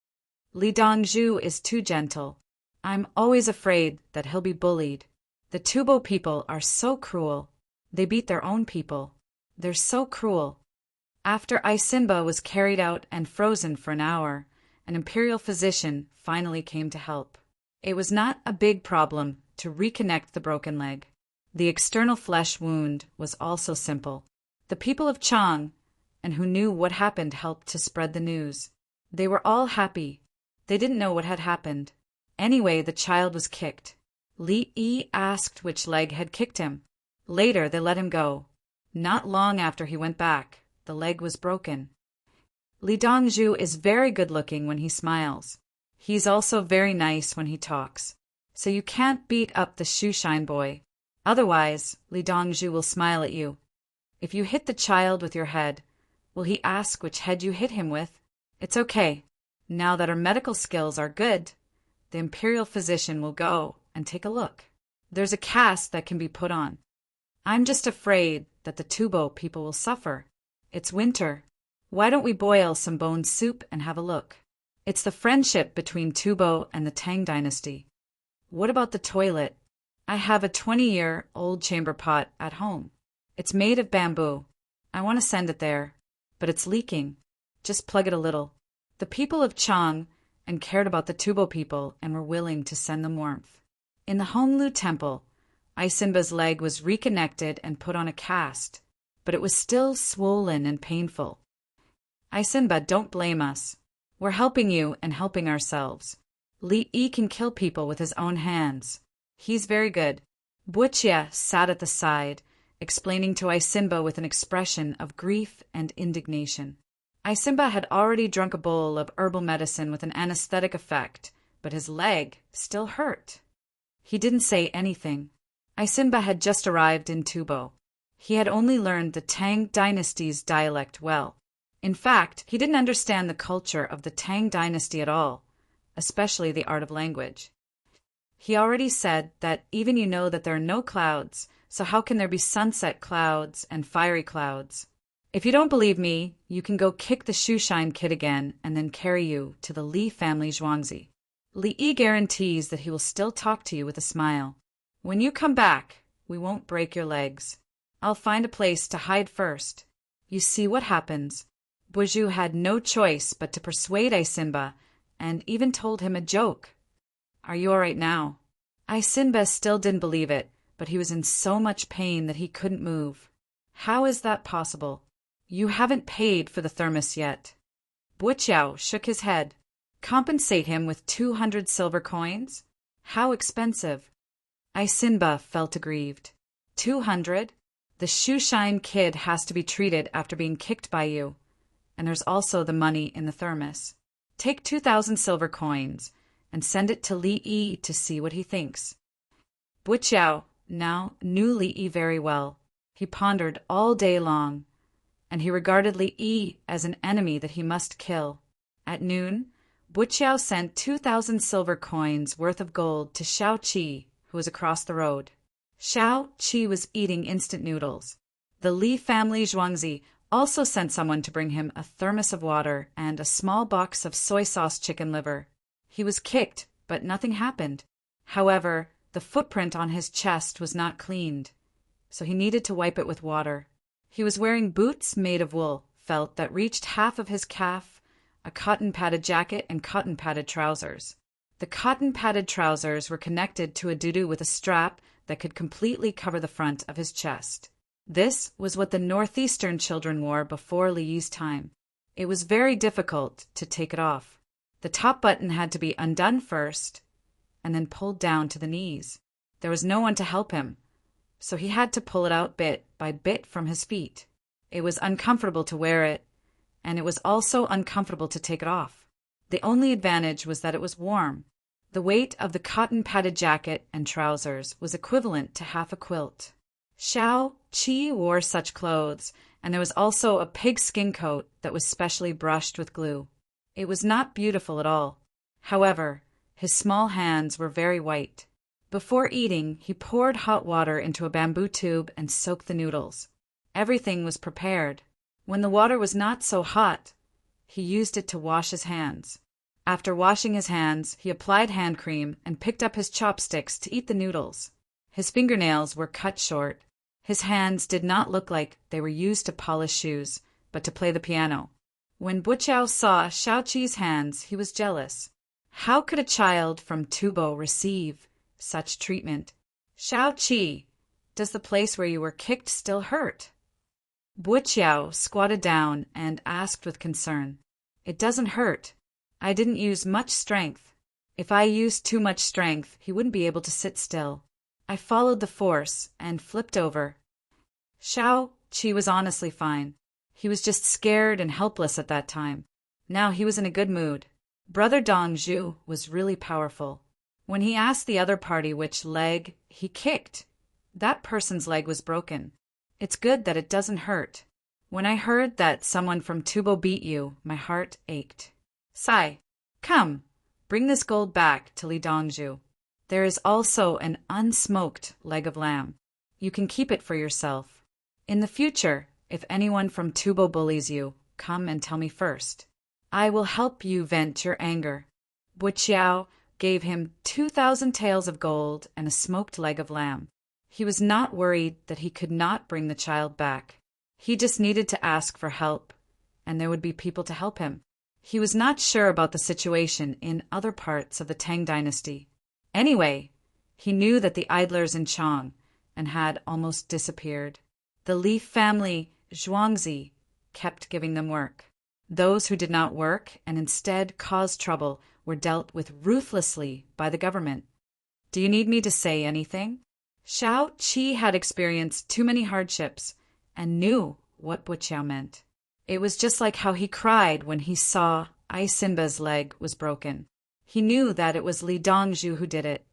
S1: Li Dongzhu is too gentle. I'm always afraid that he'll be bullied. The Tubo people are so cruel. They beat their own people. They're so cruel. After Isinba was carried out and frozen for an hour, an imperial physician finally came to help. It was not a big problem to reconnect the broken leg. The external flesh wound was also simple. The people of Chang, and who knew what happened, helped to spread the news. They were all happy. They didn't know what had happened. Anyway, the child was kicked. Li Yi asked which leg had kicked him. Later, they let him go. Not long after he went back, the leg was broken. Li Dongzhu is very good-looking when he smiles. He's also very nice when he talks. So you can't beat up the shoeshine boy. Otherwise, Li Dongzhu will smile at you. If you hit the child with your head, will he ask which head you hit him with? It's okay. Now that our medical skills are good, the imperial physician will go and take a look. There's a cast that can be put on. I'm just afraid that the Tubo people will suffer. It's winter. Why don't we boil some bone soup and have a look? It's the friendship between Tubo and the Tang dynasty. What about the toilet? I have a 20-year-old chamber pot at home. It's made of bamboo. I want to send it there, but it's leaking. Just plug it a little. The people of Chang and cared about the Tubo people and were willing to send them warmth. In the Honglu temple, Aisinba's leg was reconnected and put on a cast, but it was still swollen and painful. Aisinba, don't blame us. We're helping you and helping ourselves. Li Yi can kill people with his own hands. He's very good. Buqia sat at the side, explaining to Aisinba with an expression of grief and indignation. Aisinba had already drunk a bowl of herbal medicine with an anesthetic effect, but his leg still hurt. He didn't say anything. Aisinba had just arrived in Tubo. He had only learned the Tang dynasty's dialect well. In fact, he didn't understand the culture of the Tang dynasty at all, especially the art of language. He already said that even you know that there are no clouds, so how can there be sunset clouds and fiery clouds? If you don't believe me, you can go kick the shoeshine kid again and then carry you to the Li family Zhuangzi. Li Yi guarantees that he will still talk to you with a smile. When you come back, we won't break your legs. I'll find a place to hide first. You see what happens. Buju had no choice but to persuade Aisinba and even told him a joke. Are you all right now? Aisinba still didn't believe it, but he was in so much pain that he couldn't move. How is that possible? You haven't paid for the thermos yet. Buqiao shook his head. Compensate him with 200 silver coins? How expensive? Aisinba felt aggrieved. 200? The shoeshine kid has to be treated after being kicked by you. And there's also the money in the thermos. Take 2,000 silver coins and send it to Li Yi to see what he thinks. Buqiao now knew Li Yi very well. He pondered all day long, and he regarded Li Yi as an enemy that he must kill. At noon, Buqiao sent 2,000 silver coins worth of gold to Xiao Qi, who was across the road. Xiao Qi was eating instant noodles. The Li family Zhuangzi also sent someone to bring him a thermos of water and a small box of soy sauce chicken liver. He was kicked, but nothing happened. However, the footprint on his chest was not cleaned, so he needed to wipe it with water. He was wearing boots made of wool felt that reached half of his calf, a cotton-padded jacket, and cotton-padded trousers. The cotton-padded trousers were connected to a dudu with a strap that could completely cover the front of his chest. This was what the northeastern children wore before Li Yi's time. It was very difficult to take it off. The top button had to be undone first and then pulled down to the knees. There was no one to help him, so he had to pull it out bit by bit from his feet. It was uncomfortable to wear it, and it was also uncomfortable to take it off. The only advantage was that it was warm. The weight of the cotton-padded jacket and trousers was equivalent to half a quilt. Xiao Qi wore such clothes, and there was also a pigskin coat that was specially brushed with glue. It was not beautiful at all. However, his small hands were very white. Before eating, he poured hot water into a bamboo tube and soaked the noodles. Everything was prepared. When the water was not so hot, he used it to wash his hands. After washing his hands, he applied hand cream and picked up his chopsticks to eat the noodles. His fingernails were cut short. His hands did not look like they were used to polish shoes, but to play the piano. When Buqiao saw Xiao Qi's hands, he was jealous. How could a child from Tubo receive such treatment? Xiao Qi, does the place where you were kicked still hurt? Buqiao squatted down and asked with concern. It doesn't hurt. I didn't use much strength. If I used too much strength, he wouldn't be able to sit still. I followed the force and flipped over. Shao Qi was honestly fine. He was just scared and helpless at that time. Now he was in a good mood. Brother Dong Zhu was really powerful. When he asked the other party which leg he kicked, that person's leg was broken. It's good that it doesn't hurt. When I heard that someone from Tubo beat you, my heart ached. Sai, come, bring this gold back to Li Dongzhu. There is also an unsmoked leg of lamb. You can keep it for yourself. In the future, if anyone from Tubo bullies you, come and tell me first. I will help you vent your anger. Buqiao gave him 2,000 taels of gold and a smoked leg of lamb. He was not worried that he could not bring the child back. He just needed to ask for help, and there would be people to help him. He was not sure about the situation in other parts of the Tang dynasty. Anyway, he knew that the idlers in Chang and had almost disappeared. The Li family, Zhuangzi, kept giving them work. Those who did not work and instead caused trouble were dealt with ruthlessly by the government. Do you need me to say anything? Shao Qi had experienced too many hardships and knew what Buqiao meant. It was just like how he cried when he saw Ai Sinba's leg was broken. He knew that it was Li Dongzhu who did it.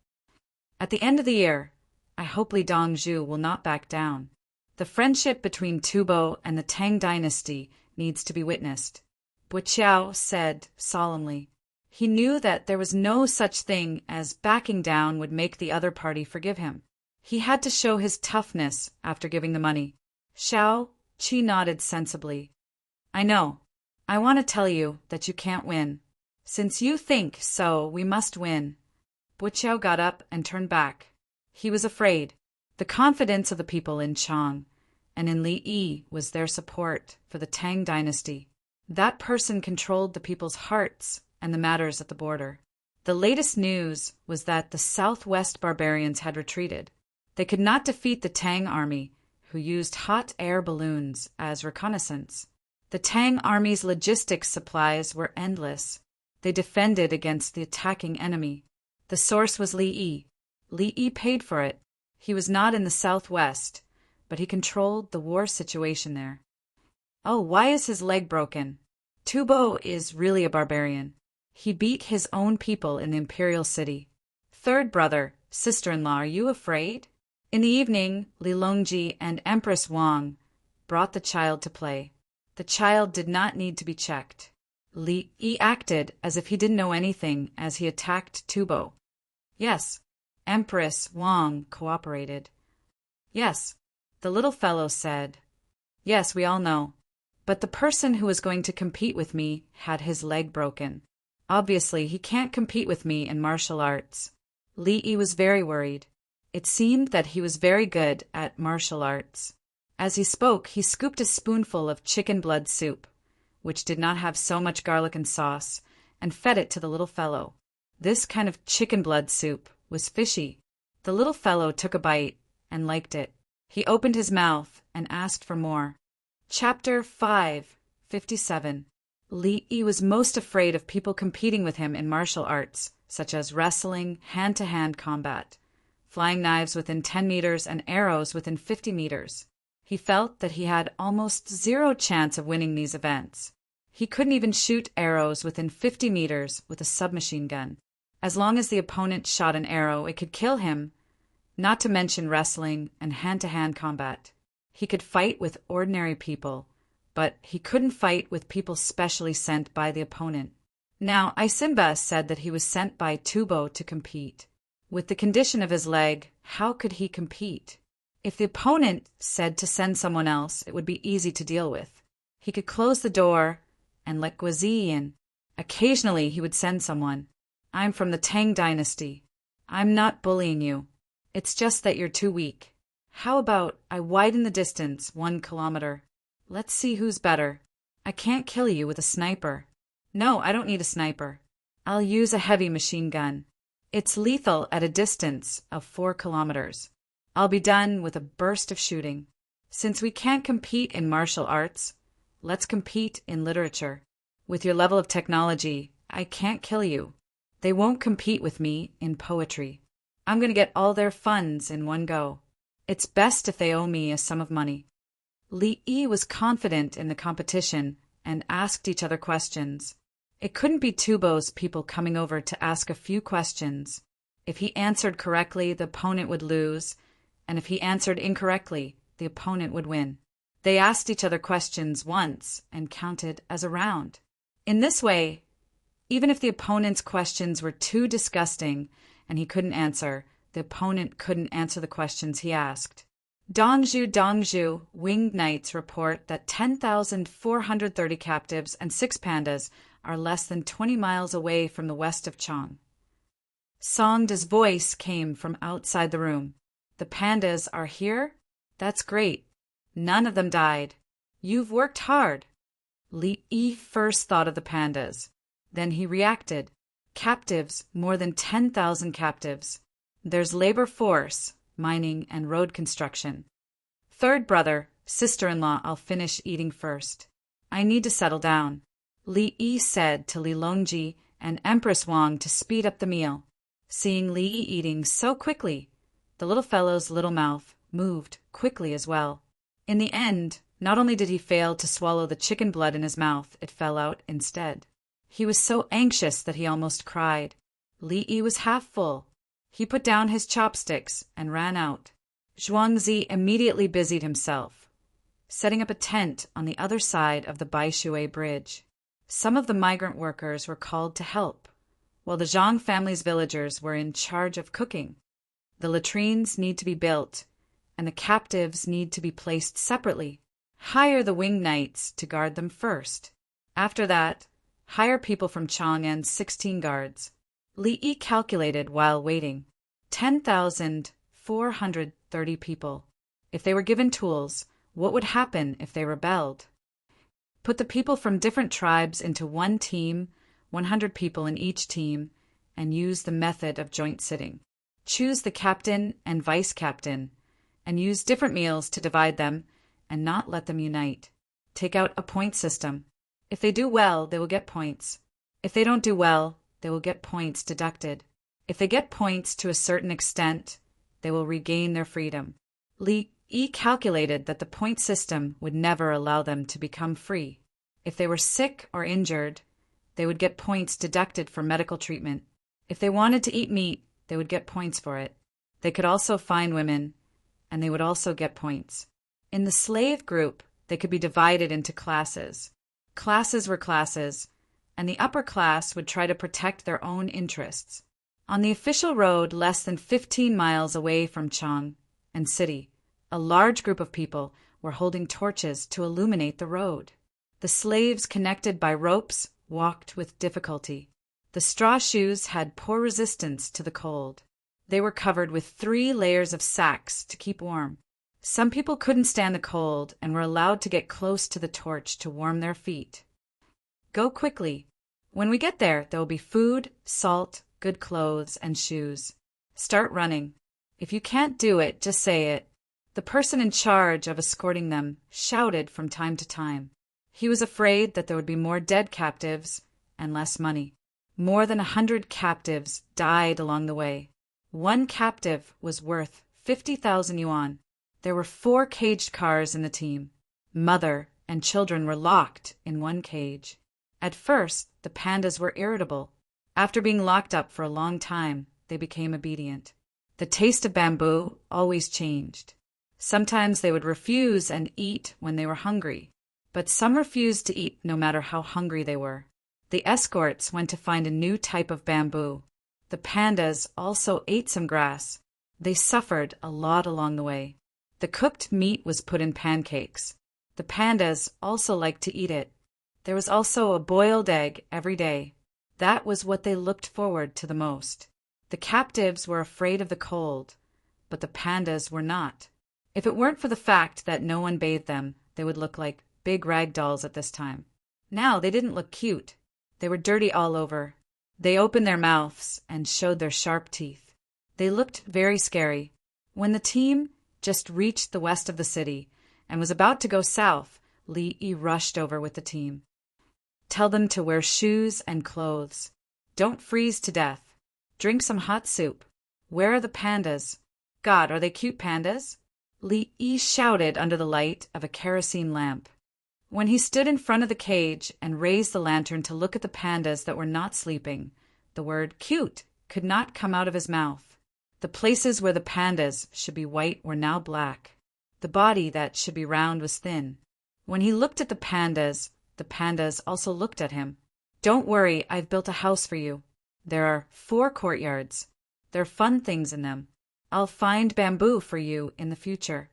S1: At the end of the year, I hope Li Dongzhu will not back down. The friendship between Tubo and the Tang dynasty needs to be witnessed, Buqiao said solemnly. He knew that there was no such thing as backing down would make the other party forgive him. He had to show his toughness after giving the money. Shao Qi nodded sensibly. I know. I want to tell you that you can't win. Since you think so, we must win. Buqiao got up and turned back. He was afraid. The confidence of the people in Chang and in Li Yi was their support for the Tang dynasty. That person controlled the people's hearts and the matters at the border. The latest news was that the southwest barbarians had retreated. They could not defeat the Tang army, who used hot air balloons as reconnaissance. The Tang army's logistics supplies were endless. They defended against the attacking enemy. The source was Li Yi. Li Yi paid for it. He was not in the southwest, but he controlled the war situation there. Oh, why is his leg broken? Tubo is really a barbarian. He beat his own people in the imperial city. Third brother, sister-in-law, are you afraid? In the evening, Li Longji and Empress Wang brought the child to play. The child did not need to be checked. Li Yi acted as if he didn't know anything as he attacked Tubo. Yes, Empress Wang cooperated. Yes, the little fellow said. Yes, we all know. But the person who was going to compete with me had his leg broken. Obviously, he can't compete with me in martial arts. Li Yi was very worried. It seemed that he was very good at martial arts. As he spoke, he scooped a spoonful of chicken blood soup, which did not have so much garlic and sauce, and fed it to the little fellow. This kind of chicken blood soup was fishy. The little fellow took a bite and liked it. He opened his mouth and asked for more. Chapter 5:57. Li Yi was most afraid of people competing with him in martial arts, such as wrestling, hand-to-hand combat, flying knives within 10 meters and arrows within 50 meters. He felt that he had almost zero chance of winning these events. He couldn't even shoot arrows within 50 meters with a submachine gun. As long as the opponent shot an arrow, it could kill him, not to mention wrestling and hand-to-hand combat. He could fight with ordinary people, but he couldn't fight with people specially sent by the opponent. Now, Ai Sinba said that he was sent by Tubo to compete. With the condition of his leg, how could he compete? If the opponent said to send someone else, it would be easy to deal with. He could close the door and let Guozi in. Occasionally, he would send someone. I'm from the Tang dynasty. I'm not bullying you. It's just that you're too weak. How about I widen the distance 1 kilometer? Let's see who's better. I can't kill you with a sniper. No, I don't need a sniper. I'll use a heavy machine gun. It's lethal at a distance of 4 kilometers. I'll be done with a burst of shooting. Since we can't compete in martial arts, let's compete in literature. With your level of technology, I can't kill you. They won't compete with me in poetry. I'm going to get all their funds in one go. It's best if they owe me a sum of money." Li Yi was confident in the competition and asked each other questions. It couldn't be Tubo's people coming over to ask a few questions. If he answered correctly, the opponent would lose, and if he answered incorrectly, the opponent would win. They asked each other questions once and counted as a round. In this way, even if the opponent's questions were too disgusting and he couldn't answer, the opponent couldn't answer the questions he asked. Dongzhu winged knights report that 10,430 captives and 6 pandas are less than 20 miles away from the west of Chang. Songda's voice came from outside the room. "The pandas are here? That's great. None of them died. You've worked hard." Li Yi first thought of the pandas. Then he reacted. Captives, more than 10,000 captives. There's labor force, mining and road construction. "Third brother, sister-in-law, I'll finish eating first. I need to settle down." Li Yi said to Li Longji and Empress Wang to speed up the meal. Seeing Li Yi eating so quickly, the little fellow's little mouth moved quickly as well. In the end, not only did he fail to swallow the chicken blood in his mouth, it fell out instead. He was so anxious that he almost cried. Li Yi was half full. He put down his chopsticks and ran out. Zhuangzi immediately busied himself, setting up a tent on the other side of the Baishui Bridge. Some of the migrant workers were called to help, while the Zhang family's villagers were in charge of cooking. The latrines need to be built, and the captives need to be placed separately. Hire the winged knights to guard them first. After that, hire people from Chang'an's 16 guards. Li Yi calculated while waiting. 10,430 people. If they were given tools, what would happen if they rebelled? Put the people from different tribes into one team, 100 people in each team, and use the method of joint sitting. Choose the captain and vice captain, and use different meals to divide them and not let them unite. Take out a point system. If they do well, they will get points. If they don't do well, they will get points deducted. If they get points to a certain extent, they will regain their freedom. Li Yi calculated that the point system would never allow them to become free. If they were sick or injured, they would get points deducted for medical treatment. If they wanted to eat meat, they would get points for it. They could also find women, and they would also get points. In the slave group, they could be divided into classes. Classes were classes, and the upper class would try to protect their own interests. On the official road less than 15 miles away from Chang and city, a large group of people were holding torches to illuminate the road. The slaves, connected by ropes, walked with difficulty. The straw shoes had poor resistance to the cold. They were covered with 3 layers of sacks to keep warm. Some people couldn't stand the cold and were allowed to get close to the torch to warm their feet. "Go quickly. When we get there will be food, salt, good clothes, and shoes. Start running. If you can't do it, just say it." The person in charge of escorting them shouted from time to time. He was afraid that there would be more dead captives and less money. More than 100 captives died along the way. One captive was worth 50,000 yuan. There were 4 caged cars in the team. Mother and children were locked in one cage. At first, the pandas were irritable. After being locked up for a long time, they became obedient. The taste of bamboo always changed. Sometimes they would refuse and eat when they were hungry, but some refused to eat no matter how hungry they were. The escorts went to find a new type of bamboo. The pandas also ate some grass. They suffered a lot along the way. The cooked meat was put in pancakes. The pandas also liked to eat it. There was also a boiled egg every day. That was what they looked forward to the most. The captives were afraid of the cold, but the pandas were not. If it weren't for the fact that no one bathed them, they would look like big rag dolls at this time. Now they didn't look cute. They were dirty all over. They opened their mouths and showed their sharp teeth. They looked very scary. When the team just reached the west of the city and was about to go south, Li Yi rushed over with the team. "Tell them to wear shoes and clothes. Don't freeze to death. Drink some hot soup. Where are the pandas? God, are they cute pandas? Li Yi shouted under the light of a kerosene lamp. When he stood in front of the cage and raised the lantern to look at the pandas that were not sleeping, the word cute could not come out of his mouth. The places where the pandas should be white were now black. The body that should be round was thin. When he looked at the pandas also looked at him. Don't worry, I've built a house for you. There are 4 courtyards. There are fun things in them. I'll find bamboo for you in the future.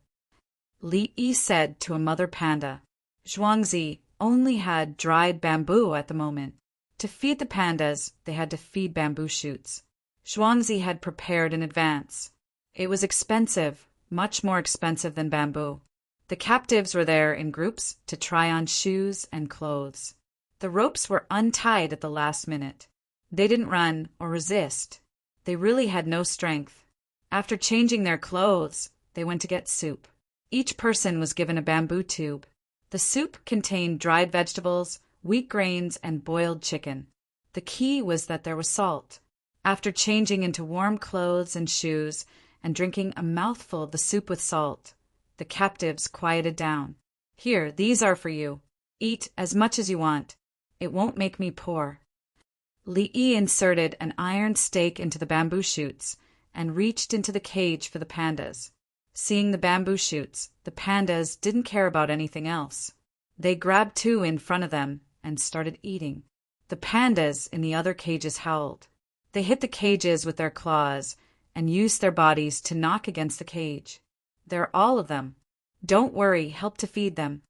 S1: Li Yi said to a mother panda. Zhuangzi only had dried bamboo at the moment. To feed the pandas, they had to feed bamboo shoots. Zhuangzi had prepared in advance. It was expensive, much more expensive than bamboo. The captives were there in groups to try on shoes and clothes. The ropes were untied at the last minute. They didn't run or resist. They really had no strength. After changing their clothes, they went to get soup. Each person was given a bamboo tube. The soup contained dried vegetables, wheat grains, and boiled chicken. The key was that there was salt. After changing into warm clothes and shoes and drinking a mouthful of the soup with salt, the captives quieted down. Here, these are for you. Eat as much as you want. It won't make me poor. Li Yi inserted an iron stake into the bamboo shoots and reached into the cage for the pandas. Seeing the bamboo shoots, the pandas didn't care about anything else. They grabbed 2 in front of them and started eating. The pandas in the other cages howled. They hit the cages with their claws and used their bodies to knock against the cage. There are all of them. Don't worry, help to feed them.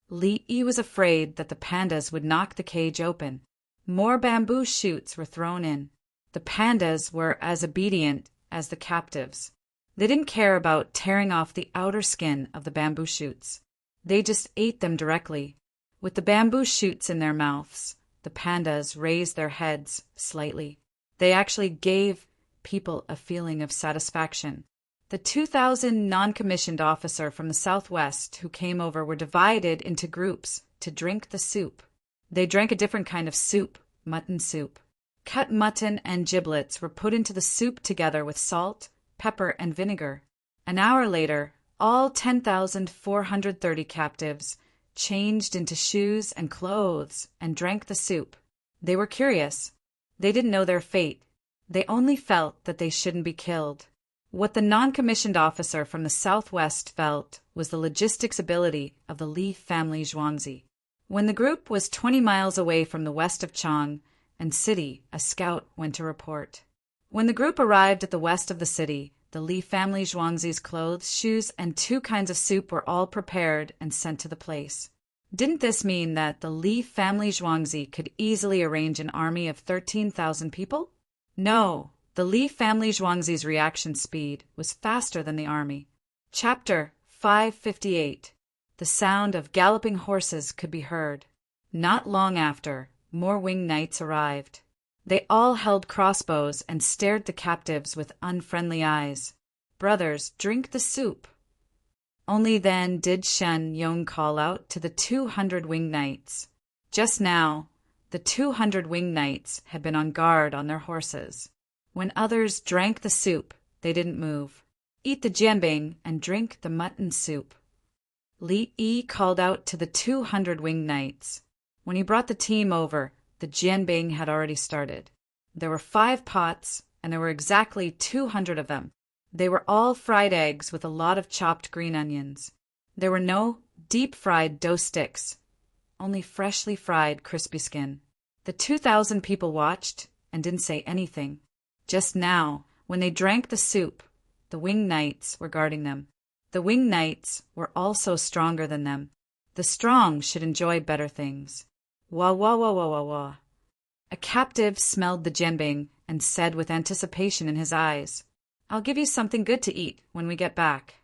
S1: Li Yi was afraid that the pandas would knock the cage open. More bamboo shoots were thrown in. The pandas were as obedient as the captives. They didn't care about tearing off the outer skin of the bamboo shoots. They just ate them directly. With the bamboo shoots in their mouths, the pandas raised their heads slightly. They actually gave people a feeling of satisfaction. The 2,000 non-commissioned officer from the southwest who came over were divided into groups to drink the soup. They drank a different kind of soup, mutton soup. Cut mutton and giblets were put into the soup together with salt, pepper, and vinegar. An hour later, all 10,430 captives changed into shoes and clothes and drank the soup. They were curious. They didn't know their fate. They only felt that they shouldn't be killed. What the non-commissioned officer from the southwest felt was the logistics ability of the Li family Zhuangzi. When the group was 20 miles away from the west of Chang and city, a scout went to report. When the group arrived at the west of the city, the Li family Zhuangzi's clothes, shoes, and 2 kinds of soup were all prepared and sent to the place. Didn't this mean that the Li family Zhuangzi could easily arrange an army of 13,000 people? No, the Li family Zhuangzi's reaction speed was faster than the army. Chapter 558. The sound of galloping horses could be heard. Not long after, more winged knights arrived. They all held crossbows and stared the captives with unfriendly eyes. Brothers, drink the soup. Only then did Shen Yong call out to the 200 winged knights. Just now, the 200 winged knights had been on guard on their horses. When others drank the soup, they didn't move. Eat the jianbing and drink the mutton soup. Li Yi called out to the 200 winged knights. When he brought the team over, the jianbing had already started. There were 5 pots, and there were exactly 200 of them. They were all fried eggs with a lot of chopped green onions. There were no deep-fried dough sticks, only freshly fried crispy skin. The 2,000 people watched and didn't say anything. Just now, when they drank the soup, the winged knights were guarding them. The winged knights were also stronger than them. The strong should enjoy better things. Wah wah wah wah wah wah. A captive smelled the jianbing and said with anticipation in his eyes, "I'll give you something good to eat when we get back."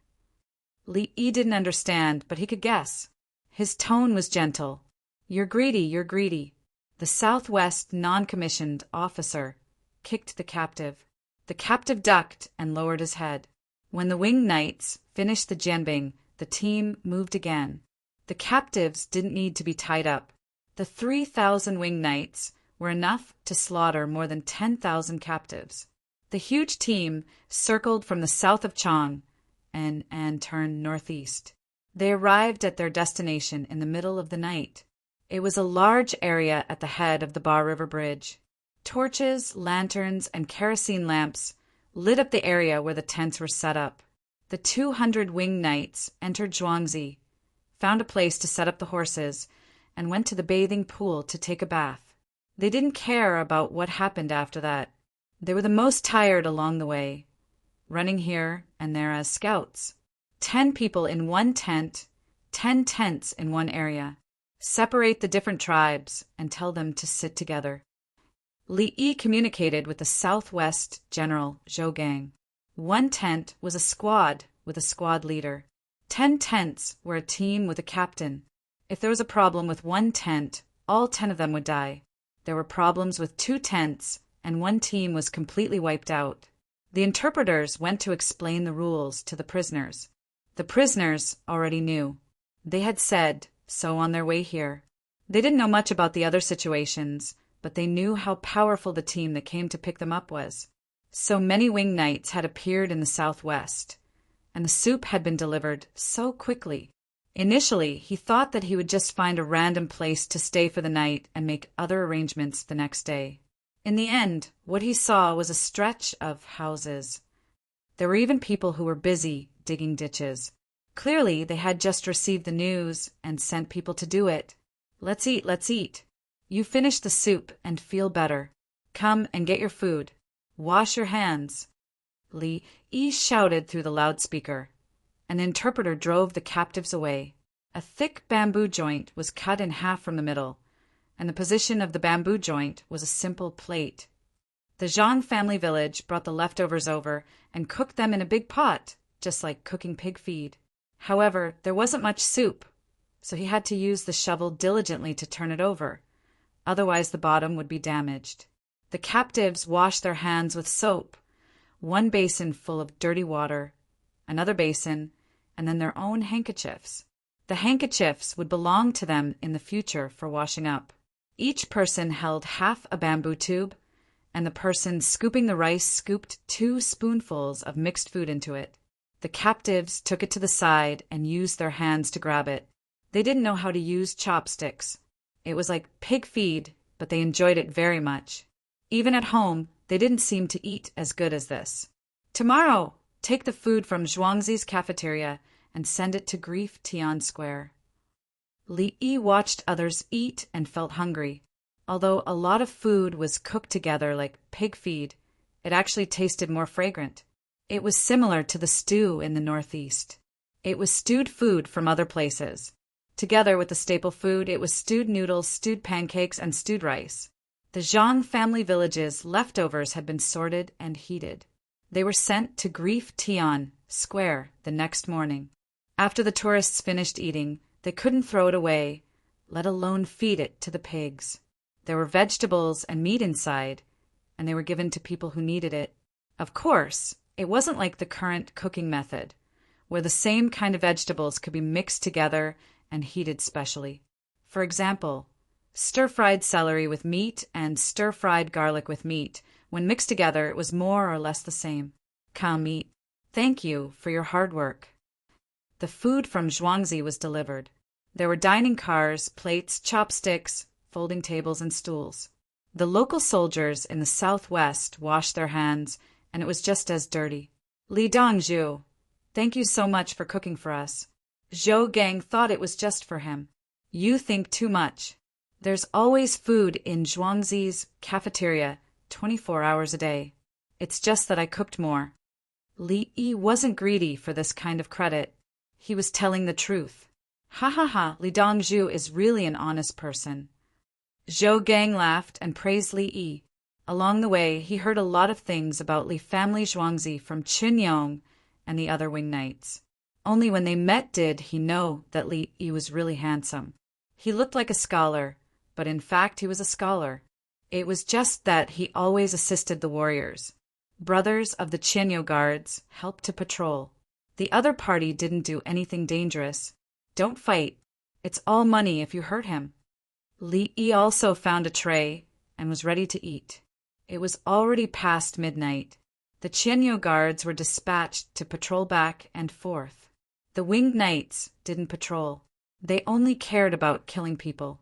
S1: Li Yi didn't understand, but he could guess. His tone was gentle. "You're greedy, you're greedy." The southwest non-commissioned officer kicked the captive. The captive ducked and lowered his head. When the winged knights finished the jianbing, the team moved again. The captives didn't need to be tied up. The 3,000 winged knights were enough to slaughter more than 10,000 captives. The huge team circled from the south of Chang and turned northeast. They arrived at their destination in the middle of the night. It was a large area at the head of the Ba River Bridge. Torches, lanterns, and kerosene lamps lit up the area where the tents were set up. The 200 winged knights entered Zhuangzi, found a place to set up the horses, and went to the bathing pool to take a bath. They didn't care about what happened after that. They were the most tired along the way, running here and there as scouts. 10 people in one tent, 10 tents in one area. Separate the different tribes and tell them to sit together. Li Yi communicated with the Southwest General Zhou Gang. One tent was a squad with a squad leader. 10 tents were a team with a captain. If there was a problem with one tent, all 10 of them would die. There were problems with 2 tents, and one team was completely wiped out. The interpreters went to explain the rules to the prisoners. The prisoners already knew. They had said so on their way here. They didn't know much about the other situations, but they knew how powerful the team that came to pick them up was. So many winged knights had appeared in the southwest, and the soup had been delivered so quickly. Initially, he thought that he would just find a random place to stay for the night and make other arrangements the next day. In the end, what he saw was a stretch of houses. There were even people who were busy digging ditches. Clearly, they had just received the news and sent people to do it. Let's eat, let's eat. You finish the soup and feel better. Come and get your food. Wash your hands. Li Yi shouted through the loudspeaker. An interpreter drove the captives away. A thick bamboo joint was cut in half from the middle, and the position of the bamboo joint was a simple plate. The Zhang family village brought the leftovers over and cooked them in a big pot, just like cooking pig feed. However, there wasn't much soup, so he had to use the shovel diligently to turn it over. Otherwise, the bottom would be damaged. The captives washed their hands with soap, one basin full of dirty water, another basin, and then their own handkerchiefs. The handkerchiefs would belong to them in the future for washing up. Each person held half a bamboo tube, and the person scooping the rice scooped 2 spoonfuls of mixed food into it. The captives took it to the side and used their hands to grab it. They didn't know how to use chopsticks. It was like pig feed, but they enjoyed it very much. Even at home, they didn't seem to eat as good as this. Tomorrow, take the food from Zhuangzi's cafeteria and send it to Grief Tian Square. Li Yi watched others eat and felt hungry. Although a lot of food was cooked together like pig feed, it actually tasted more fragrant. It was similar to the stew in the Northeast. It was stewed food from other places. Together with the staple food, it was stewed noodles, stewed pancakes, and stewed rice. The Zhang family village's leftovers had been sorted and heated. They were sent to Grief Tian Square the next morning. After the tourists finished eating, they couldn't throw it away, let alone feed it to the pigs. There were vegetables and meat inside, and they were given to people who needed it. Of course, it wasn't like the current cooking method, where the same kind of vegetables could be mixed together and heated specially. For example, stir-fried celery with meat and stir-fried garlic with meat. When mixed together, it was more or less the same. Cow meat. Thank you for your hard work. The food from Zhuangzi was delivered. There were dining cars, plates, chopsticks, folding tables, and stools. The local soldiers in the southwest washed their hands, and it was just as dirty. Li Dongzhu, thank you so much for cooking for us. Zhou Gang thought it was just for him. You think too much. There's always food in Zhuangzi's cafeteria 24 hours a day. It's just that I cooked more. Li Yi wasn't greedy for this kind of credit. He was telling the truth. Ha ha ha, Li Dongzhu is really an honest person. Zhou Gang laughed and praised Li Yi. Along the way, he heard a lot of things about Li family Zhuangzi from Qinyong and the other winged knights. Only when they met did he know that Li Yi was really handsome. He looked like a scholar, but in fact he was a scholar. It was just that he always assisted the warriors. Brothers of the Qinyong guards helped to patrol. The other party didn't do anything dangerous. Don't fight. It's all money if you hurt him. Li Yi also found a tray and was ready to eat. It was already past midnight. The Qianyu guards were dispatched to patrol back and forth. The winged knights didn't patrol. They only cared about killing people.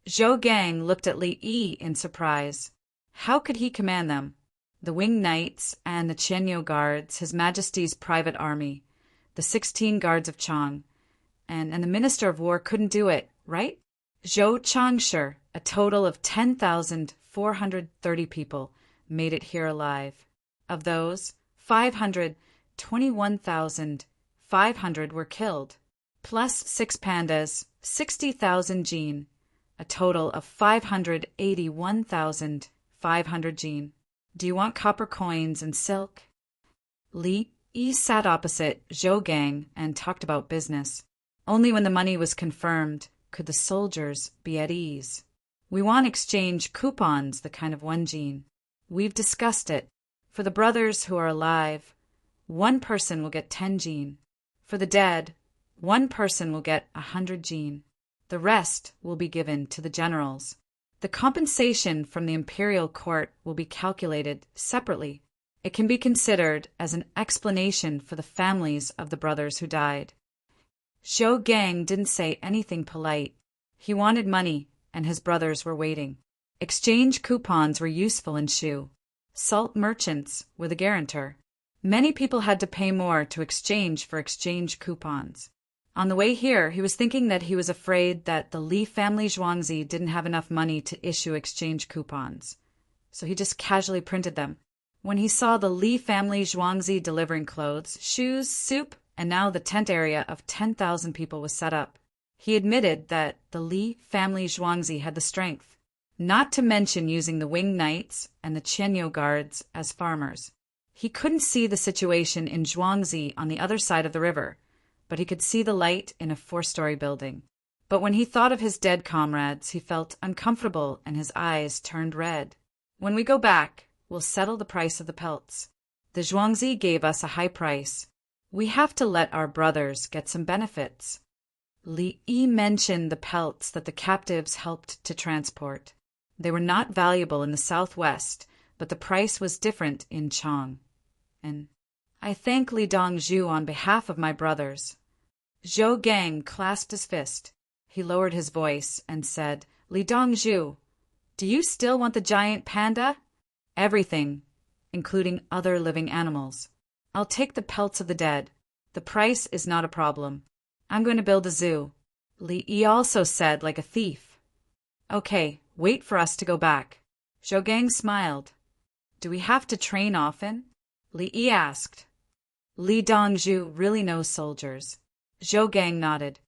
S1: Zhou Gang looked at Li Yi in surprise. How could he command them? The winged knights and the Qianyu guards, His Majesty's private army, the 16 guards of Chang, and the Minister of War couldn't do it, right? Zhou Changshe, a total of 10,430 people, made it here alive. Of those, 521,500 were killed, plus 6 pandas, 60,000 jin, a total of 581,500 jin. Do you want copper coins and silk? Li Yi sat opposite Zhou Gang and talked about business. Only when the money was confirmed could the soldiers be at ease. We want exchange coupons, the kind of 1 jin. We've discussed it. For the brothers who are alive, 1 person will get 10 jin. For the dead, 1 person will get 100 jin. The rest will be given to the generals. The compensation from the imperial court will be calculated separately. It can be considered as an explanation for the families of the brothers who died. Zhou Gang didn't say anything polite. He wanted money, and his brothers were waiting. Exchange coupons were useful in Shu. Salt merchants were the guarantor. Many people had to pay more to exchange for exchange coupons. On the way here, he was thinking that he was afraid that the Li family Zhuangzi didn't have enough money to issue exchange coupons. So he just casually printed them. When he saw the Li family Zhuangzi delivering clothes, shoes, soup, and now the tent area of 10,000 people was set up, he admitted that the Li family Zhuangzi had the strength, not to mention using the winged knights and the Qianyu guards as farmers. He couldn't see the situation in Zhuangzi on the other side of the river, but he could see the light in a 4-story building. But when he thought of his dead comrades, he felt uncomfortable and his eyes turned red. When we go back, we'll settle the price of the pelts. The Zhuangzi gave us a high price. We have to let our brothers get some benefits. Li Yi mentioned the pelts that the captives helped to transport. They were not valuable in the southwest, but the price was different in Chang. And I thank Li Dongzhu on behalf of my brothers. Zhou Gang clasped his fist. He lowered his voice and said, Li Dongzhu, do you still want the giant panda? Everything, including other living animals. I'll take the pelts of the dead. The price is not a problem. I'm going to build a zoo. Li Yi also said like a thief. Okay, wait for us to go back. Zhou Gang smiled. Do we have to train often? Li Yi asked. Li Dongzhu really knows soldiers. Zhou Gang nodded.